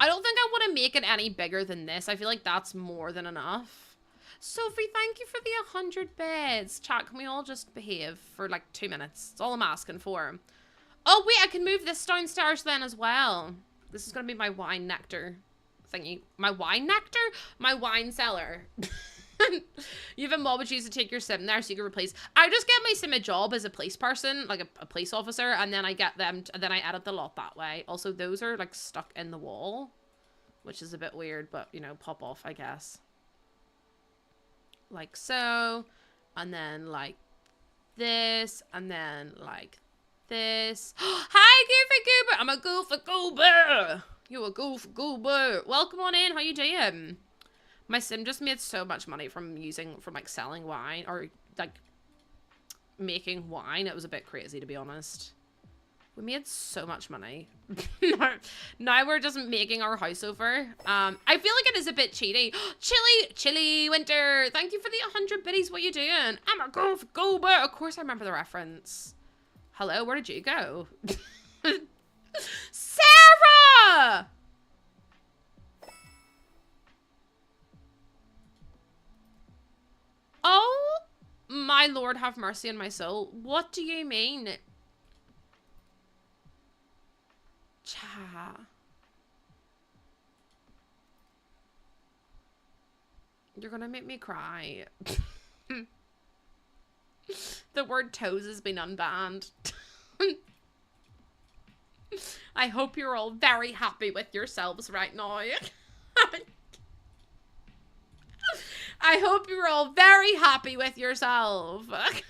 I don't think I want to make it any bigger than this. I feel like that's more than enough. Sophie, thank you for the 100 beds. Chat, can we all just behave for like 2 minutes? That's all I'm asking for. Oh, wait, I can move this downstairs then as well. This is going to be my wine nectar thingy. My wine nectar? My wine cellar. You have a mob which used to take your sim there so you can replace. I just get my sim a job as a police person, like a police officer, and then I get them, and then I edit the lot that way. Also, those are like stuck in the wall, which is a bit weird, but you know, pop off, I guess. Like so, and then like this, and then like this. Hi, Goofy Goober! I'm a Goofy Goober! You a Goofy Goober! Welcome on in, how you doing? My sim just made so much money from like selling wine or like making wine. It was a bit crazy, to be honest. We made so much money. Now we're just making our house over. I feel like it is a bit cheaty. Chili Winter. Thank you for the 100 biddies. What you doing? I'm a go, but of course I remember the reference. Hello, where did you go? Sarah! Oh, my Lord, have mercy on my soul. What do you mean? Cha. You're gonna make me cry. The word toes has been unbanned. I hope you're all very happy with yourselves right now. I hope you're all very happy with yourself.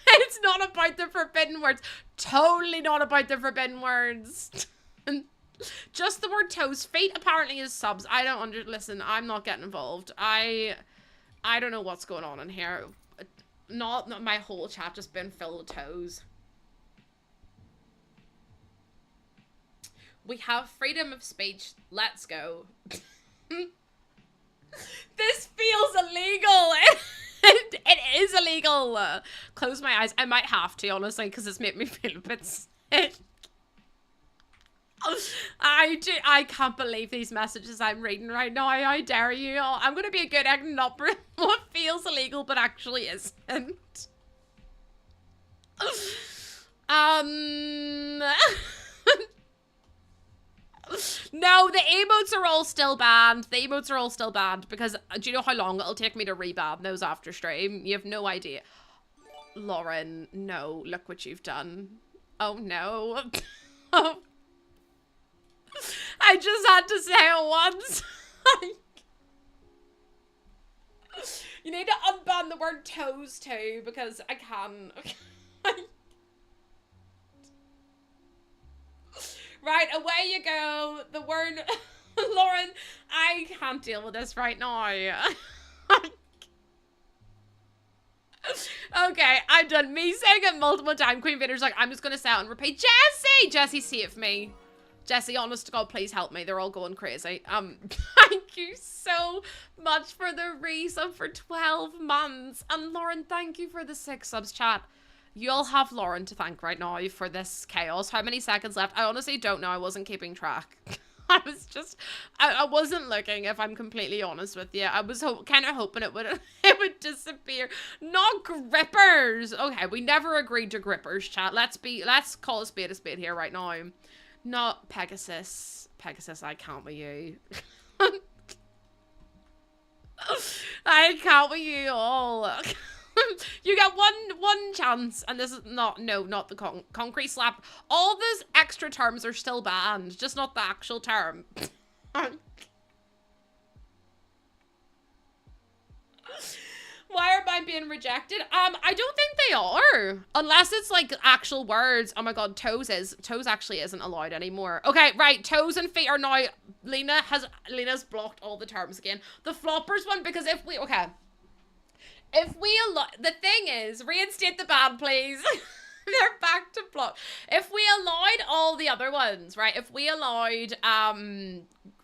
It's not about the forbidden words. Totally not about the forbidden words. Just the word toes. Feet apparently is subs. I don't listen, I'm not getting involved. I don't know what's going on in here. Not my whole chat just been filled with toes. We have freedom of speech. Let's go. This feels illegal. It is illegal. Close my eyes. I might have to, honestly, because it's made me feel a bit sick. I can't believe these messages I'm reading right now. How dare you all. I'm going to be a good egg and not what feels illegal but actually isn't. No, the emotes are all still banned. The emotes are all still banned because do you know how long it'll take me to reban those after stream? You have no idea. Lauren, no, look what you've done. Oh no. Oh. I just had to say it once. You need to unban the word toes too because I can. Right, away you go. The word, Lauren, I can't deal with this right now. Okay, I'm done. Me saying it multiple times. Queen Vader's like, I'm just going to say it and repeat. Jesse! Jesse, save me. Jesse, honest to God, please help me. They're all going crazy. Thank you so much for the resub for 12 months. And Lauren, thank you for the 6 subs, chat. You'll have Lauren to thank right now for this chaos. How many seconds left? I honestly don't know. I wasn't keeping track. I was just, I wasn't looking, if I'm completely honest with you. I was kind of hoping it would disappear. Not grippers. Okay, we never agreed to grippers, chat. Let's call a spade here right now. Not Pegasus. Pegasus, I can't with you. I can't with you all. You get one chance, and this is not the concrete slap. All those extra terms are still banned, just not the actual term. Why are mine being rejected? I don't think they are. Unless it's like actual words. Oh my god, toes actually isn't allowed anymore. Okay, right, toes and feet are now, Lena's blocked all the terms again. The floppers one, because the thing is, reinstate the ban, please. They're back to block. If we allowed all the other ones, right? If we allowed,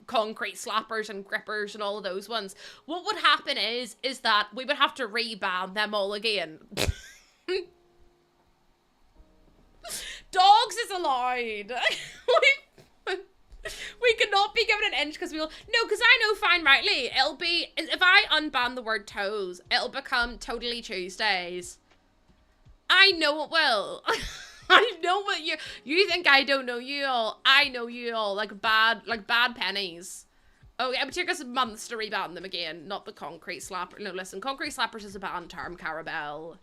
concrete slappers and grippers and all of those ones, what would happen is that we would have to reban them all again. Dogs is allowed. We cannot be given an inch because because I know fine rightly it'll be, if I unban the word toes, it'll become totally Tuesdays. I know it will. I know what you think. I don't know you all. I know you all like bad pennies. Oh, it would take us months to reban them again. Not the concrete slapper. No, listen, concrete slappers is a banned term, Carabelle.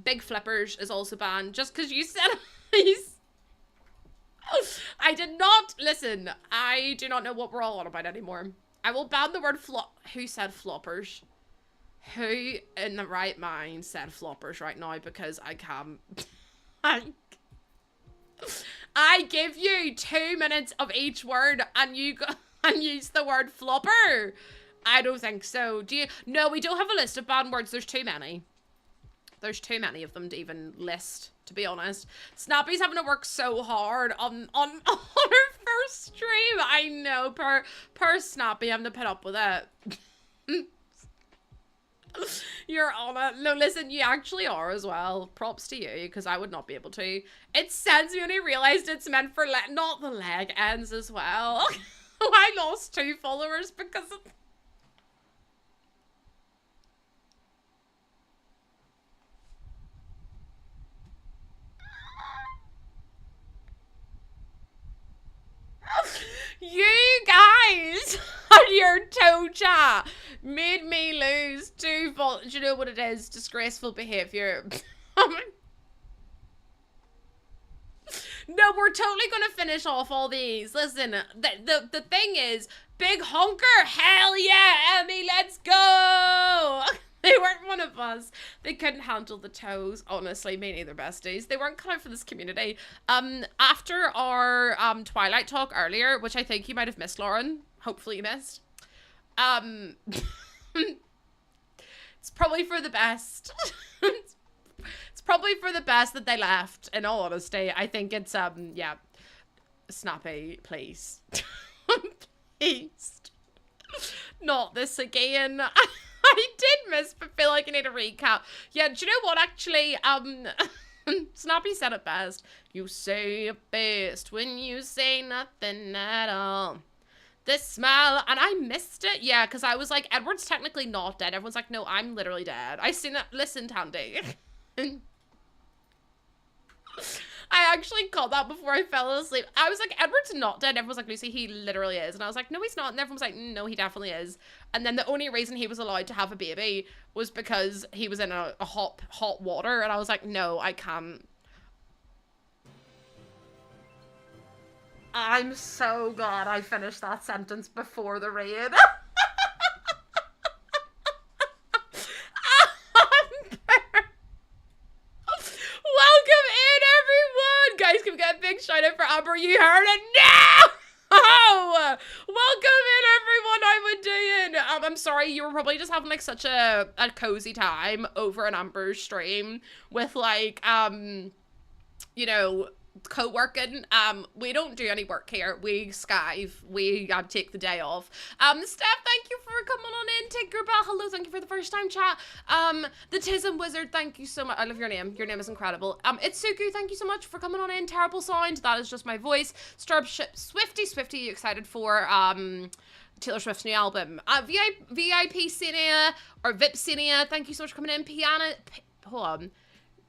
Big flippers is also banned. Just because you said he's. I did not listen. I do not know what we're all on about anymore. I will ban the word flop. Who said floppers? Who in the right mind said floppers right now? Because I can't. I give you 2 minutes of each word and you go and use the word flopper. I don't think so. Do you? No, we don't have a list of banned words. There's too many. There's too many of them to even list, to be honest. Snappy's having to work so hard on her first stream. I know, per Snappy, having to put up with it. You're on it. No, listen, you actually are as well. Props to you, because I would not be able to. It sends me when I realized it's meant for not the leg ends as well. I lost 2 followers because of... You guys on your toe chat made me lose 2 followers. Do you know what it is? Disgraceful behavior. No, we're totally gonna finish off all these. Listen, the thing is, big honker, hell yeah, Emmy, let's go. They weren't one of us. They couldn't handle the toes. Honestly, me neither, besties. They weren't cut out for this community. After our Twilight talk earlier, which I think you might have missed, Lauren. Hopefully you missed. It's probably for the best. It's probably for the best that they left, in all honesty. I think it's, yeah. Snappy, please. Please. Not this again. I did miss, but feel like I need a recap. Yeah, do you know what, actually? Snappy said it best. You say it best when you say nothing at all. This smile, and I missed it. Yeah, because I was like, Edward's technically not dead. Everyone's like, no, I'm literally dead. I seen it. Listen, Tandy. I actually caught that before I fell asleep. I was like, Edward's not dead. Everyone's like, Lucy, he literally is. And I was like, no, he's not. And everyone was like, no, he definitely is. And then the only reason he was allowed to have a baby was because he was in a hot water. And I was like, no, I can't. I'm so glad I finished that sentence before the raid. Welcome in, everyone! Guys, can we get a big shout out for Amber? You heard it now! Oh! Welcome in, everyone! How we doing? I'm sorry, you were probably just having like such a cozy time over an Amber stream with like, you know, co-working. We don't do any work here. We skive. We take the day off. Steph, thank you for coming on in. Tinkerbell, hello, thank you for the first time chat. The Tism Wizard, thank you so much. I love your name. Your name is incredible. It's Suku, thank you so much for coming on in. Terrible sound, that is just my voice. Starship Swifty, you excited for Taylor Swift's new album? VIP Cinia, or VIP Cinia, thank you so much for coming in. Hold on.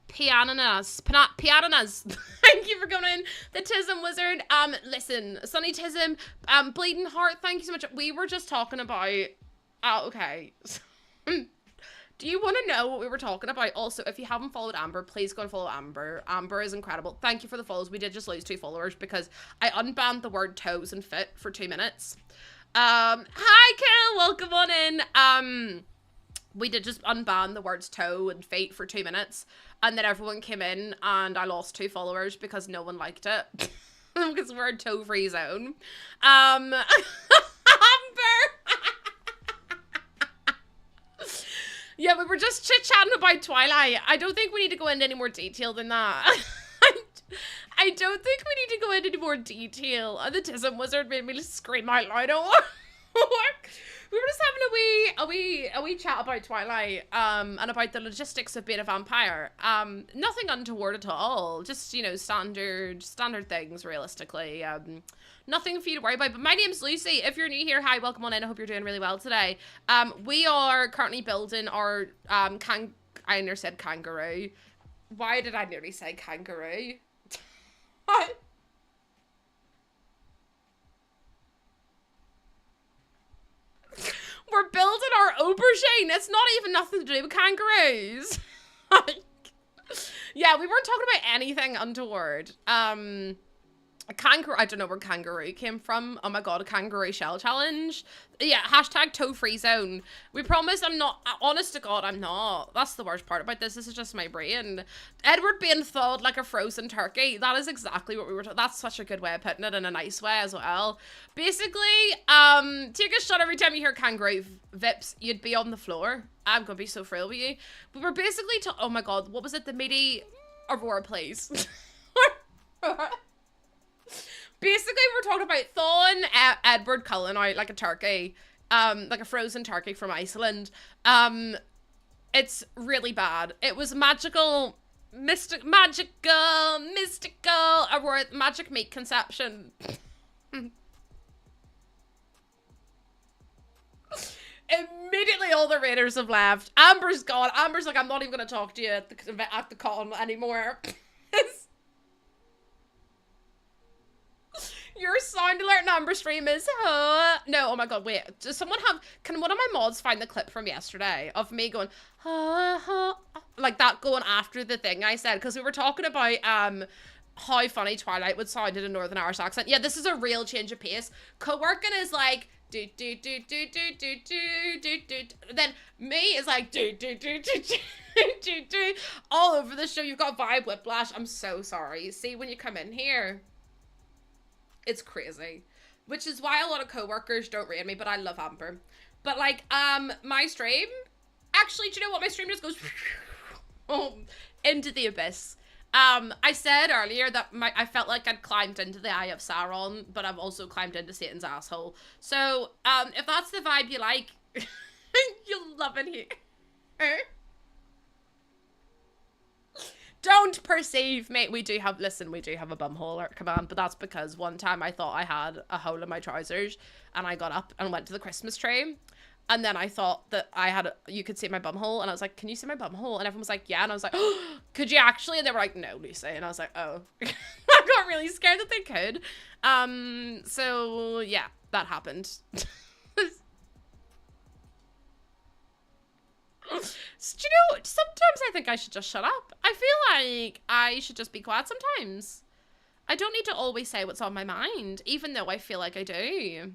Piananas. Thank you for coming in. The Tism Wizard. Listen, Sunny Tism, Bleeding Heart, thank you so much. We were just talking about, okay. Do you want to know what we were talking about? Also, if you haven't followed Amber, please go and follow Amber. Amber is incredible. Thank you for the follows. We did just lose 2 followers because I unbanned the word toes and fit for 2 minutes. Hi, Carol, welcome on in. We did just unban the words toe and feet for 2 minutes. And then everyone came in and I lost 2 followers because no one liked it. Because we're a toe-free zone. Amber! Yeah, we were just chit-chatting about Twilight. I don't think we need to go into any more detail than that. I don't think we need to go into any more detail. The Tism Wizard made me scream out loud. We were just having a wee chat about Twilight, and about the logistics of being a vampire. Nothing untoward at all. Just, you know, standard things, realistically. Nothing for you to worry about. But my name's Lucy. If you're new here, hi, welcome on in. I hope you're doing really well today. We are currently building our, I nearly said kangaroo. Why did I nearly say kangaroo? What? We're building our aubergine. It's not even nothing to do with kangaroos. Yeah, we weren't talking about anything untoward. A kangaroo, I don't know where kangaroo came from. Oh my god, a kangaroo shell challenge. Yeah, hashtag toe free zone. We promise I'm not, honest to god, I'm not. That's the worst part about this. This is just my brain. Edward being thawed like a frozen turkey. That is exactly what we were talking. That's such a good way of putting it, in a nice way as well. Basically, take a shot every time you hear kangaroo vips, you'd be on the floor. I'm gonna be so thrilled with you. But we're basically oh my god, what was it? The meaty Aurora, please. Basically, we're talking about thawing Edward Cullen out like a turkey, like a frozen turkey from Iceland. It's really bad. It was magical, mystical, Aurora, magic meat conception. Immediately, all the raiders have left. Amber's gone. Amber's like, I'm not even gonna talk to you at the con anymore. Your sound alert and Amber stream is no, oh my god, wait. Does someone can one of my mods find the clip from yesterday of me going like that, going after the thing I said? Because we were talking about how funny Twilight would sound in a Northern Irish accent. Yeah, this is a real change of pace. Co-working is like do do do do do do do do do. Then me is like do do do do do do do. All over the show. You've got vibe whiplash. I'm so sorry. See, when you come in here, it's crazy, which is why a lot of co-workers don't rate me, but I love Amber. But like, my stream, actually, do you know what? My stream just goes into the abyss. I said earlier that I felt like I'd climbed into the Eye of Sauron, but I've also climbed into Satan's asshole. So, if that's the vibe you like, you'll love it here. Don't perceive, mate. We do have a bumhole command, but that's because one time I thought I had a hole in my trousers and I got up and went to the Christmas tree. And then I thought that you could see my bumhole, and I was like, can you see my bumhole? And everyone was like, yeah. And I was like, oh, could you actually? And they were like, no, Lucy. And I was like, oh. I got really scared that they could. So yeah, that happened. Do you know, sometimes I think I should just shut up. I feel like I should just be quiet sometimes. I don't need to always say what's on my mind, even though I feel like I do.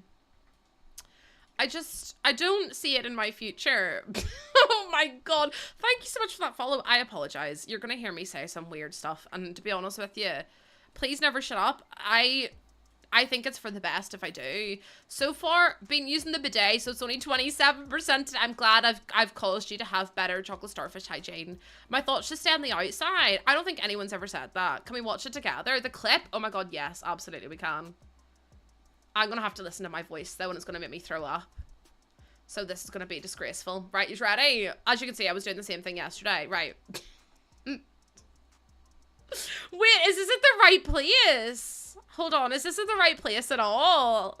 I don't see it in my future. Oh my god. Thank you so much for that follow. I apologize. You're going to hear me say some weird stuff. And to be honest with you, please never shut up. I think it's for the best if I do. So far, been using the bidet, so it's only 27%. I'm glad I've caused you to have better chocolate starfish hygiene. My thoughts should stay on the outside. I don't think anyone's ever said that. Can we watch it together? The clip? Oh my god, yes, absolutely we can. I'm gonna have to listen to my voice though, and it's gonna make me throw up. So this is gonna be disgraceful. Right, you ready? As you can see, I was doing the same thing yesterday. Right. Wait, is this at the right place? Hold on, is this in the right place at all?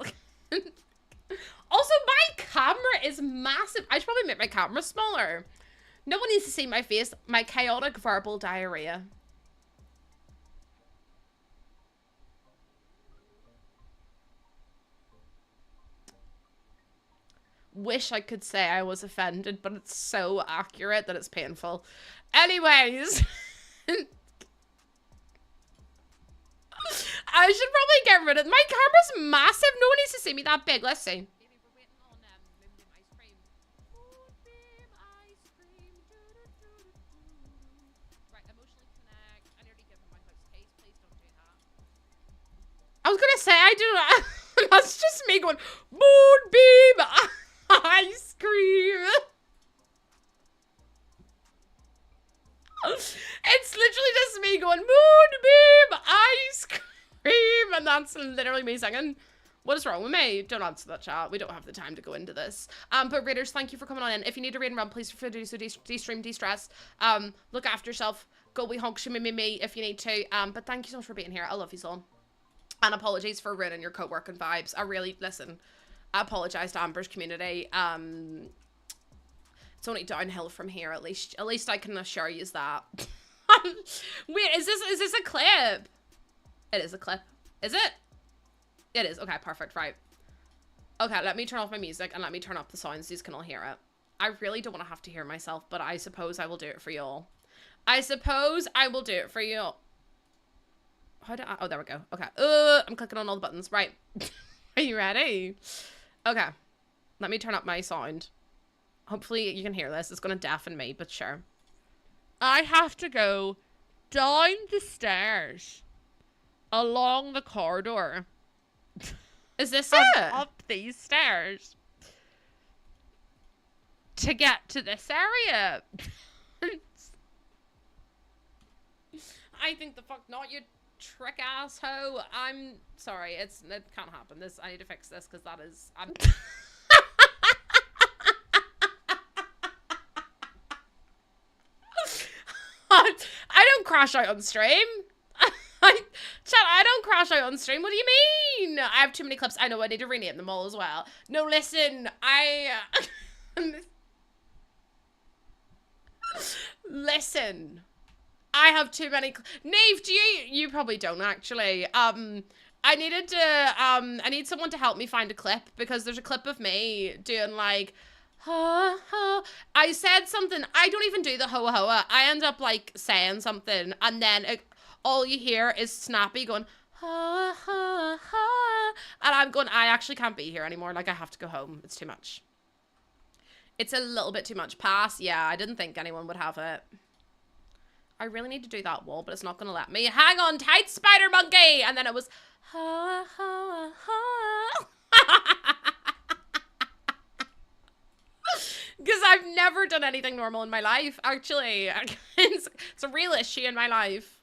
Also, my camera is massive. I should probably make my camera smaller. No one needs to see my face. My chaotic verbal diarrhea. Wish I could say I was offended, but it's so accurate that it's painful. Anyways. I should probably get rid of it. My camera's massive. No one needs to see me that big. Let's see. I was gonna say I do. That's just me going moonbeam ice cream. It's literally just me going moonbeam ice cream, and that's literally me singing. What is wrong with me? Don't answer that chat. We don't have the time to go into this. But raiders, thank you for coming on in. If you need a raid and run, please feel free to do so. De-stream, de-stress. Look after yourself. Go wee honk, me if you need to. But thank you so much for being here. I love you all. And apologies for ruining your co-working vibes. I really, listen, I apologize to Amber's community. It's only downhill from here, at least I can assure you that. Wait, is this a clip? It is a clip. Is it? It is. Okay, perfect, right. Okay, let me turn off my music and let me turn up the sounds so you can all hear it. I really don't want to have to hear myself, but I suppose I will do it for you all. I suppose I will do it for you all. How do I, oh, there we go. Okay. I'm clicking on all the buttons. Right. Are you ready? Okay. Let me turn up my sound. Hopefully you can hear this. It's going to deafen me, but sure. I have to go down the stairs, along the corridor. Is this it? Up these stairs to get to this area. I think the fuck not, you trick asshole. I'm sorry, it can't happen. I need to fix this because that is I don't crash out on stream. Chat, I don't crash out on stream. What do you mean? I have too many clips. I know I need to rename them all as well. No, listen, listen. I have too many. Nave, do you probably don't actually. I need someone to help me find a clip because there's a clip of me doing like, I said something. I don't even do the hoa hoa. I end up like saying something and then all you hear is Snappy going, ha, ha, ha. And I'm going, I actually can't be here anymore. Like I have to go home. It's too much. It's a little bit too much. Pass. Yeah, I didn't think anyone would have it. I really need to do that wall, but it's not going to let me. Hang on tight, spider monkey. And then it was, ha, ha, ha. Because I've never done anything normal in my life, actually. It's a real issue in my life.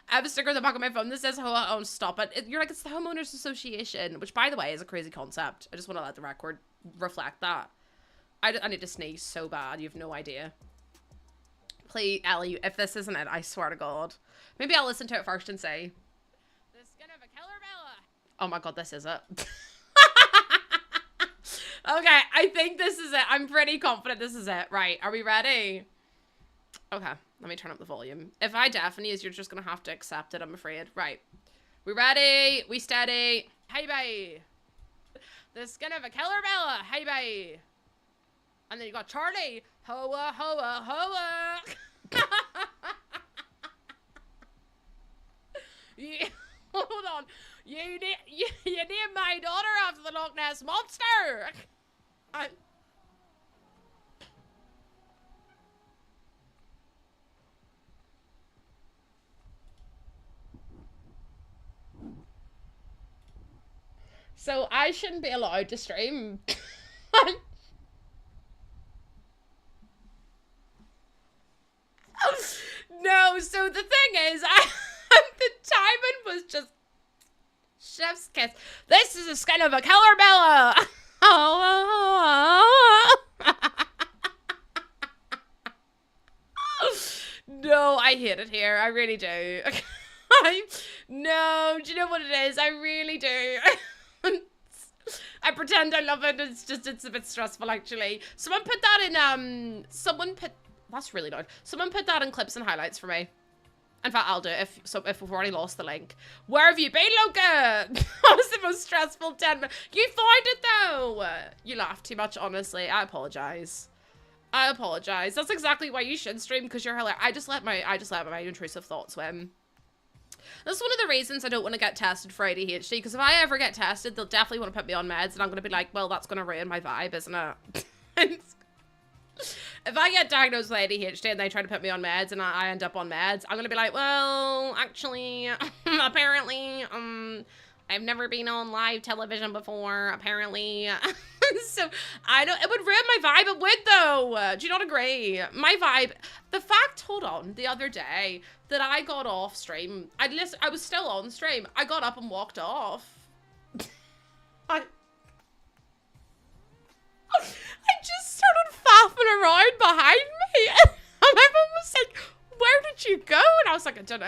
I have a sticker on the back of my phone that says, oh, stop it. You're like, it's the Homeowners Association, which, by the way, is a crazy concept. I just want to let the record reflect that. I need to sneeze so bad. You have no idea. Please, Ellie, if this isn't it, I swear to God. Maybe I'll listen to it first and say, the skin of a killer Bella. Oh my God, this is it. Okay, I think this is it. I'm pretty confident this is it. Right, are we ready? Okay, let me turn up the volume. If I deafen you, you're just gonna have to accept it, I'm afraid. Right. We ready? We steady? Hey, bye. The skin of a killer Bella. Hey, bye. And then you got Charlie. Hoa, hoa, hoa. Yeah, hold on. You named my daughter after the Loch Ness Monster. So I shouldn't be allowed to stream. No, so the thing is, the timing was just chef's kiss. This is a skin of a killer Bella. No, I hate it here. I really do. No, do you know what it is? I really do. I pretend I love it. It's a bit stressful, actually. Someone put that in, that's really loud. Someone put that in clips and highlights for me. In fact, I'll do it if we've already lost the link. Where have you been, Loka? That was the most stressful 10 minutes. You found it, though. You laughed too much, honestly. I apologize. I apologize. That's exactly why you should stream, because you're hilarious. I just let my intrusive thoughts win. That's one of the reasons I don't want to get tested for ADHD, because if I ever get tested, they'll definitely want to put me on meds, and I'm going to be like, well, that's going to ruin my vibe, isn't it? If I get diagnosed with ADHD and they try to put me on meds and I end up on meds, I'm gonna be like, well, actually, apparently, I've never been on live television before, apparently. So, it would ruin my vibe. It would, though. Do you not agree? My vibe, the fact, hold on, the other day that I got off stream, I was still on stream. I got up and walked off. I just started faffing around behind me, and everyone was like, where did you go? And I was like, I don't know,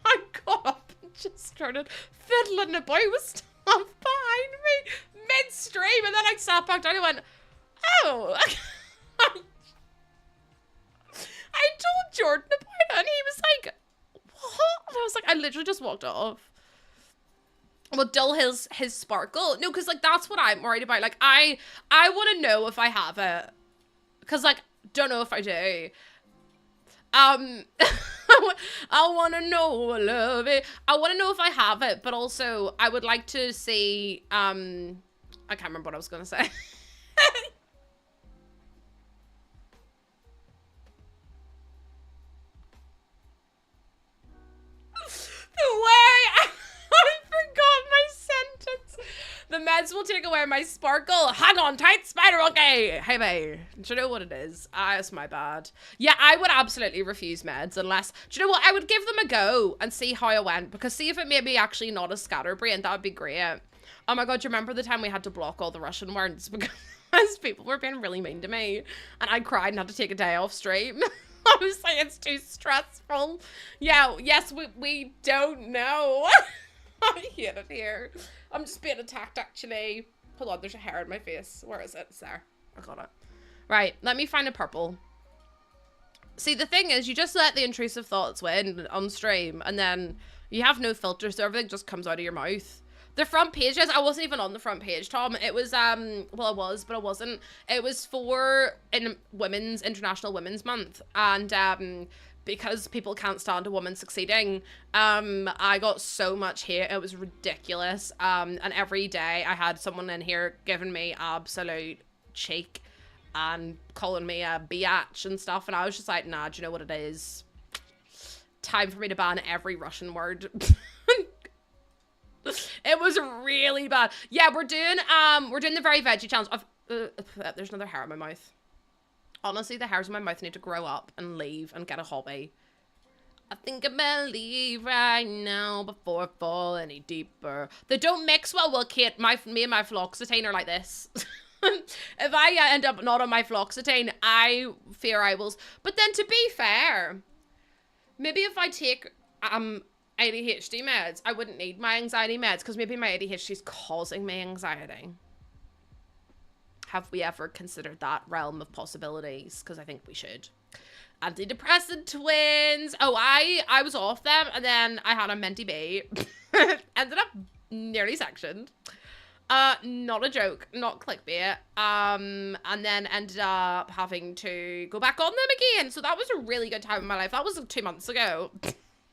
I got up and just started fiddling about with stuff behind me, mid-stream, and then I sat back down and went, oh. I told Jordan about it, and he was like, what? And I was like, I literally just walked off. Well, dull his sparkle. No, because, like, that's what I'm worried about. Like, I want to know if I have it. Because, like, don't know if I do. I want to know I love it. I want to know if I have it, but also I would like to see, I can't remember what I was going to say. The way I forgot my sentence. The meds will take away my sparkle. Hang on tight, spider. Okay. Hey, babe. Do you know what it is? It's my bad. Yeah, I would absolutely refuse meds unless... Do you know what? I would give them a go and see how it went. Because see if it made me actually not a scatterbrain. That would be great. Oh my god, do you remember the time we had to block all the Russian words? Because people were being really mean to me. And I cried and had to take a day off stream. I was like, it's too stressful. Yeah, yes, we don't know. I hate it here. I'm just being attacked, actually. Hold on, there's a hair in my face. Where is it? It's there. I got it. Right, let me find a purple. See, the thing is, you just let the intrusive thoughts win on stream, and then you have no filter, so everything just comes out of your mouth. The front pages, I wasn't even on the front page, Tom. It was, well, I was, but I wasn't. It was for International Women's Month. And, because people can't stand a woman succeeding, I got so much hate. It was ridiculous. And every day I had someone in here giving me absolute cheek and calling me a biatch and stuff. And I was just like, nah, do you know what it is? Time for me to ban every Russian word. It was really bad. Yeah, we're doing the very veggie challenge. There's another hair in my mouth. Honestly, the hairs in my mouth need to grow up and leave and get a hobby. I think I better leave right now before I fall any deeper. They don't mix well. Well, Kate, me and my fluoxetine are like this. If I end up not on my fluoxetine, I fear I will. But then, to be fair, maybe if I take ADHD meds, I wouldn't need my anxiety meds because maybe my ADHD is causing me anxiety. Have we ever considered that realm of possibilities? Because I think we should. Antidepressant twins. Oh, I was off them and then I had a Menti B. Ended up nearly sectioned. Not a joke, not clickbait. And then ended up having to go back on them again. So that was a really good time in my life. That was 2 months ago.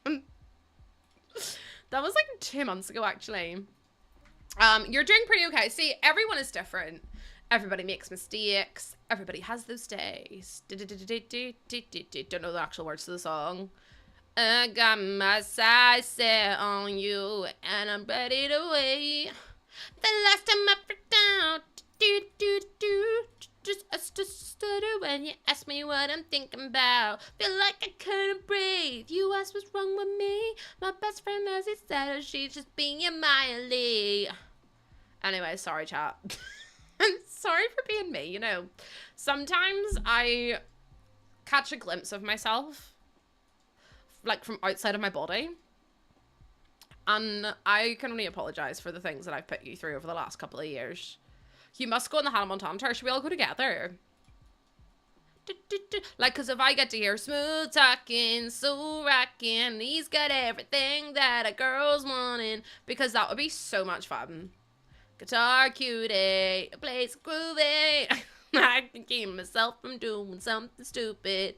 That was like 2 months ago, actually. You're doing pretty okay. See, everyone is different. Everybody makes mistakes. Everybody has those days. Don't know the actual words to the song. I got my sights set on you, and I'm ready to wait. The last time I freaked out, just stutter when you ask me what I'm thinking about. Feel like I couldn't breathe. You asked what's wrong with me. My best friend as he said, she's just being Miley. Anyway, sorry, chat. I'm sorry for being me, you know. Sometimes I catch a glimpse of myself, like from outside of my body. And I can only apologize for the things that I've put you through over the last couple of years. You must go on the Hannah Montana tour. Should we all go together? Like, because if I get to hear smooth talking, so rocking, he's got everything that a girl's wanting. Because that would be so much fun. Guitar cutie, plays groovy. I can keep myself from doing something stupid.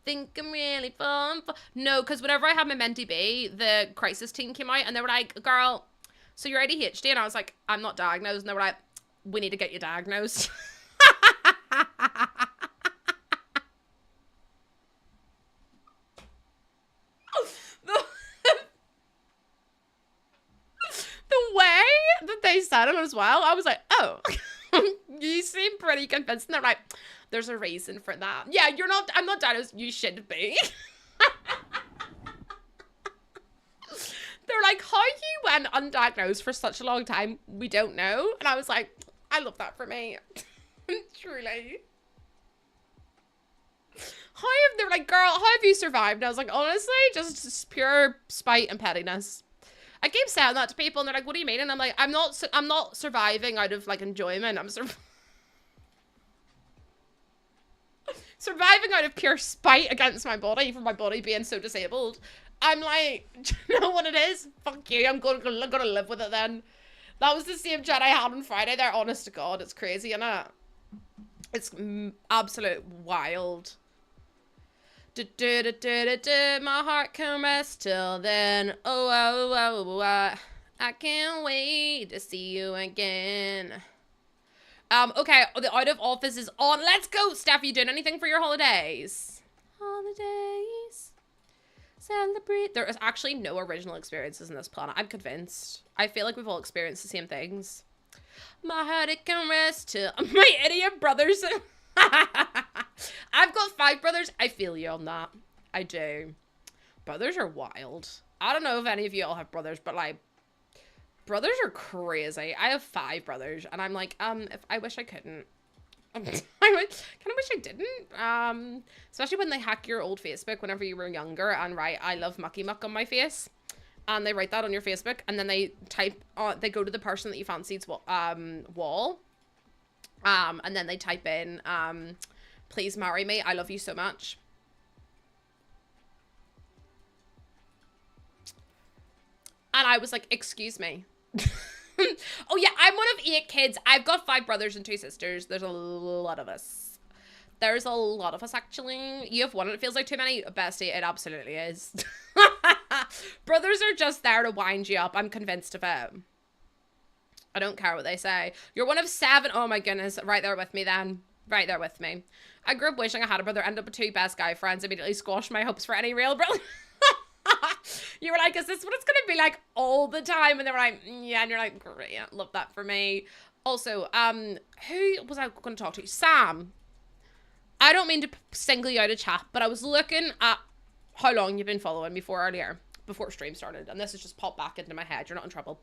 Think I'm really fun. No, because whenever I had my Menti B, the crisis team came out and they were like, girl, so you're ADHD? And I was like, I'm not diagnosed. And they were like, we need to get you diagnosed. The way that they said it as well, I was like, oh, you seem pretty convincing. They're like, there's a reason for that. Yeah, I'm not diagnosed. You should be. They're like, how you went undiagnosed for such a long time, we don't know. And I was like, I love that for me. Truly. They're like, girl, how have you survived? And I was like, honestly, just pure spite and pettiness. I keep saying that to people and they're like, what do you mean? And I'm like, I'm not surviving out of like enjoyment. I'm surviving out of pure spite against my body for my body being so disabled. I'm like, do you know what it is? Fuck you, I'm gonna live with it then. That was the same chat I had on Friday there, honest to God. It's crazy, innit? It's absolute wild. My heart can rest till then. I can't wait to see you again. Okay, the out of office is on. Let's go. Steph, you doing anything for your holidays? Holidays. Celebrate. There is actually no original experiences in this planet. I'm convinced. I feel like we've all experienced the same things. My heart, it can rest till my idiot brothers. I've got 5 brothers. I feel you on that. I do. Brothers are wild. I don't know if any of you all have brothers, but like, brothers are crazy. I have 5 brothers, and I'm like, if I wish I couldn't. I kind of wish I didn't. Especially when they hack your old Facebook whenever you were younger and write "I love Mucky Muck" on my face, and they write that on your Facebook, and then they type, they go to the person that you fancied's wall, and then they type in, "Please marry me. I love you so much." And I was like, "Excuse me." Oh yeah, I'm one of 8 kids. I've got 5 brothers and 2 sisters. There's a lot of us. There's a lot of us, actually. You have 1 and it feels like too many. Bestie, it absolutely is. Brothers are just there to wind you up. I'm convinced of it. I don't care what they say. You're one of 7. Oh my goodness. Right there with me then. Right there with me. I grew up wishing I had a brother. Ended up with 2 best guy friends. Immediately squashed my hopes for any real brother. You were like, is this what it's gonna be like all the time? And they were like, yeah. And you're like, great, love that for me. Also, who was I going to talk to? Sam. I don't mean to single you out of chat, but I was looking at how long you've been following me for earlier, before stream started, and this has just popped back into my head. You're not in trouble.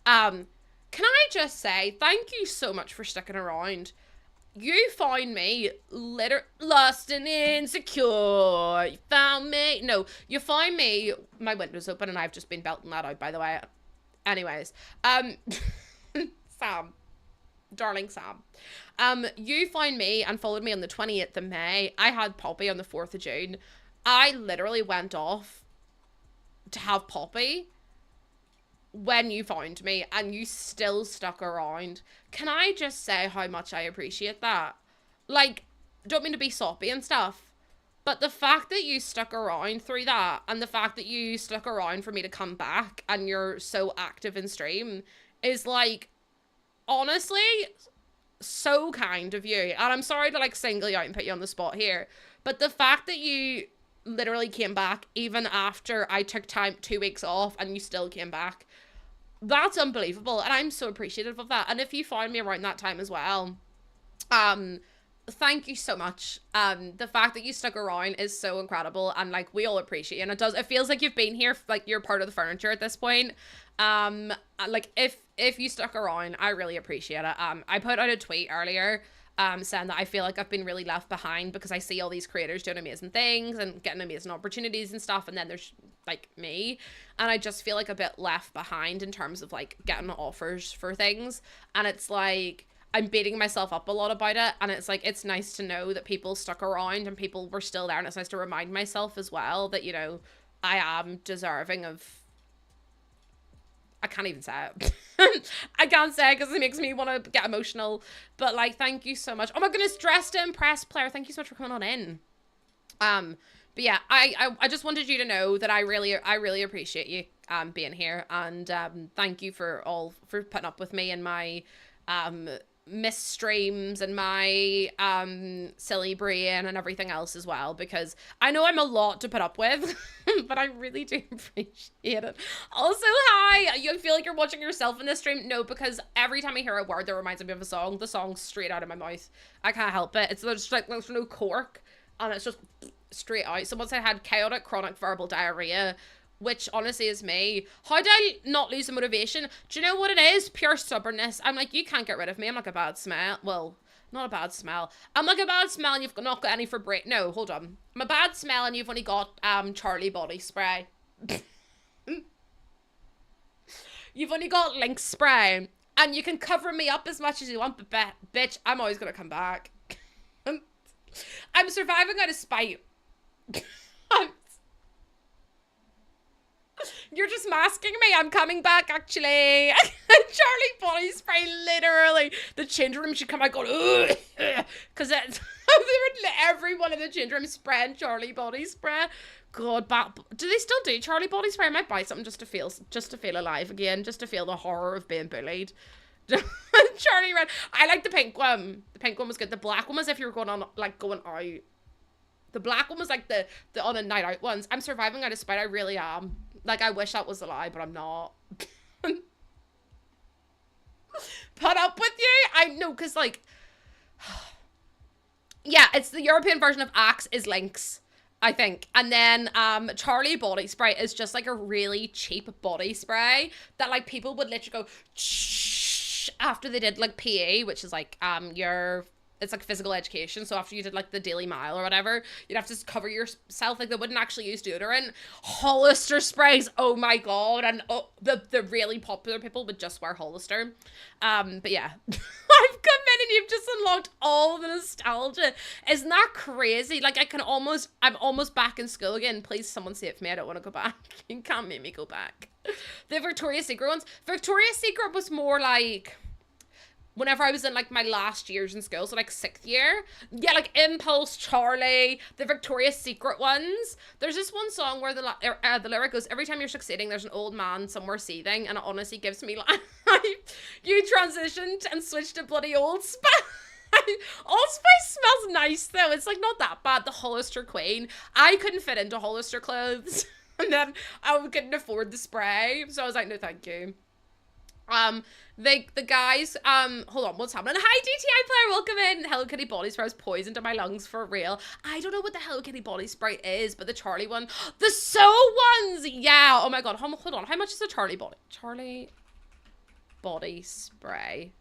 Can I just say thank you so much for sticking around. You found me lost and insecure. You found me. No, you found me. My window's open and I've just been belting that out, by the way. Anyways, Sam, darling Sam, you found me and followed me on the 28th of May. I had Poppy on the 4th of June. I literally went off to have Poppy when you found me, and you still stuck around. Can I just say how much I appreciate that? Like, don't mean to be soppy and stuff, but the fact that you stuck around through that, and the fact that you stuck around for me to come back, and you're so active in stream, is like, honestly, so kind of you. And I'm sorry to like single you out and put you on the spot here, but the fact that you literally came back even after I took 2 weeks off, and you still came back, that's unbelievable, and I'm so appreciative of that. And if you found me around that time as well, thank you so much. The fact that you stuck around is so incredible, and like, we all appreciate you, and it feels like you've been here, like you're part of the furniture at this point. Like, if you stuck around, I really appreciate it. I put out a tweet earlier saying that I feel like I've been really left behind, because I see all these creators doing amazing things and getting amazing opportunities and stuff, and then there's like me, and I just feel like a bit left behind in terms of like getting offers for things. And it's like, I'm beating myself up a lot about it, and it's like, it's nice to know that people stuck around and people were still there, and it's nice to remind myself as well that, you know, I am deserving of, I can't even say it. I can't say it because it makes me want to get emotional. But like, thank you so much. Oh my goodness, Dressed to Impress Player, thank you so much for coming on in. But yeah, I just wanted you to know that I really appreciate you being here, and thank you for putting up with me and my missed streams and my silly brain and everything else as well, because I know I'm a lot to put up with, but I really do appreciate it. Also, hi, you feel like you're watching yourself in this stream? No, because every time I hear a word that reminds me of a song, the song's straight out of my mouth. I can't help it. It's just like, there's no cork, and it's just straight out. So once I had chaotic chronic verbal diarrhea, which honestly is me. How did I not lose the motivation? Do you know what it is? Pure stubbornness. I'm like, you can't get rid of me. I'm like a bad smell. Well, not a bad smell. I'm like a bad smell and you've not got any for break. No, hold on. I'm a bad smell and you've only got Charlie body spray. You've only got Lynx spray. And you can cover me up as much as you want, but bitch, I'm always gonna come back. I'm surviving out of spite. You're just masking me. I'm coming back, actually. Charlie body spray, literally. The change room should come out going, ugh, because they were Everyone in the change room spraying Charlie body spray. God, do they still do Charlie body spray? I might buy something just to feel alive again, just to feel the horror of being bullied. Charlie red. I like the pink one. The pink one was good. The black one was if you were going on, like, going out. The black one was like the on a night out ones. I'm surviving out of spite. I really am. Like, I wish that was a lie, but I'm not. Put up with you? I know, because, like, yeah, it's the European version of Axe is Lynx, I think. And then Charlie body spray is just like a really cheap body spray that, like, people would literally go shh after they did, like, PE, which is like it's like physical education. So after you did, like, the Daily Mile or whatever, you'd have to cover yourself. Like, they wouldn't actually use deodorant. Hollister sprays, oh my god. And the really popular people would just wear Hollister. But yeah. I've come in and you've just unlocked all the nostalgia. Isn't that crazy? Like, I'm almost back in school again. Please, someone save me. I don't want to go back. You can't make me go back. The Victoria's Secret ones. Victoria's Secret was more like whenever I was in, like, my last years in school, so, like, 6th year. Yeah, like, Impulse, Charlie, the Victoria's Secret ones. There's this one song where the lyric goes, every time you're succeeding, there's an old man somewhere seething, and it honestly gives me, like, you transitioned and switched to bloody Old Spice. Old Spice smells nice, though. It's, like, not that bad. The Hollister Queen. I couldn't fit into Hollister clothes, and then I couldn't afford the spray, so I was like, no, thank you. The guys, hold on, what's happening? Hi, DTI player, welcome in. Hello Kitty body spray is poisoned in my lungs for real. I don't know what the Hello Kitty body spray is, but the Charlie one, the So ones, yeah. Oh my god, hold on, how much is the Charlie body spray?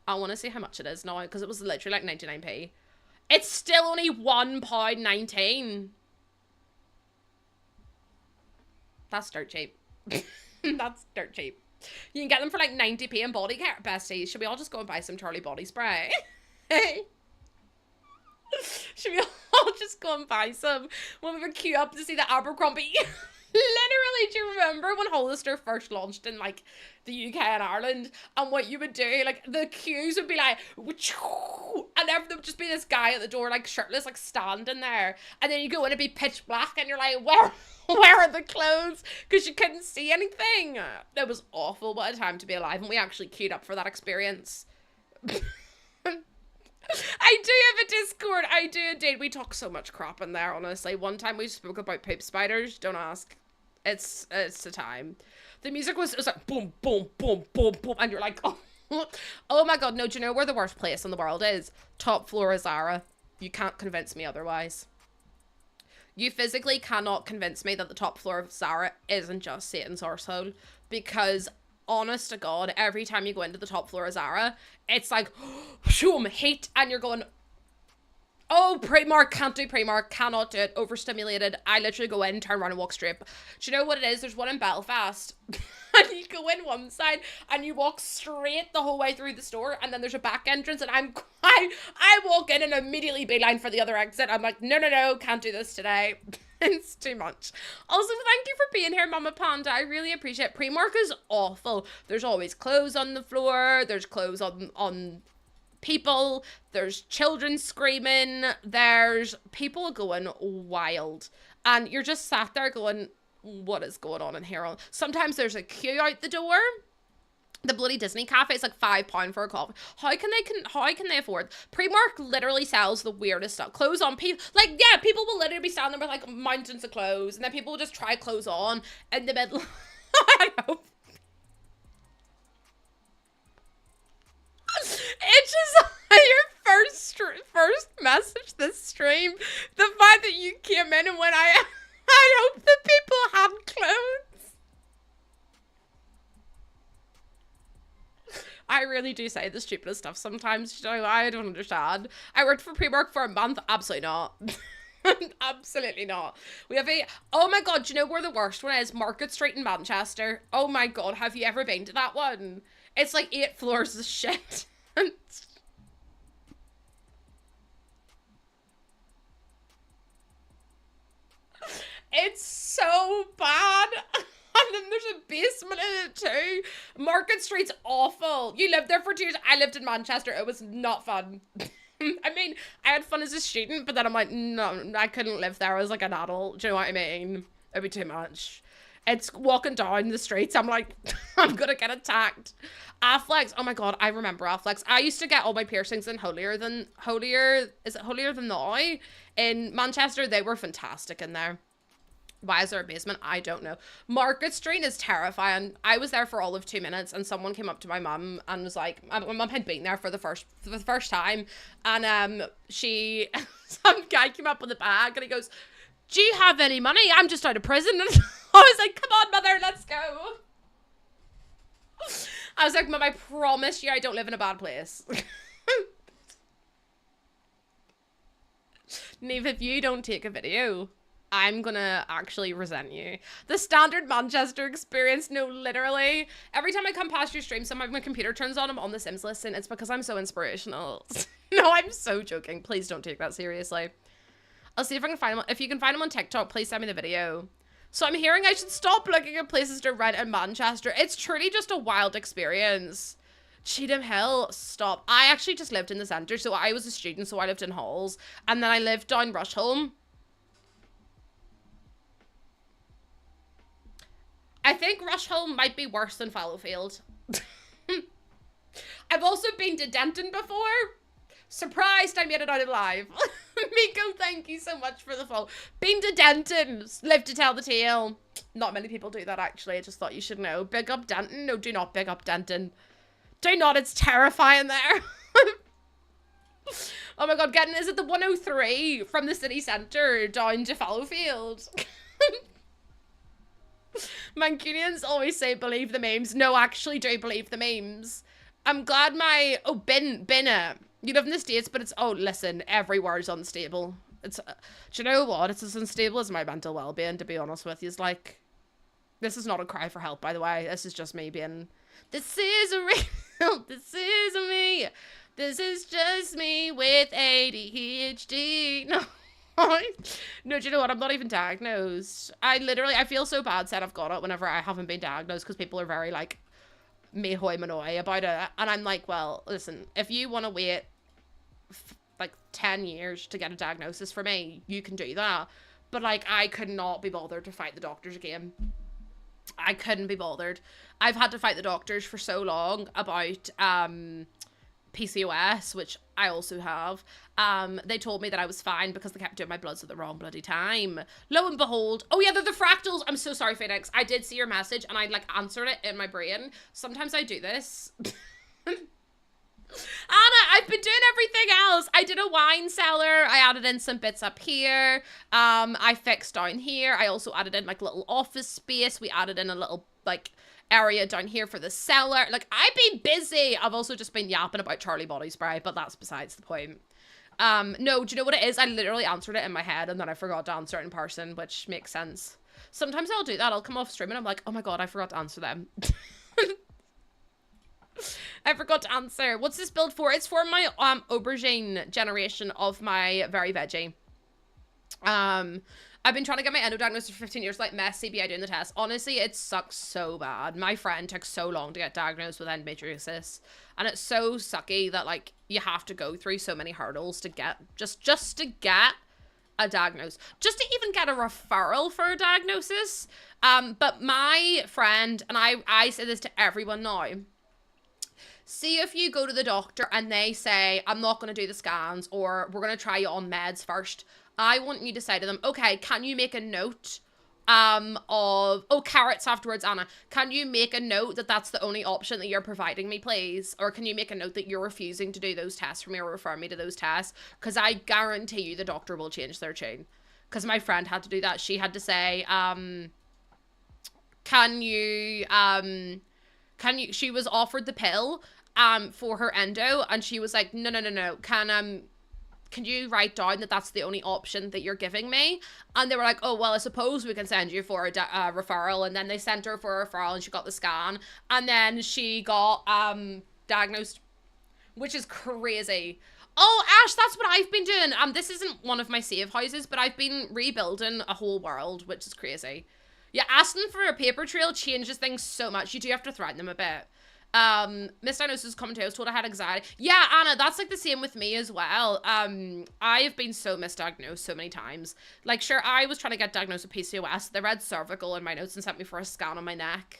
I want to see how much it is now, because it was literally like 99p. It's still only £1.19. That's dirt cheap. That's dirt cheap. You can get them for like 90p in body care. Besties, should we all just go and buy some Charlie body spray? Should we all just go and buy some when we would queue up to see the Abercrombie? Literally, do you remember when Hollister first launched in, like, the UK and Ireland, and what you would do, like, the queues would be like, and there would just be this guy at the door, like, shirtless, like, standing there, and then you go in and be pitch black, and you're like, where are the clothes? Because you couldn't see anything. It was awful. What a time to be alive, and we actually queued up for that experience. I do have a Discord. I do indeed. We talk so much crap in there, honestly. One time we spoke about poop spiders. Don't ask. It's the time. The music was like boom, boom, boom, boom, boom, and you're like, oh, oh my god, no, do you know where the worst place in the world is? Top floor of Zara. You can't convince me otherwise. You physically cannot convince me that the top floor of Zara isn't just Satan's arsehole, because honest to god, every time you go into the top floor of Zara, it's like shoom, heat, and you're going, oh, Primark, can't do Primark, cannot do it, overstimulated. I literally go in, turn around and walk straight. Do you know what it is? There's one in Belfast, and you go in one side, and you walk straight the whole way through the store, and then there's a back entrance, and I walk in and immediately beeline for the other exit. I'm like, no, can't do this today. It's too much. Also, thank you for being here, Mama Panda. I really appreciate it. Primark is awful. There's always clothes on the floor. There's clothes on people, there's children screaming, there's people going wild, and you're just sat there going, what is going on in here? Sometimes there's a queue out the door. The bloody Disney cafe is like £5 for a coffee. How can they afford? Primark literally sells the weirdest stuff. Clothes on people, like, yeah, people will literally be standing there with like mountains of clothes, and then people will just try clothes on in the middle. I know. It's just your first message this stream. The fact that you came in and when I hope that people had clothes. I really do say the stupidest stuff sometimes, you know, I don't understand. I worked for Primark for a month. Absolutely not. Absolutely not. We have oh my god, do you know where the worst one is? Market Street in Manchester. Oh my god, have you ever been to that one? It's like 8 floors of shit. It's so bad. And then there's a basement in it too. Market Street's awful. You lived there for 2 years. I lived in Manchester. It was not fun. I mean, I had fun as a student, but then I'm like, no, I couldn't live there as like an adult. Do you know what I mean? It'd be too much. It's walking down the streets. I'm like, I'm gonna get attacked. Affleck's, oh my god, I remember Affleck's. I used to get all my piercings in Holier, is it Holier Than Thou? In Manchester, they were fantastic in there. Why is there a basement? I don't know. Market Street is terrifying. I was there for all of 2 minutes and someone came up to my mum and was like, my mum had been there for the first time, and some guy came up with a bag and he goes, do you have any money? I'm just out of prison. And I was like, come on, mother, let's go. I was like, Mum, I promise you I don't live in a bad place. Neve, if you don't take a video, I'm gonna actually resent you. The standard Manchester experience, no, literally. Every time I come past your stream, somehow my computer turns on, I'm on the Sims listen. It's because I'm so inspirational. No, I'm so joking. Please don't take that seriously. I'll see if I can find him. If you can find him on TikTok, please send me the video. So I'm hearing I should stop looking at places to rent in Manchester. It's truly just a wild experience. Cheetham Hill, stop. I actually just lived in the centre, so I was a student, so I lived in halls. And then I lived down Rushholme. I think Rushholme might be worse than Fallowfield. I've also been to Denton before. Surprised I made it out alive. Miko, thank you so much for the follow. Been to Denton. Live to tell the tale. Not many people do that, actually. I just thought you should know. Big up Denton. No, do not big up Denton. Do not. It's terrifying there. Oh my god, is it the 103 from the city centre down to Fallowfield? Mancunians always say believe the memes. No, actually do believe the memes. I'm glad Binna. You live in the States, but it's, oh, listen, every word's unstable. It's, do you know what? It's as unstable as my mental well-being, to be honest with you. It's like, this is not a cry for help, by the way. This is just me being, this is real, this is me. This is just me with ADHD. No. No, do you know what? I'm not even diagnosed. I feel so bad said I've got it whenever I haven't been diagnosed, because people are very, like, me hoi manoi about it. And I'm like, well, listen, if you want to wait like 10 years to get a diagnosis for me, you can do that. But like, I could not be bothered to fight the doctors again. I couldn't be bothered. I've had to fight the doctors for so long about PCOS, which I also have. They told me that I was fine because they kept doing my bloods at the wrong bloody time. Lo and behold, oh yeah, they're the fractals. I'm so sorry, Phoenix. I did see your message and I like answered it in my brain. Sometimes I do this. Anna, I've been doing everything else. I did a wine cellar. I added in some bits up here. I fixed down here. I also added in like little office space. We added in a little like area down here for the cellar. Like, I've been busy. I've also just been yapping about Charlie body spray, but that's besides the point. No, do you know what it is? I literally answered it in my head and then I forgot to answer it in person, which makes sense. Sometimes I'll do that. I'll come off stream and I'm like, oh my god, I forgot to answer them. I forgot to answer. What's this build for? It's for my aubergine generation of my very veggie. I've been trying to get my endo diagnosis for 15 years, like mess CBI doing the test. Honestly, it sucks so bad. My friend took so long to get diagnosed with endometriosis, and it's so sucky that like you have to go through so many hurdles to get just to get a diagnosis, just to even get a referral for a diagnosis. But my friend, and I say this to everyone now, see if you go to the doctor and they say, I'm not going to do the scans, or we're going to try you on meds first. I want you to say to them, okay, can you make a note carrots afterwards, Anna. Can you make a note that that's the only option that you're providing me, please? Or can you make a note that you're refusing to do those tests for me or refer me to those tests? Because I guarantee you the doctor will change their tune. Because my friend had to do that. She had to say, she was offered the pill for her endo, and she was like, no, can you write down that that's the only option that you're giving me? And they were like, oh, well, I suppose we can send you for a referral. And then they sent her for a referral and she got the scan. And then she got diagnosed, which is crazy. Oh, Ash, that's what I've been doing. This isn't one of my save houses, but I've been rebuilding a whole world, which is crazy. Yeah, asking for a paper trail changes things so much. You do have to threaten them a bit. Misdiagnosis coming to, I was told I had anxiety. Yeah, Anna, that's like the same with me as well. I have been so misdiagnosed so many times. Like, sure, I was trying to get diagnosed with PCOS. They read cervical in my notes and sent me for a scan on my neck.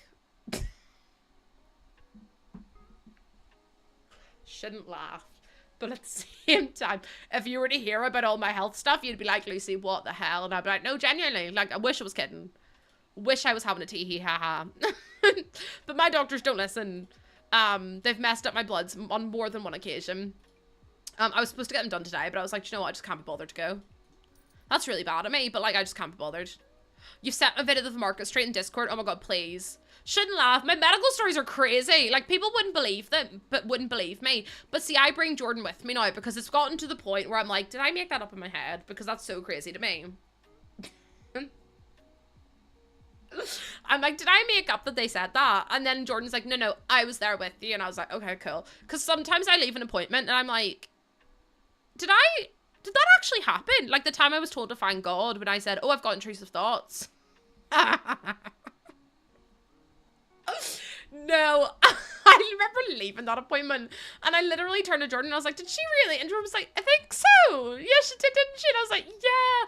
Shouldn't laugh. But at the same time, if you were to hear about all my health stuff, you'd be like, Lucy, what the hell? And I'd be like, no, genuinely. Like, I wish I was kidding. Wish I was having a tee-hee, ha-ha. But my doctors don't listen. They've messed up my bloods on more than one occasion. I was supposed to get them done today, but I was like, you know what? I just can't be bothered to go. That's really bad of me, but like, I just can't be bothered. You've sent a video of the market straight in Discord. Oh my god, please. Shouldn't laugh. My medical stories are crazy. Like, people wouldn't believe them, but wouldn't believe me. But see, I bring Jordan with me now because it's gotten to the point where I'm like, did I make that up in my head? Because that's so crazy to me. I'm like, did I make up that they said that? And then Jordan's like, no, I was there with you. And I was like, okay, cool. Because sometimes I leave an appointment and I'm like, did that actually happen? Like the time I was told to find God when I said, oh, I've got intrusive thoughts. No, I remember leaving that appointment and I literally turned to Jordan and I was like, did she really? And Jordan was like, I think so. Yeah, she did, didn't she? And I was like, yeah,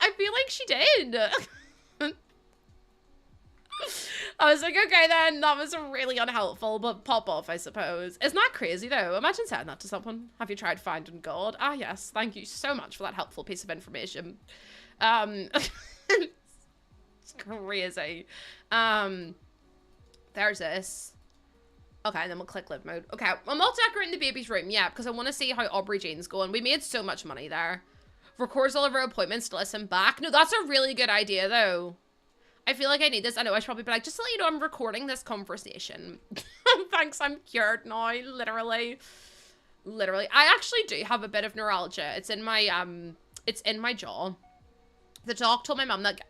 I feel like she did. I was like, okay then, that was really unhelpful, but pop off, I suppose. Isn't that crazy though? Imagine saying that to someone. Have you tried finding God? Ah yes, thank you so much for that helpful piece of information. It's crazy. There's this. Okay, then we'll click live mode. Okay, I'm all decorating the baby's room, yeah, because I want to see how Aubrey Jane's going. We made so much money there. Records all of our appointments to listen back. No, that's a really good idea though. I feel like I need this. I know I should probably be like, just to let you know, I'm recording this conversation. Thanks, I'm cured now, literally. I actually do have a bit of neuralgia. It's in my jaw. The doc told my mum that,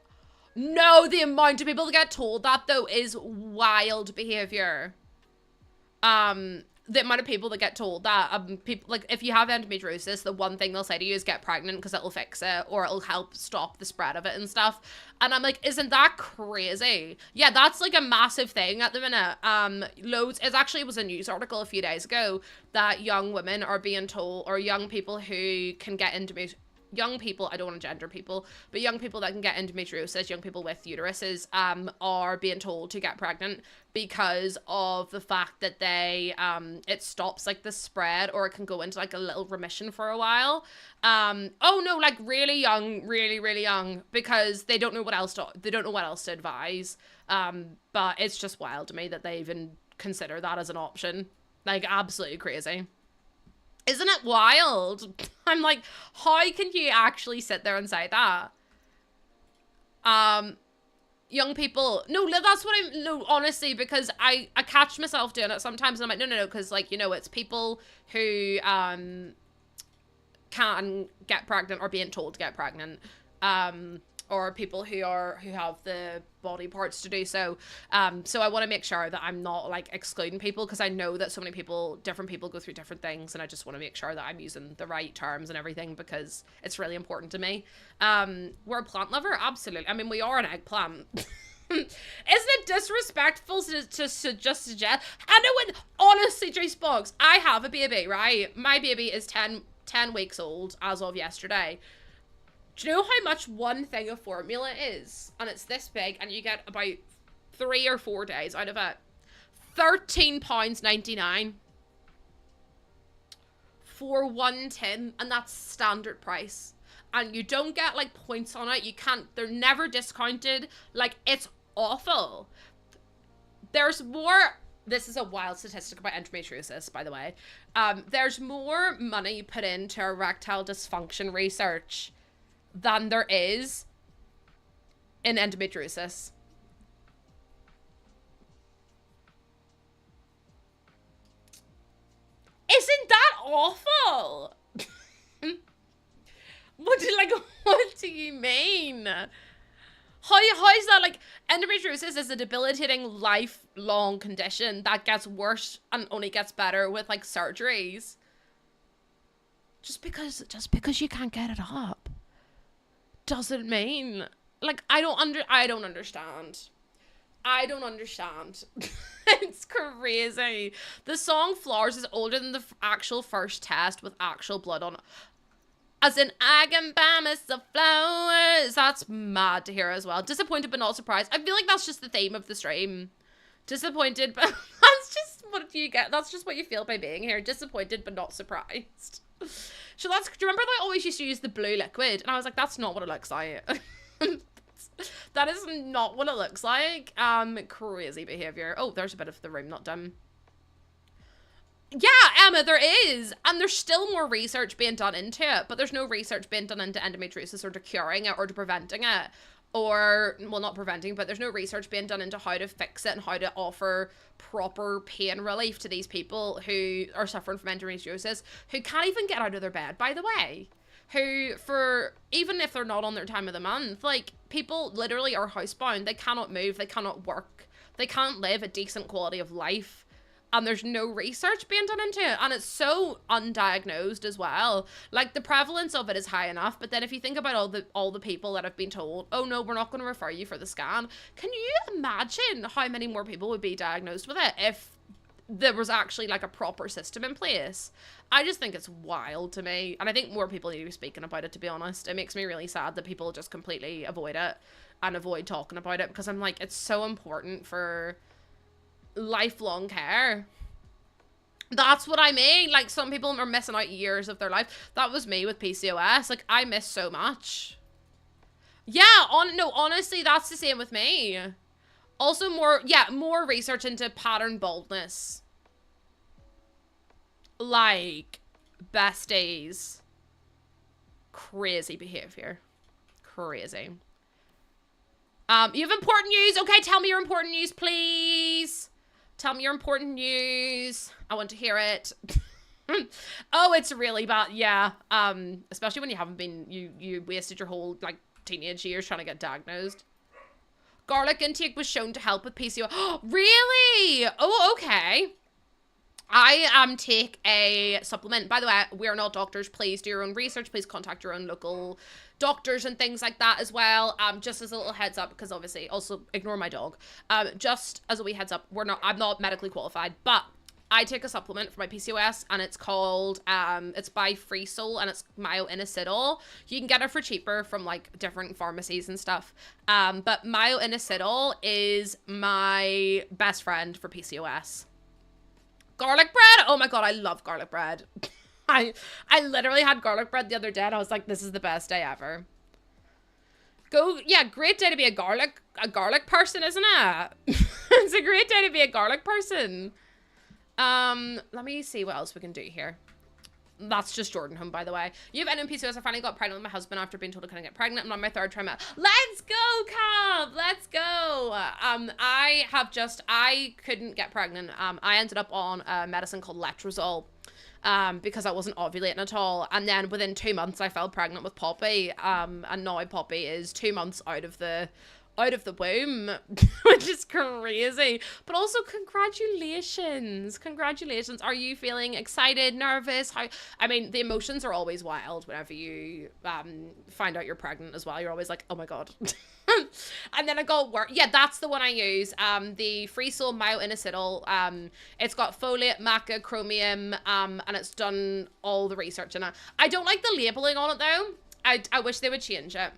no, the amount of people that get told that though is wild behavior. The amount of people that get told that, people, like, if you have endometriosis, the one thing they'll say to you is get pregnant because it'll fix it or it'll help stop the spread of it and stuff. And I'm like, isn't that crazy? Yeah, that's like a massive thing at the minute. It was a news article a few days ago that young women are being told, or young people who can get young people, I don't want to gender people, but young people that can get endometriosis, young people with uteruses, are being told to get pregnant because of the fact that they, it stops like the spread, or it can go into like a little remission for a while. Oh no, like really young, really young, because they don't know what else to advise. But it's just wild to me that they even consider that as an option. Like, absolutely crazy. Isn't it wild? I'm like, how can you actually sit there and say that? Young people, no, that's what no, honestly, because I catch myself doing it sometimes and I'm like, no, because like, you know, it's people who, can get pregnant or being told to get pregnant, or people who have the body parts to do so. So I want to make sure that I'm not like excluding people, because I know that so many people, different people go through different things, and I just want to make sure that I'm using the right terms and everything, because it's really important to me. We're a plant lover, absolutely. I mean, we are an eggplant. Isn't it disrespectful to just suggest? I know, when honestly, Juice Box, I have a baby, right? My baby is 10 weeks old as of yesterday. Do you know how much one thing of formula is? And it's this big, and you get about 3 or 4 days out of it. £13.99 for 1 tin, and that's standard price. And you don't get like points on it. You can't, they're never discounted. Like, it's awful. There's more, this is a wild statistic about endometriosis, by the way. There's more money put into erectile dysfunction research than there is in endometriosis. Isn't that awful? What do you mean? How is that? Like, endometriosis is a debilitating lifelong condition that gets worse and only gets better with like surgeries. Just because you can't get it up doesn't mean, like, I don't understand. It's crazy. The song Flowers is older than the actual first test with actual blood on it. As in, I can buy myself flowers. That's mad to hear as well. Disappointed but not surprised. I feel like that's just the theme of the stream. Disappointed, but that's just what you get. That's just what you feel by being here. Disappointed but not surprised. So do you remember that I always used to use the blue liquid? And I was like, that's not what it looks like. That is not what it looks like. Crazy behavior. Oh, there's a bit of the room not done. Yeah, Emma, there is. And there's still more research being done into it, but there's no research being done into endometriosis or to curing it or to preventing it. Or, well, not preventing, but there's no research being done into how to fix it and how to offer proper pain relief to these people who are suffering from endometriosis, who can't even get out of their bed, by the way. Who, for, even if they're not on their time of the month, like, people literally are housebound. They cannot move, they cannot work, they can't live a decent quality of life. And there's no research being done into it. And it's so undiagnosed as well. Like, the prevalence of it is high enough. But then if you think about all the people that have been told, oh no, we're not going to refer you for the scan. Can you imagine how many more people would be diagnosed with it if there was actually like a proper system in place? I just think it's wild to me. And I think more people need to be speaking about it, to be honest. It makes me really sad that people just completely avoid it and avoid talking about it. Because I'm like, it's so important for lifelong care. That's what I mean. Like, some people are missing out years of their life. That was me with PCOS. Like, I miss so much. Yeah, no, honestly, that's the same with me. Also more research into pattern baldness. Like, besties. Crazy behavior. Crazy. You have important news. Okay, tell me your important news, please. Tell me your important news. I want to hear it. Oh, it's really bad. Yeah. Especially when you haven't been, you wasted your whole, like, teenage years trying to get diagnosed. Garlic intake was shown to help with PCOS. Really? Oh, okay. I take a supplement. By the way, we are not doctors. Please do your own research. Please contact your own local doctors and things like that as well. Just as a little heads up, because obviously, also ignore my dog. Just as a wee heads up, I'm not medically qualified, but I take a supplement for my PCOS, and it's called, it's by Free Soul, and it's myo-inositol. You can get it for cheaper from, like, different pharmacies and stuff. But myo-inositol is my best friend for PCOS. Garlic bread? Oh my god, I love garlic bread. I literally had garlic bread the other day, and I was like, this is the best day ever. Yeah, great day to be a garlic person, isn't it? It's a great day to be a garlic person. Let me see what else we can do here. That's just Jordan home, by the way. You have endometriosis. I finally got pregnant with my husband after being told I couldn't get pregnant. I'm on my 3rd trimester. Let's go, Cub! Let's go! I couldn't get pregnant. I ended up on a medicine called letrozole. Because I wasn't ovulating at all. And then within 2 months, I fell pregnant with Poppy. And now Poppy is 2 months out of the womb, which is crazy. But also, congratulations. Are you feeling excited, nervous? I mean, the emotions are always wild whenever you find out you're pregnant as well. You're always like, oh my god. And then I got work. Yeah, that's the one I use. The Free Soul myo-inositol. It's got folate, maca, chromium, and it's done all the research in it. I don't like the labeling on it though. I wish they would change it.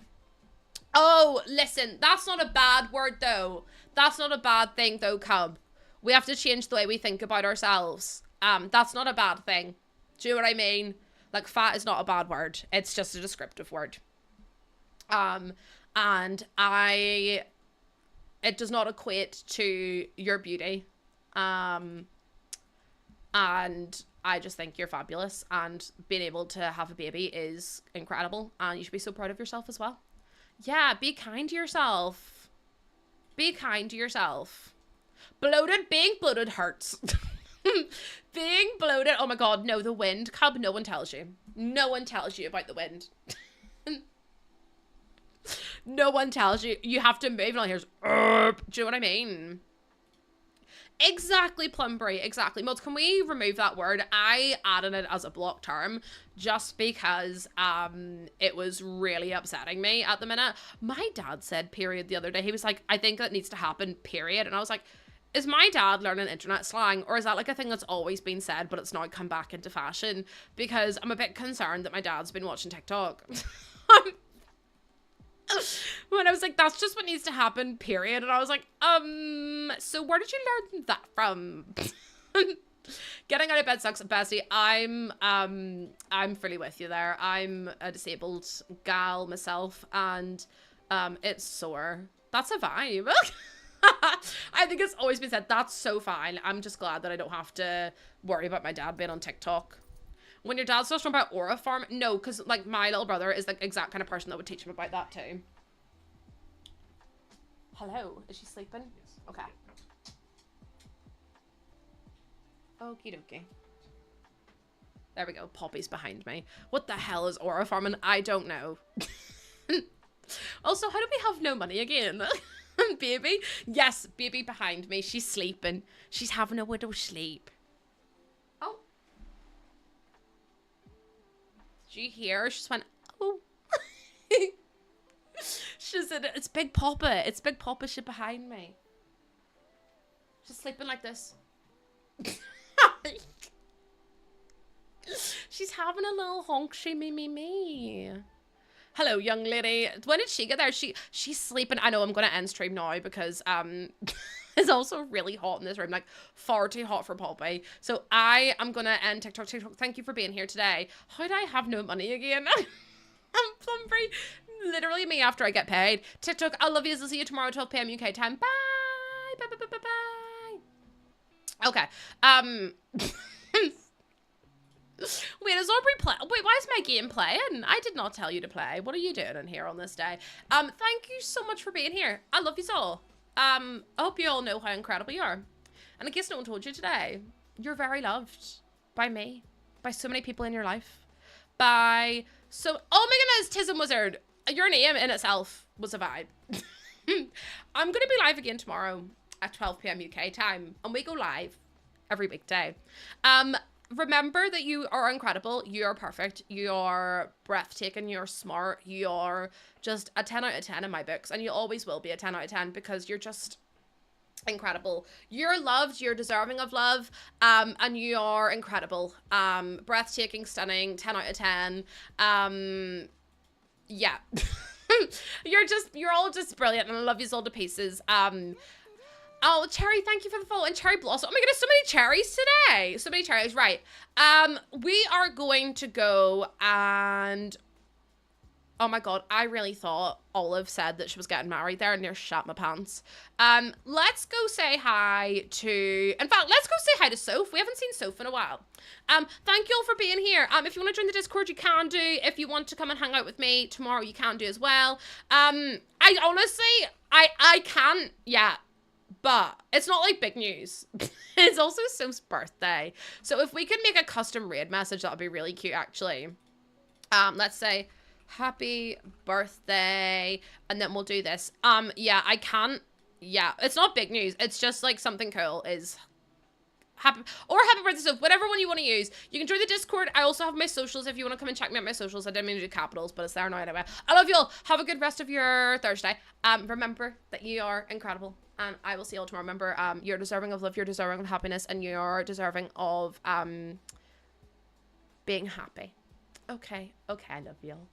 Oh, listen, that's not a bad word, though. That's not a bad thing, though, Cub. We have to change the way we think about ourselves. That's not a bad thing. Do you know what I mean? Like, fat is not a bad word. It's just a descriptive word. And it does not equate to your beauty. And I just think you're fabulous. And being able to have a baby is incredible. And you should be so proud of yourself as well. Yeah, be kind to yourself. Be kind to yourself. Being bloated hurts. Being bloated, oh my god, no, the wind. Cub, no one tells you. No one tells you about the wind. No one tells you. You have to move, and all here's, do you know what I mean? Exactly, Plumbury, exactly. Mods, can we remove that word? I added it as a block term just because it was really upsetting me at the minute. My dad said period the other day. He was like, I think that needs to happen, period. And I was like, is my dad learning internet slang, or is that like a thing that's always been said, but it's now come back into fashion? Because I'm a bit concerned that my dad's been watching TikTok. When I was like, that's just what needs to happen, period. And I was like, so where did you learn that from? Getting out of bed sucks, bestie. I'm fully with you there. I'm a disabled gal myself, and it's sore. That's a vibe. I think it's always been said, that's so fine. I'm just glad that I don't have to worry about my dad being on TikTok. When your dad's talking about aura farm, no, because like my little brother is the exact kind of person that would teach him about that too. Hello, is she sleeping? Yes. Okay. Okie dokie. There we go. Poppy's behind me. What the hell is aura farming? I don't know. Also, how do we have no money again? Baby? Yes, baby behind me. She's sleeping. She's having a widow sleep. Oh. Did you hear? She just went, oh. She said, it's Big Papa. It's Big Papa. She's behind me. She's sleeping like this. She's having a little honky me. Hello, young lady. When did she get there? She's sleeping. I know I'm gonna end stream now because it's also really hot in this room, like far too hot for Poppy. So I am gonna end TikTok. Thank you for being here today. How do I have no money again? I'm plumbery. Literally me after I get paid. TikTok, I love you. I'll see you tomorrow, 12 p.m. UK time. Bye. Bye. Bye. Bye. Bye. Okay. Wait, is Aubrey play? Wait, why is my game playing? I did not tell you to play. What are you doing in here on this day? Thank you so much for being here. I love you all. I hope you all know how incredible you are. And in case no one told you today, you're very loved by me, by so many people in your life, by so. Oh my goodness, Tism Wizard. Your name in itself was a vibe. I'm gonna be live again tomorrow at 12 p.m. UK time, and we go live every weekday. Remember that you are incredible, you are perfect, you are breathtaking, you're smart, you're just a 10 out of 10 in my books, and you always will be a 10 out of 10 because you're just incredible. You're loved, you're deserving of love, and you are incredible. Breathtaking, stunning, 10 out of 10. Yeah. You're all just brilliant, and I love you all to pieces. Oh, Cherry, thank you for the follow. And Cherry Blossom. Oh my goodness, so many cherries today. So many cherries. Right. We are going to go and... Oh my god, I really thought Olive said that she was getting married there and near shat my pants. Let's go say hi to... In fact, let's go say hi to Soph. We haven't seen Soph in a while. Thank you all for being here. If you want to join the Discord, you can do. If you want to come and hang out with me tomorrow, you can do as well. I honestly, I can't, yeah. But it's not like big news. It's also Soph's birthday. So if we could make a custom raid message, that would be really cute, actually. Let's say, happy birthday. And then we'll do this. Yeah, I can't. Yeah, it's not big news. It's just like something cool is happy birthday, Soph. Whatever one you want to use. You can join the Discord. I also have my socials if you want to come and check me out my socials. I didn't mean to do capitals, but it's there now anyway. I love you all. Have a good rest of your Thursday. Remember that you are incredible. And I will see you all tomorrow. Remember, you're deserving of love, you're deserving of happiness, and you're deserving of being happy. Okay, I love you all.